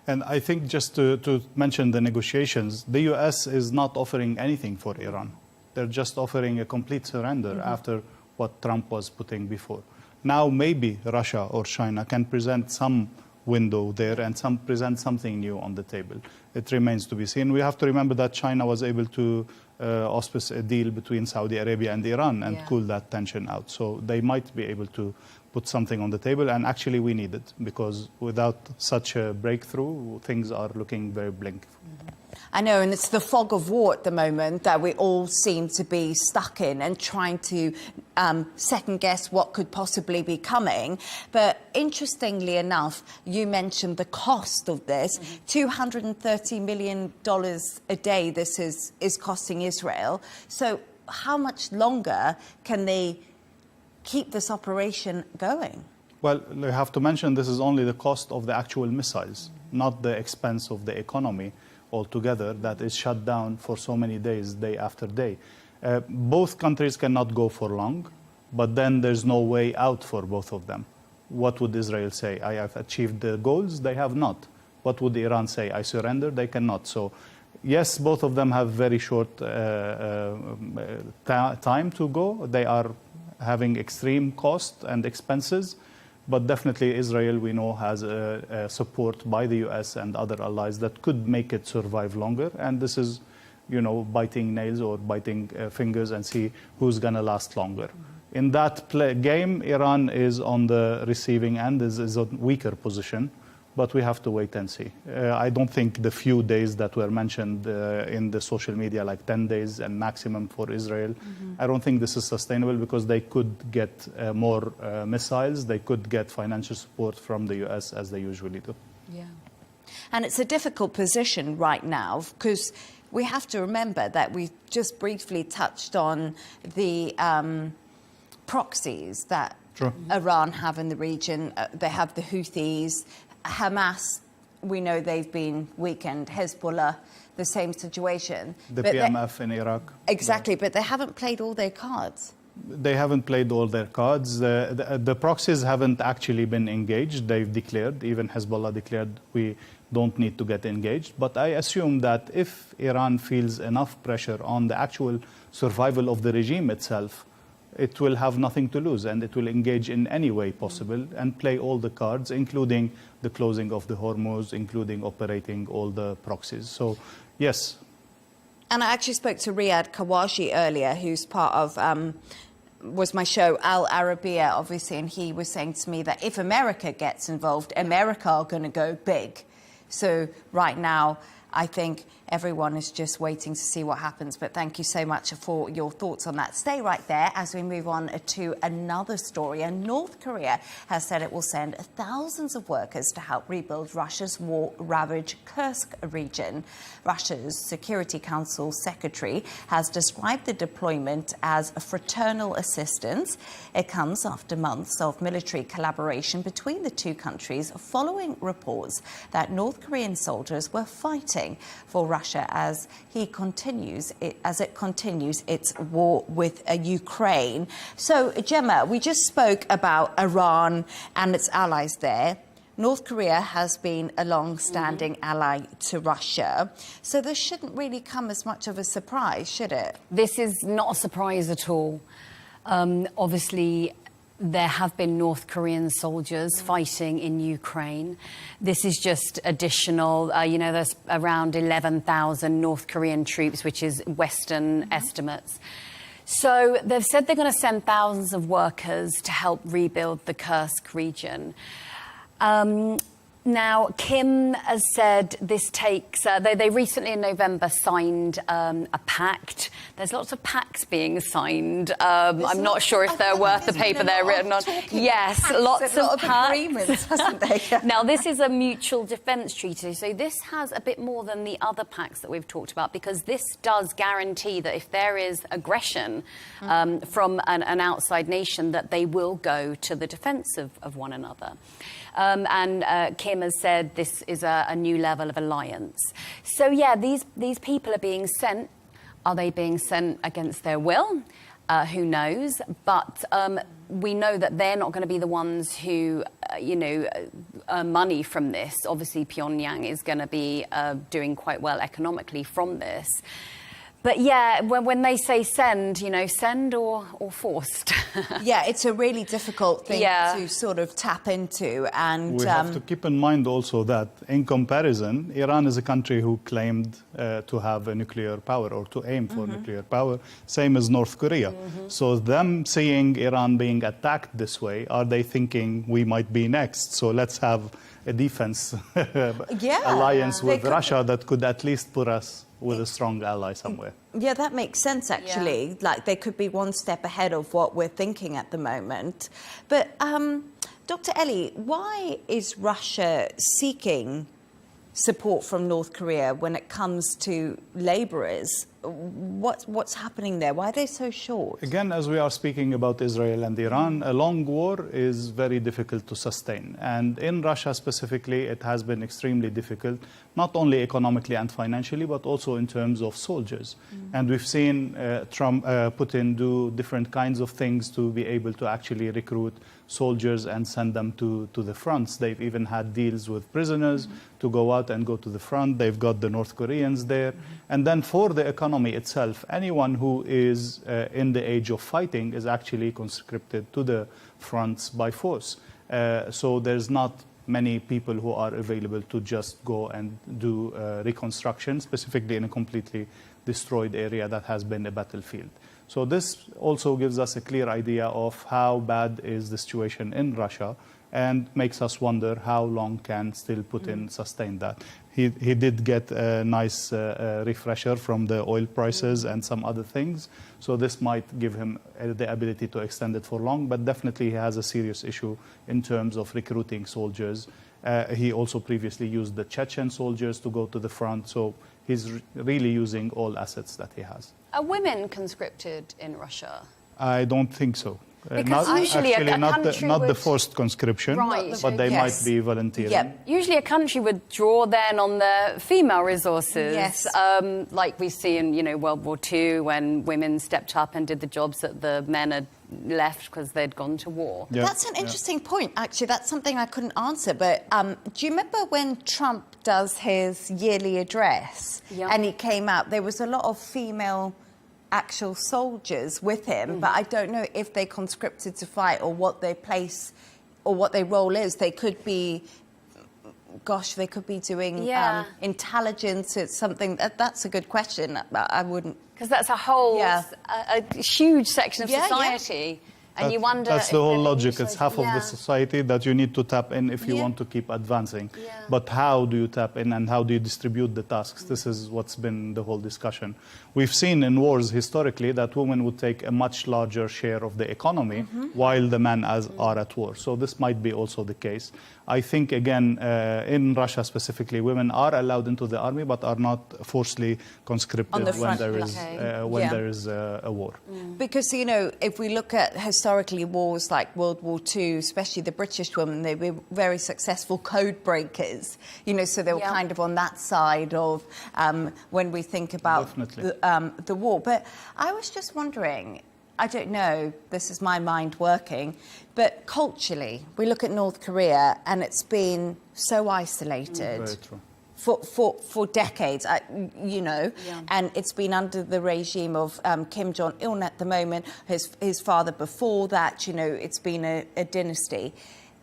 Speaker 10: And I think just to mention the negotiations, the US is not offering anything for Iran. They're just offering a complete surrender after what Trump was putting before. Now maybe Russia or China can present some window there and present something new on the table. It remains to be seen. We have to remember that China was able to auspice a deal between Saudi Arabia and Iran and cool that tension out. So they might be able to put something on the table, and actually we need it, because without such a breakthrough, things are looking very bleak.
Speaker 14: I know, and it's the fog of war at the moment that we all seem to be stuck in and trying to second guess what could possibly be coming. But interestingly enough, you mentioned the cost of this. $230 million a day this is costing Israel. So how much longer can they keep this operation going?
Speaker 10: Well, we have to mention this is only the cost of the actual missiles, not the expense of the economy altogether that is shut down for so many days, day after day. Both countries cannot go for long, but then there's no way out for both of them. What would Israel say? I have achieved the goals? They have not. What would Iran say? I surrender? They cannot. So, yes, both of them have very short time to go. They are having extreme cost and expenses. But definitely Israel, we know, has support by the US and other allies that could make it survive longer. And this is, biting nails or biting fingers and see who's going to last longer. In that game, Iran is on the receiving end, is a weaker position. But we have to wait and see. I don't think the few days that were mentioned in the social media, like 10 days and maximum for Israel, I don't think this is sustainable, because they could get more missiles, they could get financial support from the US as they usually do.
Speaker 14: Yeah. And it's a difficult position right now, because we have to remember that we've just briefly touched on the proxies that Iran have in the region. They have the Houthis. Hamas, we know they've been weakened. Hezbollah, the same situation.
Speaker 10: The PMF in Iraq.
Speaker 14: Exactly, but they haven't played all their cards.
Speaker 10: They haven't played all their cards. The proxies haven't actually been engaged. They've declared, even Hezbollah declared, we don't need to get engaged. But I assume that if Iran feels enough pressure on the actual survival of the regime itself, it will have nothing to lose, and it will engage in any way possible and play all the cards, including the closing of the Hormuz, including operating all the proxies. So, yes.
Speaker 14: And I actually spoke to Riyad Kawashi earlier, who's part of, was my show, Al Arabiya, obviously, and he was saying to me that if America gets involved, America are going to go big. So right now, I think everyone is just waiting to see what happens. But thank you so much for your thoughts on that. Stay right there as we move on to another story. And North Korea has said it will send thousands of workers to help rebuild Russia's war-ravaged Kursk region. Russia's Security Council secretary has described the deployment as a fraternal assistance. It comes after months of military collaboration between the two countries, following reports that North Korean soldiers were fighting for Russia as it continues its war with Ukraine. So, Gemma, we just spoke about Iran and its allies there. North Korea has been a long-standing ally to Russia, so this shouldn't really come as much of a surprise, should it?
Speaker 11: This is not a surprise at all. Obviously, there have been North Korean soldiers fighting in Ukraine. This is just additional. There's around 11,000 North Korean troops, which is Western estimates. So they've said they're going to send thousands of workers to help rebuild the Kursk region. Now, Kim has said this takes... they recently, in November, signed a pact. There's lots of pacts being signed. I'm not sure if they're worth the paper they're written on. Yes, lots of
Speaker 14: agreements, hasn't there?
Speaker 11: Now, this is a mutual defence treaty, so this has a bit more than the other pacts that we've talked about, because this does guarantee that if there is aggression from an outside nation, that they will go to the defence of one another. Kim has said this is a new level of alliance. So, yeah, these people are being sent. Are they being sent against their will? Who knows? But we know that they're not going to be the ones who, earn money from this. Obviously, Pyongyang is going to be doing quite well economically from this. But, yeah, when they say send, send or forced.
Speaker 14: Yeah, it's a really difficult thing to sort of tap into. And
Speaker 10: we have to keep in mind also that, in comparison, Iran is a country who claimed to have a nuclear power or to aim for nuclear power, same as North Korea. So them seeing Iran being attacked this way, are they thinking we might be next? So let's have a defense alliance with Russia that could at least put us with a strong ally somewhere.
Speaker 14: Yeah, that makes sense, actually.
Speaker 11: Yeah.
Speaker 14: Like, they could be one step ahead of what we're thinking at the moment. But, Dr. Ellie, why is Russia seeking support from North Korea when it comes to labourers? What's happening there? Why are they so short?
Speaker 10: Again, as we are speaking about Israel and Iran, a long war is very difficult to sustain. And in Russia specifically, it has been extremely difficult, not only economically and financially, but also in terms of soldiers. And we've seen Putin do different kinds of things to be able to actually recruit soldiers and send them to the fronts. They've even had deals with prisoners to go out and go to the front. They've got the North Koreans there. And then for the economy itself, anyone who is in the age of fighting is actually conscripted to the fronts by force. So there's not many people who are available to just go and do reconstruction, specifically in a completely destroyed area that has been a battlefield. So this also gives us a clear idea of how bad is the situation in Russia and makes us wonder how long can still Putin sustain that. He did get a nice refresher from the oil prices and some other things, so this might give him the ability to extend it for long, but definitely he has a serious issue in terms of recruiting soldiers. He also previously used the Chechen soldiers to go to the front, so he's really using all assets that he has.
Speaker 11: Are women conscripted in Russia?
Speaker 10: I don't think so.
Speaker 11: Because
Speaker 10: not,
Speaker 11: usually
Speaker 10: actually,
Speaker 11: not
Speaker 10: the forced conscription, but they might be volunteering.
Speaker 11: Yeah. Usually a country would draw then on the female resources, like we see in World War II when women stepped up and did the jobs that the men had left because they'd gone to war.
Speaker 14: Yeah. That's an interesting point, actually. That's something I couldn't answer. But do you remember when Trump does his yearly address and he came out, there was a lot of female actual soldiers with him, but I don't know if they conscripted to fight or what their place or what their role is. They could be, they could be doing intelligence. It's something that's a good question. I wouldn't,
Speaker 11: because that's a whole a huge section of society. And you wonder...
Speaker 10: That's the whole logic. It's half of the society that you need to tap in if you want to keep advancing. But how do you tap in and how do you distribute the tasks? This is what's been the whole discussion. We've seen in wars historically that women would take a much larger share of the economy while the men are at war. So this might be also the case. I think, again, in Russia specifically, women are allowed into the army but are not forcibly conscripted when there is a war.
Speaker 14: Because, if we look at historically wars like World War II, especially the British women, they were very successful code breakers, so they were kind of on that side of when we think about the war. But I was just wondering, I don't know, this is my mind working, but culturally, we look at North Korea and it's been so isolated.
Speaker 10: Very true.
Speaker 14: For decades, and it's been under the regime of Kim Jong-un at the moment, his father before that, it's been a dynasty.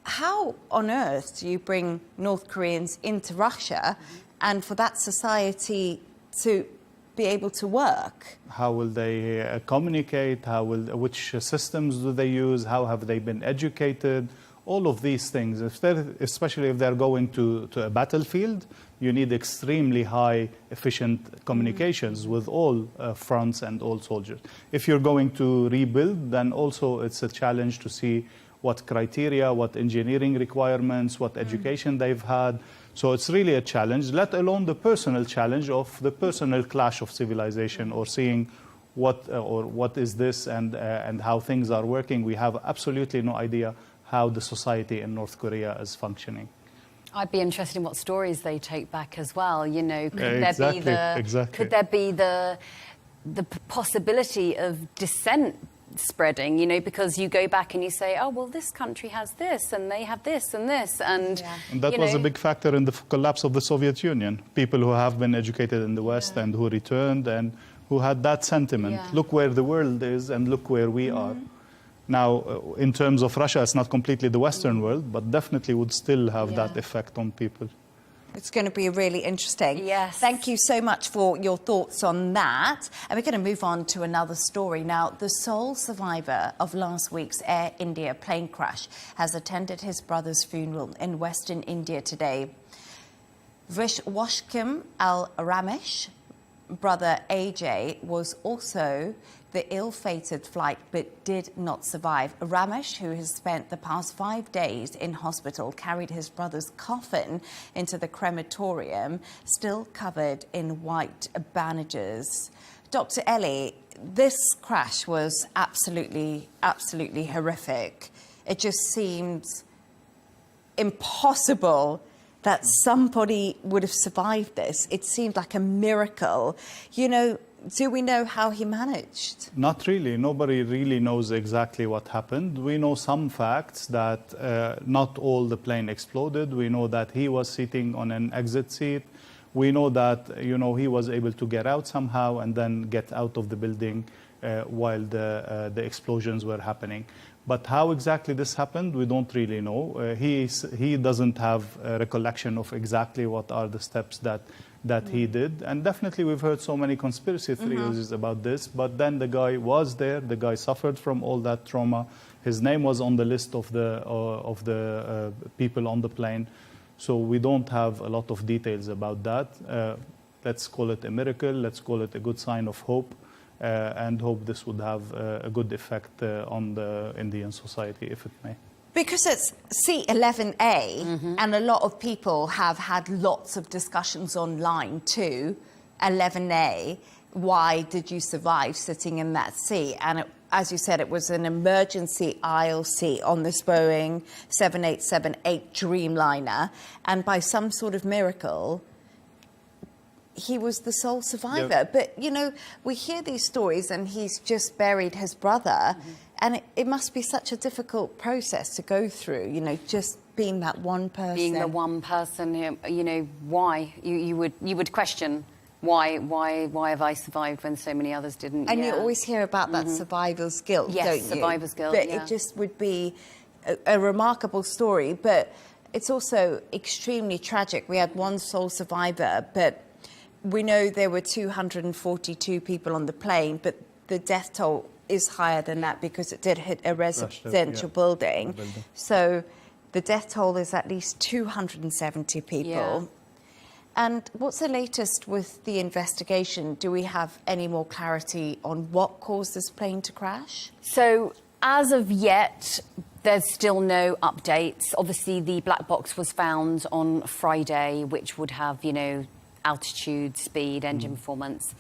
Speaker 14: How on earth do you bring North Koreans into Russia and for that society to be able to work?
Speaker 10: How will they communicate? Which systems do they use? How have they been educated? All of these things, especially if they're going to a battlefield, you need extremely high, efficient communications with all fronts and all soldiers. If you're going to rebuild, then also it's a challenge to see what criteria, what engineering requirements, what education they've had. So it's really a challenge, let alone the personal challenge of the personal clash of civilization, or seeing what is this and how things are working. We have absolutely no idea how the society in North Korea is functioning.
Speaker 11: I'd be interested in what stories they take back as well. Could
Speaker 10: Exactly.
Speaker 11: there be the possibility of dissent spreading? Because you go back and you say, oh well, this country has this and they have this and this, and
Speaker 10: that was a big factor in the collapse of the Soviet Union. People who have been educated in the West and who returned and who had that sentiment. Look where the world is and look where we are. Now, in terms of Russia, it's not completely the Western world, but definitely would still have that effect on people.
Speaker 14: It's going to be really interesting.
Speaker 11: Yes.
Speaker 14: Thank you so much for your thoughts on that. And we're going to move on to another story. Now, the sole survivor of last week's Air India plane crash has attended his brother's funeral in Western India today. Vishwashkim Al-Ramesh, brother AJ, was also the ill-fated flight but did not survive. Ramesh, who has spent the past 5 days in hospital, carried his brother's coffin into the crematorium, still covered in white bandages. Dr. Ellie, this crash was absolutely horrific. It just seemed impossible that somebody would have survived this. It seemed like a miracle. Do we know how he managed?
Speaker 10: Not really. Nobody really knows exactly what happened. We know some facts that not all the plane exploded. We know that he was sitting on an exit seat. We know that, he was able to get out somehow and then get out of the building while the explosions were happening. But how exactly this happened, we don't really know. He doesn't have a recollection of exactly what are the steps that he did. And definitely we've heard so many conspiracy theories about this, but then the guy was there, the guy suffered from all that trauma. His name was on the list of the people on the plane. So we don't have a lot of details about that. Let's call it a miracle, let's call it a good sign of hope, and hope this would have a good effect on the Indian society, if it may.
Speaker 14: Because it's C-11A, and a lot of people have had lots of discussions online too. 11A, why did you survive sitting in that seat? And as you said, it was an emergency aisle seat on this Boeing 7878 Dreamliner. And by some sort of miracle, he was the sole survivor. But, we hear these stories and he's just buried his brother. And it must be such a difficult process to go through, just being that one person.
Speaker 11: Being the one person, why? You would question, why have I survived when so many others didn't?
Speaker 14: And you always hear about that survivor's guilt, don't you?
Speaker 11: Survivor's guilt,
Speaker 14: But it just would be a remarkable story, but it's also extremely tragic. We had one sole survivor, but we know there were 242 people on the plane, but the death toll is higher than that because it did hit a residential building. So the death toll is at least 270 people.
Speaker 11: Yeah.
Speaker 14: And what's the latest with the investigation? Do we have any more clarity on what caused this plane to crash?
Speaker 11: So as of yet, there's still no updates. Obviously, the black box was found on Friday, which would have, altitude, speed, engine performance.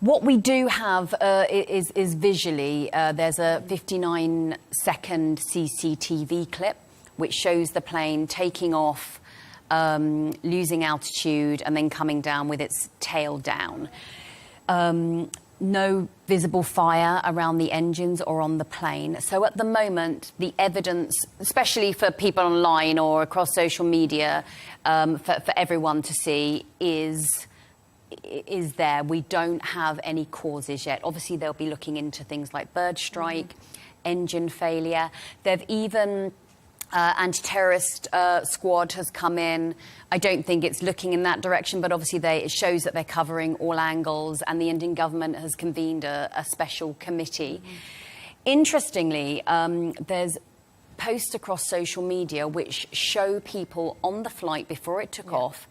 Speaker 11: What we do have is visually, there's a 59-second CCTV clip which shows the plane taking off, losing altitude and then coming down with its tail down. no visible fire around the engines or on the plane. So at the moment, the evidence, especially for people online or across social media, for everyone to see, is there. We don't have any causes yet. Obviously, they'll be looking into things like bird strike, engine failure. They've even... anti-terrorist squad has come in. I don't think it's looking in that direction, but obviously it shows that they're covering all angles, and the Indian government has convened a special committee. Interestingly, there's posts across social media which show people on the flight before it took off,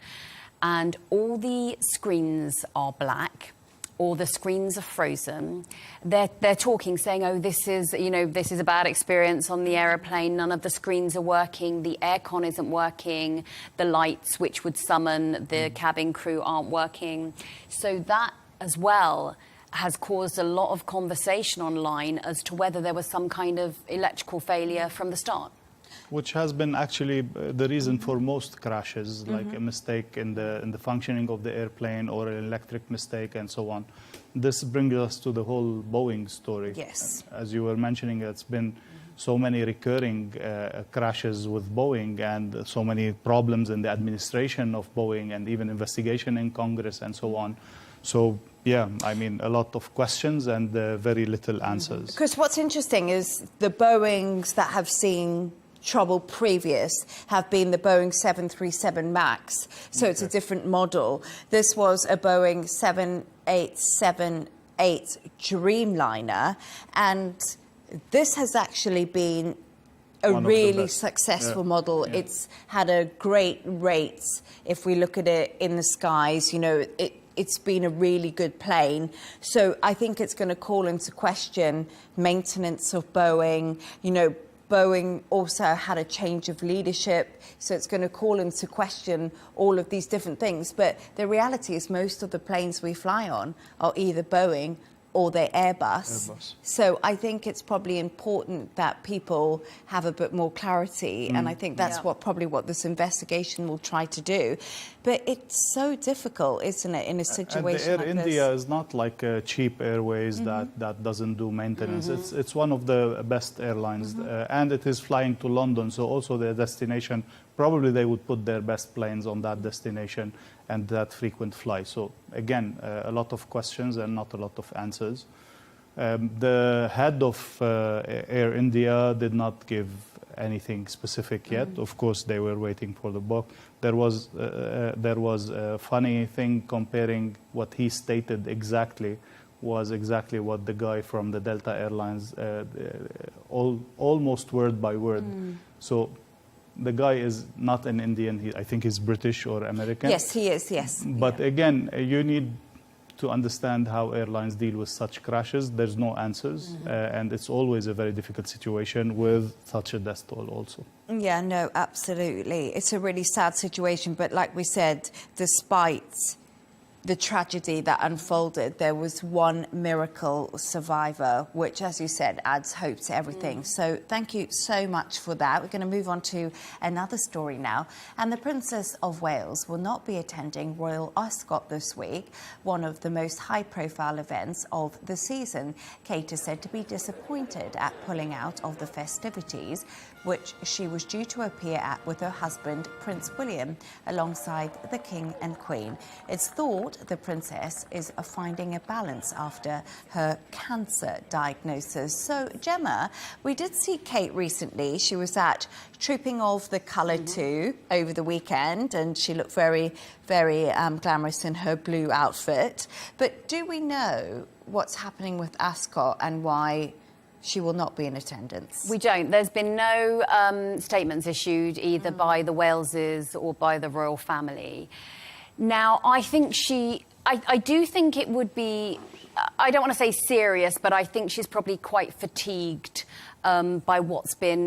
Speaker 11: and all the screens are black, or the screens are frozen. They're talking, saying, "Oh, this is a bad experience on the aeroplane. None of the screens are working. The aircon isn't working. The lights, which would summon the cabin crew, aren't working." So that, as well, has caused a lot of conversation online as to whether there was some kind of electrical failure from the start.
Speaker 10: Which has been actually the reason for most crashes, like a mistake in the functioning of the airplane or an electric mistake and so on. This brings us to the whole Boeing story.
Speaker 14: Yes.
Speaker 10: As you were mentioning, it's been so many recurring crashes with Boeing and so many problems in the administration of Boeing and even investigation in Congress and so on. So, yeah, I mean, a lot of questions and very little answers.
Speaker 14: Because what's interesting is the Boeings that have seen trouble previous have been the Boeing 737 MAX, so it's a different model. This was a Boeing 7878 Dreamliner, and this has actually been a really successful model. Yeah. It's had a great rate. If we look at it in the skies, you know, it's been a really good plane. So I think it's going to call into question maintenance of Boeing. You know, Boeing also had a change of leadership, so it's going to call into question all of these different things. But the reality is most of the planes we fly on are either Boeing or they're Airbus. So I think it's probably important that people have a bit more clarity, and I think that's probably what this investigation will try to do. But it's so difficult, isn't it, in a situation
Speaker 10: and
Speaker 14: like
Speaker 10: Air
Speaker 14: this?
Speaker 10: India is not like a cheap airways that doesn't do maintenance. It's one of the best airlines, and it is flying to London, so also their destination, probably they would put their best planes on that destination and that frequent fly. So again, a lot of questions and not a lot of answers. The head of Air India did not give anything specific yet. Of course, they were waiting for the book. There was a funny thing comparing what he stated exactly was exactly what the guy from the Delta Airlines, almost word by word. So the guy is not an Indian. I think he's British or American.
Speaker 14: Yes, he is, yes.
Speaker 10: But again, you need to understand how airlines deal with such crashes. There's no answers, and it's always a very difficult situation with such a death toll also.
Speaker 14: Yeah, no, absolutely. It's a really sad situation, but like we said, despite the tragedy that unfolded, there was one miracle survivor, which, as you said, adds hope to everything. So thank you so much for that. We're going to move on to another story now. And the Princess of Wales will not be attending Royal Ascot this week, one of the most high-profile events of the season. Kate is said to be disappointed at pulling out of the festivities, which she was due to appear at with her husband, Prince William, alongside the King and Queen. It's thought the princess is finding a balance after her cancer diagnosis. So, Gemma, we did see Kate recently. She was at Trooping of the Colour 2 over the weekend, and she looked very, very glamorous in her blue outfit. But do we know what's happening with Ascot and why she will not be in attendance?
Speaker 11: We don't. There's been no statements issued either by the Waleses or by the royal family. Now, I think I do think it would be, I don't want to say serious, but I think she's probably quite fatigued by what's been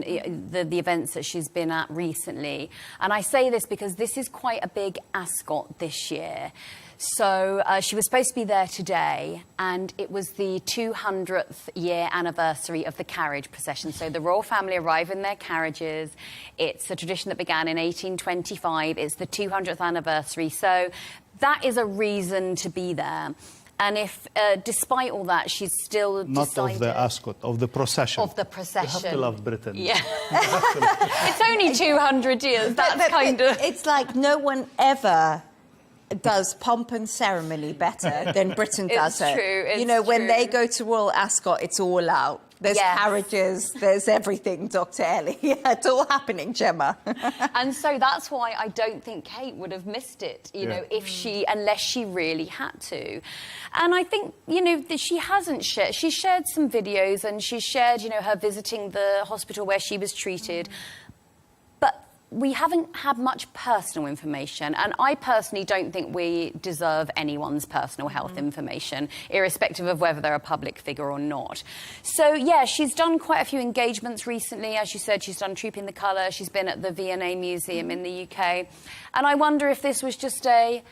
Speaker 11: the events that she's been at recently. And I say this because this is quite a big Ascot this year. So she was supposed to be there today, and it was the 200th year anniversary of the carriage procession. So the royal family arrive in their carriages. It's a tradition that began in 1825. It's the 200th anniversary. So that is a reason to be there. And if, despite all that, she's still
Speaker 10: Not
Speaker 11: decided...
Speaker 10: of the ascot, of the procession.
Speaker 11: Of the procession.
Speaker 10: You have to love Britain.
Speaker 11: Yeah. It's only 200 years. That's kind of...
Speaker 14: It's like no one ever does pomp and ceremony better than Britain does it.
Speaker 11: It's
Speaker 14: you know, when
Speaker 11: true.
Speaker 14: they go to Royal Ascot, it's all out. There's carriages, there's everything, Dr. Ellie. Yeah, it's all happening, Gemma.
Speaker 11: And so that's why I don't think Kate would have missed it, you know, unless she really had to. And I think, you know, that she hasn't shared. She shared some videos and she shared, you know, her visiting the hospital where she was treated. But we haven't had much personal information, and I personally don't think we deserve anyone's personal health information, irrespective of whether they're a public figure or not. So, yeah, she's done quite a few engagements recently. As you said, she's done Trooping the Colour. She's been at the V&A Museum in the UK. And I wonder if this was just I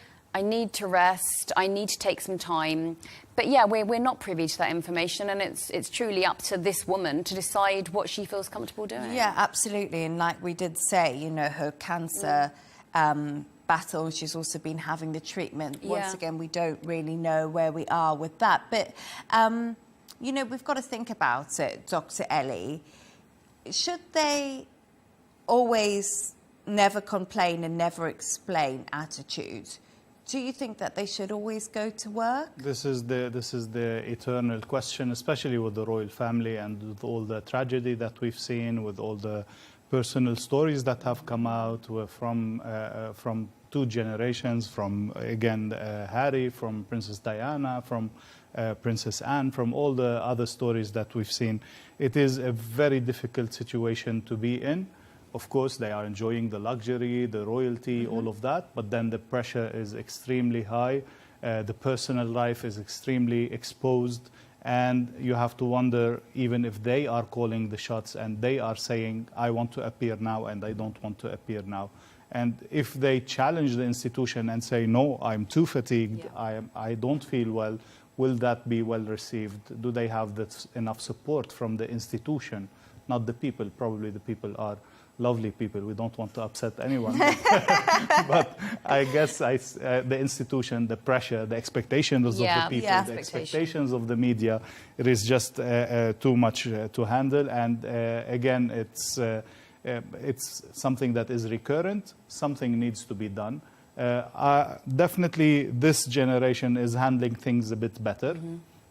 Speaker 11: need to rest, I need to take some time. But yeah, we're not privy to that information, and it's truly up to this woman to decide what she feels comfortable doing.
Speaker 14: Yeah, absolutely. And like we did say, you know, her cancer battle, she's also been having the treatment. Once again, we don't really know where we are with that. But, you know, we've got to think about it, Dr. Ellie. Should they always never complain and never explain attitude? Do you think that they should always go to work?
Speaker 10: This is the eternal question, especially with the royal family and with all the tragedy that we've seen, with all the personal stories that have come out from two generations, from again Harry, from Princess Diana, from Princess Anne, from all the other stories that we've seen. It is a very difficult situation to be in. Of course, they are enjoying the luxury, the royalty, all of that, but then the pressure is extremely high. The personal life is extremely exposed, and you have to wonder, even if they are calling the shots and they are saying, I want to appear now and I don't want to appear now. And if they challenge the institution and say, no, I'm too fatigued, I don't feel well, will that be well received? Do they have enough support from the institution? Not the people. Probably the people are lovely people. We don't want to upset anyone. But I guess the institution, the pressure, the expectations of the people, the expectations of the media, it is just too much to handle. And again, it's something that is recurrent. Something needs to be done. Definitely, this generation is handling things a bit better.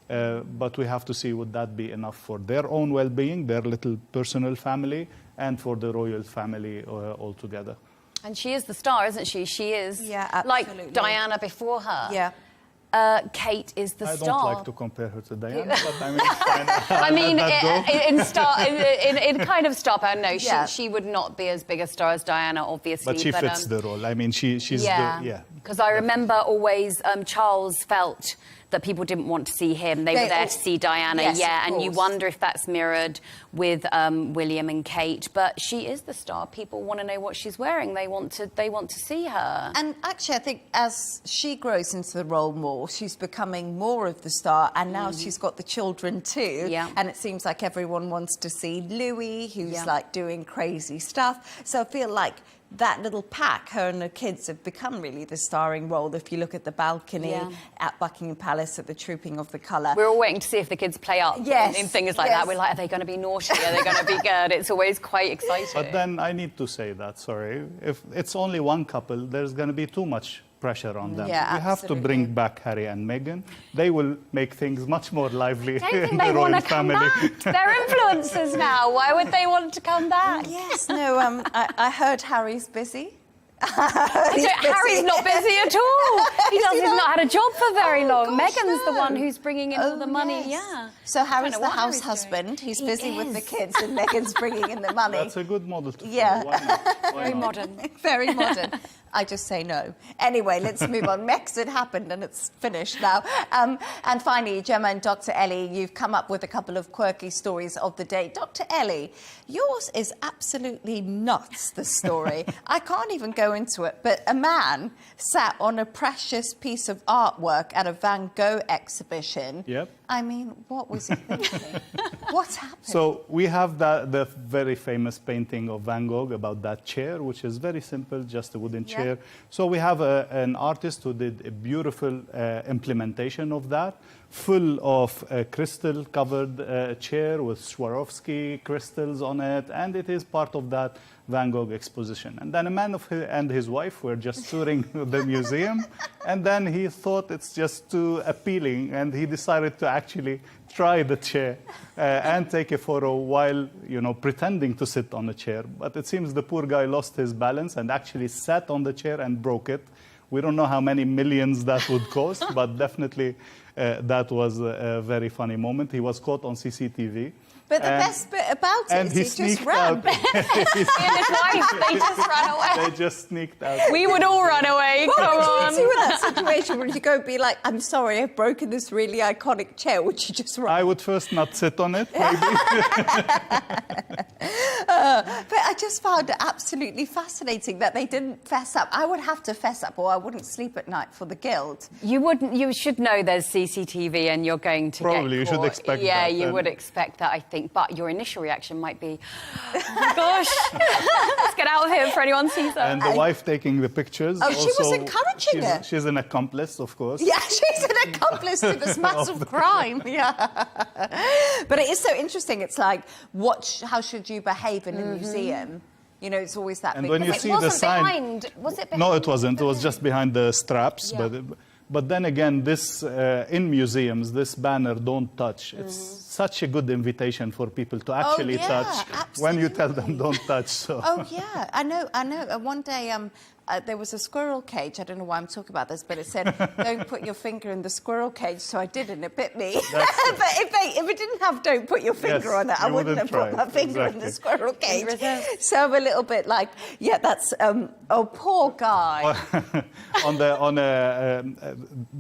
Speaker 10: But we have to see, would that be enough for their own well-being, their little personal family, and for the royal family altogether.
Speaker 11: And she is the star, isn't she? She is.
Speaker 14: Yeah, absolutely.
Speaker 11: Like Diana before her.
Speaker 14: Yeah.
Speaker 11: Kate is the star.
Speaker 10: I don't like to compare her to Diana, but I mean,
Speaker 11: in kind of star power, no, she would not be as big a star as Diana, obviously.
Speaker 10: But she fits the role. I mean, she's
Speaker 11: because I remember always Charles felt that people didn't want to see him. They were there to see Diana, and you wonder if that's mirrored with William and Kate. But she is the star. People want to know what she's wearing. They want to see her.
Speaker 14: And actually, I think as she grows into the role more, she's becoming more of the star, and now she's got the children too.
Speaker 11: Yeah.
Speaker 14: And it seems like everyone wants to see Louis, who's like doing crazy stuff. So I feel like that little pack, her and her kids, have become really the starring role. If you look at the balcony at Buckingham Palace at the Trooping of the Colour.
Speaker 11: We're all waiting to see if the kids play up in things like that. We're like, are they going to be naughty? Are they going to be good? It's always quite exciting.
Speaker 10: But then I need to say that, sorry, if it's only one couple, there's going to be too much pressure on them.
Speaker 14: Yeah,
Speaker 10: we have to bring back Harry and Meghan. They will make things much more lively
Speaker 11: I don't
Speaker 10: in
Speaker 11: think
Speaker 10: the
Speaker 11: they want
Speaker 10: royal
Speaker 11: to come
Speaker 10: family.
Speaker 11: back. They're influencers now. Why would they want to come back?
Speaker 14: Yes, no, I heard Harry's busy.
Speaker 11: Harry's not busy at all. He's not had a job for very long.
Speaker 14: Gosh,
Speaker 11: Meghan's the one who's bringing in all the money.
Speaker 14: Yes.
Speaker 11: Yeah.
Speaker 14: So Harry's the house husband. He's busy with the kids, and Meghan's bringing in the money.
Speaker 10: That's a good model to
Speaker 14: follow.
Speaker 10: Why
Speaker 11: Very
Speaker 10: not?
Speaker 11: modern.
Speaker 14: Very modern. I just say no. Anyway, let's move on. Brexit happened and it's finished now. And finally, Gemma and Dr. Ellie, you've come up with a couple of quirky stories of the day. Dr. Ellie, yours is absolutely nuts, the story. I can't even go into it, but a man sat on a precious piece of artwork at a Van Gogh exhibition.
Speaker 10: Yep.
Speaker 14: I mean, what was he thinking? What happened?
Speaker 10: So we have the very famous painting of Van Gogh about that chair, which is very simple, just a wooden chair. So we have an artist who did a beautiful implementation of that, full of crystal-covered chair with Swarovski crystals on it, and it is part of that Van Gogh exposition. And then a man and his wife were just touring the museum, and then he thought it's just too appealing, and he decided to actually try the chair and take a photo while, pretending to sit on the chair. But it seems the poor guy lost his balance and actually sat on the chair and broke it. We don't know how many millions that would cost, but definitely that was a very funny moment. He was caught on CCTV.
Speaker 14: But the best bit about it is he just ran.
Speaker 11: He and his wife, they just ran away.
Speaker 10: They just sneaked out.
Speaker 11: We would all run away, come
Speaker 14: What
Speaker 11: on.
Speaker 14: would you do in that situation when you go and be like, I'm sorry, I've broken this really iconic chair? Would you just run?
Speaker 10: I would first not sit on it, maybe.
Speaker 14: But I just found it absolutely fascinating that they didn't fess up. I would have to fess up or I wouldn't sleep at night for the guilt.
Speaker 11: You should know there's CCTV and you're going to
Speaker 10: Probably,
Speaker 11: get
Speaker 10: you
Speaker 11: caught.
Speaker 10: should expect that.
Speaker 11: Yeah, you would expect that, I think. But your initial reaction might be, oh my gosh, let's get out of here before anyone sees us.
Speaker 10: And the wife taking the pictures.
Speaker 14: Oh, she was encouraging it.
Speaker 10: She's an accomplice, of course.
Speaker 14: Yeah, she's an accomplice to this massive crime. Yeah. But it is so interesting. It's like, how should you behave in a museum? It's always that
Speaker 10: And
Speaker 14: big
Speaker 10: when you see the sign...
Speaker 11: Was it behind?
Speaker 10: No, it wasn't. It was just behind the straps.
Speaker 11: Yeah.
Speaker 10: But then again, this in museums, this banner, don't touch. It's such a good invitation for people to actually touch when you tell them don't touch. So.
Speaker 14: Oh, yeah, I know. And one day there was a squirrel cage. I don't know why I'm talking about this, but it said, don't put your finger in the squirrel cage. So I did, and it bit me. But if it didn't have don't put your finger on it, I wouldn't have put my finger in the squirrel cage. So I'm a little bit like, yeah, that's, oh, poor guy.
Speaker 10: On a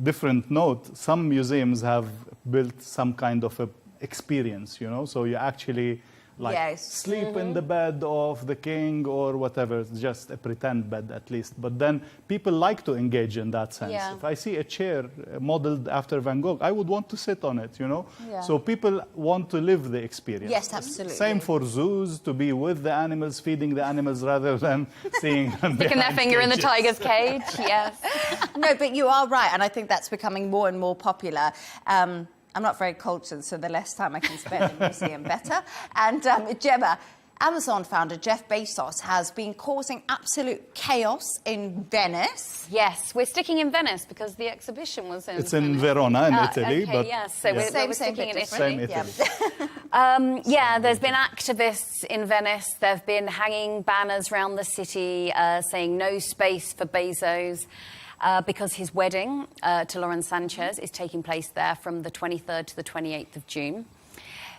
Speaker 10: different note, some museums have built some kind of a experience, so you actually sleep in the bed of the king or whatever. It's just a pretend bed at least. But then people like to engage in that sense.
Speaker 11: Yeah.
Speaker 10: If I see a chair modeled after Van Gogh, I would want to sit on it,
Speaker 14: Yeah.
Speaker 10: So people want to live the experience.
Speaker 14: Yes, absolutely.
Speaker 10: Same for zoos, to be with the animals, feeding the animals rather than seeing them
Speaker 11: Sticking their finger in the
Speaker 10: cages.
Speaker 11: tiger's cage, yes.
Speaker 14: No, but you are right, and I think that's becoming more and more popular. I'm not very cultured, so the less time I can spend in the museum, better. And Gemma, Amazon founder Jeff Bezos has been causing absolute chaos in Venice.
Speaker 11: Yes, we're sticking in Venice because the exhibition was in
Speaker 10: It's in Verona, in Italy.
Speaker 11: Okay,
Speaker 10: but
Speaker 11: yes, so we're sticking in Italy.
Speaker 10: Same Italy.
Speaker 11: Yeah, there's been activists in Venice. They've been hanging banners around the city saying no space for Bezos. Because his wedding to Lauren Sanchez is taking place there from the 23rd to the 28th of June.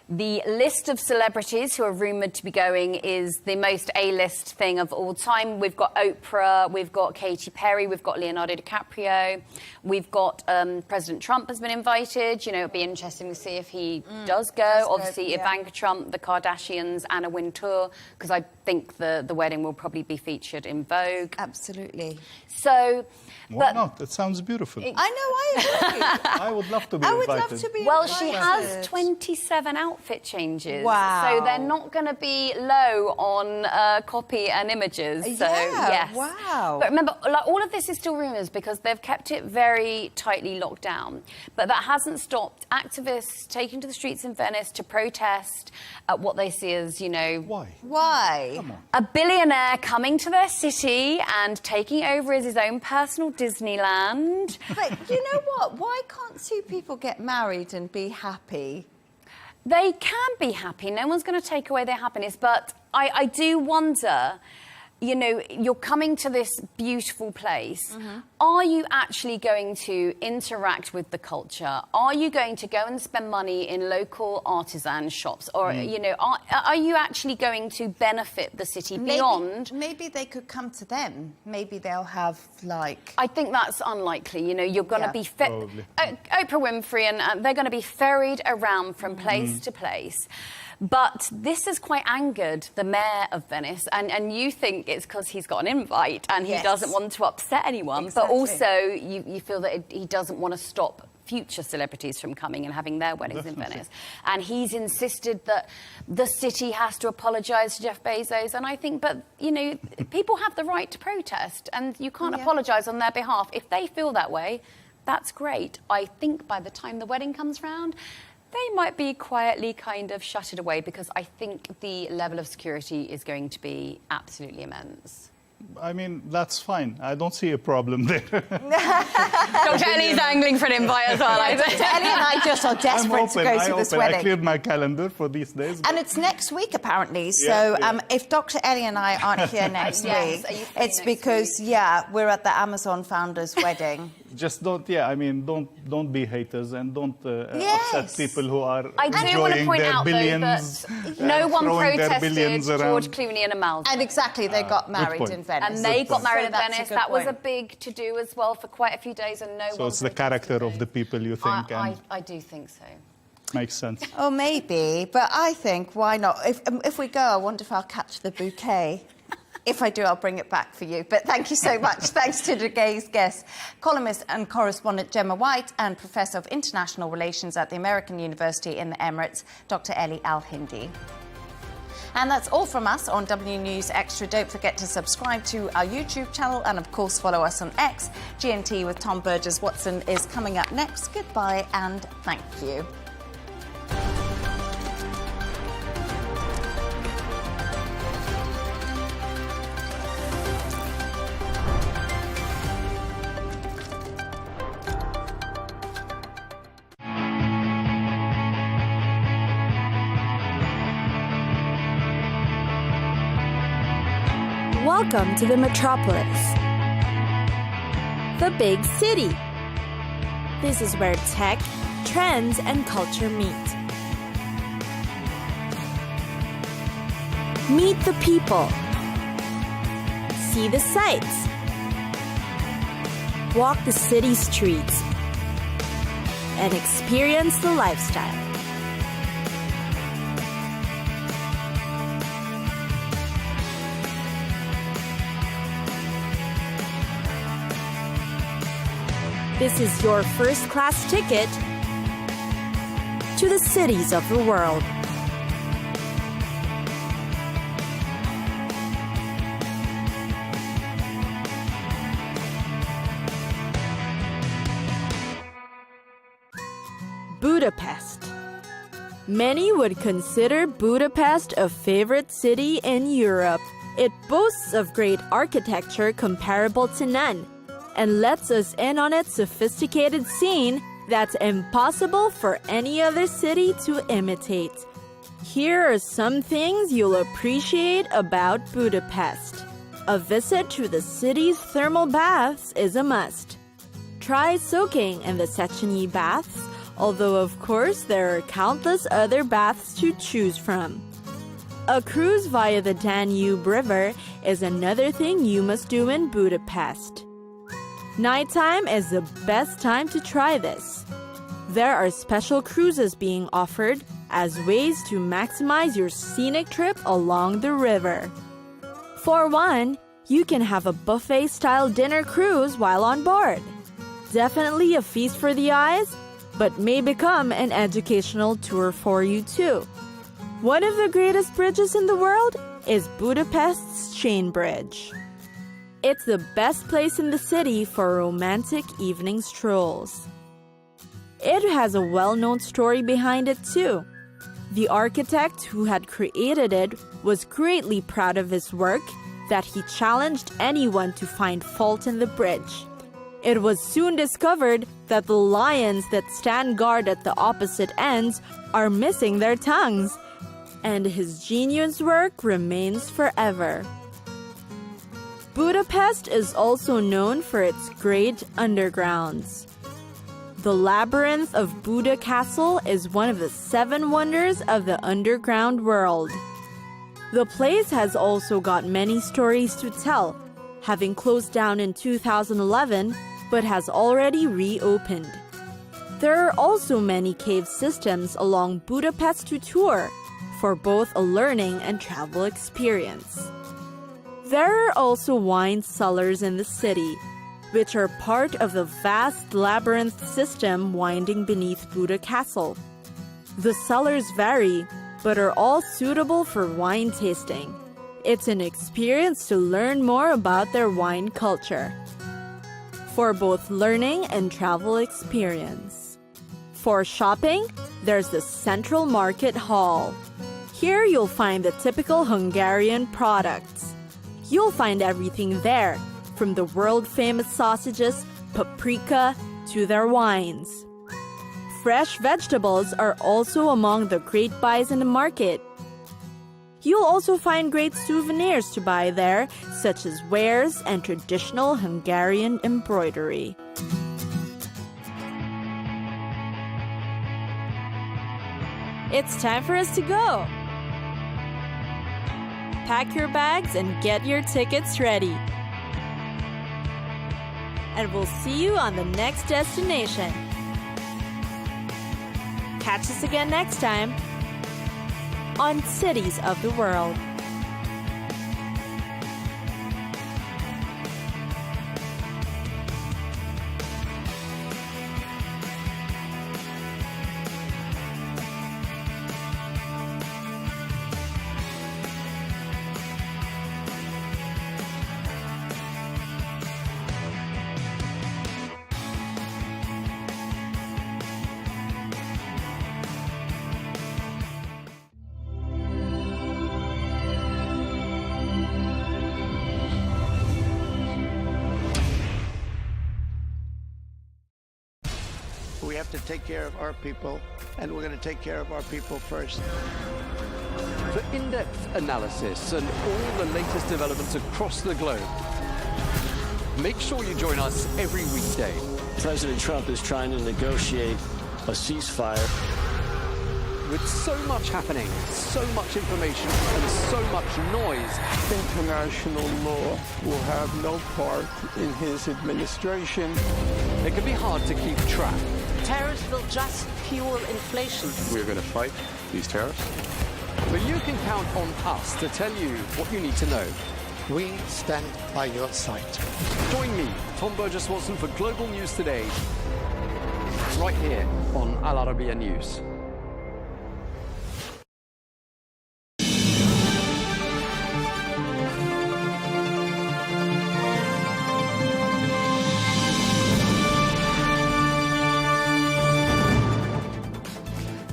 Speaker 11: The list of celebrities who are rumoured to be going is the most A-list thing of all time. We've got Oprah, we've got Katy Perry, we've got Leonardo DiCaprio, we've got President Trump has been invited. It'll be interesting to see if he does go. Obviously, Ivanka Trump, the Kardashians, Anna Wintour, because I think the wedding will probably be featured in Vogue.
Speaker 14: Absolutely.
Speaker 11: So...
Speaker 10: Why not? It sounds beautiful.
Speaker 14: I know, I agree.
Speaker 10: I would love to be
Speaker 14: I would
Speaker 10: invited.
Speaker 14: love to be
Speaker 11: Well,
Speaker 14: invited.
Speaker 11: she has 27 outfit changes.
Speaker 14: Wow.
Speaker 11: So they're not going to be low on copy and images. So, yes.
Speaker 14: Wow.
Speaker 11: But remember, all of this is still rumours because they've kept it very tightly locked down. But that hasn't stopped activists taking to the streets in Venice to protest at what they see as,
Speaker 14: Why?
Speaker 10: Come on.
Speaker 11: a billionaire coming to their city and taking over as his own personal Disneyland.
Speaker 14: But you know what? Why can't two people get married and be happy?
Speaker 11: They can be happy. No one's going to take away their happiness. But I do wonder, you're coming to this beautiful place.
Speaker 14: Mm-hmm.
Speaker 11: Are you actually going to interact with the culture? Are you going to go and spend money in local artisan shops? Or, are you actually going to benefit the city beyond?
Speaker 14: Maybe they could come to them. Maybe they'll have,
Speaker 11: I think that's unlikely. You're going to be...
Speaker 10: probably.
Speaker 11: Oprah Winfrey, and they're going to be ferried around from place to place. But this has quite angered the mayor of Venice, and you think it's because he's got an invite and he doesn't want to upset anyone, but also you feel that he doesn't want to stop future celebrities from coming and having their weddings in Venice. And he's insisted that the city has to apologise to Jeff Bezos. And I think, but, you know, people have the right to protest and you can't apologise on their behalf. If they feel that way, that's great. I think by the time the wedding comes round, they might be quietly kind of shuttered away because I think the level of security is going to be absolutely immense.
Speaker 10: I mean, that's fine. I don't see a problem there.
Speaker 11: Dr. Ellie's angling for an invite as well.
Speaker 14: Dr. Ellie and I just are desperate to go to this wedding.
Speaker 10: I cleared my calendar for these days.
Speaker 14: And it's next week, apparently. So if Dr. Ellie and I aren't here next week, it's because, we're at the Amazon founder's wedding.
Speaker 10: Just don't be haters and don't upset people who are enjoying their billions.
Speaker 11: No one protested
Speaker 10: George
Speaker 11: Clooney and Amalda.
Speaker 14: And exactly, they got married in Venice.
Speaker 11: And they got married in Venice. That was a big to-do as well for quite a few days, and no one.
Speaker 10: So it's the character of the people, you think?
Speaker 11: I do think so.
Speaker 10: Makes sense.
Speaker 14: Oh, maybe, but I think why not? If we go, I wonder if I'll catch the bouquet. If I do, I'll bring it back for you. But thank you so much. Thanks to today's guests, columnist and correspondent Gemma White and Professor of International Relations at the American University in the Emirates, Dr. Ellie Al-Hindi. And that's all from us on W News Extra. Don't forget to subscribe to our YouTube channel and, of course, follow us on X. GNT with Tom Burges Watson is coming up next. Goodbye and thank you.
Speaker 12: Welcome to the metropolis, the big city. This is where tech, trends, and culture meet. Meet the people. See the sights. Walk the city streets. And experience the lifestyle. This is your first-class ticket to the cities of the world. Budapest. Many would consider Budapest a favorite city in Europe. It boasts of great architecture comparable to none, and lets us in on its sophisticated scene that's impossible for any other city to imitate. Here are some things you'll appreciate about Budapest. A visit to the city's thermal baths is a must. Try soaking in the Széchenyi baths, although of course there are countless other baths to choose from. A cruise via the Danube River is another thing you must do in Budapest. Nighttime is the best time to try this. There are special cruises being offered as ways to maximize your scenic trip along the river. For one, you can have a buffet-style dinner cruise while on board. Definitely a feast for the eyes, but may become an educational tour for you too. One of the greatest bridges in the world is Budapest's Chain Bridge. It's the best place in the city for romantic evening strolls. It has a well-known story behind it too. The architect who had created it was greatly proud of his work that he challenged anyone to find fault in the bridge. It was soon discovered that the lions that stand guard at the opposite ends are missing their tongues, and his genius work remains forever. Budapest is also known for its great undergrounds. The labyrinth of Buda Castle is one of the 7 wonders of the underground world. The place has also got many stories to tell, having closed down in 2011, but has already reopened. There are also many cave systems along Budapest to tour, for both a learning and travel experience. There are also wine cellars in the city. which are part of the vast labyrinth system winding beneath Buda Castle. The cellars vary, but are all suitable for wine tasting. It's an experience to learn more about their wine culture, for both learning and travel experience. For shopping, there's the Central Market Hall. Here you'll find the typical Hungarian products. You'll find everything there, from the world-famous sausages, paprika, to their wines. Fresh vegetables are also among the great buys in the market. You'll also find great souvenirs to buy there, such as wares and traditional Hungarian embroidery. It's time for us to go. Pack your bags and get your tickets ready. And we'll see you on the next destination. Catch us again next time on Cities of the World.
Speaker 9: We have to take care of our people, and we're going to take care of our people first.
Speaker 20: For in-depth analysis and all the latest developments across the globe, make sure you join us every weekday.
Speaker 13: President Trump is trying to negotiate a ceasefire.
Speaker 20: With so much happening, so much information, and so much noise,
Speaker 15: international law will have no part in his administration.
Speaker 20: It can be hard to keep track.
Speaker 16: Tariffs will just fuel inflation.
Speaker 15: We're going to fight these tariffs.
Speaker 20: But you can count on us to tell you what you need to know.
Speaker 15: We stand by your side.
Speaker 20: Join me, Tom Burges Watson, for Global News Today, right here on Al Arabiya News.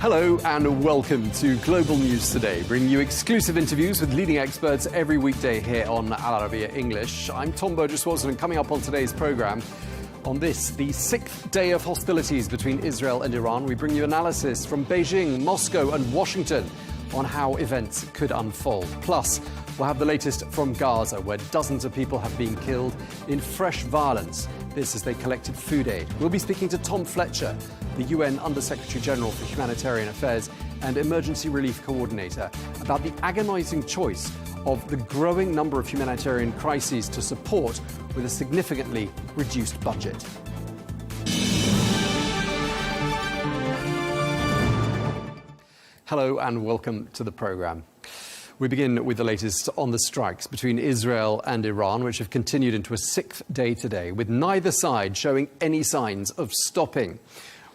Speaker 20: Hello and welcome to Global News Today, bringing you exclusive interviews with leading experts every weekday here on Al Arabiya English. I'm Tom Burges Watson, and coming up on today's programme, on this, the 6th day of hostilities between Israel and Iran, we bring you analysis from Beijing, Moscow and Washington on how events could unfold. Plus, we'll have the latest from Gaza, where dozens of people have been killed in fresh violence. This as they collected food aid. We'll be speaking to Tom Fletcher, the UN Under-Secretary General for Humanitarian Affairs and Emergency Relief Coordinator, about the agonising choice of the growing number of humanitarian crises to support with a significantly reduced budget. Hello and welcome to the programme. We begin with the latest on the strikes between Israel and Iran, which have continued into a 6th day today, with neither side showing any signs of stopping.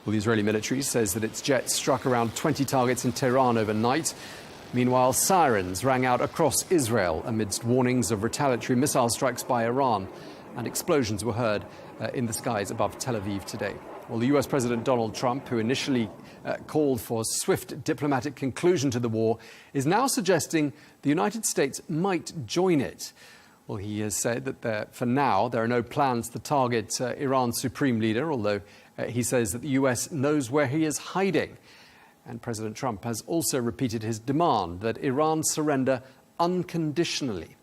Speaker 20: Well, the Israeli military says that its jets struck around 20 targets in Tehran overnight. Meanwhile, sirens rang out across Israel amidst warnings of retaliatory missile strikes by Iran, and explosions were heard in the skies above Tel Aviv today. Well, the US President Donald Trump, who initially called for a swift diplomatic conclusion to the war, is now suggesting the United States might join it. Well, he has said that for now there are no plans to target Iran's supreme leader, although he says that the US knows where he is hiding. And President Trump has also repeated his demand that Iran surrender unconditionally.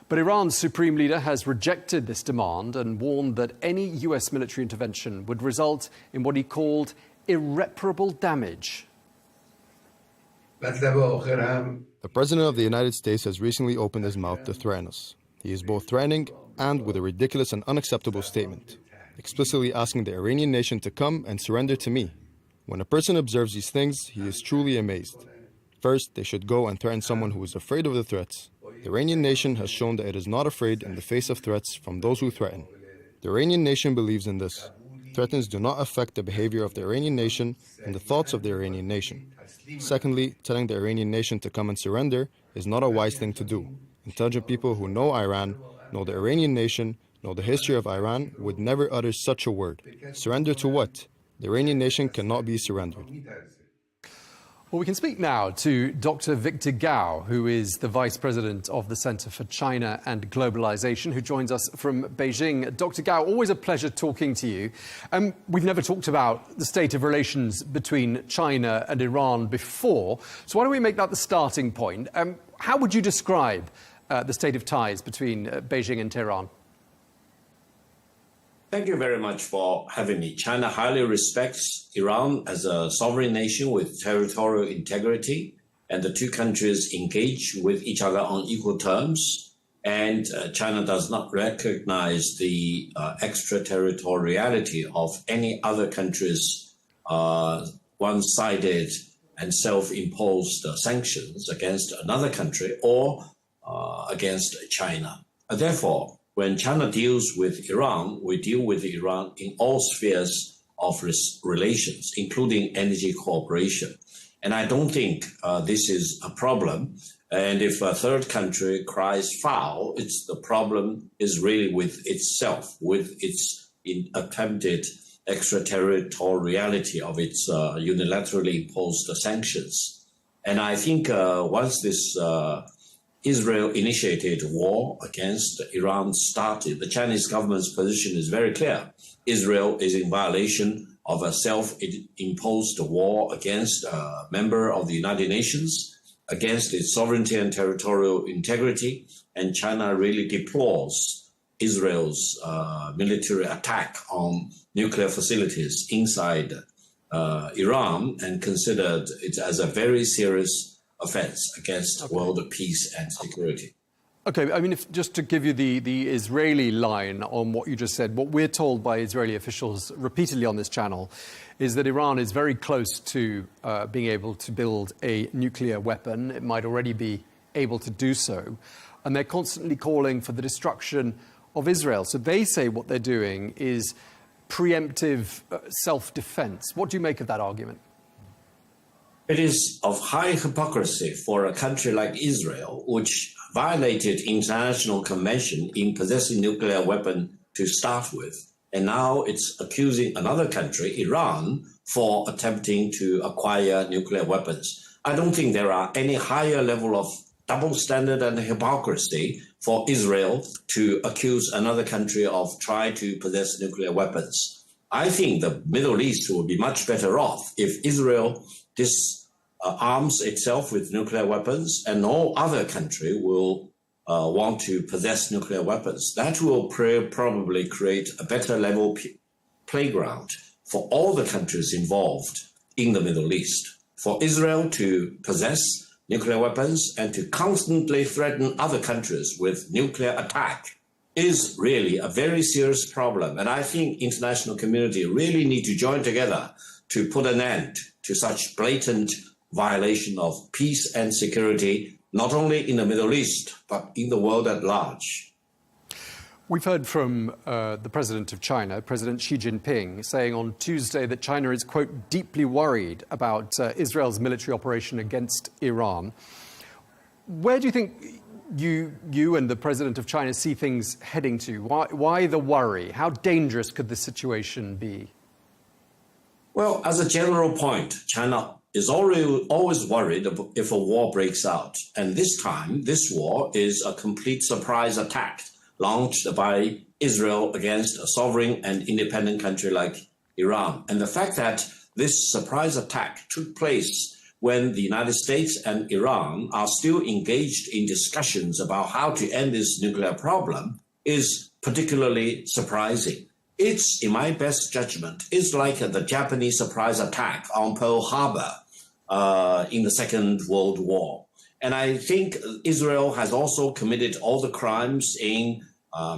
Speaker 20: But Iran's supreme leader has rejected this demand and warned that any US military intervention would result in what he called irreparable damage.
Speaker 17: The President of the United States has recently opened his mouth to threaten us. He is both threatening and with a ridiculous and unacceptable statement, explicitly asking the Iranian nation to come and surrender to me. When a person observes these things, he is truly amazed. First, they should go and threaten someone who is afraid of the threats. The Iranian nation has shown that it is not afraid in the face of threats from those who threaten. The Iranian nation believes in this. Threats do not affect the behavior of the Iranian nation and the thoughts of the Iranian nation. Secondly, telling the Iranian nation to come and surrender is not a wise thing to do. Intelligent people who know Iran, know the Iranian nation, know the history of Iran would never utter such a word. Surrender to what? The Iranian nation cannot be surrendered.
Speaker 20: Well, we can speak now to Dr. Victor Gao, who is the Vice President of the Center for China and Globalization, who joins us from Beijing. Dr. Gao, always a pleasure talking to you. We've never talked about the state of relations between China and Iran before, so why don't we make that the starting point? How would you describe the state of ties between Beijing and Tehran?
Speaker 18: Thank you very much for having me. China highly respects Iran as a sovereign nation with territorial integrity, and the two countries engage with each other on equal terms. And China does not recognize the extraterritoriality of any other country's one-sided and self-imposed sanctions against another country or against China. Therefore, when China deals with Iran, we deal with Iran in all spheres of relations, including energy cooperation. And I don't think this is a problem. And if a third country cries foul, the problem is really with itself, with its attempted extraterritoriality of its unilaterally imposed sanctions. And I think once this Israel-initiated war against Iran started, the Chinese government's position is very clear. Israel is in violation of a self-imposed war against a member of the United Nations, against its sovereignty and territorial integrity, and China really deplores Israel's military attack on nuclear facilities inside Iran and considered it as a very serious offense against world peace and security.
Speaker 20: Okay, I mean, just to give you the Israeli line on what you just said, what we're told by Israeli officials repeatedly on this channel is that Iran is very close to being able to build a nuclear weapon. It might already be able to do so. And they're constantly calling for the destruction of Israel. So they say what they're doing is preemptive self-defense. What do you make of that argument?
Speaker 18: It is of high hypocrisy for a country like Israel, which violated international convention in possessing nuclear weapon to start with. And now it's accusing another country, Iran, for attempting to acquire nuclear weapons. I don't think there are any higher level of double standard and hypocrisy for Israel to accuse another country of trying to possess nuclear weapons. I think the Middle East will be much better off if Israel arms itself with nuclear weapons, and no other country will want to possess nuclear weapons. That will probably create a better level playground for all the countries involved in the Middle East. For Israel to possess nuclear weapons and to constantly threaten other countries with nuclear attack is really a very serious problem. And I think international community really need to join together to put an end to such blatant violation of peace and security, not only in the Middle East, but in the world at large.
Speaker 20: We've heard from the president of China, President Xi Jinping, saying on Tuesday that China is, quote, deeply worried about Israel's military operation against Iran. Where do you think you and the president of China see things heading to? Why the worry? How dangerous could the situation be?
Speaker 18: Well, as a general point, China is always worried if a war breaks out. And this time, this war is a complete surprise attack launched by Israel against a sovereign and independent country like Iran. And the fact that this surprise attack took place when the United States and Iran are still engaged in discussions about how to end this nuclear problem is particularly surprising. It's, in my best judgment, it's like the Japanese surprise attack on Pearl Harbor in the Second World War. And I think Israel has also committed all the crimes in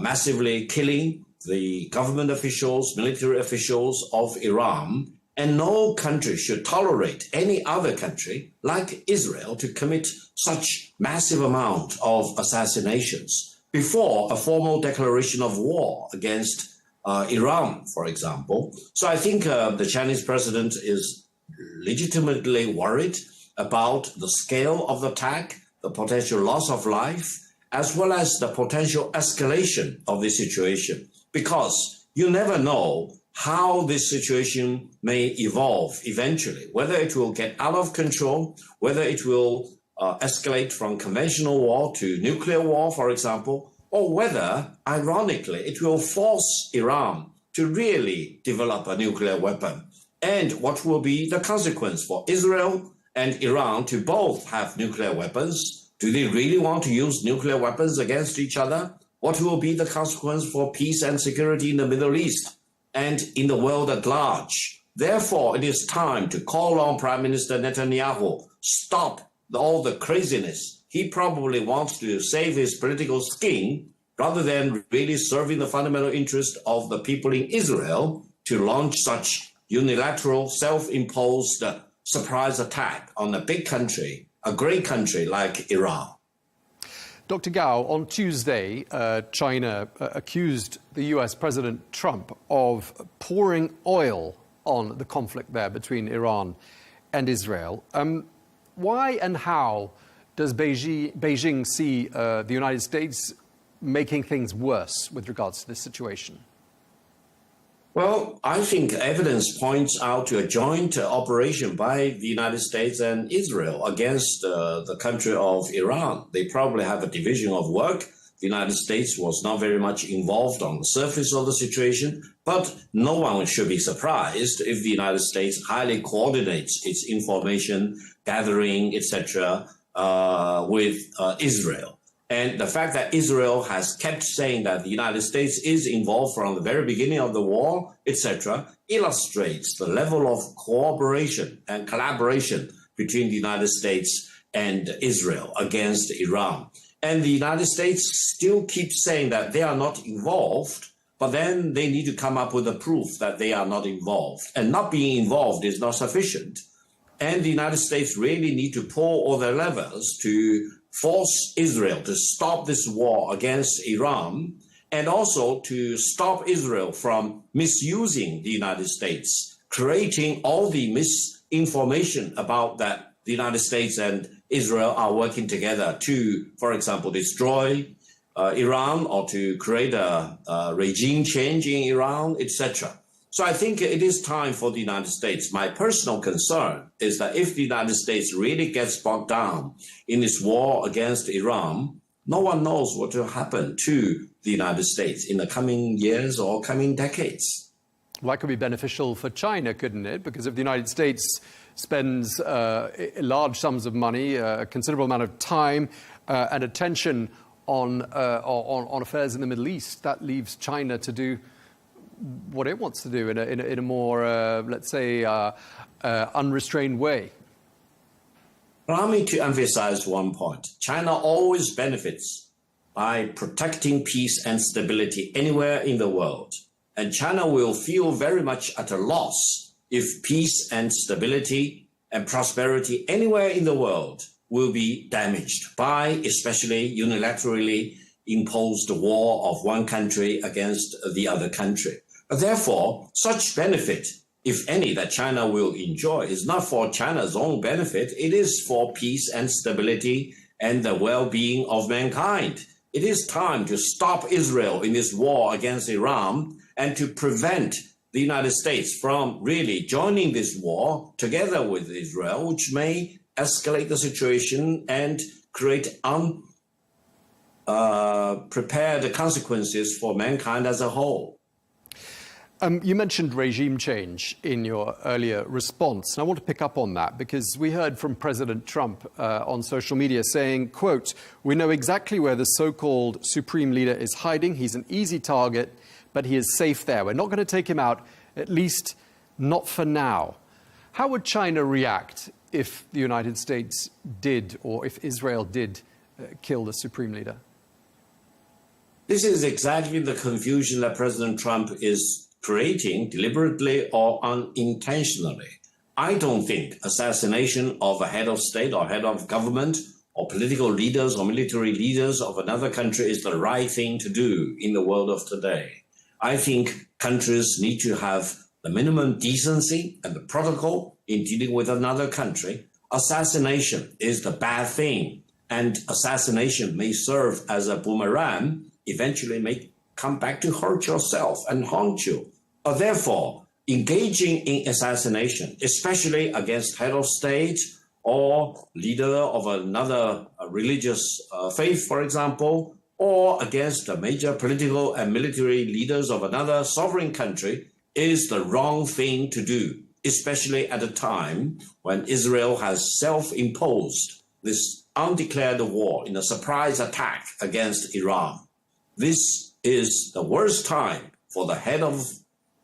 Speaker 18: massively killing the government officials, military officials of Iran. And no country should tolerate any other country like Israel to commit such massive amount of assassinations before a formal declaration of war against Iran, for example. So I think the Chinese president is legitimately worried about the scale of the attack, the potential loss of life, as well as the potential escalation of the situation, because you never know how this situation may evolve eventually, whether it will get out of control, whether it will escalate from conventional war to nuclear war, for example, or whether, ironically, it will force Iran to really develop a nuclear weapon. And what will be the consequence for Israel and Iran to both have nuclear weapons? Do they really want to use nuclear weapons against each other? What will be the consequence for peace and security in the Middle East and in the world at large? Therefore, it is time to call on Prime Minister Netanyahu, stop all the craziness. He probably wants to save his political skin rather than really serving the fundamental interest of the people in Israel to launch such unilateral, self-imposed surprise attack on a big country, a great country like Iran.
Speaker 20: Dr. Gao, on Tuesday, China accused the US President Trump of pouring oil on the conflict there between Iran and Israel. Why and how does Beijing see the United States making things worse with regards to this situation?
Speaker 18: Well, I think evidence points out to a joint operation by the United States and Israel against the country of Iran. They probably have a division of work. The United States was not very much involved on the surface of the situation, but no one should be surprised if the United States highly coordinates its information gathering, etc., with Israel. And the fact that Israel has kept saying that the United States is involved from the very beginning of the war, etc., illustrates the level of cooperation and collaboration between the United States and Israel against Iran. And the United States still keeps saying that they are not involved, but then they need to come up with a proof that they are not involved. And not being involved is not sufficient. And the United States really need to pull all their levers to force Israel to stop this war against Iran, and also to stop Israel from misusing the United States, creating all the misinformation about that the United States and Israel are working together to, for example, destroy Iran or to create a regime change in Iran, etc. So I think it is time for the United States. My personal concern is that if the United States really gets bogged down in this war against Iran, no one knows what will happen to the United States in the coming years or coming decades.
Speaker 20: Well, that could be beneficial for China, couldn't it? Because if the United States spends large sums of money, a considerable amount of time and attention on affairs in the Middle East, that leaves China to do what it wants to do in a more, let's say, unrestrained way.
Speaker 18: Allow me to emphasize one point. China always benefits by protecting peace and stability anywhere in the world. And China will feel very much at a loss if peace and stability and prosperity anywhere in the world will be damaged by especially unilaterally imposed war of one country against the other country. Therefore, such benefit, if any, that China will enjoy is not for China's own benefit. It is for peace and stability and the well-being of mankind. It is time to stop Israel in this war against Iran and to prevent the United States from really joining this war together with Israel, which may escalate the situation and create unprepared consequences for mankind as a whole.
Speaker 20: You mentioned regime change in your earlier response, and I want to pick up on that because we heard from President Trump on social media saying, quote, "We know exactly where the so-called supreme leader is hiding. He's an easy target, but he is safe there. We're not going to take him out, at least not for now." How would China react if the United States did, or if Israel did, kill the supreme leader?
Speaker 18: This is exactly the confusion that President Trump is creating deliberately or unintentionally. I don't think assassination of a head of state or head of government or political leaders or military leaders of another country is the right thing to do in the world of today. I think countries need to have the minimum decency and the protocol in dealing with another country. Assassination is the bad thing, and assassination may serve as a boomerang, eventually may come back to hurt yourself and haunt you. Therefore, engaging in assassination, especially against head of state or leader of another religious faith, for example, or against the major political and military leaders of another sovereign country, is the wrong thing to do, especially at a time when Israel has self-imposed this undeclared war in a surprise attack against Iran. This is the worst time for the head of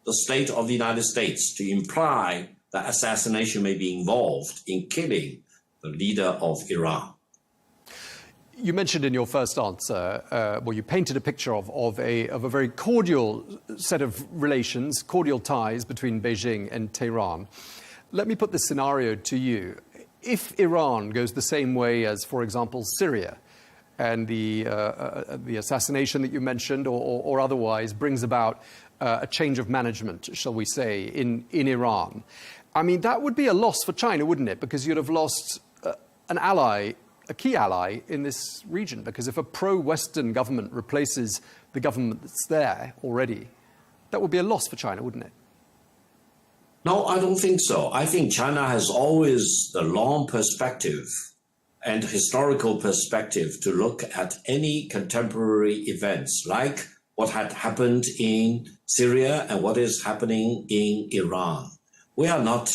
Speaker 18: the state of the United States to imply that assassination may be involved in killing the leader of Iran.
Speaker 20: You mentioned in your first answer, you painted a picture of a very cordial set of relations, cordial ties between Beijing and Tehran. Let me put this scenario to you. If Iran goes the same way as, for example, Syria, and the assassination that you mentioned or otherwise brings about a change of management, shall we say, in Iran, I mean, that would be a loss for China, wouldn't it? Because you'd have lost an ally, a key ally in this region, because if a pro-Western government replaces the government that's there already, that would be a loss for China, wouldn't it?
Speaker 18: No, I don't think so. I think China has always the long perspective and historical perspective to look at any contemporary events, like what had happened in Syria and what is happening in Iran. We are not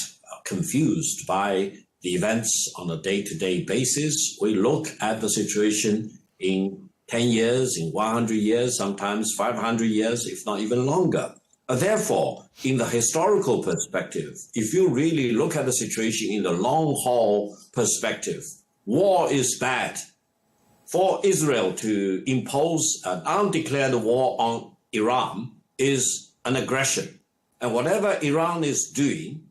Speaker 18: confused by the events on a day-to-day basis. We look at the situation in 10 years, in 100 years, sometimes 500 years, if not even longer. Therefore, in the historical perspective, if you really look at the situation in the long-haul perspective, war is bad. For Israel to impose an undeclared war on Iran is an aggression. And whatever Iran is doing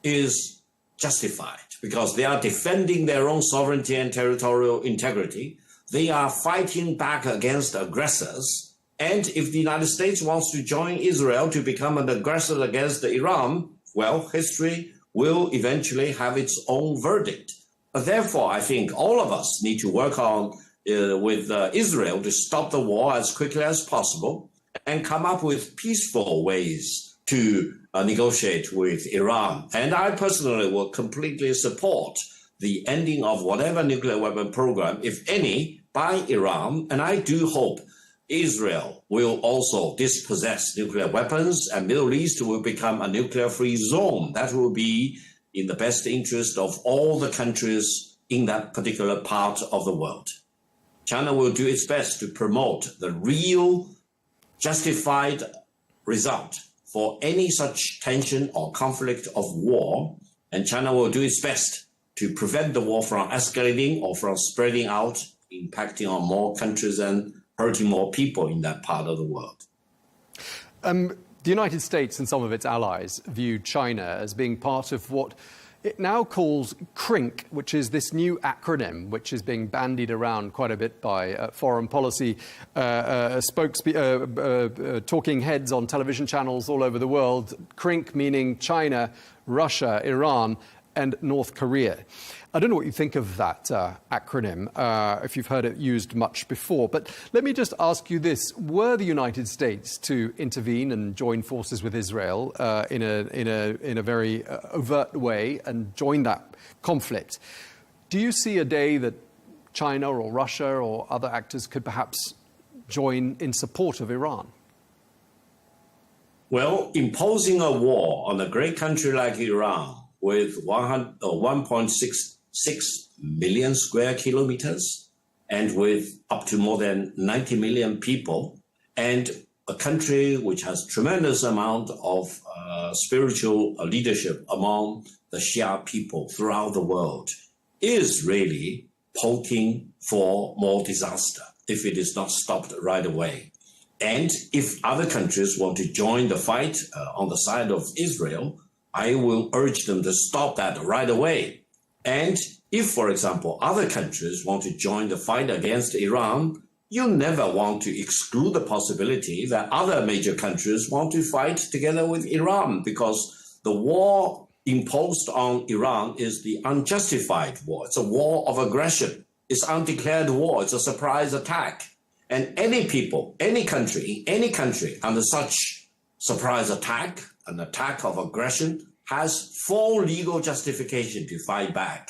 Speaker 18: is justified because they are defending their own sovereignty and territorial integrity. They are fighting back against aggressors. And if the United States wants to join Israel to become an aggressor against Iran, well, history will eventually have its own verdict. Therefore, I think all of us need to work on with Israel to stop the war as quickly as possible and come up with peaceful ways to negotiate with Iran. And I personally will completely support the ending of whatever nuclear weapon program, if any, by Iran. And I do hope Israel will also dispossess nuclear weapons and Middle East will become a nuclear-free zone. That will be in the best interest of all the countries in that particular part of the world. China will do its best to promote the real justified result for any such tension or conflict of war, and China will do its best to prevent the war from escalating or from spreading out, impacting on more countries and hurting more people in that part of the world.
Speaker 20: The United States and some of its allies view China as being part of what it now calls CRINC, which is this new acronym which is being bandied around quite a bit by foreign policy talking heads on television channels all over the world. CRINC meaning China, Russia, Iran, and North Korea. I don't know what you think of that acronym, if you've heard it used much before, but let me just ask you this. Were the United States to intervene and join forces with Israel in a very overt way and join that conflict, do you see a day that China or Russia or other actors could perhaps join in support of Iran?
Speaker 18: Well, imposing a war on a great country like Iran with 1.66 million square kilometers and with up to more than 90 million people, and a country which has tremendous amount of spiritual leadership among the Shia people throughout the world, is really poking for more disaster if it is not stopped right away. And if other countries want to join the fight on the side of Israel, I will urge them to stop that right away. And if, for example, other countries want to join the fight against Iran, you never want to exclude the possibility that other major countries want to fight together with Iran, because the war imposed on Iran is the unjustified war. It's a war of aggression. It's undeclared war. It's a surprise attack. And any people, any country under such surprise attack, an attack of aggression, has full legal justification to fight back.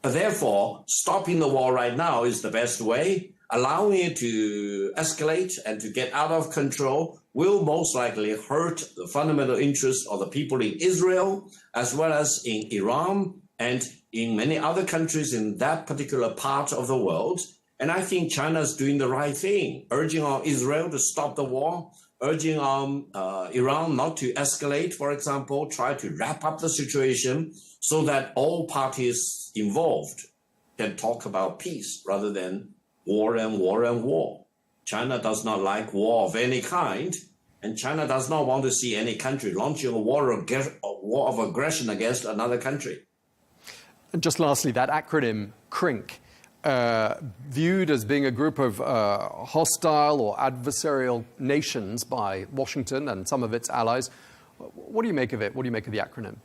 Speaker 18: But therefore, stopping the war right now is the best way. Allowing it to escalate and to get out of control will most likely hurt the fundamental interests of the people in Israel, as well as in Iran and in many other countries in that particular part of the world. And I think China is doing the right thing, urging on Israel to stop the war, urging on Iran not to escalate, for example, try to wrap up the situation so that all parties involved can talk about peace rather than war and war and war. China does not like war of any kind, and China does not want to see any country launching a war of aggression against another country.
Speaker 20: And just lastly, that acronym, CRINC, viewed as being a group of hostile or adversarial nations by Washington and some of its allies. What do you make of it? What do you make of the acronym?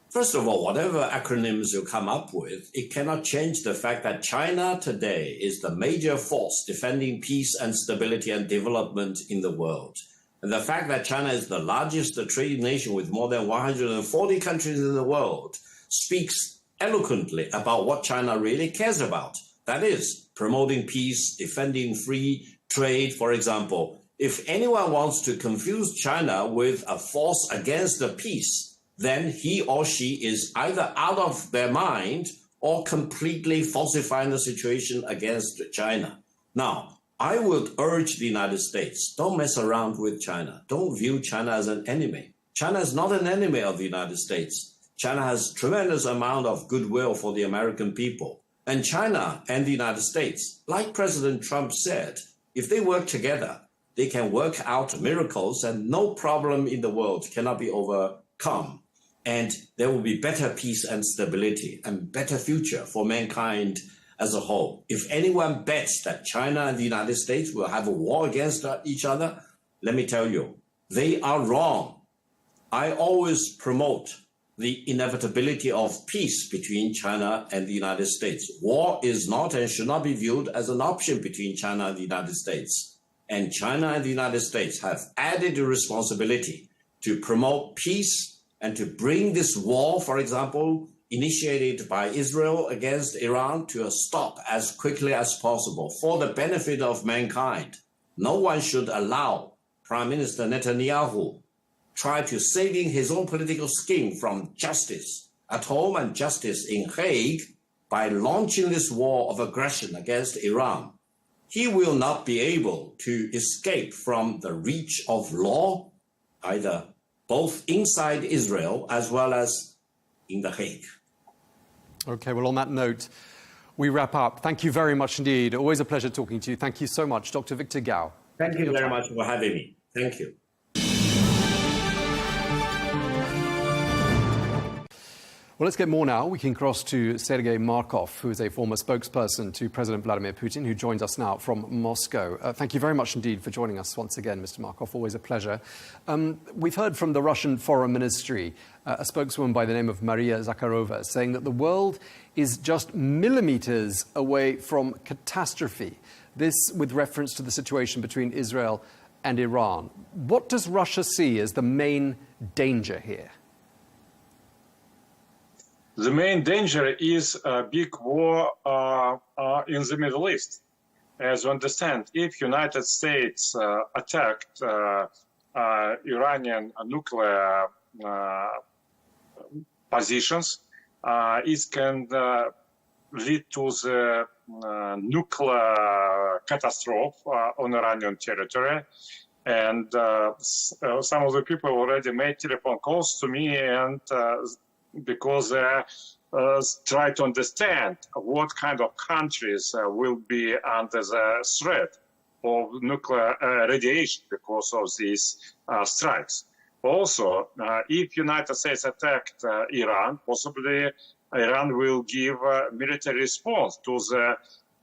Speaker 18: First of all, whatever acronyms you come up with, it cannot change the fact that China today is the major force defending peace and stability and development in the world. And the fact that China is the largest trading nation with more than 140 countries in the world speaks eloquently about what China really cares about. That is, promoting peace, defending free trade, for example. If anyone wants to confuse China with a force against the peace, then he or she is either out of their mind or completely falsifying the situation against China. Now, I would urge the United States, don't mess around with China. Don't view China as an enemy. China is not an enemy of the United States. China has tremendous amount of goodwill for the American people. And China and the United States, like President Trump said, if they work together, they can work out miracles and no problem in the world cannot be overcome. And there will be better peace and stability and better future for mankind as a whole. If anyone bets that China and the United States will have a war against each other, let me tell you, they are wrong. I always promote the inevitability of peace between China and the United States. War is not and should not be viewed as an option between China and the United States. And China and the United States have added the responsibility to promote peace and to bring this war, for example, initiated by Israel against Iran to a stop as quickly as possible for the benefit of mankind. No one should allow Prime Minister Netanyahu try to saving his own political scheme from justice at home and justice in Hague by launching this war of aggression against Iran. He will not be able to escape from the reach of law, either both inside Israel as well as in The Hague.
Speaker 20: Okay, well, on that note, we wrap up. Thank you very much indeed. Always a pleasure talking to you. Thank you so much, Dr. Victor Gao.
Speaker 18: Thank you very much for having me. Thank you.
Speaker 20: Well, let's get more now. We can cross to Sergei Markov, who is a former spokesperson to President Vladimir Putin, who joins us now from Moscow. Thank you very much indeed for joining us once again, Mr. Markov. Always a pleasure. We've heard from the Russian Foreign Ministry, a spokeswoman by the name of Maria Zakharova, saying that the world is just millimeters away from catastrophe. This with reference to the situation between Israel and Iran. What does Russia see as the main danger here?
Speaker 19: The main danger is a big war in the Middle East. As you understand, if United States attacked Iranian nuclear positions, it can lead to the nuclear catastrophe on Iranian territory. And some of the people already made telephone calls to me and because they try to understand what kind of countries will be under the threat of nuclear radiation because of these strikes. Also, if United States attacked Iran, possibly Iran will give a military response to the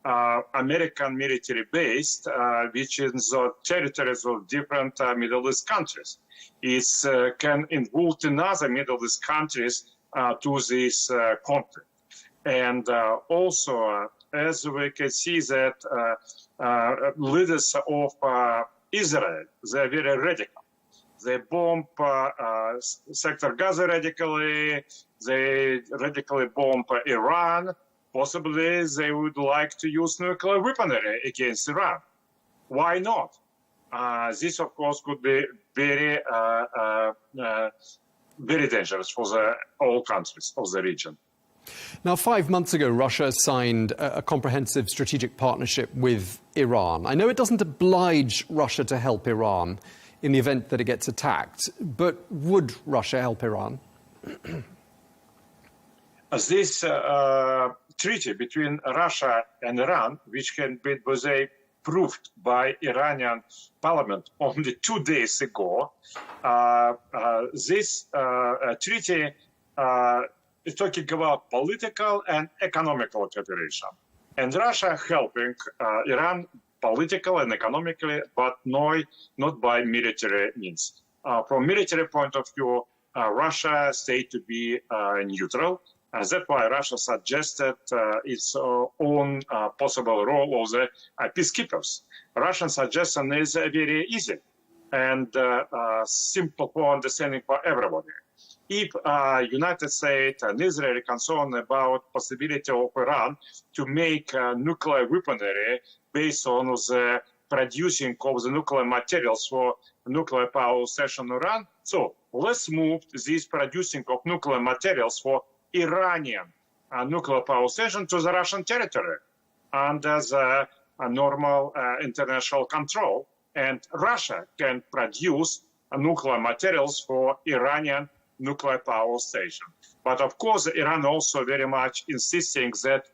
Speaker 19: American military based, which is the territories of different Middle East countries. It can involve another Middle East countries to this conflict. And also, as we can see that leaders of Israel, they're very radical. They bomb Sector Gaza radically, they radically bomb Iran. Possibly they would like to use nuclear weaponry against Iran. Why not? This, of course, could be very, very dangerous for all countries of the region.
Speaker 20: Now, 5 months ago, Russia signed a comprehensive strategic partnership with Iran. I know it doesn't oblige Russia to help Iran in the event that it gets attacked, but would Russia help Iran?
Speaker 19: This treaty between Russia and Iran, which can be proved by Iranian parliament only 2 days ago, this treaty is talking about political and economical cooperation. And Russia helping Iran politically and economically, but not by military means. From military point of view, Russia stayed to be neutral. That's why Russia suggested its own possible role of the peacekeepers. Russian suggestion is very easy and simple for understanding for everybody. If United States and Israel are concerned about possibility of Iran to make nuclear weaponry based on the producing of the nuclear materials for nuclear power station in Iran, so let's move this producing of nuclear materials for Iranian nuclear power station to the Russian territory under the normal international control. And Russia can produce nuclear materials for Iranian nuclear power station. But of course, Iran also very much insisting that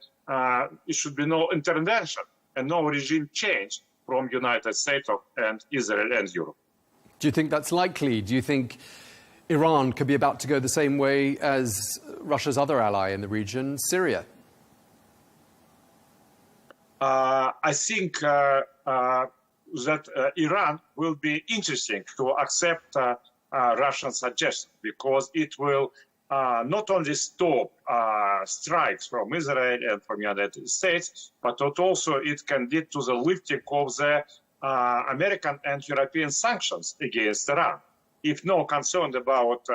Speaker 19: it should be no intervention and no regime change from United States and Israel and Europe.
Speaker 20: Do you think that's likely? Do you think Iran could be about to go the same way as Russia's other ally in the region, Syria?
Speaker 19: I think that Iran will be interesting to accept Russian suggestion because it will not only stop strikes from Israel and from the United States, but also it can lead to the lifting of the American and European sanctions against Iran. If no concern about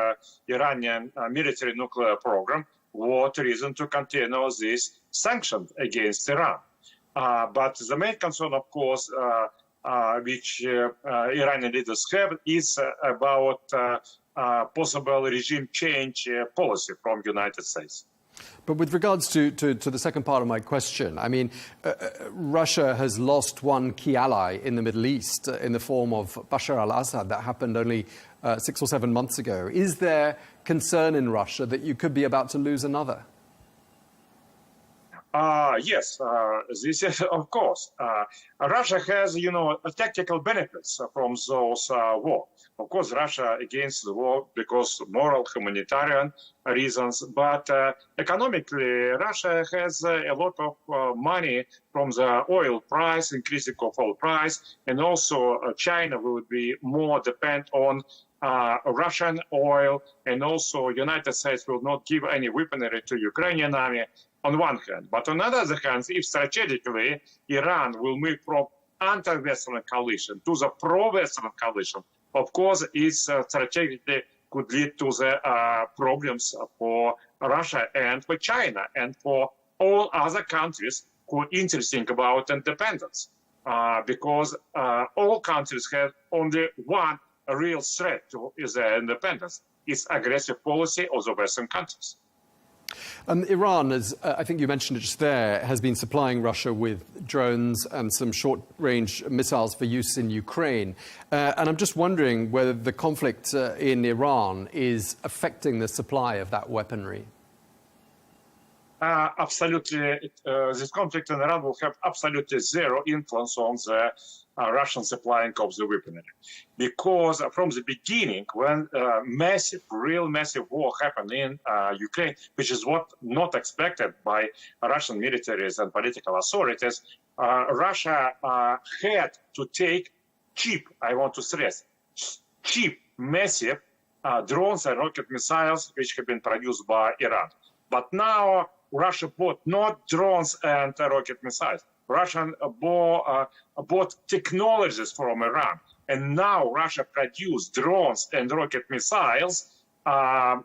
Speaker 19: Iranian military nuclear program, what reason to continue this sanctions against Iran? But the main concern, of course, which Iranian leaders have is about possible regime change policy from the United States.
Speaker 20: But with regards to the second part of my question, I mean, Russia has lost one key ally in the Middle East in the form of Bashar al-Assad. That happened only 6 or 7 months ago. Is there concern in Russia that you could be about to lose another?
Speaker 19: Yes, this is, of course. Russia has, tactical benefits from those war. Of course, Russia against the war because moral, humanitarian reasons, but economically, Russia has a lot of money from the oil price, increasing of oil price, and also China will be more dependent on Russian oil, and also United States will not give any weaponry to Ukrainian army on one hand. But on the other hand, if strategically Iran will move from anti-Western coalition to the pro-Western coalition, of course, it strategically could lead to the problems for Russia and for China and for all other countries who are interested about independence. Because all countries have only one real threat to their independence. It's aggressive policy of the Western countries.
Speaker 20: Iran, as I think you mentioned it just there, has been supplying Russia with drones and some short-range missiles for use in Ukraine. And I'm just wondering whether the conflict in Iran is affecting the supply of that weaponry.
Speaker 19: absolutely, this conflict in Iran will have absolutely zero influence on the Russian supplying of the weaponry. Because from the beginning, when real massive war happened in Ukraine, which is what not expected by Russian militaries and political authorities, Russia had to take cheap, I want to stress, cheap, massive drones and rocket missiles which have been produced by Iran. But now Russia bought not drones and rocket missiles. Russia bought technologies from Iran. And now Russia produced drones and rocket missiles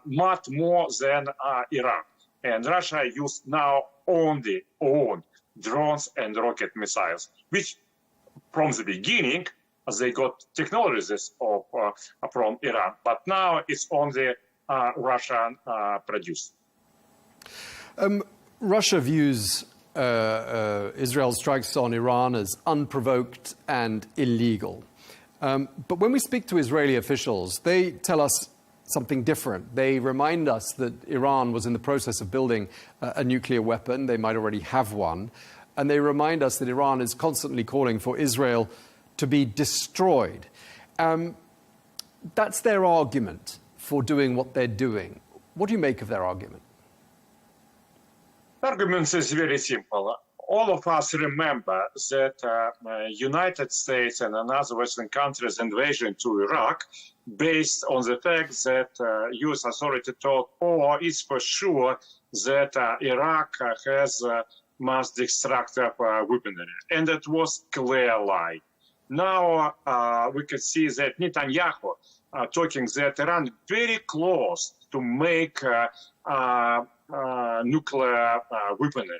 Speaker 19: much more than Iran. And Russia used now only own drones and rocket missiles, which from the beginning, they got technologies from Iran. But now it's only Russian produced.
Speaker 20: Russia views Israel's strikes on Iran as unprovoked and illegal. But when we speak to Israeli officials, they tell us something different. They remind us that Iran was in the process of building a nuclear weapon. They might already have one. And they remind us that Iran is constantly calling for Israel to be destroyed. That's their argument for doing what they're doing. What do you make of their argument?
Speaker 19: The argument is very simple. All of us remember that United States and other Western countries invasion to Iraq based on the fact that U.S. authority thought, oh, it's for sure that Iraq has mass destructive weaponry. And it was clear lie. Now we can see that Netanyahu talking that Iran very close to make nuclear weaponry.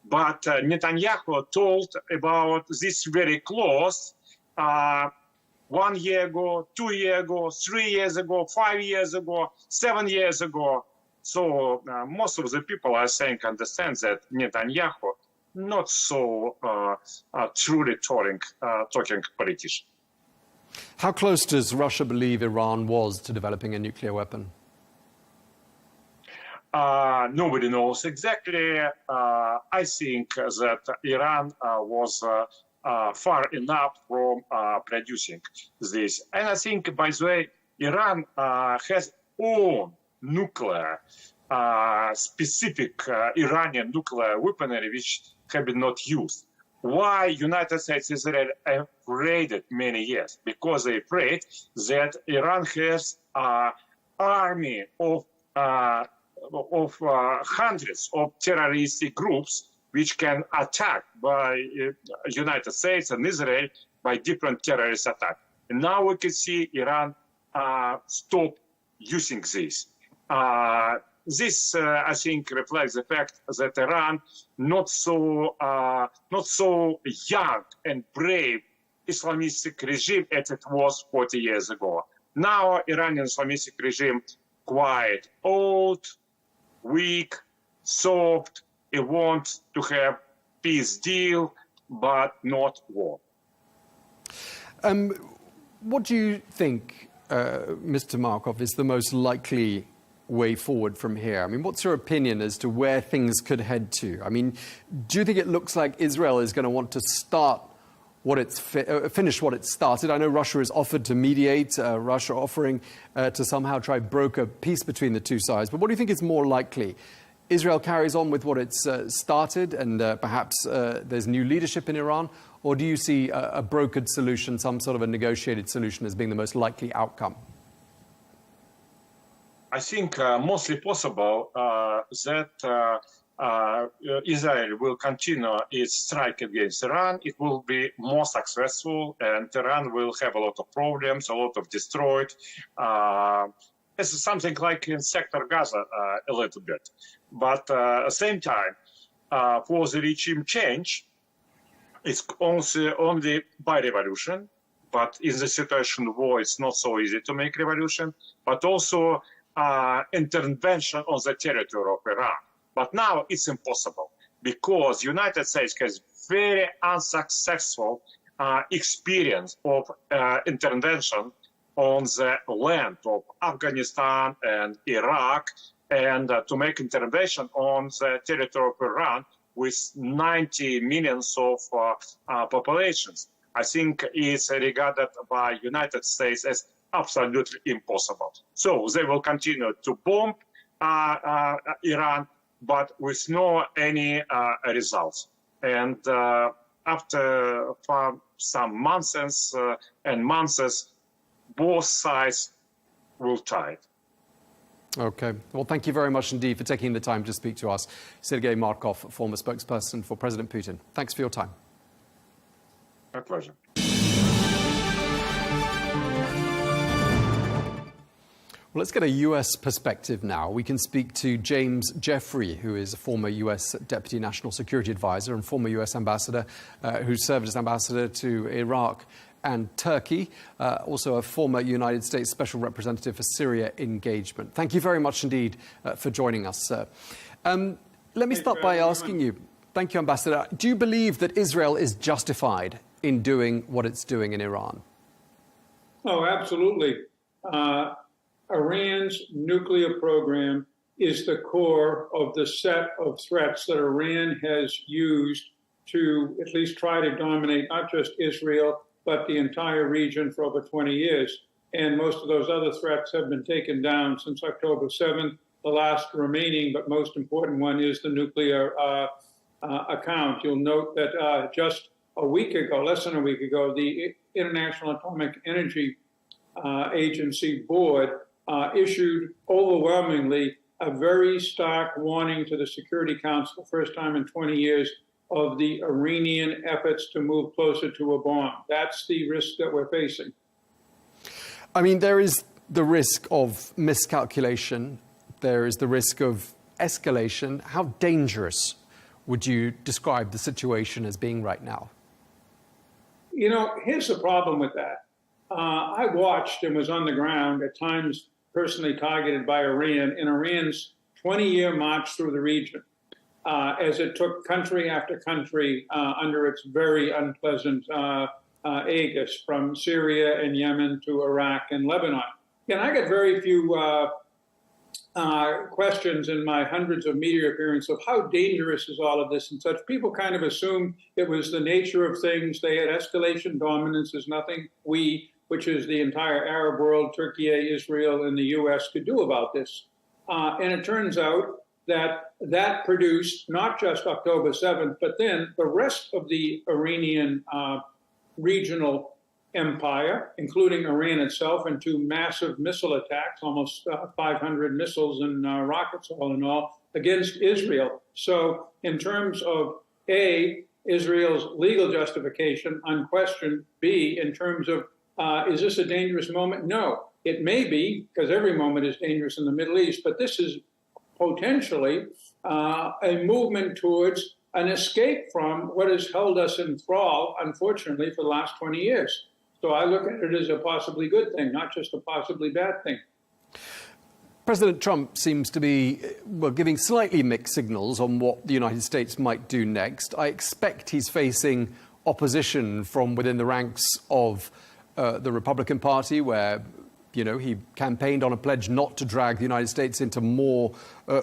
Speaker 19: But Netanyahu told about this very close 1 year ago, 2 years ago, 3 years ago, 5 years ago, 7 years ago. So most of the people, I think, understand that Netanyahu not so truly talking politician.
Speaker 20: How close does Russia believe Iran was to developing a nuclear weapon?
Speaker 19: Nobody knows exactly. I think that Iran was far enough from producing this. And I think, by the way, Iran has own nuclear, specific Iranian nuclear weaponry which have been not used. Why United States and Israel afraid it many years? Because they're afraid that Iran has an army of hundreds of terroristic groups which can attack by United States and Israel by different terrorist attacks. And now we can see Iran stop using this. This, I think, reflects the fact that Iran not so young and brave Islamistic regime as it was 40 years ago. Now, Iranian Islamistic regime quite old, weak, soft. It wants to have peace deal, but not war.
Speaker 20: What do you think, Mr. Markov, is the most likely way forward from here? I mean, what's your opinion as to where things could head to? I mean, do you think it looks like Israel is going to want to start what it's finish what it started? I know Russia has offered to mediate, Russia offering to somehow try broker peace between the two sides. But what do you think is more likely? Israel carries on with what it's started and perhaps there's new leadership in Iran? Or do you see a brokered solution, some sort of a negotiated solution as being the most likely outcome?
Speaker 19: I think mostly possible that Israel will continue its strike against Iran. It will be more successful, and Iran will have a lot of problems, a lot of destroyed. It's something like in Sector Gaza a little bit. But at the same time, for the regime change, it's only by revolution. But in the situation of war, it's not so easy to make revolution. But also intervention on the territory of Iran. But now it's impossible because United States has very unsuccessful experience of intervention on the land of Afghanistan and Iraq and to make intervention on the territory of Iran with 90 millions of populations. I think is regarded by United States as absolutely impossible. So they will continue to bomb Iran, but with no any results. And after some months and months, both sides will try it.
Speaker 20: Okay. Well, thank you very much indeed for taking the time to speak to us. Sergei Markov, former spokesperson for President Putin. Thanks for your time.
Speaker 19: My pleasure.
Speaker 20: Well, let's get a US perspective now. We can speak to James Jeffrey, who is a former US Deputy National Security Advisor and former US Ambassador who served as ambassador to Iraq and Turkey, also a former United States Special Representative for Syria engagement. Thank you very much indeed for joining us, sir. Let me start by asking you, thank you, Ambassador, do you believe that Israel is justified in doing what it's doing in Iran?
Speaker 21: Oh, absolutely. Iran's nuclear program is the core of the set of threats that Iran has used to at least try to dominate not just Israel, but the entire region for over 20 years. And most of those other threats have been taken down since October 7th. The last remaining but most important one is the nuclear account. You'll note that just a week ago, less than a week ago, the International Atomic Energy Agency board issued overwhelmingly a very stark warning to the Security Council, the first time in 20 years, of the Iranian efforts to move closer to a bomb. That's the risk that we're facing.
Speaker 20: I mean, there is the risk of miscalculation. There is the risk of escalation. How dangerous would you describe the situation as being right now?
Speaker 21: You know, here's the problem with that. I watched and was on the ground, at times personally targeted by Iran, in Iran's 20-year march through the region, as it took country after country under its very unpleasant aegis, from Syria and Yemen to Iraq and Lebanon. And I got very few questions in my hundreds of media appearances of how dangerous is all of this and such. People kind of assumed it was the nature of things. They had escalation dominance. There's nothing we, which is the entire Arab world, Turkey, Israel, and the U.S., could do about this. And it turns out that that produced not just October 7th, but then the rest of the Iranian regional empire, including Iran itself, and two massive missile attacks, almost 500 missiles and rockets all in all, against Israel. So in terms of A, Israel's legal justification, unquestioned. B, in terms of, is this a dangerous moment? No. It may be, because every moment is dangerous in the Middle East, but this is potentially a movement towards an escape from what has held us in thrall, unfortunately, for the last 20 years. So I look at it as a possibly good thing, not just a possibly bad thing.
Speaker 20: President Trump seems to be, well, giving slightly mixed signals on what the United States might do next. I expect he's facing opposition from within the ranks of the Republican Party, where, you know, he campaigned on a pledge not to drag the United States into more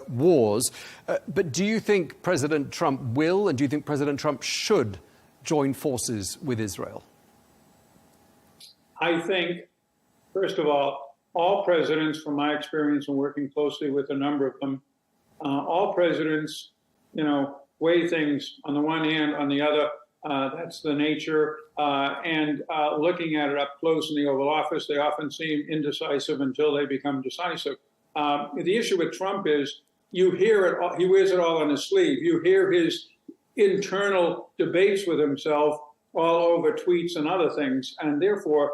Speaker 20: wars. But do you think President Trump will, and do you think President Trump should join forces with Israel?
Speaker 21: I think, first of all presidents, from my experience in working closely with a number of them, all presidents, you know, weigh things on the one hand, on the other. That's the nature. And looking at it up close in the Oval Office, they often seem indecisive until they become decisive. The issue with Trump is you hear it, he wears it all on his sleeve. You hear his internal debates with himself all over tweets and other things. And therefore,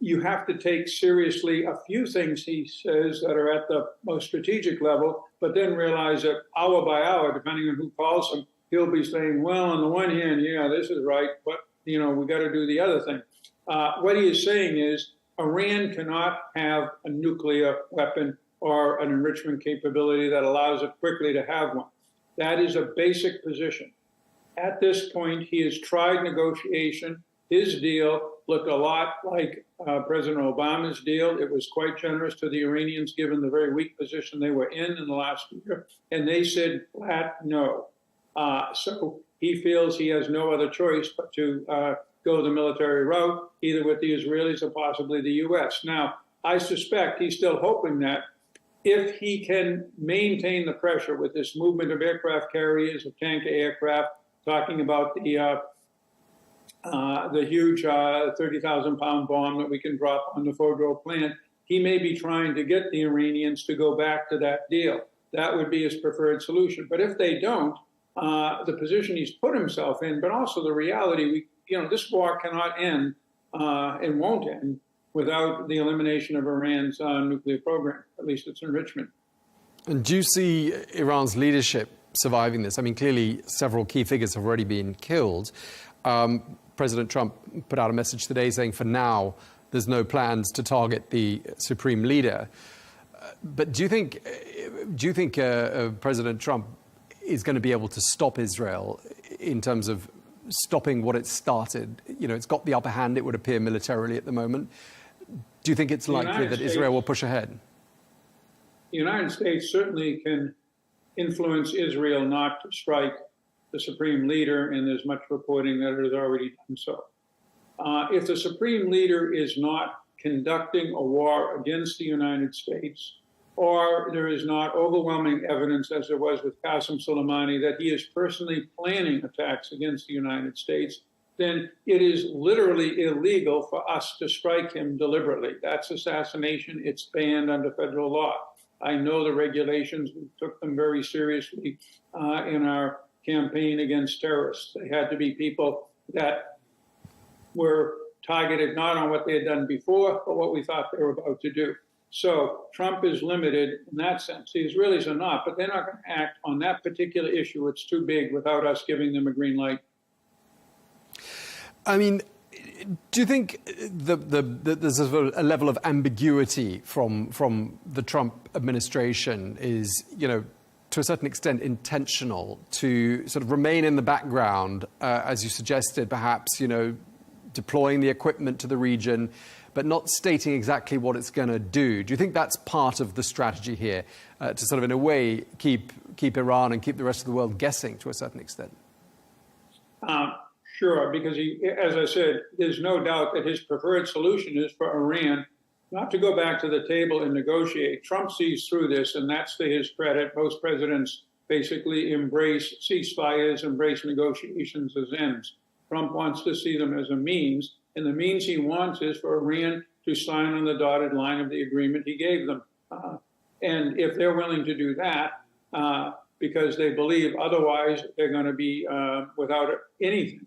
Speaker 21: you have to take seriously a few things he says that are at the most strategic level, but then realize that hour by hour, depending on who calls him, he'll be saying, well, on the one hand, yeah, this is right, but, you know, we got to do the other thing. What he is saying is Iran cannot have a nuclear weapon or an enrichment capability that allows it quickly to have one. That is a basic position. At this point, he has tried negotiation. His deal looked a lot like President Obama's deal. It was quite generous to the Iranians, given the very weak position they were in the last year. And they said flat no. So he feels he has no other choice but to go the military route, either with the Israelis or possibly the U.S. Now, I suspect he's still hoping that if he can maintain the pressure with this movement of aircraft carriers, of tanker aircraft, talking about the huge 30,000-pound bomb that we can drop on the Fordow plant, he may be trying to get the Iranians to go back to that deal. That would be his preferred solution. But if they don't, the position he's put himself in, but also the reality, this war cannot end and won't end without the elimination of Iran's nuclear program, at least its enrichment.
Speaker 20: And do you see Iran's leadership surviving this? I mean, clearly several key figures have already been killed. President Trump put out a message today saying for now there's no plans to target the supreme leader. But do you think President Trump is going to be able to stop Israel in terms of stopping what it started? It's got the upper hand, it would appear, militarily at the moment. Do you think it's likely that Israel will push ahead?
Speaker 21: The United States certainly can influence Israel not to strike the supreme leader, and there's much reporting that it has already done so. If the supreme leader is not conducting a war against the United States, or there is not overwhelming evidence, as there was with Qasem Soleimani, that he is personally planning attacks against the United States, then it is literally illegal for us to strike him deliberately. That's assassination. It's banned under federal law. I know the regulations. We took them very seriously in our campaign against terrorists. They had to be people that were targeted not on what they had done before, but what we thought they were about to do. So Trump is limited in that sense. The Israelis are not, but they're not going to act on that particular issue. It's too big without us giving them a green light.
Speaker 20: I mean, do you think there's a level of ambiguity from the Trump administration is, to a certain extent intentional to sort of remain in the background, as you suggested, perhaps, deploying the equipment to the region, but not stating exactly what it's going to do? Do you think that's part of the strategy here, to sort of, in a way, keep Iran and keep the rest of the world guessing to a certain extent?
Speaker 21: Sure, because as I said, there's no doubt that his preferred solution is for Iran not to go back to the table and negotiate. Trump sees through this, and that's to his credit. Most presidents basically embrace ceasefires, embrace negotiations as ends. Trump wants to see them as a means, and the means he wants is for Iran to sign on the dotted line of the agreement he gave them. And if they're willing to do that, because they believe otherwise they're going to be without anything,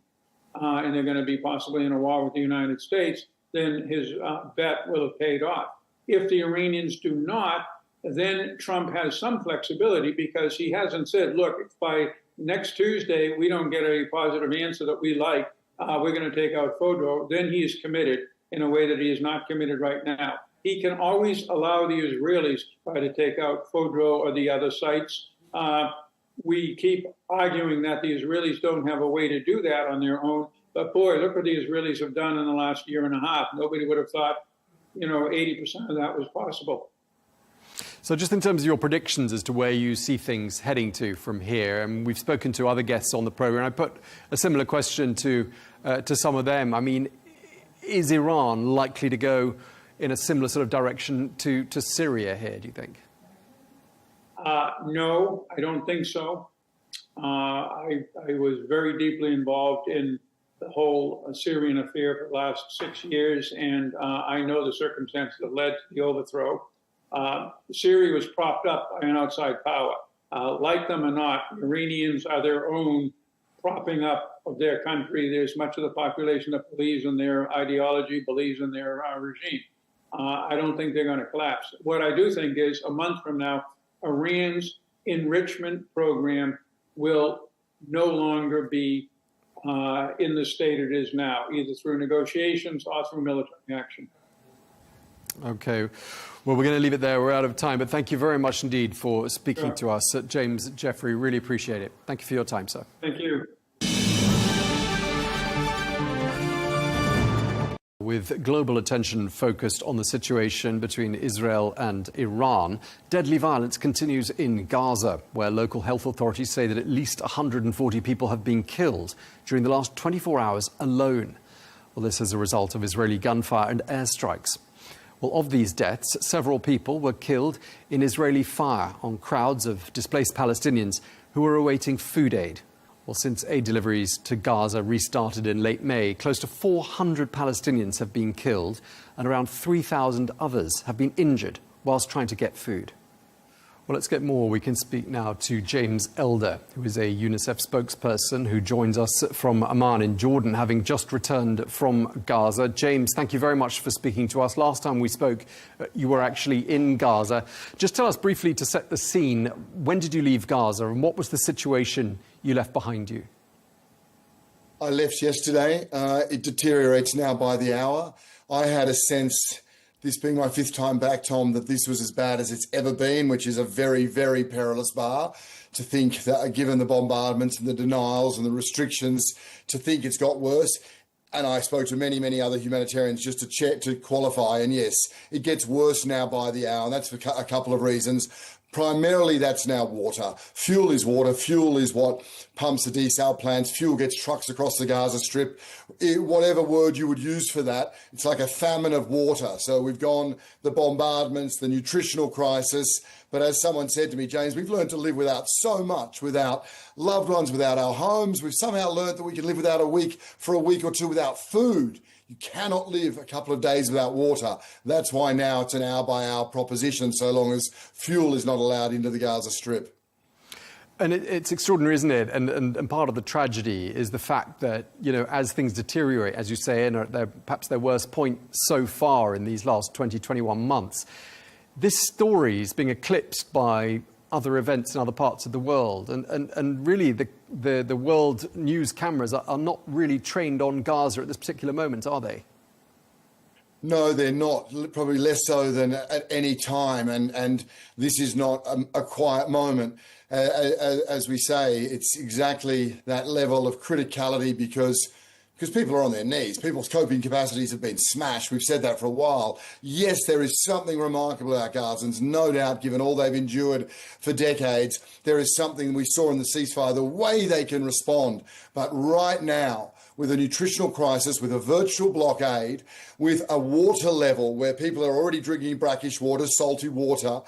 Speaker 21: and they're going to be possibly in a war with the United States, then his bet will have paid off. If the Iranians do not, then Trump has some flexibility, because he hasn't said, look, if by next Tuesday we don't get a positive answer that we like, we're going to take out Fordow. Then he is committed in a way that he is not committed right now. He can always allow the Israelis to try to take out Fordow or the other sites. We keep arguing that the Israelis don't have a way to do that on their own. But boy, look what the Israelis have done in the last year and a half. Nobody would have thought, 80% of that was possible.
Speaker 20: So just in terms of your predictions as to where you see things heading to from here, and we've spoken to other guests on the program, I put a similar question to some of them. I mean, is Iran likely to go in a similar sort of direction to Syria here, do you think?
Speaker 21: No, I don't think so. I was very deeply involved in the whole Syrian affair for the last 6 years, and I know the circumstances that led to the overthrow. Syria was propped up by an outside power. Like them or not, Iranians are their own propping up of their country. There's much of the population that believes in their ideology, believes in their regime. I don't think they're going to collapse. What I do think is, a month from now, Iran's enrichment program will no longer be in the state it is now, either through negotiations or through military action.
Speaker 20: Okay. Well, we're going to leave it there. We're out of time. But thank you very much indeed for speaking to us. James Jeffrey, really appreciate it. Thank you for your time, sir.
Speaker 21: Thank you.
Speaker 20: with global attention focused on the situation between Israel and Iran. Deadly violence continues in Gaza, where local health authorities say that at least 140 people have been killed during the last 24 hours alone. Well, this is a result of Israeli gunfire and airstrikes. Well, of these deaths, several people were killed in Israeli fire on crowds of displaced Palestinians who were awaiting food aid. Well, since aid deliveries to Gaza restarted in late May, close to 400 Palestinians have been killed and around 3,000 others have been injured whilst trying to get food. Well, let's get more. We can speak now to James Elder, who is a UNICEF spokesperson who joins us from Amman in Jordan, having just returned from Gaza. James, thank you very much for speaking to us. Last time we spoke, you were actually in Gaza. Just tell us briefly, to set the scene, when did you leave Gaza and what was the situation you left behind you?
Speaker 3: I left yesterday. It deteriorates now by the hour. I had a sense, this being my 5th time back, Tom, that this was as bad as it's ever been, which is a very, very perilous bar. To think that, given the bombardments and the denials and the restrictions, to think it's got worse. And I spoke to many, many other humanitarians just to check, to qualify. And yes, it gets worse now by the hour. And that's for a couple of reasons. Primarily, that's now water. Fuel is water. Fuel is what pumps the desal plants. Fuel gets trucks across the Gaza Strip. Whatever word you would use for that, it's like a famine of water. So we've gone the bombardments, the nutritional crisis. But as someone said to me, James, we've learned to live without so much, without loved ones, without our homes. We've somehow learned that we can live without a week or two without food. You cannot live a couple of days without water. That's why now it's an hour-by-hour proposition, so long as fuel is not allowed into the Gaza Strip.
Speaker 20: And it's extraordinary, isn't it? And part of the tragedy is the fact that, you know, as things deteriorate, as you say, and are perhaps their worst point so far in these last 20, 21 months, this story is being eclipsed by other events in other parts of the world. And really, the world news cameras are not really trained on Gaza at this particular moment, are they?
Speaker 3: No, they're not. Probably less so than at any time. And this is not a quiet moment. As we say, it's exactly that level of criticality because people are on their knees. People's coping capacities have been smashed. We've said that for a while. Yes, there is something remarkable about Gazans, no doubt, given all they've endured for decades. There is something we saw in the ceasefire, the way they can respond. But right now, with a nutritional crisis, with a virtual blockade, with a water level where people are already drinking brackish water, salty water,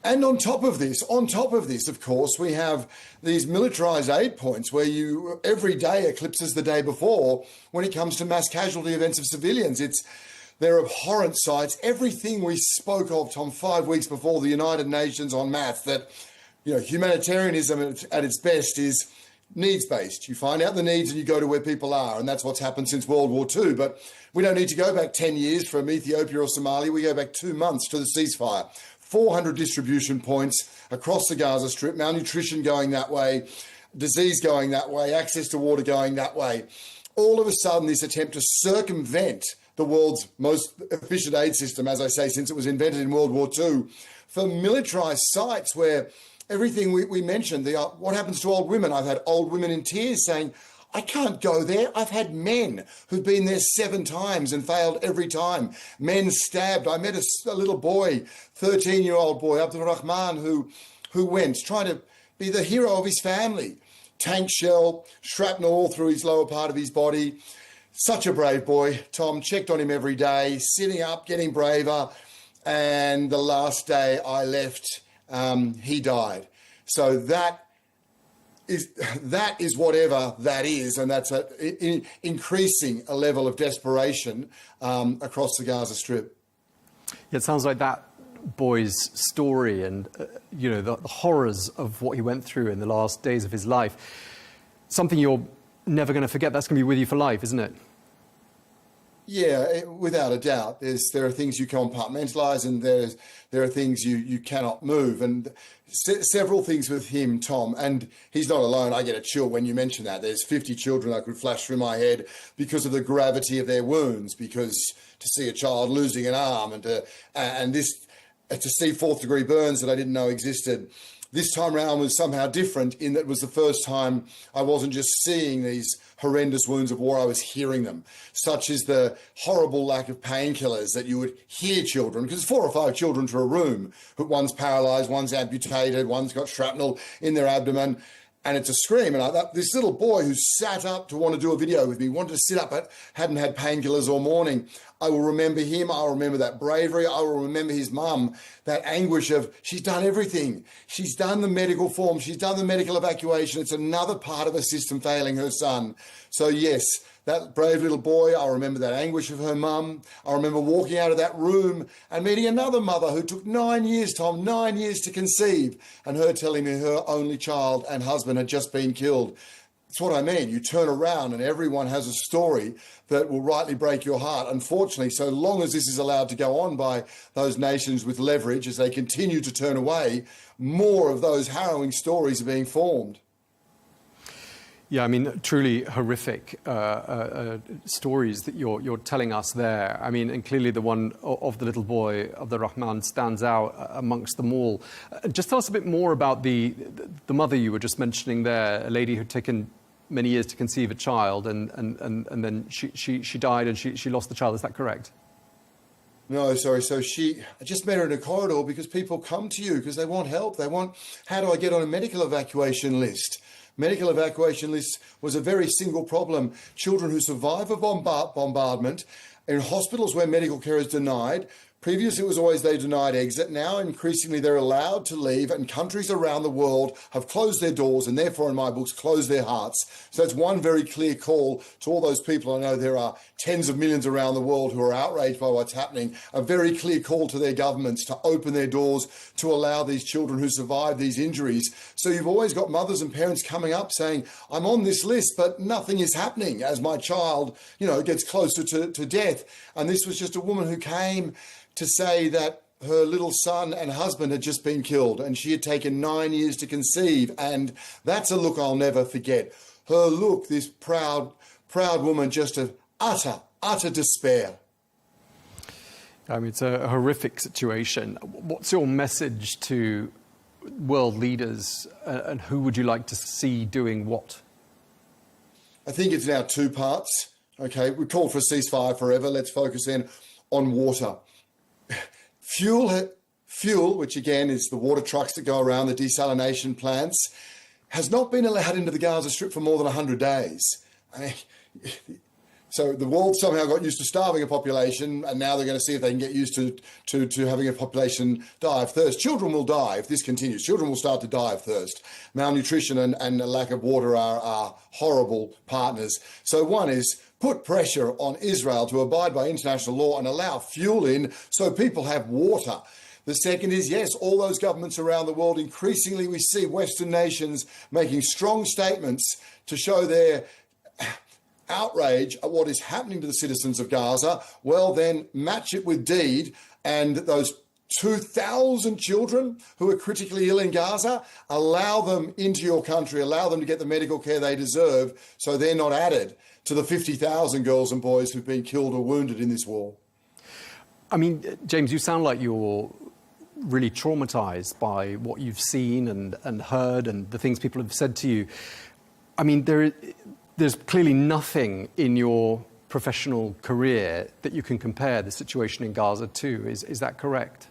Speaker 3: and on top of this, of course, we have these militarised aid points where every day eclipses the day before when it comes to mass casualty events of civilians. They're abhorrent sights. Everything we spoke of, Tom, 5 weeks before the United Nations en masse, that, you know, humanitarianism at its best is needs-based. You find out the needs and you go to where people are, and that's what's happened since World War II. But we don't need to go back 10 years from Ethiopia or Somalia. We go back 2 months to the ceasefire. 400 distribution points across the Gaza Strip, malnutrition going that way, disease going that way, access to water going that way. All of a sudden, this attempt to circumvent the world's most efficient aid system, as I say, since it was invented in World War II, for militarised sites where everything we mentioned, what happens to old women? I've had old women in tears saying, I can't go there. I've had men who've been there 7 times and failed every time. Men stabbed. I met a little boy, 13-year-old boy, Abdul Rahman, who went trying to be the hero of his family. Tank shell, shrapnel all through his lower part of his body. Such a brave boy. Tom checked on him every day, sitting up, getting braver. And the last day I left, he died. So that is whatever that is, and that's increasing a level of desperation across the Gaza Strip.
Speaker 20: It sounds like that boy's story and the horrors of what he went through in the last days of his life, something you're never going to forget. That's going to be with you for life, isn't it?
Speaker 3: Yeah, without a doubt. There are things you compartmentalise, and there are things you cannot move. And several things with him, Tom, and he's not alone. I get a chill when you mention that. There's 50 children I could flash through my head because of the gravity of their wounds, because to see a child losing an arm and to see 4th-degree burns that I didn't know existed. this time around was somehow different in that it was the first time I wasn't just seeing these horrendous wounds of war, I was hearing them, such as the horrible lack of painkillers that you would hear children, because 4 or 5 children to a room, one's paralysed, one's amputated, one's got shrapnel in their abdomen, and it's a scream. And this little boy who sat up to want to do a video with me, wanted to sit up but hadn't had painkillers all morning. I will remember him. I'll remember that bravery. I will remember his mum, that anguish of, she's done everything. She's done the medical form. She's done the medical evacuation. It's another part of a system failing her son. So yes, that brave little boy, I remember that anguish of her mum. I remember walking out of that room and meeting another mother who took 9 years, Tom, 9 years to conceive, and her telling me her only child and husband had just been killed. That's what I mean. You turn around and everyone has a story that will rightly break your heart. Unfortunately, so long as this is allowed to go on by those nations with leverage, as they continue to turn away, more of those harrowing stories are being formed.
Speaker 20: Yeah, I mean, truly horrific stories that you're telling us there. I mean, and clearly the one of the little boy of the Rahman stands out amongst them all. Just tell us a bit more about the mother you were just mentioning there, a lady who'd taken many years to conceive a child, and then she died and she lost the child. Is that correct?
Speaker 3: No, sorry. So I just met her in a corridor because people come to you because they want help. They want, how do I get on a medical evacuation list? Medical evacuation list was a very single problem. Children who survive a bombardment in hospitals where medical care is denied. Previously, it was always they denied exit. Now, increasingly, they're allowed to leave, and countries around the world have closed their doors and therefore, in my books, closed their hearts. So it's one very clear call to all those people. I know there are tens of millions around the world who are outraged by what's happening. A very clear call to their governments to open their doors to allow these children who survive these injuries. So you've always got mothers and parents coming up saying, I'm on this list, but nothing is happening as my child, gets closer to death. And this was just a woman who came to say that her little son and husband had just been killed and she had taken 9 years to conceive. And that's a look I'll never forget. Her look, this proud woman, just of utter despair.
Speaker 20: I mean, it's a horrific situation. What's your message to world leaders, and who would you like to see doing what?
Speaker 3: I think it's now 2 parts. Okay, we called for a ceasefire forever. Let's focus in on water. Fuel, which again is the water trucks that go around, the desalination plants, has not been allowed into the Gaza Strip for more than 100 days. So the world somehow got used to starving a population, and now they're going to see if they can get used to having a population die of thirst. Children will die if this continues. Children will start to die of thirst. Malnutrition and a lack of water are horrible partners. So one is put pressure on Israel to abide by international law and allow fuel in so people have water. The second is, yes, all those governments around the world, increasingly we see Western nations making strong statements to show their outrage at what is happening to the citizens of Gaza. Well, then match it with deed, and those 2,000 children who are critically ill in Gaza, allow them into your country, allow them to get the medical care they deserve so they're not added to the 50,000 girls and boys who've been killed or wounded in this war.
Speaker 20: I mean, James, you sound like you're really traumatised by what you've seen and heard and the things people have said to you. I mean, there's clearly nothing in your professional career that you can compare the situation in Gaza to. Is that correct?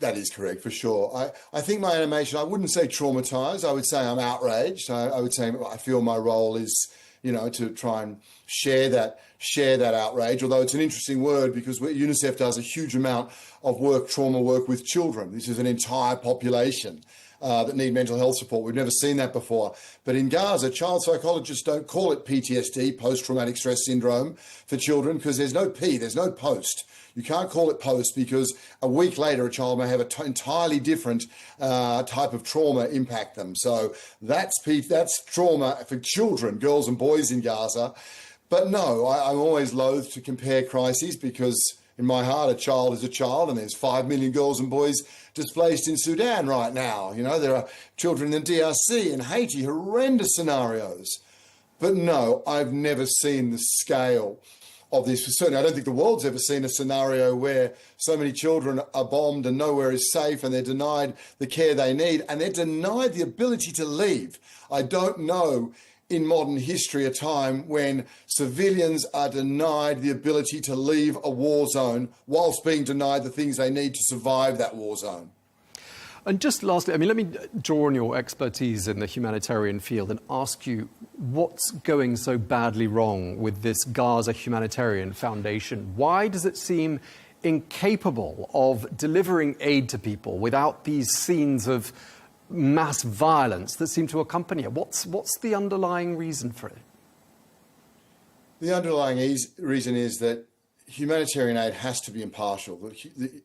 Speaker 3: That is correct, for sure. I think my animation, I wouldn't say traumatised. I would say I'm outraged. I would say I feel my role is, to try and share that outrage, although it's an interesting word because UNICEF does a huge amount of trauma work with children. This is an entire population that need mental health support. We've never seen that before. But in Gaza, child psychologists don't call it PTSD, post-traumatic stress syndrome, for children because there's no P, there's no post. You can't call it post because a week later a child may have an entirely different type of trauma impact them. So that's trauma for children, girls and boys in Gaza. But no, I'm always loath to compare crises because in my heart a child is a child, and there's 5 million girls and boys displaced in Sudan right now. There are children in the DRC and Haiti, horrendous scenarios. But no, I've never seen the scale of this. Certainly, I don't think the world's ever seen a scenario where so many children are bombed and nowhere is safe and they're denied the care they need and they're denied the ability to leave. I don't know in modern history a time when civilians are denied the ability to leave a war zone whilst being denied the things they need to survive that war zone.
Speaker 20: And just lastly, let me draw on your expertise in the humanitarian field and ask you what's going so badly wrong with this Gaza Humanitarian Foundation? Why does it seem incapable of delivering aid to people without these scenes of mass violence that seem to accompany it? What's the underlying reason for it?
Speaker 3: The underlying reason is that humanitarian aid has to be impartial.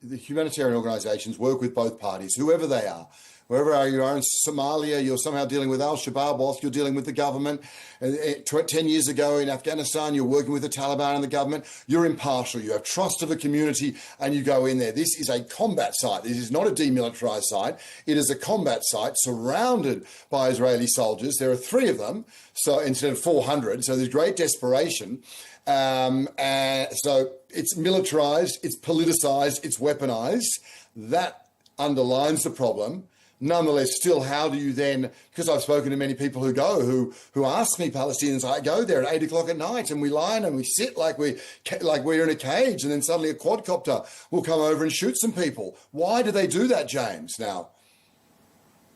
Speaker 3: The humanitarian organisations work with both parties, whoever they are. Wherever you are in Somalia, you're somehow dealing with al-Shabaab whilst you're dealing with the government. 10 years ago in Afghanistan, you're working with the Taliban and the government. You're impartial. You have trust of a community and you go in there. This is a combat site. This is not a demilitarised site. It is a combat site surrounded by Israeli soldiers. There are 3 of them, so instead of 400. So there's great desperation. And so it's militarised, it's politicised, it's weaponised. That underlines the problem. Nonetheless, still, how do you then, because I've spoken to many people who ask me, Palestinians, I go there at 8 o'clock at night and we lie and we sit like we're in a cage, and then suddenly a quadcopter will come over and shoot some people. Why do they do that, James? Now,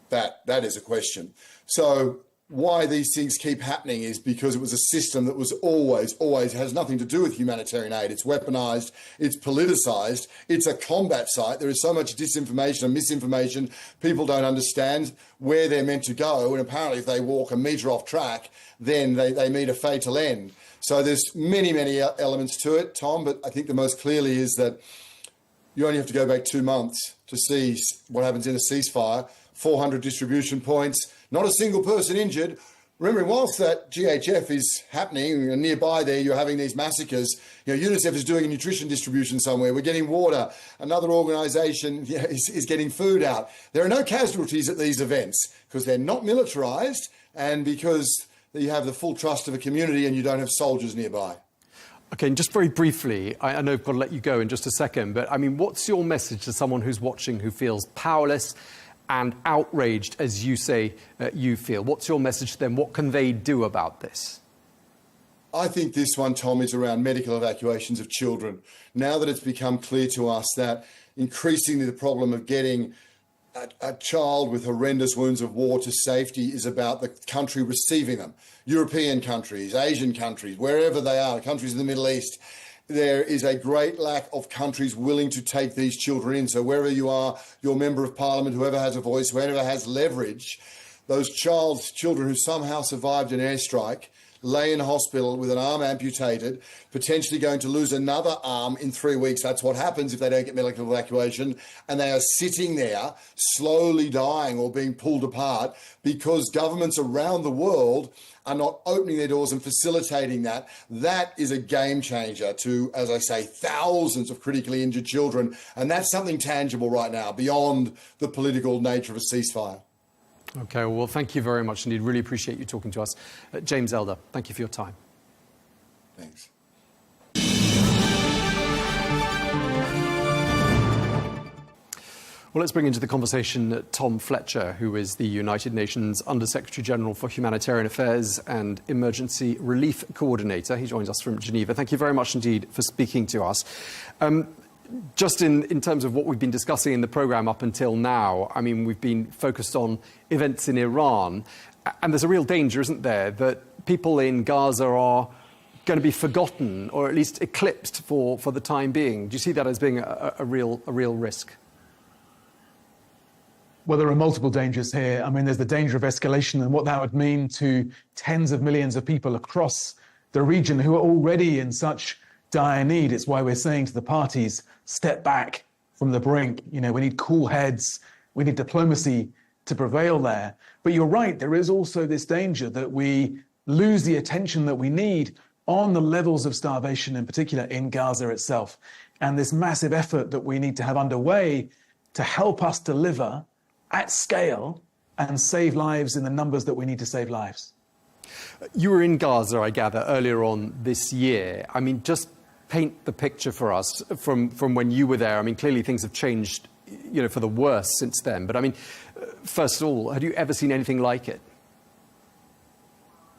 Speaker 3: that is a question. So why these things keep happening is because it was a system that was always has nothing to do with humanitarian aid. It's weaponized, it's politicized, it's a combat site. There is so much disinformation and misinformation. People don't understand where they're meant to go, and apparently if they walk a metre off track, then they meet a fatal end. So there's many elements to it, Tom, but I think the most clearly is that you only have to go back 2 months to see what happens in a ceasefire. 400 distribution points, not a single person injured. Remembering, whilst that GHF is happening, and nearby there you're having these massacres, UNICEF is doing a nutrition distribution somewhere. We're getting water. Another organisation is getting food out. There are no casualties at these events because they're not militarised and because you have the full trust of a community and you don't have soldiers nearby.
Speaker 20: Okay, and just very briefly, I know I've got to let you go in just a second, but what's your message to someone who's watching who feels powerless and outraged, as you say you feel? What's your message to them? What can they do about this?
Speaker 3: I think this one, Tom, is around medical evacuations of children. Now that it's become clear to us that increasingly the problem of getting a child with horrendous wounds of war to safety is about the country receiving them. European countries, Asian countries, wherever they are, countries in the Middle East, there is a great lack of countries willing to take these children in. So wherever you are, your member of parliament, whoever has a voice, whoever has leverage, those children who somehow survived an airstrike, lay in hospital with an arm amputated, potentially going to lose another arm in 3 weeks. That's what happens if they don't get medical evacuation. And they are sitting there slowly dying or being pulled apart because governments around the world are not opening their doors and facilitating that. That is a game changer to, as I say, thousands of critically injured children. And that's something tangible right now beyond the political nature of a ceasefire.
Speaker 20: Okay, well, thank you very much indeed. Really appreciate you talking to us. James Elder, thank you for your time.
Speaker 3: Thanks.
Speaker 20: Well, let's bring into the conversation Tom Fletcher, who is the United Nations Under-Secretary General for Humanitarian Affairs and Emergency Relief Coordinator. He joins us from Geneva. Thank you very much indeed for speaking to us. Just in terms of what we've been discussing in the programme up until now, we've been focused on events in Iran, and there's a real danger, isn't there, that people in Gaza are going to be forgotten or at least eclipsed for the time being. Do you see that as being a real risk?
Speaker 5: Well, there are multiple dangers here. There's the danger of escalation and what that would mean to tens of millions of people across the region who are already in such dire need. It's why we're saying to the parties, step back from the brink. We need cool heads. We need diplomacy to prevail there. But you're right, there is also this danger that we lose the attention that we need on the levels of starvation, in particular in Gaza itself, and this massive effort that we need to have underway to help us deliver at scale and save lives in the numbers that we need to save lives.
Speaker 20: You were in Gaza, I gather, earlier on this year. Just paint the picture for us from when you were there? I mean, clearly things have changed, for the worse since then. But I mean, first of all, had you ever seen anything like it?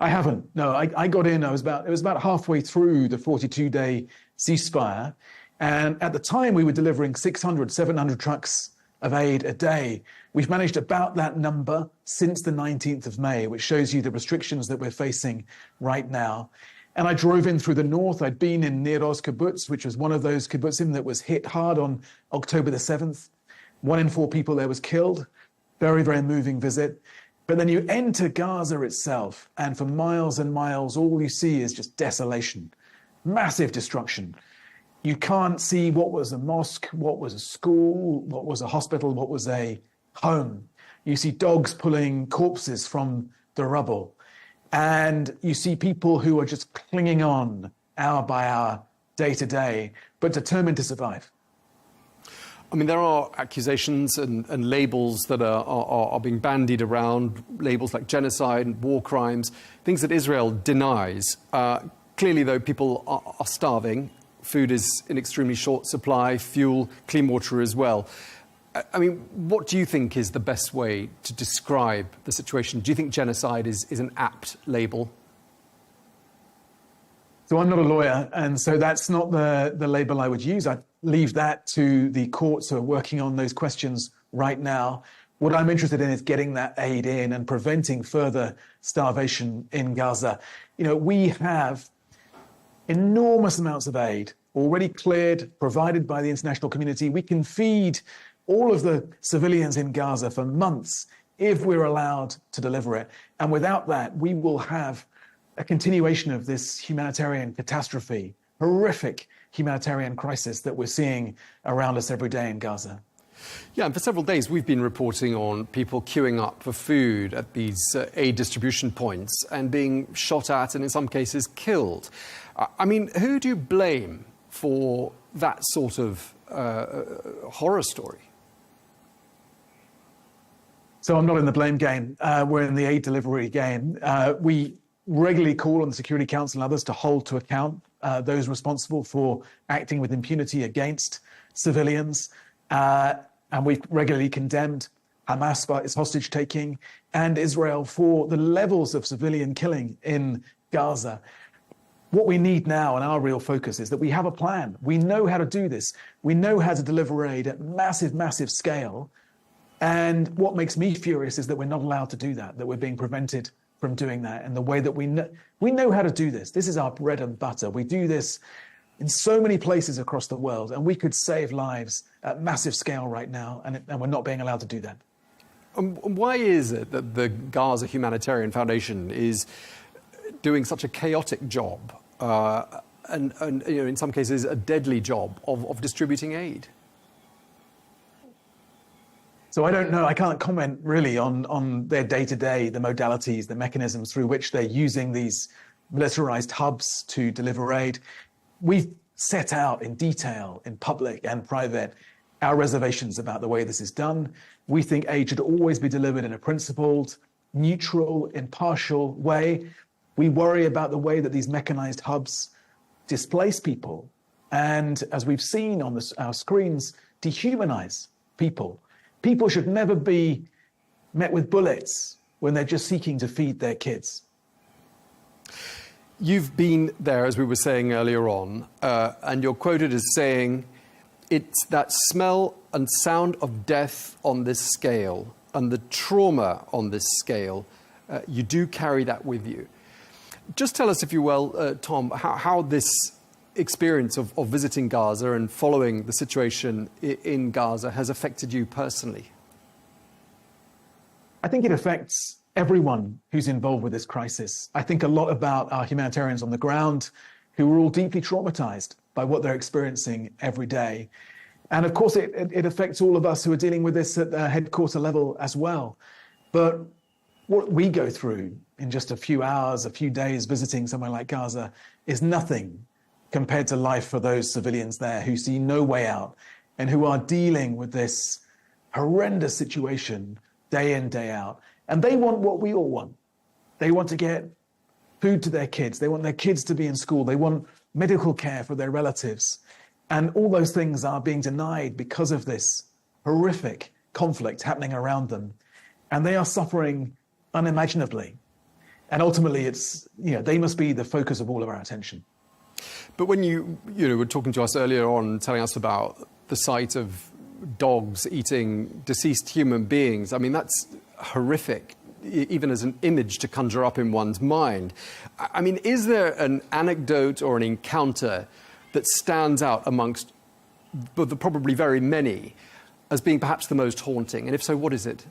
Speaker 5: I haven't. No, I got in. It was about halfway through the 42-day ceasefire, and at the time we were delivering 600, 700 trucks of aid a day. We've managed about that number since the 19th of May, which shows you the restrictions that we're facing right now. And I drove in through the north. I'd been in Nir Oz kibbutz, which was one of those kibbutzim that was hit hard on October the 7th. 1 in 4 people there was killed. Very, very moving visit. But then you enter Gaza itself, and for miles and miles, all you see is just desolation, massive destruction. You can't see what was a mosque, what was a school, what was a hospital, what was a home. You see dogs pulling corpses from the rubble. And you see people who are just clinging on hour by hour, day to day, but determined to survive.
Speaker 20: I mean, there are accusations and labels that are being bandied around, labels like genocide and war crimes, things that Israel denies. Clearly, though, people are starving. Food is in extremely short supply, fuel, clean water as well. I mean, what do you think is the best way to describe the situation? Do you think genocide is an apt label?
Speaker 5: So I'm not a lawyer, and so that's not the label I would use. I leave that to the courts who are working on those questions right now. What I'm interested in is getting that aid in and preventing further starvation in Gaza. We have enormous amounts of aid already cleared, provided by the international community. We can feed all of the civilians in Gaza for months if we're allowed to deliver it. And without that, we will have a continuation of this humanitarian catastrophe, horrific humanitarian crisis that we're seeing around us every day in Gaza.
Speaker 20: Yeah, and for several days we've been reporting on people queuing up for food at these aid distribution points and being shot at and in some cases killed. I mean, who do you blame for that sort of horror story?
Speaker 5: So I'm not in the blame game. We're in the aid delivery game. We regularly call on the Security Council and others to hold to account those responsible for acting with impunity against civilians. And we've regularly condemned Hamas for its hostage-taking and Israel for the levels of civilian killing in Gaza. What we need now, and our real focus, is that we have a plan. We know how to do this. We know how to deliver aid at massive, massive scale. And what makes me furious is that we're not allowed to do that we're being prevented from doing that in the way that we know how to do this. This is our bread and butter. We do this in so many places across the world, and we could save lives at massive scale right now, and we're not being allowed to do that.
Speaker 20: Why is it that the Gaza Humanitarian Foundation is doing such a chaotic job, and in some cases a deadly job of distributing aid?
Speaker 5: So I don't know. I can't comment really on their day-to-day, the modalities, the mechanisms through which they're using these militarized hubs to deliver aid. We've set out in detail, in public and private, our reservations about the way this is done. We think aid should always be delivered in a principled, neutral, impartial way. We worry about the way that these mechanized hubs displace people and, as we've seen on our screens, dehumanize people. People should never be met with bullets when they're just seeking to feed their kids.
Speaker 20: You've been there, as we were saying earlier on, and you're quoted as saying, "It's that smell and sound of death on this scale and the trauma on this scale. You do carry that with you." Just tell us, if you will, Tom, how this experience of visiting Gaza and following the situation in Gaza has affected you personally.
Speaker 5: I think it affects everyone who's involved with this crisis. I think a lot about our humanitarians on the ground who are all deeply traumatized by what they're experiencing every day. And of course, it affects all of us who are dealing with this at the headquarter level as well. But what we go through in just a few hours, a few days visiting somewhere like Gaza is nothing compared to life for those civilians there who see no way out and who are dealing with this horrendous situation day in, day out. And they want what we all want. They want to get food to their kids. They want their kids to be in school. They want medical care for their relatives. And all those things are being denied because of this horrific conflict happening around them. And they are suffering unimaginably. And ultimately, they must be the focus of all of our attention.
Speaker 20: But when you were talking to us earlier on, telling us about the sight of dogs eating deceased human beings, I mean, that's horrific, even as an image to conjure up in one's mind. I mean, is there an anecdote or an encounter that stands out amongst the probably very many as being perhaps the most haunting? And if so, what is it?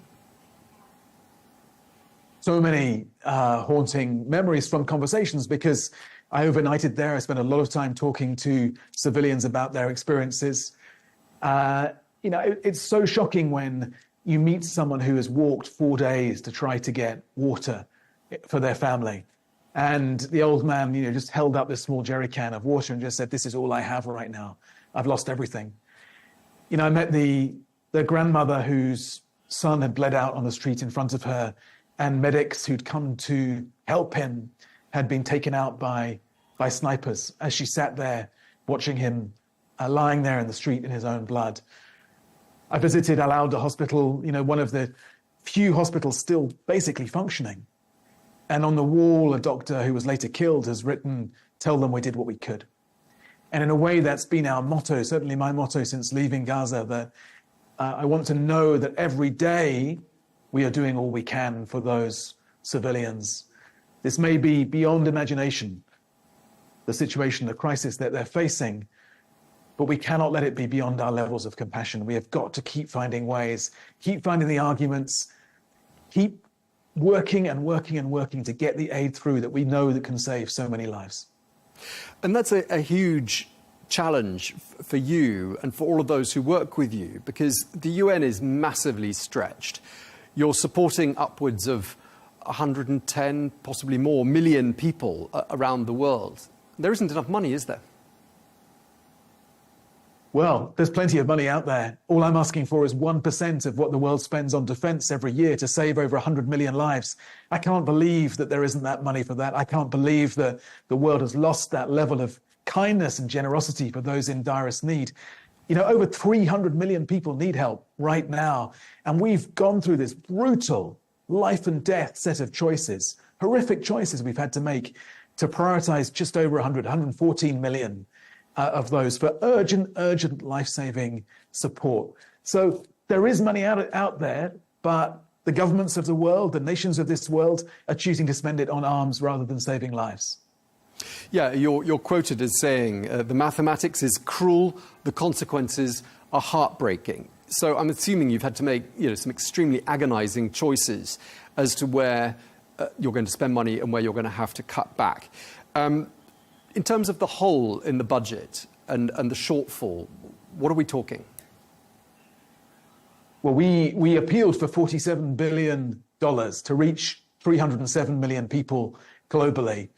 Speaker 5: So many haunting memories from conversations, because I overnighted there. I spent a lot of time talking to civilians about their experiences. It's so shocking when you meet someone who has walked 4 days to try to get water for their family. And the old man, just held up this small jerry can of water and just said, "This is all I have right now. I've lost everything." I met the grandmother whose son had bled out on the street in front of her, and medics who'd come to help him had been taken out by snipers as she sat there watching him lying there in the street in his own blood. I visited Al Auda Hospital, one of the few hospitals still basically functioning. And on the wall, a doctor who was later killed has written, "Tell them we did what we could." And in a way, that's been our motto, certainly my motto since leaving Gaza, that I want to know that every day we are doing all we can for those civilians. This may be beyond imagination, the situation, the crisis that they're facing, but we cannot let it be beyond our levels of compassion. We have got to keep finding ways, keep finding the arguments, keep working and working and working to get the aid through that we know that can save so many lives.
Speaker 20: And that's a huge challenge for you and for all of those who work with you, because the UN is massively stretched. You're supporting upwards of 110, possibly more, million people around the world. There isn't enough money, is there?
Speaker 5: Well, there's plenty of money out there. All I'm asking for is 1% of what the world spends on defense every year to save over 100 million lives. I can't believe that there isn't that money for that. I can't believe that the world has lost that level of kindness and generosity for those in direst need. Over 300 million people need help right now. And we've gone through this brutal life and death set of choices, horrific choices we've had to make to prioritize just over 114 million of those for urgent life-saving support. So there is money out there, but the governments of the world, the nations of this world, are choosing to spend it on arms rather than saving lives.
Speaker 20: Yeah, you're quoted as saying, the mathematics is cruel, the consequences are heartbreaking. So I'm assuming you've had to make some extremely agonizing choices as to where you're going to spend money and where you're going to have to cut back. In terms of the hole in the budget and the shortfall, what are we talking?
Speaker 5: Well, we appealed for $47 billion to reach 307 million people globally.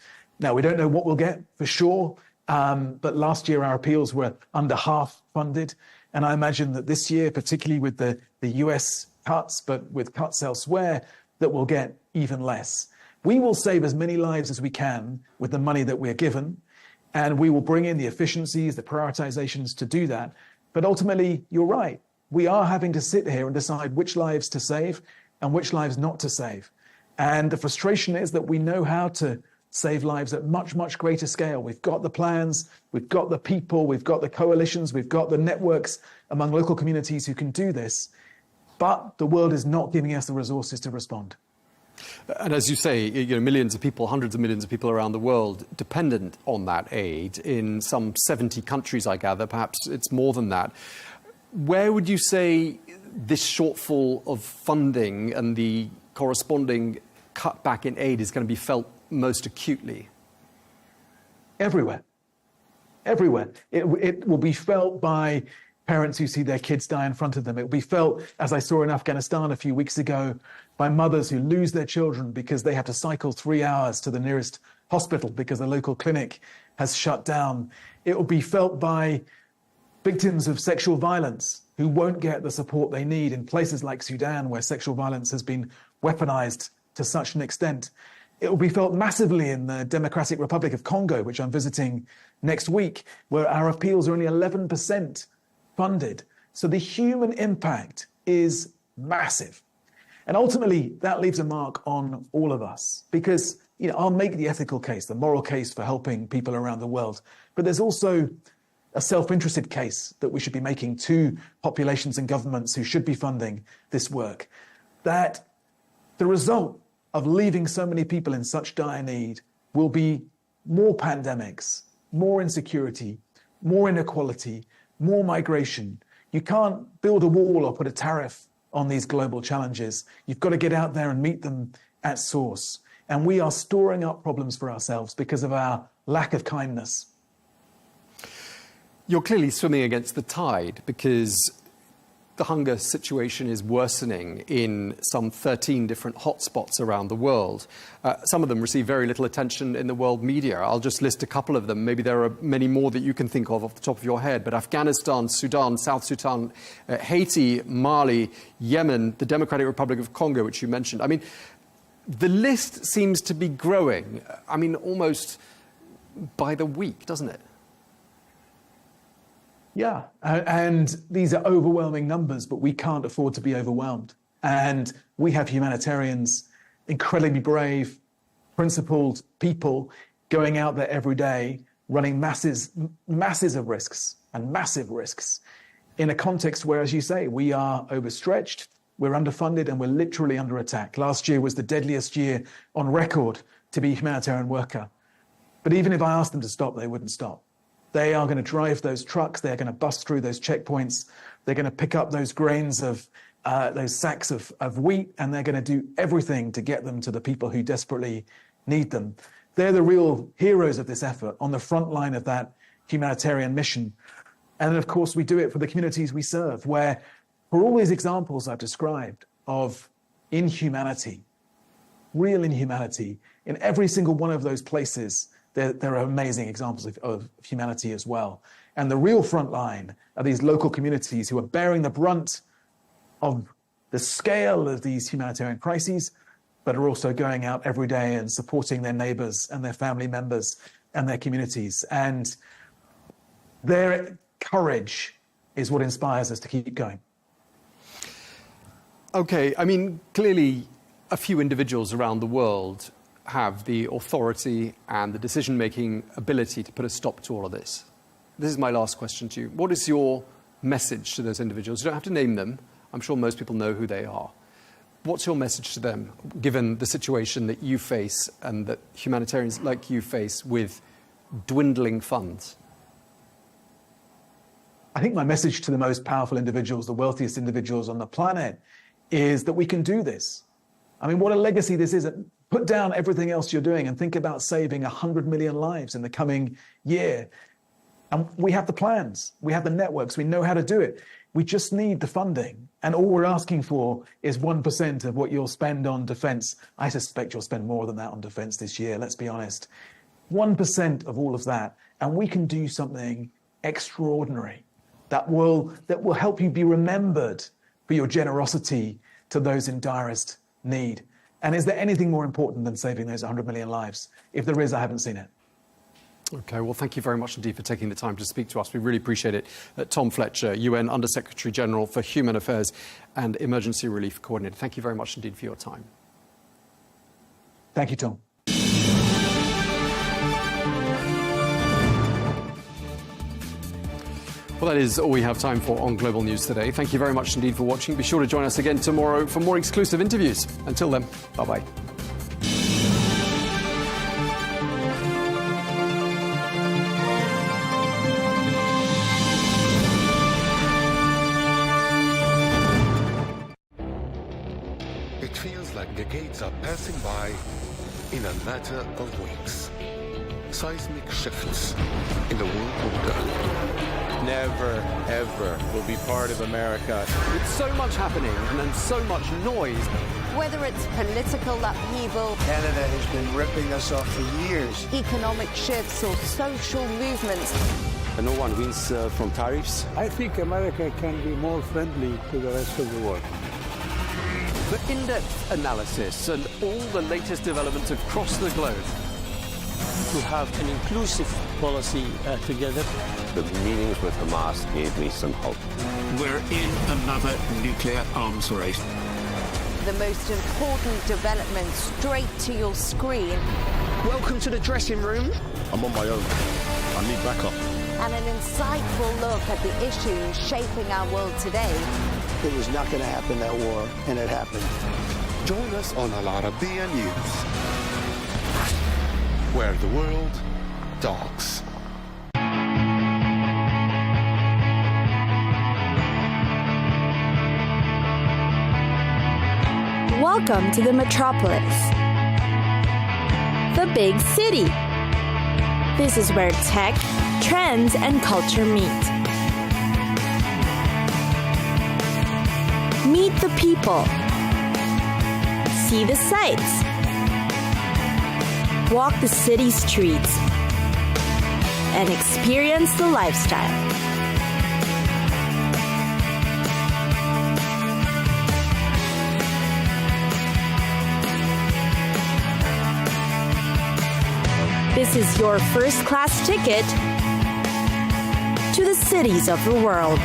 Speaker 5: Now, we don't know what we'll get for sure, but last year our appeals were under half funded. And I imagine that this year, particularly with the US cuts, but with cuts elsewhere, that we'll get even less. We will save as many lives as we can with the money that we're given, and we will bring in the efficiencies, the prioritizations to do that. But ultimately, you're right. We are having to sit here and decide which lives to save and which lives not to save. And the frustration is that we know how to save lives at much, much greater scale. We've got the plans, we've got the people, we've got the coalitions, we've got the networks among local communities who can do this. But the world is not giving us the resources to respond.
Speaker 20: And as you say, millions of people, hundreds of millions of people around the world dependent on that aid in some 70 countries, I gather. Perhaps it's more than that. Where would you say this shortfall of funding and the corresponding cutback in aid is going to be felt most acutely?
Speaker 5: Everywhere. Everywhere. It will be felt by parents who see their kids die in front of them. It will be felt, as I saw in Afghanistan a few weeks ago, by mothers who lose their children because they have to cycle 3 hours to the nearest hospital because the local clinic has shut down. It will be felt by victims of sexual violence who won't get the support they need in places like Sudan, where sexual violence has been weaponized to such an extent. It will be felt massively in the Democratic Republic of Congo, which I'm visiting next week, where our appeals are only 11% funded. So the human impact is massive. And ultimately, that leaves a mark on all of us because, I'll make the ethical case, the moral case for helping people around the world. But there's also a self-interested case that we should be making to populations and governments who should be funding this work, that the result of leaving so many people in such dire need will be more pandemics, more insecurity, more inequality, more migration. You can't build a wall or put a tariff on these global challenges. You've got to get out there and meet them at source. And we are storing up problems for ourselves because of our lack of kindness.
Speaker 20: You're clearly swimming against the tide because the hunger situation is worsening in some 13 different hotspots around the world. Some of them receive very little attention in the world media. I'll just list a couple of them. Maybe there are many more that you can think of off the top of your head. But Afghanistan, Sudan, South Sudan, Haiti, Mali, Yemen, the Democratic Republic of Congo, which you mentioned. I mean, the list seems to be growing. I mean, almost by the week, doesn't it?
Speaker 5: Yeah, and these are overwhelming numbers, but we can't afford to be overwhelmed. And we have humanitarians, incredibly brave, principled people going out there every day, running masses of risks and massive risks in a context where, as you say, we are overstretched, we're underfunded, and we're literally under attack. Last year was the deadliest year on record to be a humanitarian worker. But even if I asked them to stop, they wouldn't stop. They are going to drive those trucks. They're going to bust through those checkpoints. They're going to pick up those grains of those sacks of wheat, and they're going to do everything to get them to the people who desperately need them. They're the real heroes of this effort on the front line of that humanitarian mission. And then, of course, we do it for the communities we serve, where for all these examples I've described of inhumanity, real inhumanity, in every single one of those places, there are amazing examples of humanity as well. And the real front line are these local communities who are bearing the brunt of the scale of these humanitarian crises, but are also going out every day and supporting their neighbors and their family members and their communities. And their courage is what inspires us to keep going.
Speaker 20: Okay, I mean, clearly a few individuals around the world have the authority and the decision-making ability to put a stop to all of this. This is my last question to you. What is your message to those individuals? You don't have to name them. I'm sure most people know who they are. What's your message to them, given the situation that you face and that humanitarians like you face with dwindling funds?
Speaker 5: I think my message to the most powerful individuals, the wealthiest individuals on the planet, is that we can do this. I mean, what a legacy this is. Put down everything else you're doing and think about saving 100 million lives in the coming year. And we have the plans, we have the networks, we know how to do it. We just need the funding. And all we're asking for is 1% of what you'll spend on defense. I suspect you'll spend more than that on defense this year, let's be honest. 1% of all of that. And we can do something extraordinary that will help you be remembered for your generosity to those in direst need. And is there anything more important than saving those 100 million lives? If there is, I haven't seen it.
Speaker 20: Okay, well, thank you very much indeed for taking the time to speak to us. We really appreciate it. Tom Fletcher, UN Under-Secretary General for Human Affairs and Emergency Relief Coordinator. Thank you very much indeed for your time.
Speaker 5: Thank you, Tom.
Speaker 20: Well, that is all we have time for on Global News today. Thank you very much indeed for watching. Be sure to join us again tomorrow for more exclusive interviews. Until then, bye-bye.
Speaker 4: It feels like decades are passing by in a matter of weeks. Seismic shifts in the world order.
Speaker 22: Never, ever will be part of America.
Speaker 20: With so much happening and so much noise.
Speaker 23: Whether it's political upheaval,
Speaker 24: Canada has been ripping us off for years.
Speaker 23: Economic shifts or social movements.
Speaker 22: And no one wins from tariffs.
Speaker 21: I think America can be more friendly to the rest of the world.
Speaker 1: for in-depth analysis and all the latest developments across the globe.
Speaker 13: To have an inclusive policy together.
Speaker 2: The meetings with Hamas gave me some hope.
Speaker 6: We're in another nuclear arms race.
Speaker 23: The most important development straight to your screen.
Speaker 13: Welcome to the dressing room.
Speaker 2: I'm on my own. I need backup.
Speaker 23: And an insightful look at the issues shaping our world today.
Speaker 24: It was not going to happen, that war, and it happened.
Speaker 4: Join us on Arabiya News, where the world talks.
Speaker 12: Welcome to the metropolis, the big city. This is where tech, trends, and culture meet. Meet the people. See the sights. Walk the city streets. And experience the lifestyle. This is your first-class ticket to the cities of the world.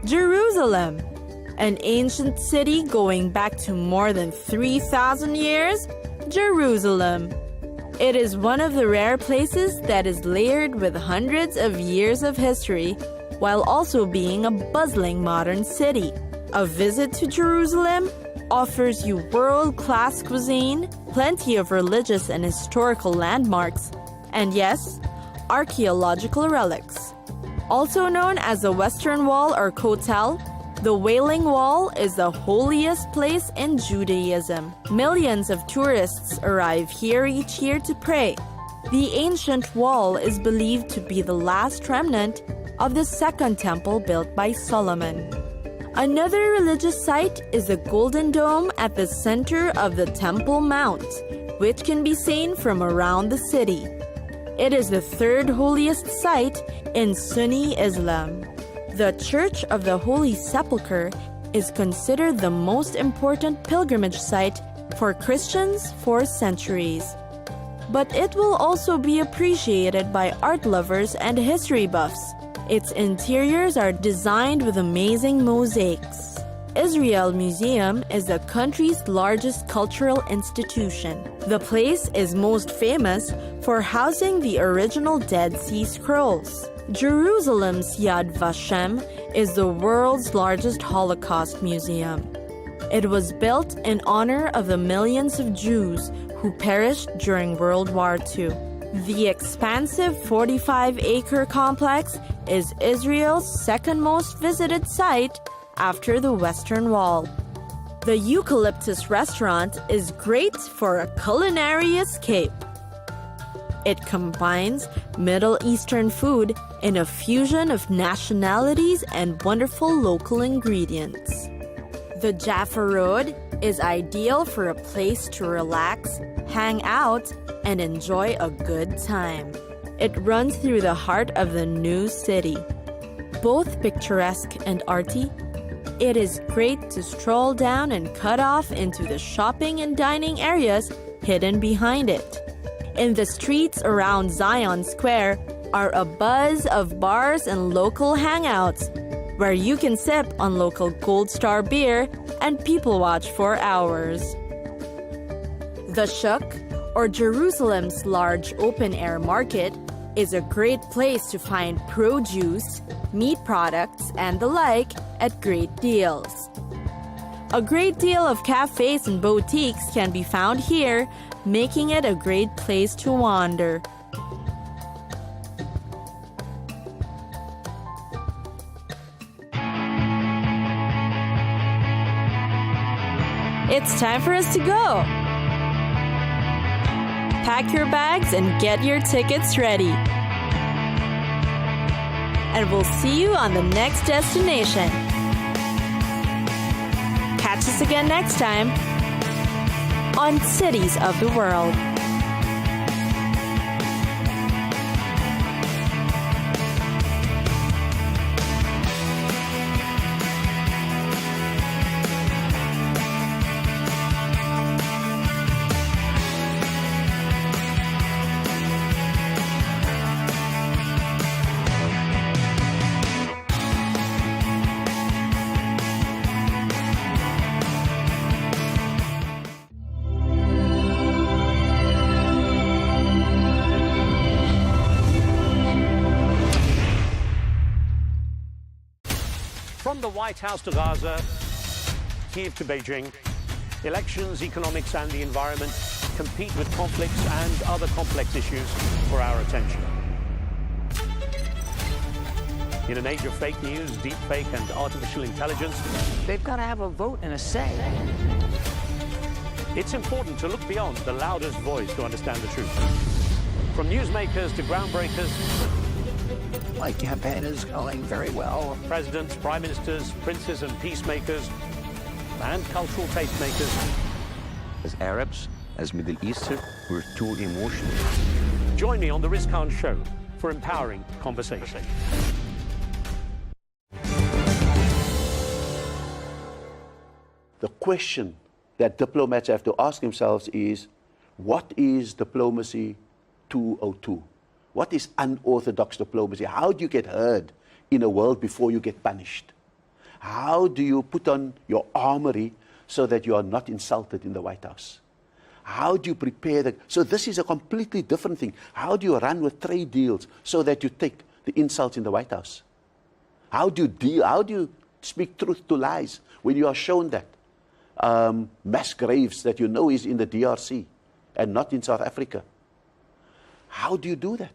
Speaker 12: Jerusalem, an ancient city going back to more than 3,000 years. Jerusalem. It is one of the rare places that is layered with hundreds of years of history, while also being a bustling modern city. A visit to Jerusalem offers you world-class cuisine, plenty of religious and historical landmarks, and yes, archaeological relics. Also known as the Western Wall or Kotel, the Wailing Wall is the holiest place in Judaism. Millions of tourists arrive here each year to pray. The ancient wall is believed to be the last remnant of the second temple built by Solomon. Another religious site is the Golden Dome at the center of the Temple Mount, which can be seen from around the city. It is the third holiest site in Sunni Islam. The Church of the Holy Sepulchre is considered the most important pilgrimage site for Christians for centuries. But it will also be appreciated by art lovers and history buffs. Its interiors are designed with amazing mosaics. Israel Museum is the country's largest cultural institution. The place is most famous for housing the original Dead Sea Scrolls. Jerusalem's Yad Vashem is the world's largest Holocaust museum. It was built in honor of the millions of Jews who perished during World War II. The expansive 45-acre complex is Israel's second most visited site after the Western Wall. The Eucalyptus restaurant is great for a culinary escape. It combines Middle Eastern food in a fusion of nationalities and wonderful local ingredients. The Jaffa Road is ideal for a place to relax, hang out, and enjoy a good time. It runs through the heart of the new city. Both picturesque and arty, it is great to stroll down and cut off into the shopping and dining areas hidden behind it. In the streets around Zion Square are a buzz of bars and local hangouts, where you can sip on local Gold Star beer and people watch for hours. The Shuk, or Jerusalem's large open-air market, is a great place to find produce, meat products, and the like at great deals. A great deal of cafes and boutiques can be found here, making it a great place to wander. It's time for us to go. Pack your bags and get your tickets ready. And we'll see you on the next destination. Catch us again next time on Cities of the World.
Speaker 7: the White House to Gaza, Kiev to Beijing, elections, economics and the environment compete with conflicts and other complex issues for our attention. In an age of fake news, deepfake and artificial intelligence,
Speaker 16: they've got to have a vote and a say.
Speaker 7: It's important to look beyond the loudest voice to understand the truth. From newsmakers to groundbreakers,
Speaker 16: My campaign is going very well.
Speaker 7: Presidents, prime ministers, princes and peacemakers, and cultural tastemakers.
Speaker 8: As Arabs, as Middle Eastern, we're too emotional.
Speaker 7: Join me on the Riz Khan Show for empowering conversation.
Speaker 10: The question that diplomats have to ask themselves is, what is diplomacy 202? What is unorthodox diplomacy? How do you get heard in a world before you get punished? How do you put on your armory so that you are not insulted in the White House? How do you prepare so this is a completely different thing. How do you run with trade deals so that you take the insults in the White House? How do you speak truth to lies when you are shown that? Mass graves that you know is in the DRC and not in South Africa. How do you do that?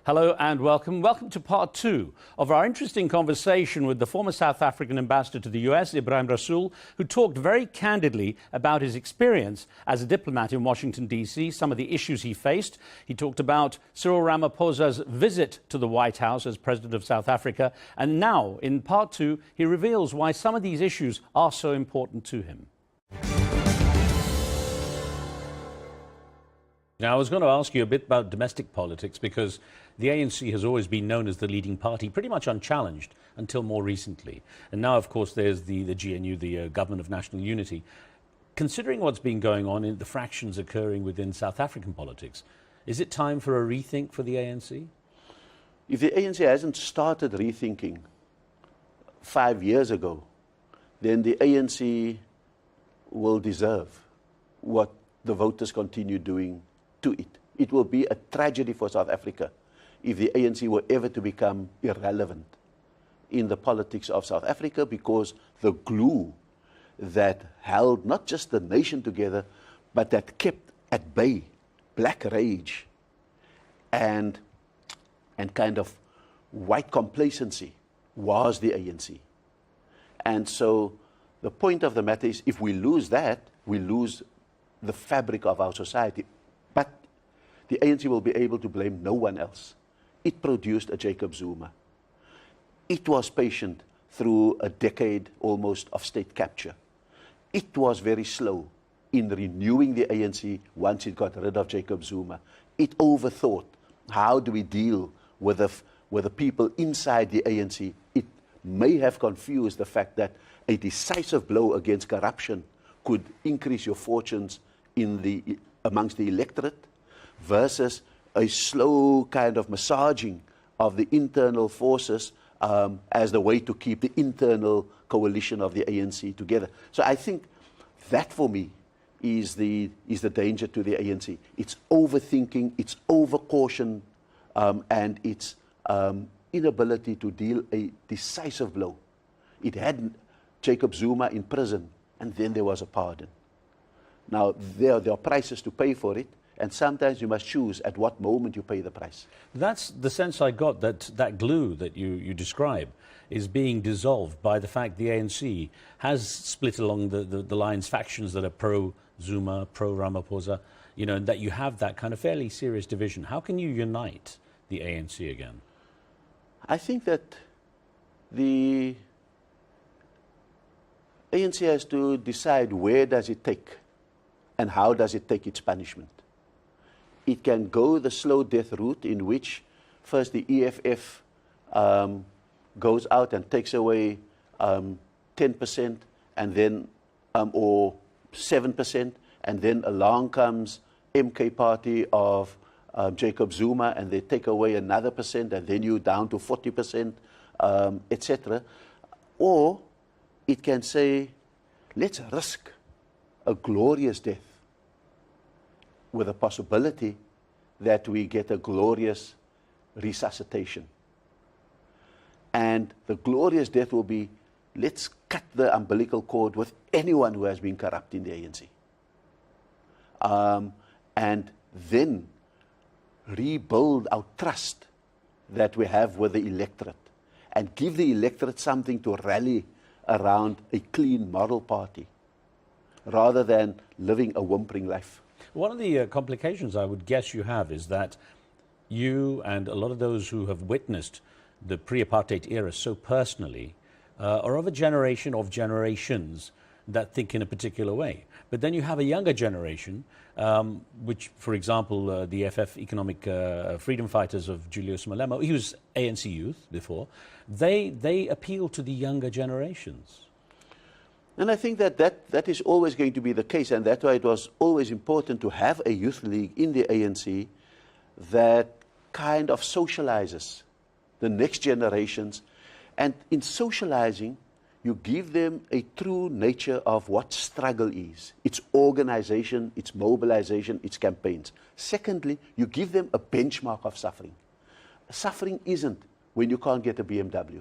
Speaker 7: Hello and welcome. Welcome to part 2 of our interesting conversation with the former South African ambassador to the US, Ibrahim Rasool, who talked very candidly about his experience as a diplomat in Washington, D.C., some of the issues he faced. He talked about Cyril Ramaphosa's visit to the White House as president of South Africa. And now, in part 2, he reveals why some of these issues are so important to him. Now, I was going to ask you a bit about domestic politics because the ANC has always been known as the leading party, pretty much unchallenged until more recently. And now, of course, there's the GNU, the Government of National Unity. Considering what's been going on in the fractions occurring within South African politics, is it time for a rethink for the ANC?
Speaker 10: If the ANC hasn't started rethinking 5 years ago, then the ANC will deserve what the voters continue doing to it. It will be a tragedy for South Africa if the ANC were ever to become irrelevant in the politics of South Africa, because the glue that held not just the nation together, but that kept at bay black rage and kind of white complacency was the ANC. And so the point of the matter is, if we lose that, we lose the fabric of our society. But the ANC will be able to blame no one else. It produced a Jacob Zuma. It was patient through a decade almost of state capture. It was very slow in renewing the ANC once it got rid of Jacob Zuma. It overthought, how do we deal with the people inside the ANC? It may have confused the fact that a decisive blow against corruption could increase your fortunes amongst the electorate versus a slow kind of massaging of the internal forces as the way to keep the internal coalition of the ANC together. So I think that for me is the danger to the ANC. It's overthinking, it's overcaution, and its inability to deal a decisive blow. It had Jacob Zuma in prison, and then there was a pardon. Now, there are prices to pay for it, and sometimes you must choose at what moment you pay the price.
Speaker 7: That's the sense I got, that glue that you describe is being dissolved by the fact the ANC has split along the lines, factions that are pro-Zuma, pro-Ramaphosa, and that you have that kind of fairly serious division. How can you unite the ANC again?
Speaker 10: I think that the ANC has to decide where does it take and how does it take its punishment. It can go the slow death route in which first the EFF goes out and takes away 10% and then or 7%, and then along comes MK Party of Jacob Zuma and they take away another percent, and then you're down to 40%, etc. Or it can say, let's risk a glorious death with the possibility that we get a glorious resuscitation. And the glorious death will be, let's cut the umbilical cord with anyone who has been corrupt in the ANC. And then rebuild our trust that we have with the electorate and give the electorate something to rally around a clean moral party rather than living a whimpering life.
Speaker 7: One of the complications I would guess you have is that you and a lot of those who have witnessed the pre-apartheid era so personally are of a generation of generations that think in a particular way. But then you have a younger generation, which, for example, the FF Economic Freedom Fighters of Julius Malema, he was ANC youth before, they appeal to the younger generations.
Speaker 10: And I think that is always going to be the case, and that's why it was always important to have a youth league in the ANC that kind of socializes the next generations. And in socializing, you give them a true nature of what struggle is. It's organization, it's mobilization, it's campaigns. Secondly, you give them a benchmark of suffering. Suffering isn't when you can't get a BMW.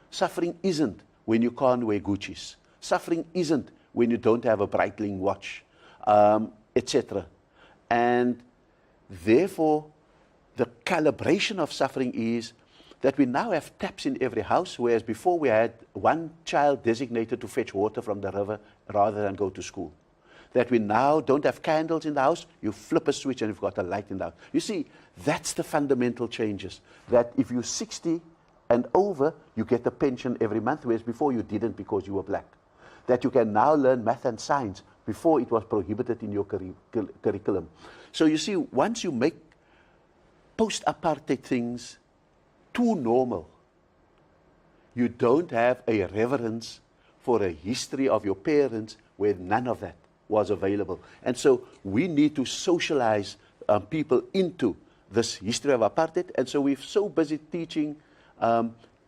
Speaker 10: Suffering isn't when you can't wear Gucci's. Suffering isn't when you don't have a Breitling watch, etc. And therefore, the calibration of suffering is that we now have taps in every house, whereas before we had one child designated to fetch water from the river rather than go to school. That we now don't have candles in the house, you flip a switch and you've got a light in the house. You see, that's the fundamental changes. That if you're 60 and over, you get a pension every month, whereas before you didn't because you were black. That you can now learn math and science. Before it was prohibited in your curriculum. So you see, once you make post-apartheid things too normal, you don't have a reverence for a history of your parents where none of that was available. And so we need to socialize people into this history of apartheid. And so we're so busy teaching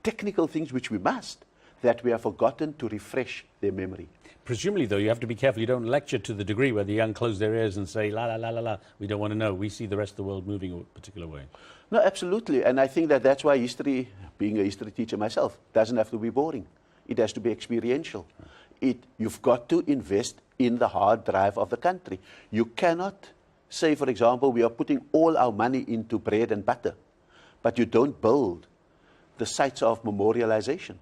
Speaker 10: technical things, which we must, that we have forgotten to refresh their memory.
Speaker 7: Presumably, though, you have to be careful. You don't lecture to the degree where the young close their ears and say, la, la, la, la, la, we don't want to know. We see the rest of the world moving a particular way.
Speaker 10: No, absolutely. And I think that that's why history, being a history teacher myself, doesn't have to be boring. It has to be experiential. You've got to invest in the hard drive of the country. You cannot say, for example, we are putting all our money into bread and butter, but you don't build the sites of memorialization.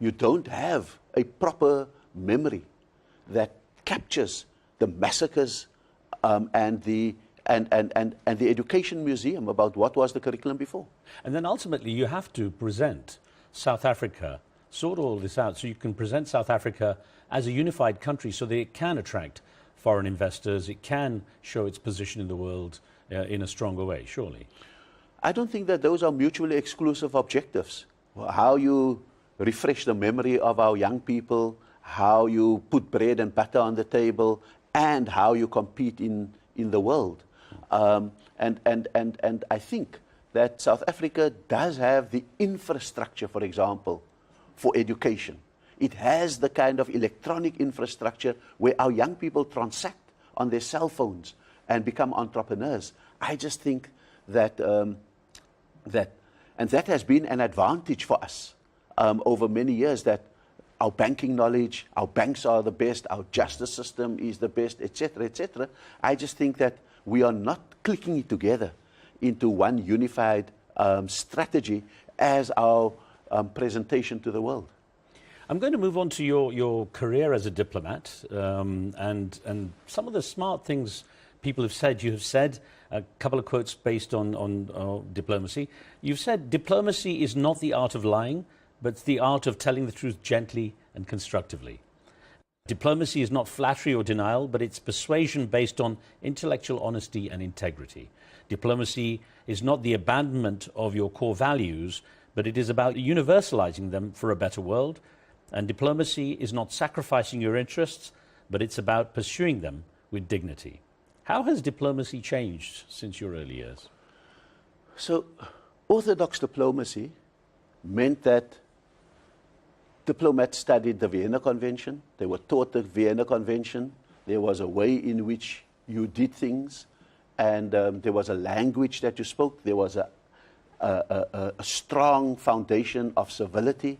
Speaker 10: You don't have a proper memory that captures the massacres and the education museum about what was the curriculum before.
Speaker 7: And then ultimately you have to present South Africa, sort all this out, so you can present South Africa as a unified country so that it can attract foreign investors, it can show its position in the world in a stronger way, surely.
Speaker 10: I don't think that those are mutually exclusive objectives. How you refresh the memory of our young people, how you put bread and butter on the table, and how you compete in the world. And I think that South Africa does have the infrastructure, for example, for education. It has the kind of electronic infrastructure where our young people transact on their cell phones and become entrepreneurs. I just think that that has been an advantage for us over many years, that our banking knowledge, our banks are the best, our justice system is the best, etc., etc. I just think that we are not clicking it together into one unified strategy as our presentation to the world.
Speaker 7: I'm going to move on to your career as a diplomat and some of the smart things people have said. You have said a couple of quotes based on diplomacy. You've said diplomacy is not the art of lying, but it's the art of telling the truth gently and constructively. Diplomacy is not flattery or denial, but it's persuasion based on intellectual honesty and integrity. Diplomacy is not the abandonment of your core values, but it is about universalizing them for a better world. And diplomacy is not sacrificing your interests, but it's about pursuing them with dignity. How has diplomacy changed since your early years?
Speaker 10: So, orthodox diplomacy meant that diplomats studied the Vienna Convention. They were taught the Vienna Convention. There was a way in which you did things, and there was a language that you spoke. There was a strong foundation of civility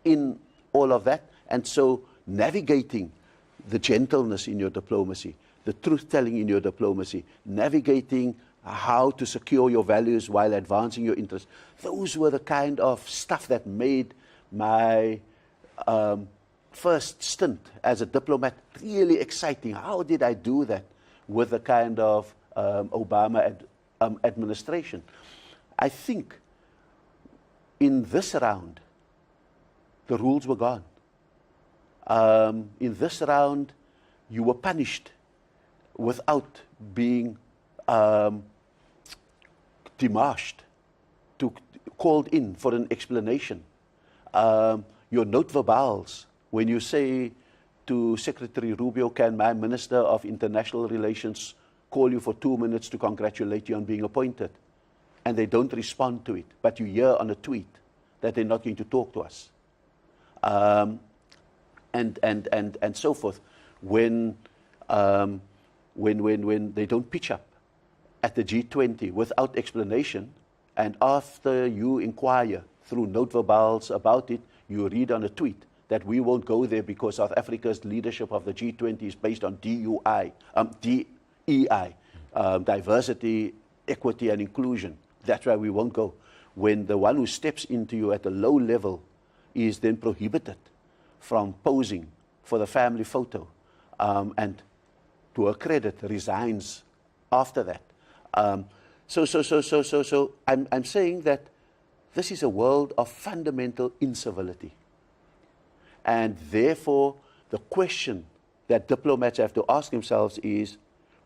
Speaker 10: in all of that. And so navigating the gentleness in your diplomacy, the truth-telling in your diplomacy, navigating how to secure your values while advancing your interests, those were the kind of stuff that made my first stint as a diplomat really exciting. How did I do that with the kind of Obama administration? I think in this round, the rules were gone. In this round, you were punished without being demarched, called in for an explanation. Your note verbals, when you say to Secretary Rubio, can my Minister of International Relations call you for 2 minutes to congratulate you on being appointed? And they don't respond to it, but you hear on a tweet that they're not going to talk to us. And so forth. When they don't pitch up at the G20 without explanation, and after you inquire through note verbals about it, you read on a tweet that we won't go there because South Africa's leadership of the G20 is based on DEI, diversity, equity, and inclusion. That's why we won't go. When the one who steps into you at a low level is then prohibited from posing for the family photo, and to her credit, resigns after that. So I'm saying that this is a world of fundamental incivility. And therefore, the question that diplomats have to ask themselves is,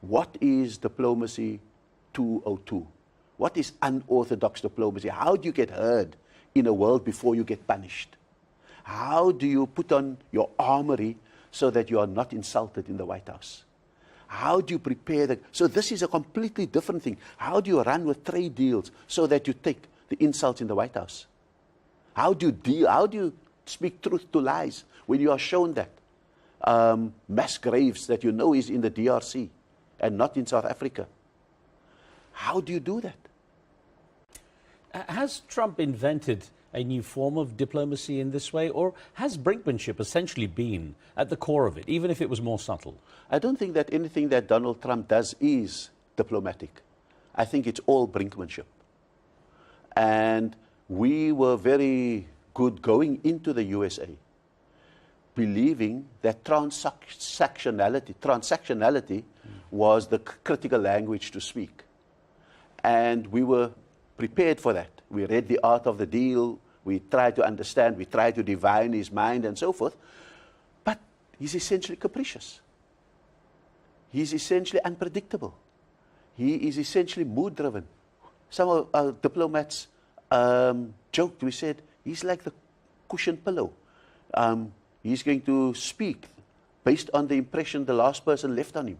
Speaker 10: what is diplomacy 202? What is unorthodox diplomacy? How do you get heard in a world before you get punished? How do you put on your armory so that you are not insulted in the White House? How do you prepare so this is a completely different thing. How do you run with trade deals so that you take the insults in the White House? How do you speak truth to lies when you are shown that mass graves that you know is in the DRC and not in South Africa? How do you do that?
Speaker 7: Has Trump invented a new form of diplomacy in this way, or has brinkmanship essentially been at the core of it, even if it was more subtle?
Speaker 10: I don't think that anything that Donald Trump does is diplomatic. I think it's all brinkmanship. And we were very good going into the USA, believing that transactionality was the critical language to speak. And we were prepared for that. We read The Art of the Deal. We tried to understand. We tried to divine his mind and so forth. But he's essentially capricious. He's essentially unpredictable. He is essentially mood-driven. Some of our diplomats joked. We said, he's like the cushion pillow. He's going to speak based on the impression the last person left on him.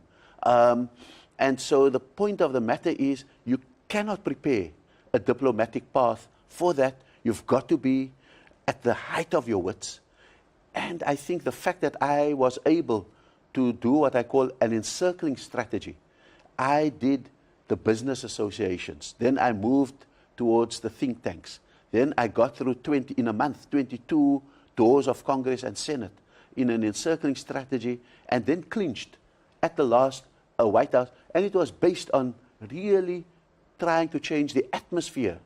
Speaker 10: And so the point of the matter is, you cannot prepare a diplomatic path for that. You've got to be at the height of your wits. And I think the fact that I was able to do what I call an encircling strategy. I did the business associations. Then I moved towards the think tanks. Then I got through 22 doors of Congress and Senate in an encircling strategy, and then clinched at the last White House. And it was based on really trying to change the atmosphere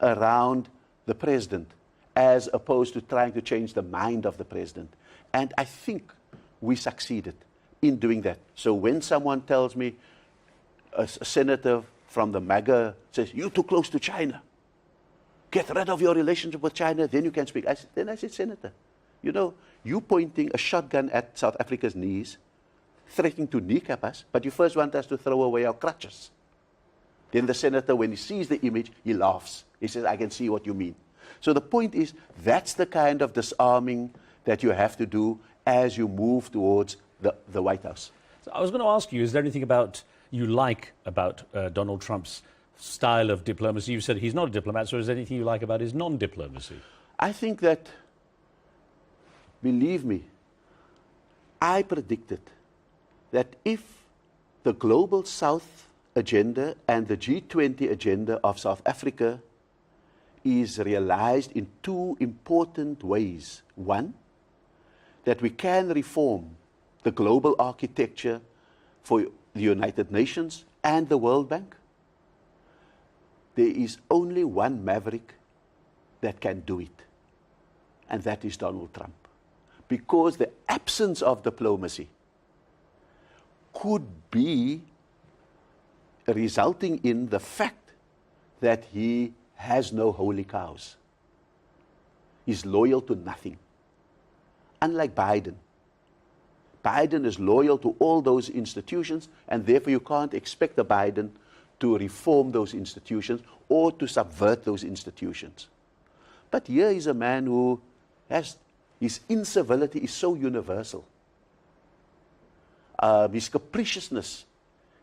Speaker 10: around the president, as opposed to trying to change the mind of the president. And I think we succeeded in doing that. So when someone tells me, a senator from the MAGA says, you're too close to China, get rid of your relationship with China, then you can speak. I said, Senator, you know, you pointing a shotgun at South Africa's knees, threatening to kneecap us, but you first want us to throw away our crutches. Then the senator, when he sees the image, he laughs. He says, I can see what you mean. So the point is, that's the kind of disarming that you have to do as you move towards the White House.
Speaker 7: So I was going to ask you, is there anything about Donald Trump's style of diplomacy? You said he's not a diplomat, so is there anything you like about his non-diplomacy?
Speaker 10: I think that, believe me, I predicted that if the Global South agenda and the G20 agenda of South Africa is realized in two important ways. One, that we can reform the global architecture for the United Nations and the World Bank. There is only one maverick that can do it, and that is Donald Trump. Because the absence of diplomacy could be resulting in the fact that he has no holy cows. He's loyal to nothing. Unlike Biden. Biden is loyal to all those institutions, and therefore you can't expect a Biden to reform those institutions or to subvert those institutions. But here is a man who has, his incivility is so universal. His capriciousness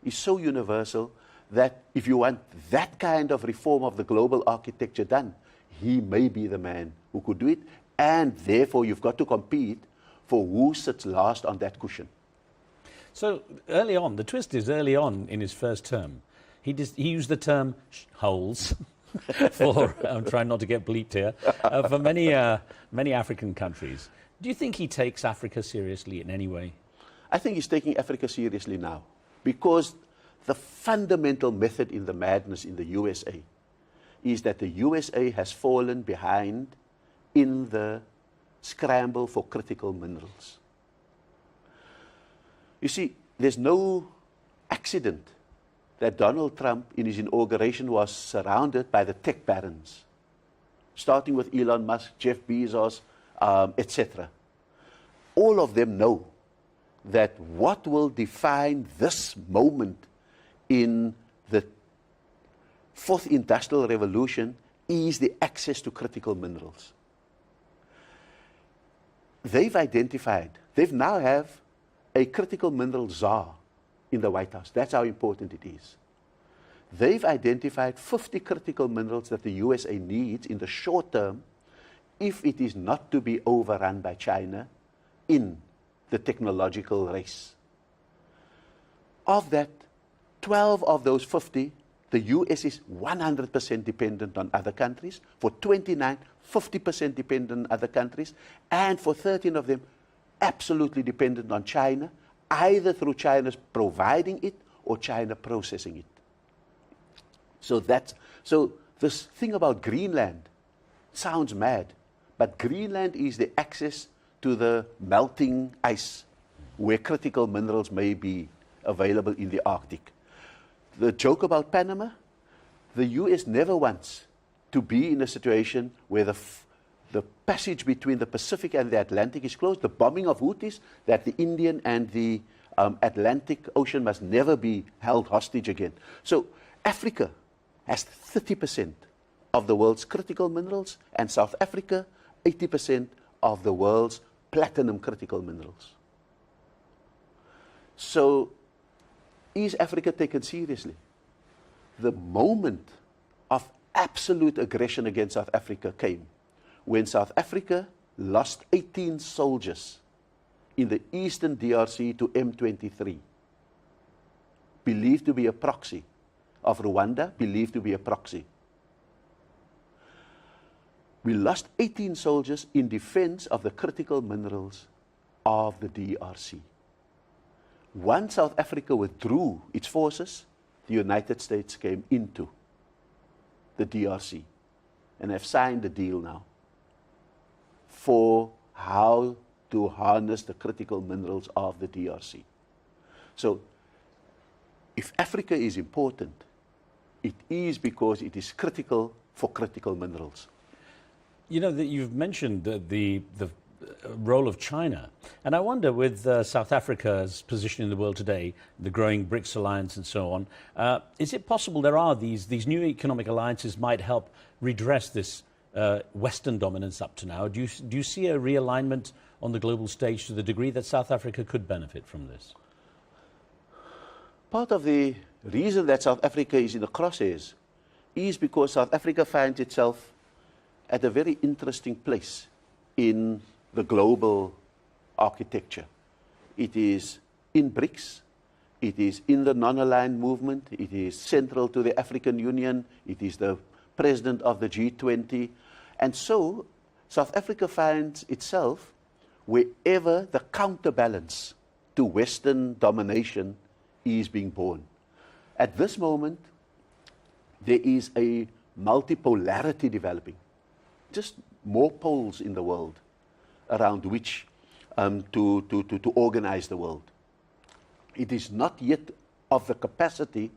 Speaker 10: is so universal that if you want that kind of reform of the global architecture done, he may be the man who could do it, and therefore you've got to compete for who sits last on that cushion.
Speaker 7: So early on, the twist is early on in his first term, he used the term holes for, I'm trying not to get bleeped here, for many African countries. Do you think he takes Africa seriously in any way?
Speaker 10: I think he's taking Africa seriously now, because the fundamental method in the madness in the USA is that the USA has fallen behind in the scramble for critical minerals. You see, there's no accident that Donald Trump in his inauguration was surrounded by the tech barons, starting with Elon Musk, Jeff Bezos, etc. All of them know that what will define this moment in the fourth industrial revolution is the access to critical minerals. They've identified, they now have a critical mineral czar in the White House. That's how important it is. They've identified 50 critical minerals that the USA needs in the short term if it is not to be overrun by China in the technological race. Of that, 12 of those 50, the US is 100% dependent on other countries. For 29, 50% dependent on other countries. And for 13 of them, absolutely dependent on China, either through China's providing it or China processing it. So this thing about Greenland sounds mad, but Greenland is the access to the melting ice where critical minerals may be available in the Arctic. The joke about Panama, the US never wants to be in a situation where the passage between the Pacific and the Atlantic is closed. The bombing of Houthis, that the Indian and the Atlantic Ocean must never be held hostage again. So Africa has 30% of the world's critical minerals, and South Africa, 80% of the world's platinum critical minerals. So is Africa taken seriously? The moment of absolute aggression against South Africa came when South Africa lost 18 soldiers in the eastern DRC to M23, believed to be a proxy of Rwanda, believed to be a proxy. We lost 18 soldiers in defense of the critical minerals of the DRC. Once South Africa withdrew its forces, the United States came into the DRC and have signed a deal now for how to harness the critical minerals of the DRC. So, if Africa is important, it is because it is critical for critical minerals.
Speaker 7: You know, that you've mentioned the role of China. And I wonder, with South Africa's position in the world today, the growing BRICS alliance and so on, is it possible there are these new economic alliances might help redress this Western dominance up to now? Do you see a realignment on the global stage to the degree that South Africa could benefit from this?
Speaker 10: Part of the reason that South Africa is in the crosshairs is because South Africa finds itself at a very interesting place in the global architecture. It is in BRICS, It is in the non-aligned movement. It is central to the African Union. It is the president of the G20. And so South Africa finds itself wherever the counterbalance to Western domination is being born. At this moment, there is a multipolarity developing. Just more poles in the world around which to organize the world. It is not yet of the capacity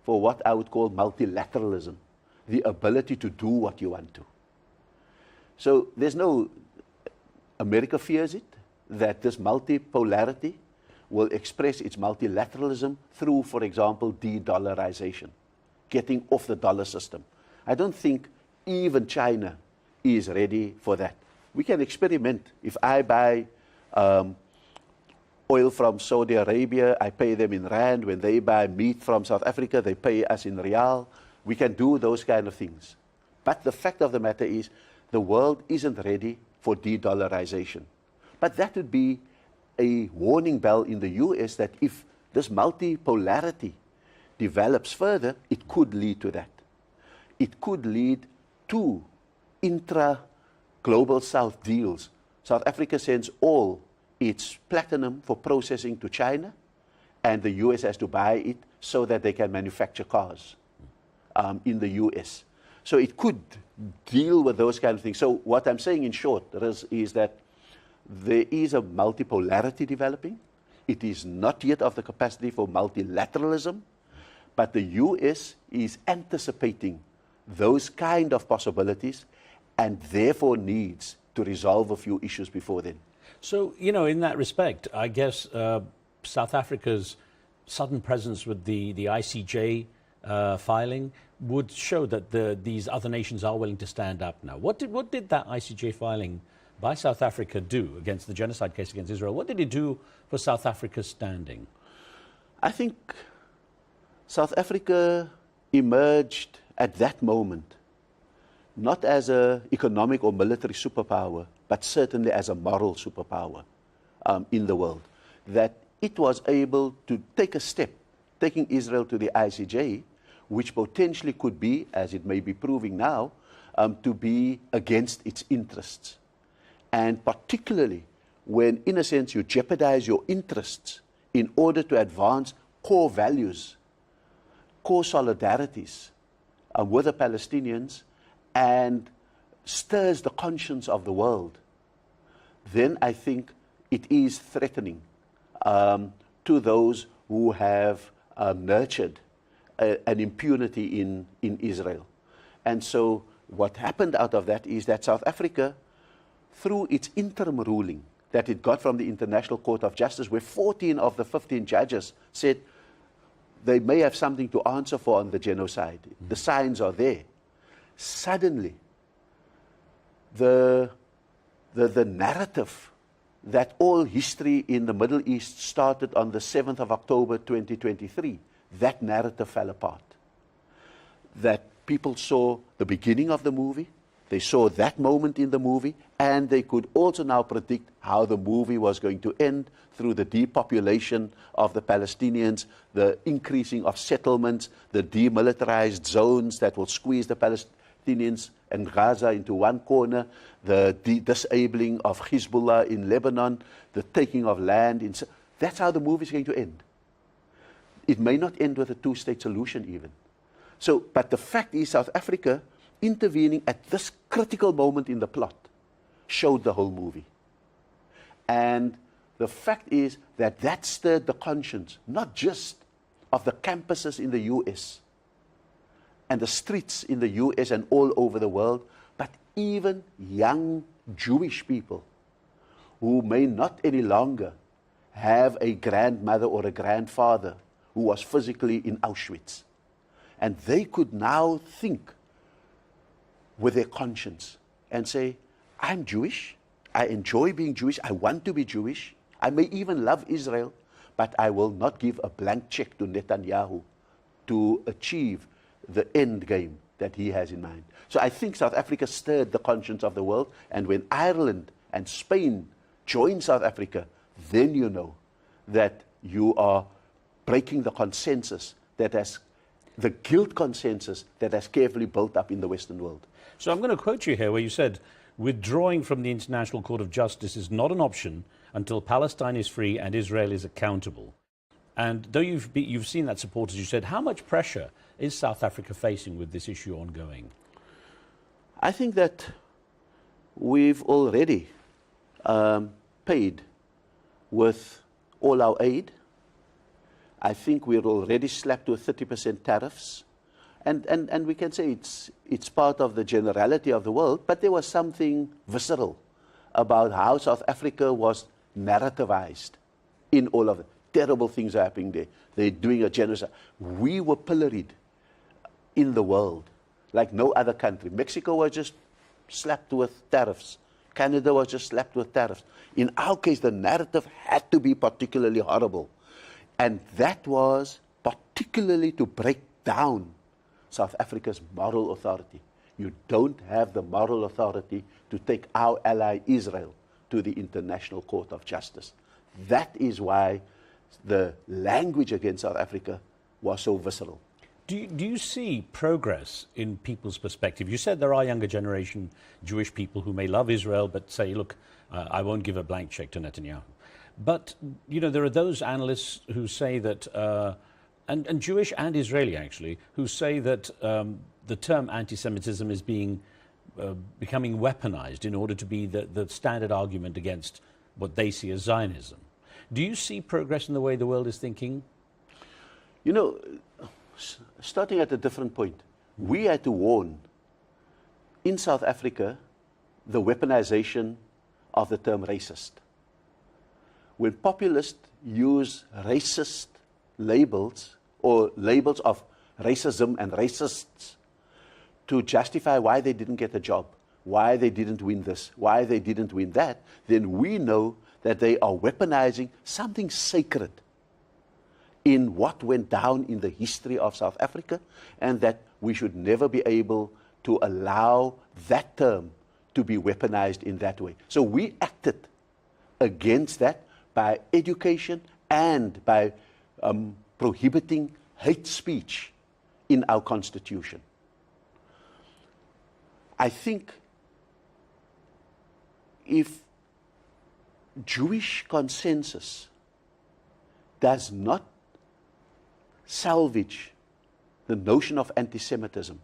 Speaker 10: for what I would call multilateralism, the ability to do what you want to. So there's no, America fears it, that this multipolarity will express its multilateralism through, for example, de-dollarization, getting off the dollar system. I don't think even China is ready for that. We can experiment. If I buy oil from Saudi Arabia, I pay them in rand. When they buy meat from South Africa, they pay us in rial. We can do those kind of things. But the fact of the matter is, the world isn't ready for de-dollarization. But that would be a warning bell in the US that if this multipolarity develops further, it could lead to that. It could lead to intra-global South deals. South Africa sends all its platinum for processing to China, and the US has to buy it so that they can manufacture cars in the US. So it could deal with those kind of things. So what I'm saying in short is that there is a multipolarity developing. It is not yet of the capacity for multilateralism, but the US is anticipating those kind of possibilities and therefore needs to resolve a few issues before then.
Speaker 7: So, you know, in that respect, I guess South Africa's sudden presence with the ICJ filing would show that these other nations are willing to stand up now. What did that ICJ filing by South Africa do against the genocide case against Israel? What did it do for South Africa's standing?
Speaker 10: I think South Africa emerged at that moment not as an economic or military superpower, but certainly as a moral superpower in the world. That it was able to take a step, taking Israel to the ICJ, which potentially could be, as it may be proving now, to be against its interests. And particularly when, in a sense, you jeopardize your interests in order to advance core values, core solidarities with the Palestinians, and stirs the conscience of the world, then I think it is threatening to those who have nurtured an impunity in Israel. And so what happened out of that is that South Africa, through its interim ruling that it got from the International Court of Justice, where 14 of the 15 judges said they may have something to answer for on the genocide. The signs are there. Suddenly, the narrative that all history in the Middle East started on the 7th of October 2023, that narrative fell apart. That people saw the beginning of the movie, they saw that moment in the movie, and they could also now predict how the movie was going to end through the depopulation of the Palestinians, the increasing of settlements, the demilitarized zones that will squeeze the Palestinians and Gaza into one corner, the disabling of Hezbollah in Lebanon, the taking of land. That's how the movie is going to end. It may not end with a two-state solution even. So, but the fact is South Africa intervening at this critical moment in the plot showed the whole movie. And the fact is that that stirred the conscience, not just of the campuses in the US and the streets in the US and all over the world, but even young Jewish people who may not any longer have a grandmother or a grandfather who was physically in Auschwitz. And they could now think with their conscience and say, I'm Jewish, I enjoy being Jewish, I want to be Jewish, I may even love Israel, but I will not give a blank check to Netanyahu to achieve the end game that he has in mind. So I think South Africa stirred the conscience of the world, and when Ireland and Spain join South Africa, then you know that you are breaking the consensus the guilt consensus that has carefully built up in the Western world.
Speaker 7: So I'm going to quote you here where you said, withdrawing from the International Court of Justice is not an option until Palestine is free and Israel is accountable. And though you've seen that support, as you said, how much pressure is South Africa facing with this issue ongoing?
Speaker 10: I think that we've already paid with all our aid. I think we're already slapped with 30% tariffs. And we can say it's part of the generality of the world, but there was something visceral about how South Africa was narrativized in all of it. Terrible things are happening there. They're doing a genocide. We were pilloried in the world like no other country. Mexico was just slapped with tariffs. Canada was just slapped with tariffs. In our case, the narrative had to be particularly horrible. And that was particularly to break down South Africa's moral authority. You don't have the moral authority to take our ally Israel to the International Court of Justice. That is why the language against South Africa was so visceral.
Speaker 7: Do you see progress in people's perspective? You said there are younger generation Jewish people who may love Israel but say, look, I won't give a blank check to Netanyahu. But, you know, there are those analysts who say that, and Jewish and Israeli actually, who say that the term anti-Semitism is becoming weaponized in order to be the standard argument against what they see as Zionism. Do you see progress in the way the world is thinking?
Speaker 10: You know, starting at a different point, we had to warn in South Africa the weaponization of the term racist. When populists use racist labels or labels of racism and racists to justify why they didn't get a job, why they didn't win this, why they didn't win that, then we know that they are weaponizing something sacred in what went down in the history of South Africa, and that we should never be able to allow that term to be weaponized in that way. So we acted against that by education and by prohibiting hate speech in our Constitution. I think if Jewish consensus does not salvage the notion of anti-Semitism,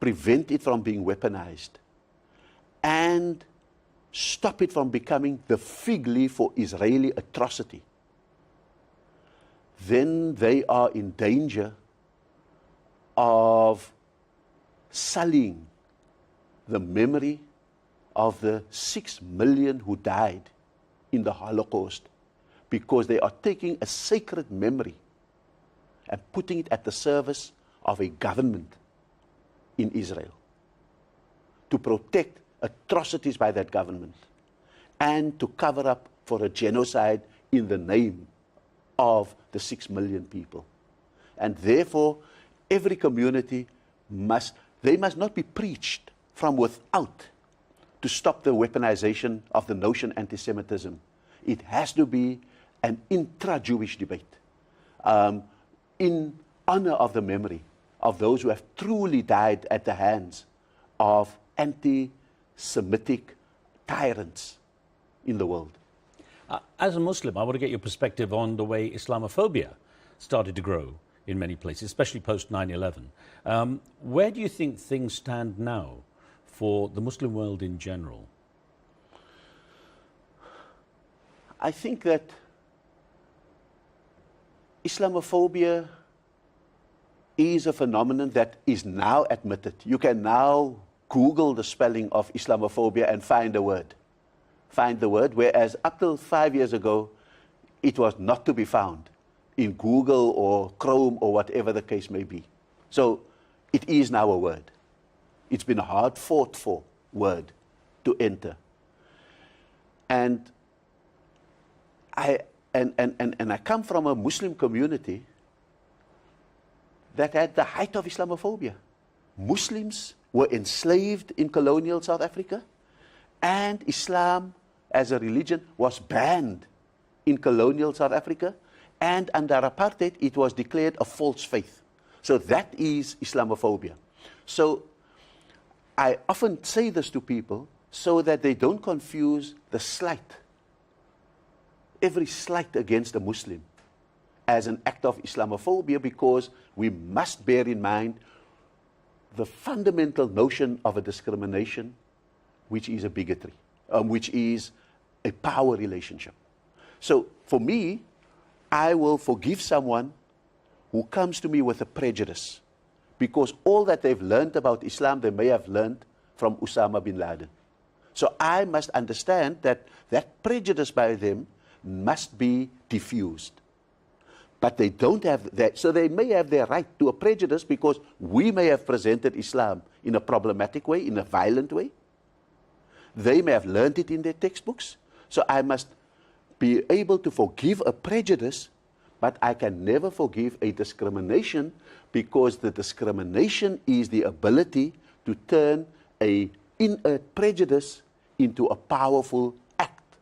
Speaker 10: prevent it from being weaponized, and stop it from becoming the fig leaf for Israeli atrocity, then they are in danger of sullying the memory of the 6 million who died in the Holocaust, because they are taking a sacred memory and putting it at the service of a government in Israel to protect atrocities by that government and to cover up for a genocide in the name of the 6 million people. And therefore, every community must not be preached from without to stop the weaponization of the notion anti-Semitism. It has to be an intra-Jewish debate in honor of the memory of those who have truly died at the hands of anti-Semitic tyrants in the world.
Speaker 7: As a Muslim, I want to get your perspective on the way Islamophobia started to grow in many places, especially post 9/11. Where do you think things stand now for the Muslim world in general?
Speaker 10: I think that Islamophobia is a phenomenon that is now admitted. You can now Google the spelling of Islamophobia and find the word. Find the word, whereas up till 5 years ago, it was not to be found in Google or Chrome or whatever the case may be. So it is now a word. It's been a hard fought for word to enter. And I come from a Muslim community that had the height of Islamophobia. Muslims were enslaved in colonial South Africa, and Islam as a religion was banned in colonial South Africa, And under apartheid, it was declared a false faith. So that is Islamophobia. So I often say this to people so that they don't confuse the slight, every slight against a Muslim, as an act of Islamophobia, because we must bear in mind the fundamental notion of a discrimination, which is a bigotry, which is a power relationship. So for me, I will forgive someone who comes to me with a prejudice, because all that they've learned about Islam, they may have learned from Osama bin Laden. So I must understand that that prejudice by them must be diffused. But they don't have that, so they may have their right to a prejudice because we may have presented Islam in a problematic way, in a violent way. They may have learned it in their textbooks. So I must be able to forgive a prejudice, but I can never forgive a discrimination, because the discrimination is the ability to turn an inert prejudice into a powerful act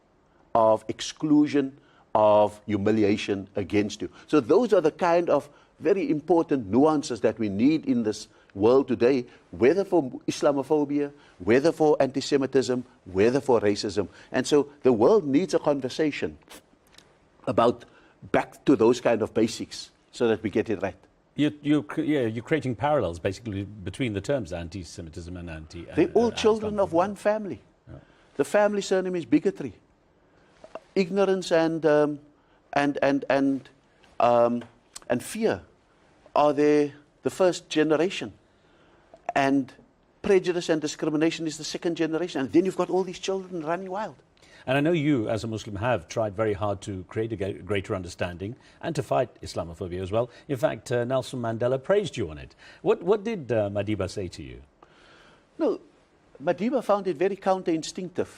Speaker 10: of exclusion, of humiliation against you. So those are the kind of very important nuances that we need in this world today, whether for Islamophobia, whether for anti-Semitism, whether for racism. And so the world needs a conversation about back to those kind of basics so that we get it right.
Speaker 7: You're creating parallels basically between the terms anti-Semitism and anti.
Speaker 10: They're all children of one family.
Speaker 7: Yeah.
Speaker 10: The family surname is bigotry. Ignorance and fear are the first generation, and prejudice and discrimination is the second generation, and then you've got all these children running wild.
Speaker 7: And I know you, as a Muslim, have tried very hard to create a greater understanding and to fight Islamophobia as well. In fact, Nelson Mandela praised you on it. What did Madiba say to you?
Speaker 10: No, Madiba found it very counterinstinctive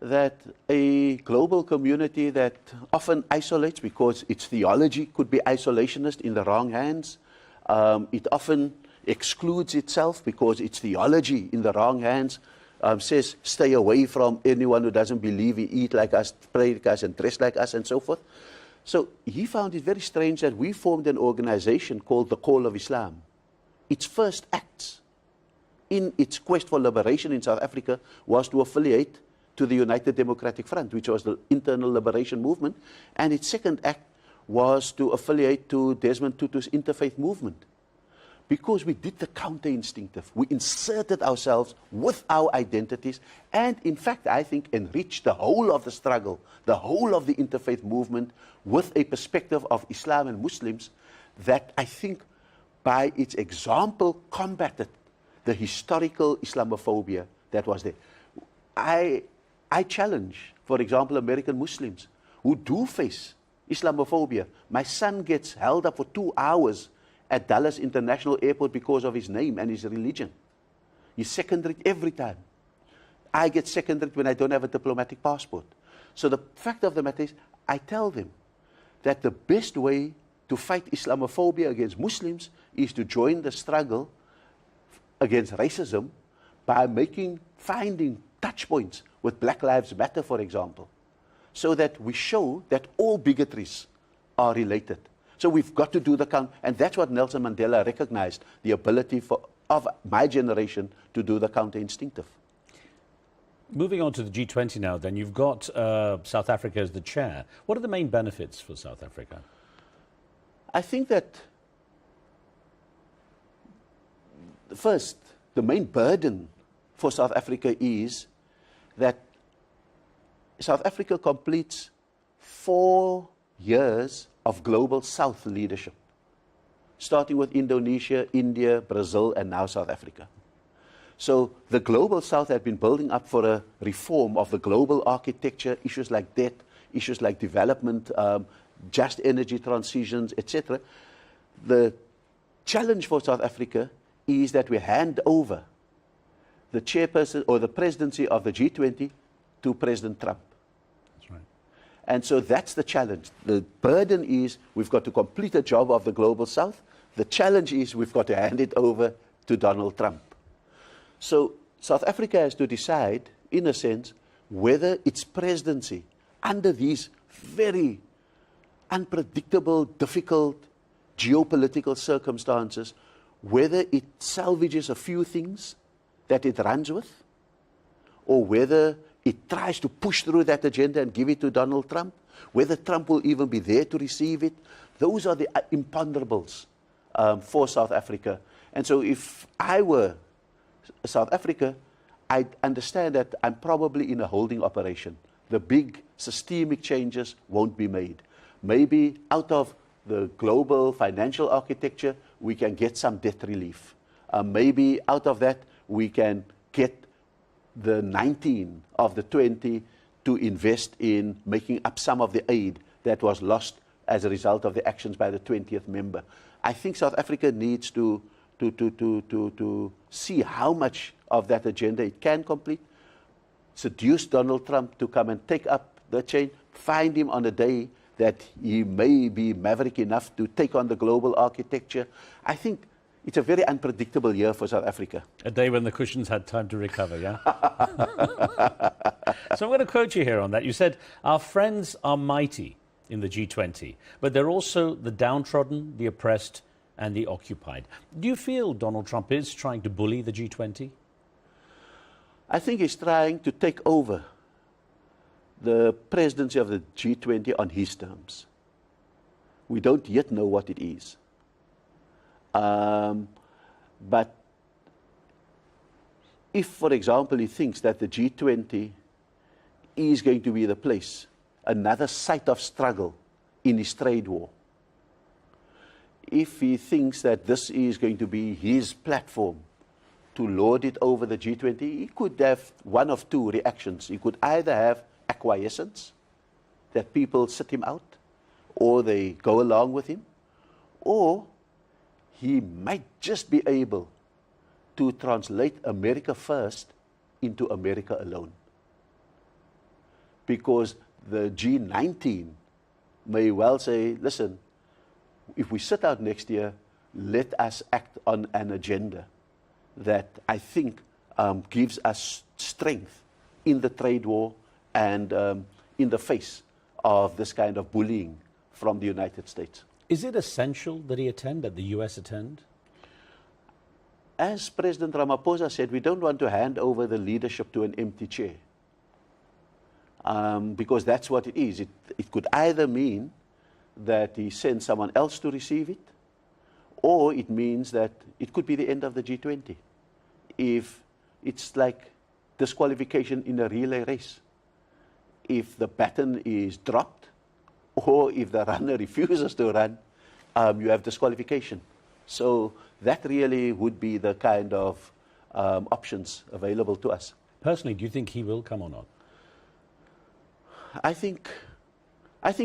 Speaker 10: that a global community that often isolates because its theology could be isolationist in the wrong hands. It often excludes itself because its theology in the wrong hands says stay away from anyone who doesn't believe, eat like us, pray like us, and dress like us, and so forth. So he found it very strange that we formed an organization called the Call of Islam. Its first acts in its quest for liberation in South Africa was to affiliate to the United Democratic Front, which was the internal liberation movement, and its second act was to affiliate to Desmond Tutu's interfaith movement. Because we did the counter-instinctive. We inserted ourselves with our identities and, in fact, I think enriched the whole of the struggle, the whole of the interfaith movement with a perspective of Islam and Muslims that I think by its example combated the historical Islamophobia that was there. I challenge, for example, American Muslims who do face Islamophobia. My son gets held up for 2 hours at Dallas International Airport because of his name and his religion. He's seconded every time. I get seconded when I don't have a diplomatic passport. So the fact of the matter is, I tell them that the best way to fight Islamophobia against Muslims is to join the struggle against racism by finding touch points with Black Lives Matter, for example, so that we show that all bigotries are related. So we've got to do the count, and that's what Nelson Mandela recognized, the ability of my generation to do the counter-instinctive.
Speaker 7: Moving on to the G20 now, then, you've got South Africa as the chair. What are the main benefits for South Africa?
Speaker 10: I think that, first, the main burden for South Africa is that South Africa completes 4 years of global South leadership, starting with Indonesia, India, Brazil, and now South Africa. So the global South had been building up for a reform of the global architecture, issues like debt, issues like development, just energy transitions, etc. The challenge for South Africa is that we hand over the chairperson or the presidency of the G20 to President Trump.
Speaker 7: That's right.
Speaker 10: And so that's the challenge. The burden is we've got to complete a job of the global South. The challenge is we've got to hand it over to Donald Trump. So South Africa has to decide, in a sense, whether its presidency under these very unpredictable, difficult geopolitical circumstances, whether it salvages a few things that it runs with, or whether it tries to push through that agenda and give it to Donald Trump, whether Trump will even be there to receive it. Those are the imponderables for South Africa. And so if I were South Africa, I'd understand that I'm probably in a holding operation. The big systemic changes won't be made. Maybe out of the global financial architecture, we can get some debt relief. Maybe out of that, we can get the 19 of the 20 to invest in making up some of the aid that was lost as a result of the actions by the 20th member. I think South Africa needs to see how much of that agenda it can complete, seduce Donald Trump to come and take up the chain, find him on a day that he may be maverick enough to take on the global architecture. I think it's a very unpredictable year for South Africa.
Speaker 7: A day when the cushions had time to recover, yeah? So I'm going to quote you here on that. You said, our friends are mighty in the G20, but they're also the downtrodden, the oppressed, and the occupied. Do you feel Donald Trump is trying to bully the G20?
Speaker 10: I think he's trying to take over the presidency of the G20 on his terms. We don't yet know what it is. But if, for example, he thinks that the G20 is going to be the place, another site of struggle in his trade war, if he thinks that this is going to be his platform to lord it over the G20, he could have one of two reactions. He could either have acquiescence, that people sit him out, or they go along with him, or he might just be able to translate America first into America alone. Because the G19 may well say, listen, if we sit out next year, let us act on an agenda that I think gives us strength in the trade war and in the face of this kind of bullying from the United States.
Speaker 7: Is it essential that he attend, that the US attend?
Speaker 10: As President Ramaphosa said, we don't want to hand over the leadership to an empty chair. Because that's what it is. It could either mean that he sends someone else to receive it, or it means that it could be the end of the G20. If it's like disqualification in a relay race. If the baton is dropped, or if the runner refuses to run, you have disqualification. So that really would be the kind of options available to us.
Speaker 7: Personally, do you think he will come or not?
Speaker 10: I think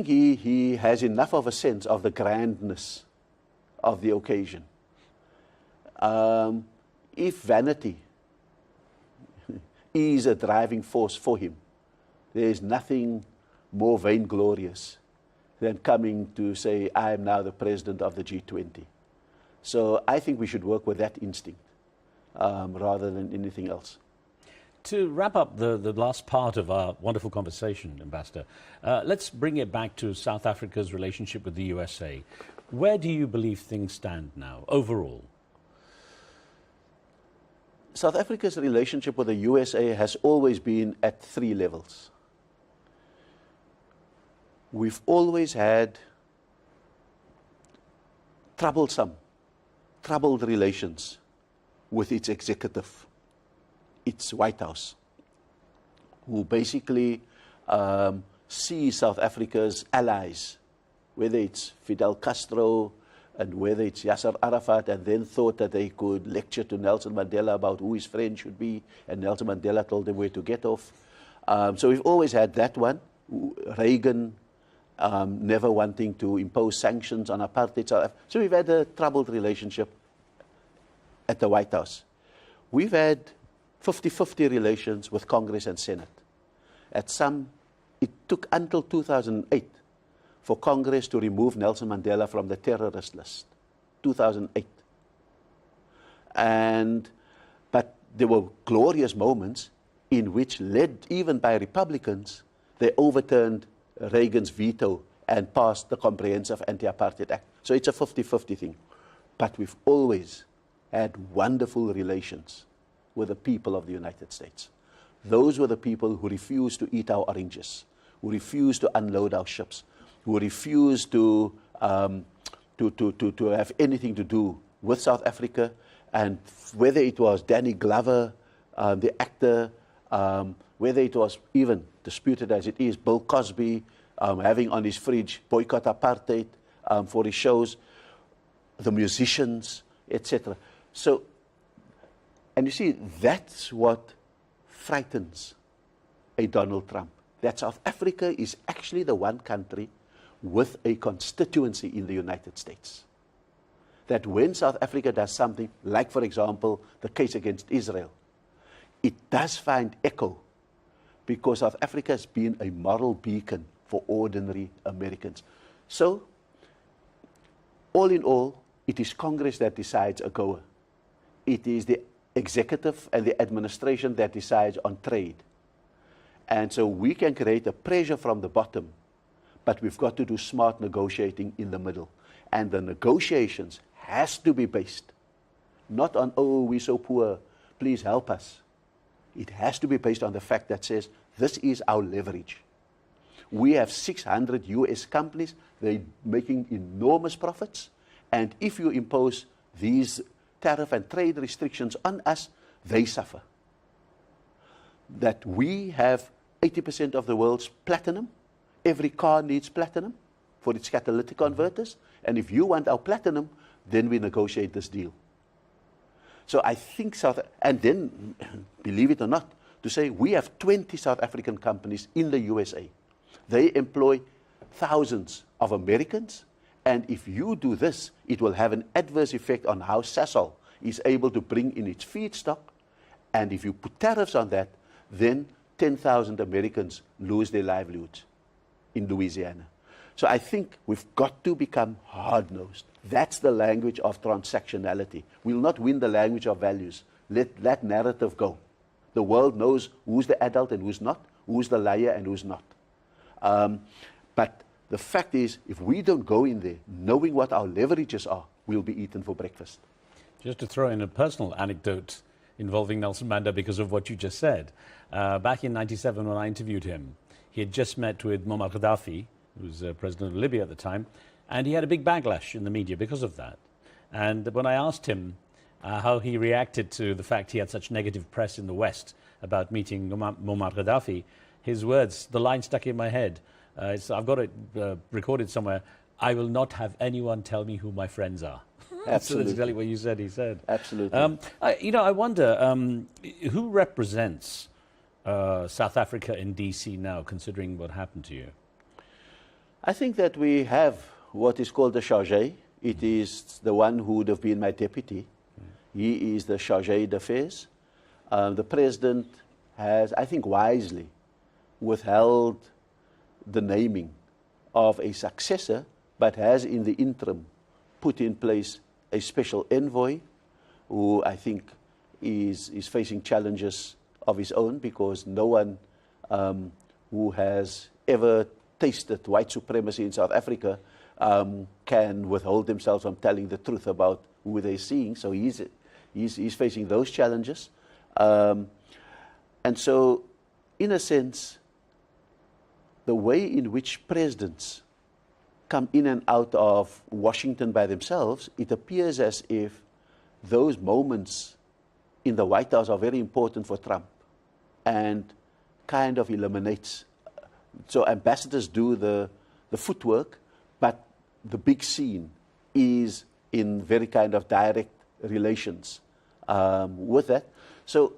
Speaker 10: he has enough of a sense of the grandness of the occasion. If vanity is a driving force for him, there is nothing more vainglorious than coming to say, I am now the president of the G20. So I think we should work with that instinct rather than anything else.
Speaker 7: To wrap up the last part of our wonderful conversation, Ambassador, let's bring it back to South Africa's relationship with the USA. Where do you believe things stand now, overall?
Speaker 10: South Africa's relationship with the USA has always been at three levels. We've always had troubled relations with its executive, its White House, who basically see South Africa's allies, whether it's Fidel Castro and whether it's Yasser Arafat, and then thought that they could lecture to Nelson Mandela about who his friend should be, and Nelson Mandela told them where to get off. So we've always had that one. Reagan never wanting to impose sanctions on apartheid South Africa. So we've had a troubled relationship at the White House. We've had 50-50 relations with Congress and Senate. It took until 2008 for Congress to remove Nelson Mandela from the terrorist list. 2008. But there were glorious moments in which, led even by Republicans, they overturned Reagan's veto and passed the Comprehensive Anti-Apartheid Act. So it's a 50-50 thing. But we've always had wonderful relations with the people of the United States. Those were the people who refused to eat our oranges, who refused to unload our ships, who refused to have anything to do with South Africa. And whether it was Danny Glover, the actor, whether it was even disputed as it is, Bill Cosby, having on his fridge boycott apartheid for his shows, the musicians, etc. So, and you see, that's what frightens a Donald Trump. That South Africa is actually the one country with a constituency in the United States. That when South Africa does something, like, for example, the case against Israel, it does find echo because South Africa has been a moral beacon for ordinary Americans. So, all in all, it is Congress that decides a goer. It is the executive and the administration that decides on trade. And so we can create a pressure from the bottom, but we've got to do smart negotiating in the middle. And the negotiations has to be based not on, oh, we're so poor, please help us. It has to be based on the fact that says, this is our leverage. We have 600 US companies, they're making enormous profits, and if you impose these tariff and trade restrictions on us, they suffer. That we have 80% of the world's platinum. Every car needs platinum for its catalytic converters. And if you want our platinum, then we negotiate this deal. So I think and then, believe it or not, to say we have 20 South African companies in the USA. They employ thousands of Americans. And if you do this, it will have an adverse effect on how Sasol is able to bring in its feedstock. And if you put tariffs on that, then 10,000 Americans lose their livelihoods in Louisiana. So I think we've got to become hard-nosed. That's the language of transactionality. We'll not win the language of values. Let that narrative go. The world knows who's the adult and who's not, who's the liar and who's not. But the fact is, if we don't go in there knowing what our leverages are, we'll be eaten for breakfast.
Speaker 7: Just to throw in a personal anecdote involving Nelson Mandela because of what you just said. Back in '97 when I interviewed him, he had just met with Muammar Gaddafi, who was president of Libya at the time, and he had a big backlash in the media because of that. And when I asked him how he reacted to the fact he had such negative press in the West about meeting Muammar Gaddafi, his words, the line stuck in my head. I've got it recorded somewhere. I will not have anyone tell me who my friends are.
Speaker 10: Absolutely.
Speaker 7: So that's exactly what you said, he said.
Speaker 10: Absolutely.
Speaker 7: I wonder, who represents South Africa in DC now, considering what happened to you?
Speaker 10: I think that we have what is called the chargé. It is the one who would have been my deputy. He is the chargé d'affaires. The president has, I think wisely, withheld the naming of a successor, but has in the interim put in place a special envoy who I think is facing challenges of his own because no one who has ever tasted white supremacy in South Africa can withhold themselves from telling the truth about who they're seeing. So he's facing those challenges. And so, in a sense, the way in which presidents come in and out of Washington by themselves, it appears as if those moments in the White House are very important for Trump and kind of eliminates. So ambassadors do the footwork, but the big scene is in very kind of direct relations with that. So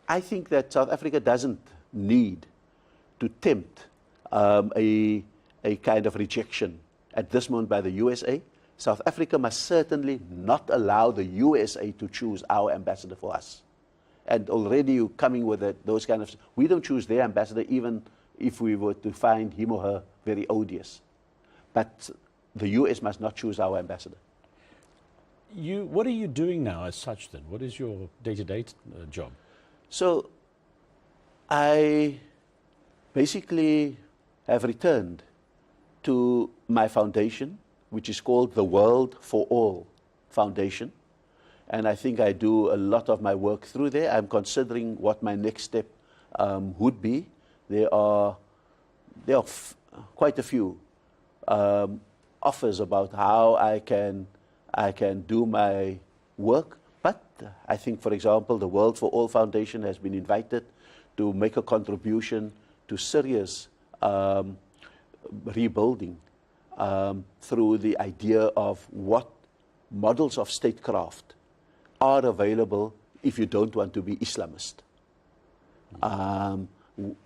Speaker 10: I think that South Africa doesn't need to tempt a kind of rejection at this moment by the USA. South Africa must certainly not allow the USA to choose our ambassador for us. And already you're coming with those kind of... We don't choose their ambassador even if we were to find him or her very odious. But the US must not choose our ambassador.
Speaker 7: What are you doing now as such then? What is your day-to-day job?
Speaker 10: So I basically have returned to my foundation, which is called the World for All Foundation. And I think I do a lot of my work through there. I'm considering what my next step would be. There are quite a few offers about how I can do my work. But I think, for example, the World for All Foundation has been invited to make a contribution to Syria's rebuilding through the idea of what models of statecraft are available if you don't want to be Islamist.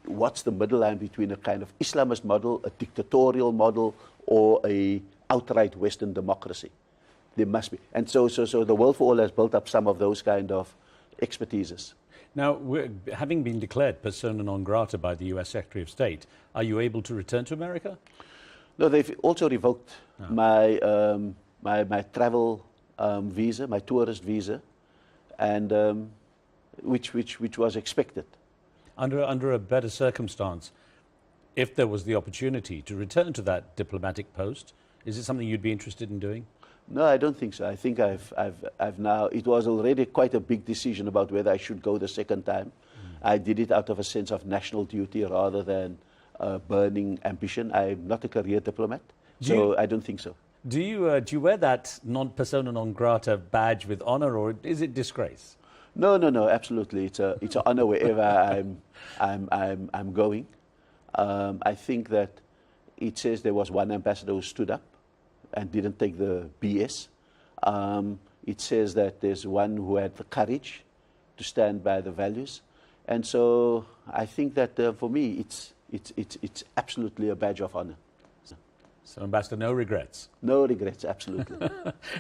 Speaker 10: What's the middle line between a kind of Islamist model, a dictatorial model, or a outright Western democracy? There must be. And so the World for All has built up some of those kind of expertises.
Speaker 7: Now, having been declared persona non grata by the US Secretary of State, are you able to return to America?
Speaker 10: No, they've also revoked my travel visa, my tourist visa, and which was expected.
Speaker 7: Under a better circumstance, if there was the opportunity to return to that diplomatic post, is it something you'd be interested in doing?
Speaker 10: No, I don't think so. I think I've now, it was already quite a big decision about whether I should go the second time. I did it out of a sense of national duty rather than burning ambition. I'm not a career diplomat, so I don't think so.
Speaker 7: Do you wear that persona non grata badge with honor, or is it disgrace?
Speaker 10: No, absolutely. It's an honor wherever I'm going. I think that it says there was one ambassador who stood up and didn't take the BS. It says that there's one who had the courage to stand by the values, and so I think that for me it's absolutely a badge of honor.
Speaker 7: So, Ambassador, no regrets?
Speaker 10: No regrets, absolutely.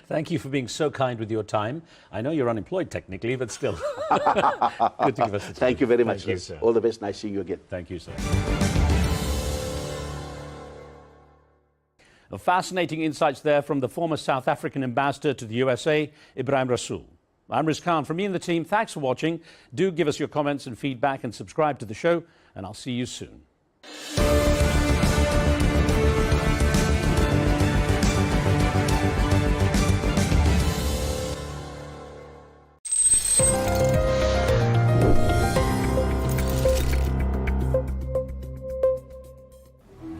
Speaker 7: Thank you for being so kind with your time. I know you're unemployed technically, but still. Good to give us the time.
Speaker 10: Thank you very much.
Speaker 7: Thank you, sir.
Speaker 10: All the best. Nice seeing you again.
Speaker 7: Thank you, sir. Fascinating insights there from the former South African ambassador to the USA, Ibrahim Rasool. I'm Riz Khan. From me and the team, thanks for watching. Do give us your comments and feedback and subscribe to the show, and I'll see you soon.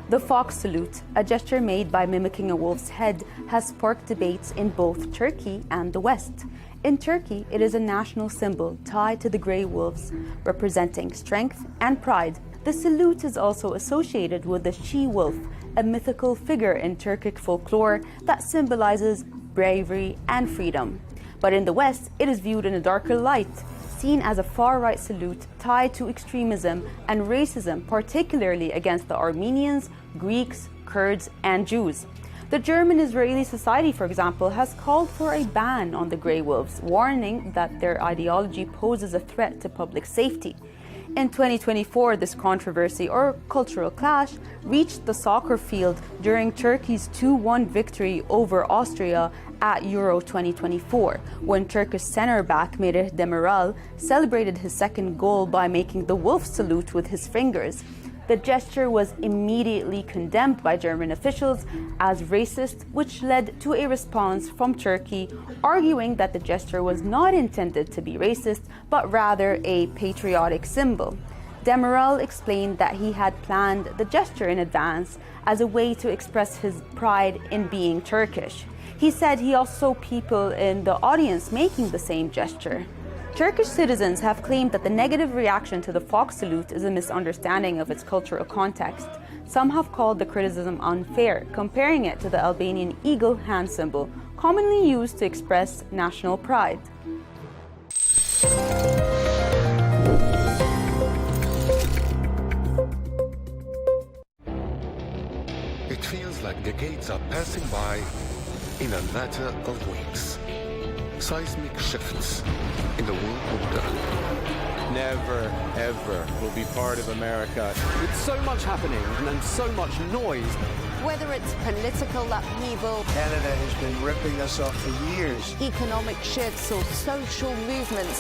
Speaker 9: The fox salute, a gesture made by mimicking a wolf's head, has sparked debates in both Turkey and the West. In Turkey, it is a national symbol tied to the grey wolves, representing strength and pride. The salute is also associated with the she-wolf, a mythical figure in Turkic folklore that symbolizes bravery and freedom. But in the West, it is viewed in a darker light, seen as a far-right salute tied to extremism and racism, particularly against the Armenians, Greeks, Kurds, and Jews. The German-Israeli Society, for example, has called for a ban on the grey wolves, warning that their ideology poses a threat to public safety. In 2024, this controversy, or cultural clash, reached the soccer field during Turkey's 2-1 victory over Austria at Euro 2024, when Turkish centre-back Merih Demiral celebrated his second goal by making the wolf salute with his fingers. The gesture was immediately condemned by German officials as racist, which led to a response from Turkey, arguing that the gesture was not intended to be racist, but rather a patriotic symbol. Demiral explained that he had planned the gesture in advance as a way to express his pride in being Turkish. He said he also saw people in the audience making the same gesture. Turkish citizens have claimed that the negative reaction to the fox salute is a misunderstanding of its cultural context. Some have called the criticism unfair, comparing it to the Albanian eagle hand symbol, commonly used to express national pride.
Speaker 4: It feels like decades are passing by in a matter of weeks. Seismic shifts in the world order.
Speaker 22: Never, ever will be part of America.
Speaker 1: With so much happening and so much noise.
Speaker 23: Whether it's political upheaval,
Speaker 24: Canada has been ripping us off for years.
Speaker 23: economic shifts, or social movements,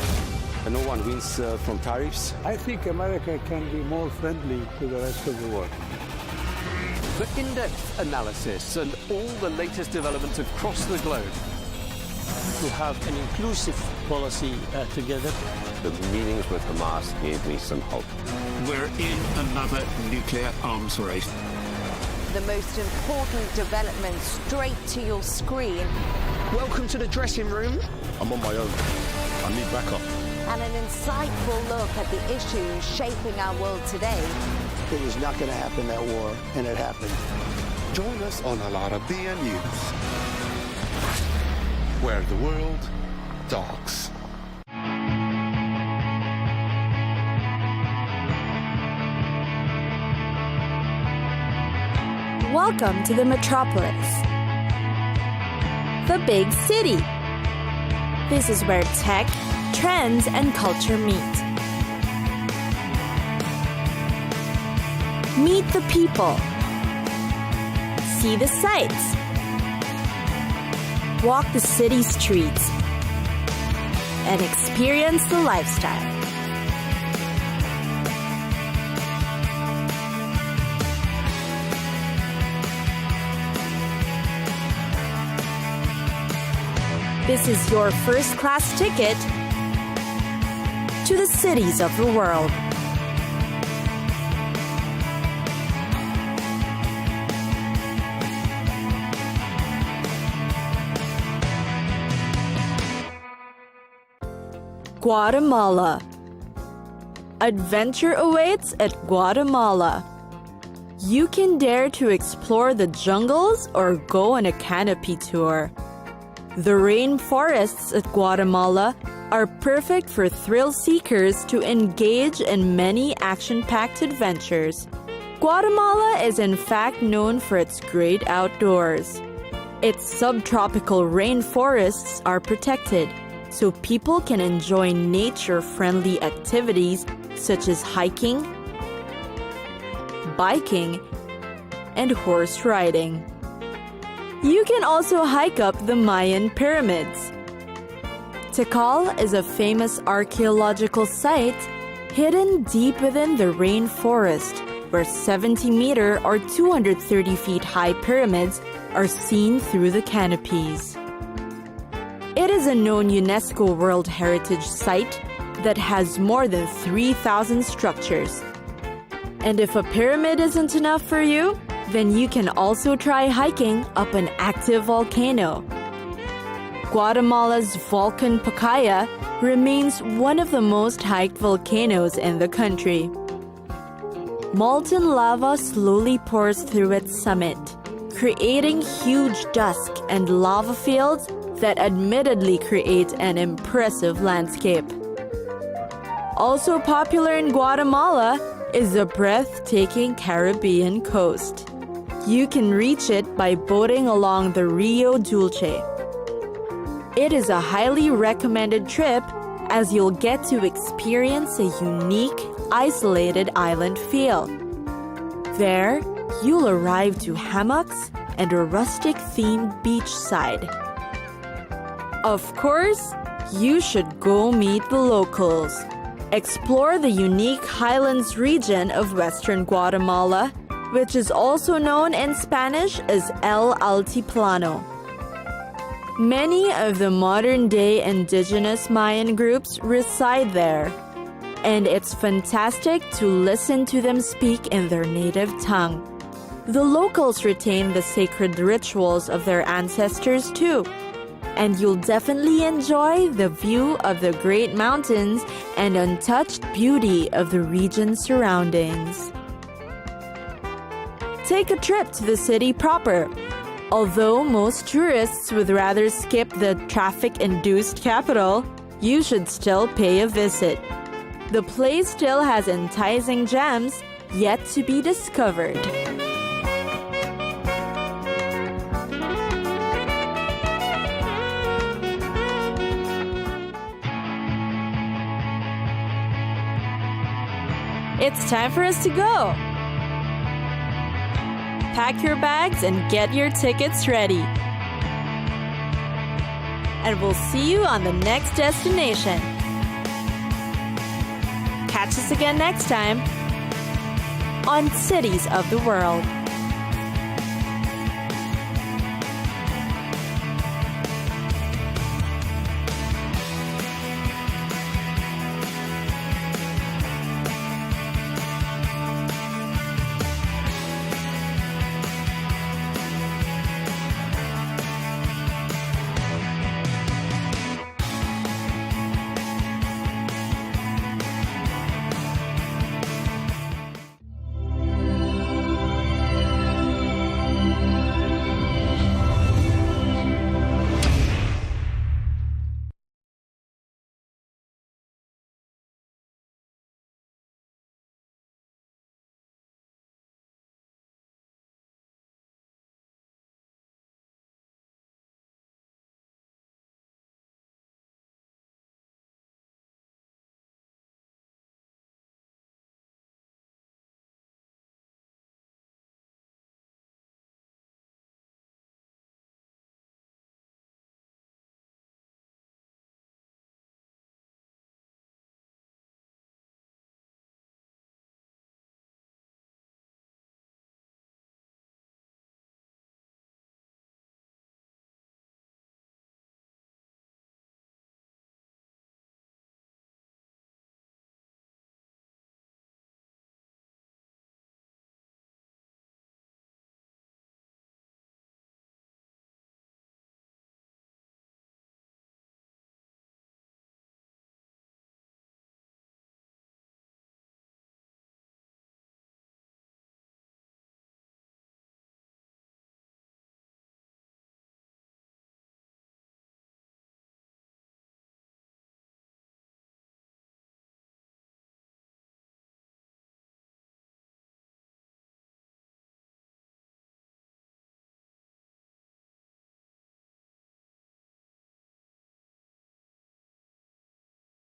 Speaker 8: And no one wins from tariffs.
Speaker 11: I think America can be more friendly to the rest of the world.
Speaker 1: For in-depth analysis and all the latest developments across the globe.
Speaker 13: To have an inclusive policy together.
Speaker 2: The meetings with Hamas gave me some hope.
Speaker 6: We're in another nuclear arms race.
Speaker 23: The most important development straight to your screen.
Speaker 16: Welcome to the dressing room.
Speaker 2: I'm on my own. I need backup.
Speaker 23: And an insightful look at the issues shaping our world today.
Speaker 24: It was not going to happen, that war, and it happened.
Speaker 4: Join us on Arabiya News, where the world talks.
Speaker 12: Welcome to the metropolis, the big city. This is where tech, trends, and culture meet. Meet the people. See the sights. Walk the city streets. And experience the lifestyle. This is your first-class ticket to the cities of the world. Guatemala. Adventure awaits at Guatemala. You can dare to explore the jungles or go on a canopy tour. The rainforests at Guatemala are perfect for thrill seekers to engage in many action-packed adventures. Guatemala is in fact known for its great outdoors. Its subtropical rainforests are protected, so people can enjoy nature-friendly activities such as hiking, biking, and horse riding. You can also hike up the Mayan pyramids. Tikal is a famous archaeological site hidden deep within the rainforest, where 70-meter or 230 feet high pyramids are seen through the canopies. It is a known UNESCO World Heritage Site that has more than 3,000 structures. And if a pyramid isn't enough for you, then you can also try hiking up an active volcano. Guatemala's volcan Pacaya remains one of the most hiked volcanoes in the country. Molten lava slowly pours through its summit, creating huge dust and lava fields that admittedly create an impressive landscape. Also popular in Guatemala is the breathtaking Caribbean coast. You can reach it by boating along the Rio Dulce. It is a highly recommended trip as you'll get to experience a unique, isolated island feel. There, you'll arrive to hammocks and a rustic-themed beachside. Of course, you should go meet the locals. Explore the unique highlands region of western Guatemala, which is also known in Spanish as El Altiplano. Many of the modern-day indigenous Mayan groups reside there, and it's fantastic to listen to them speak in their native tongue. The locals retain the sacred rituals of their ancestors too, and you'll definitely enjoy the view of the great mountains and untouched beauty of the region's surroundings. Take a trip to the city proper. Although most tourists would rather skip the traffic-induced capital, you should still pay a visit. The place still has enticing gems yet to be discovered. It's time for us to go. Pack your bags and get your tickets ready. And we'll see you on the next destination. Catch us again next time on Cities of the World.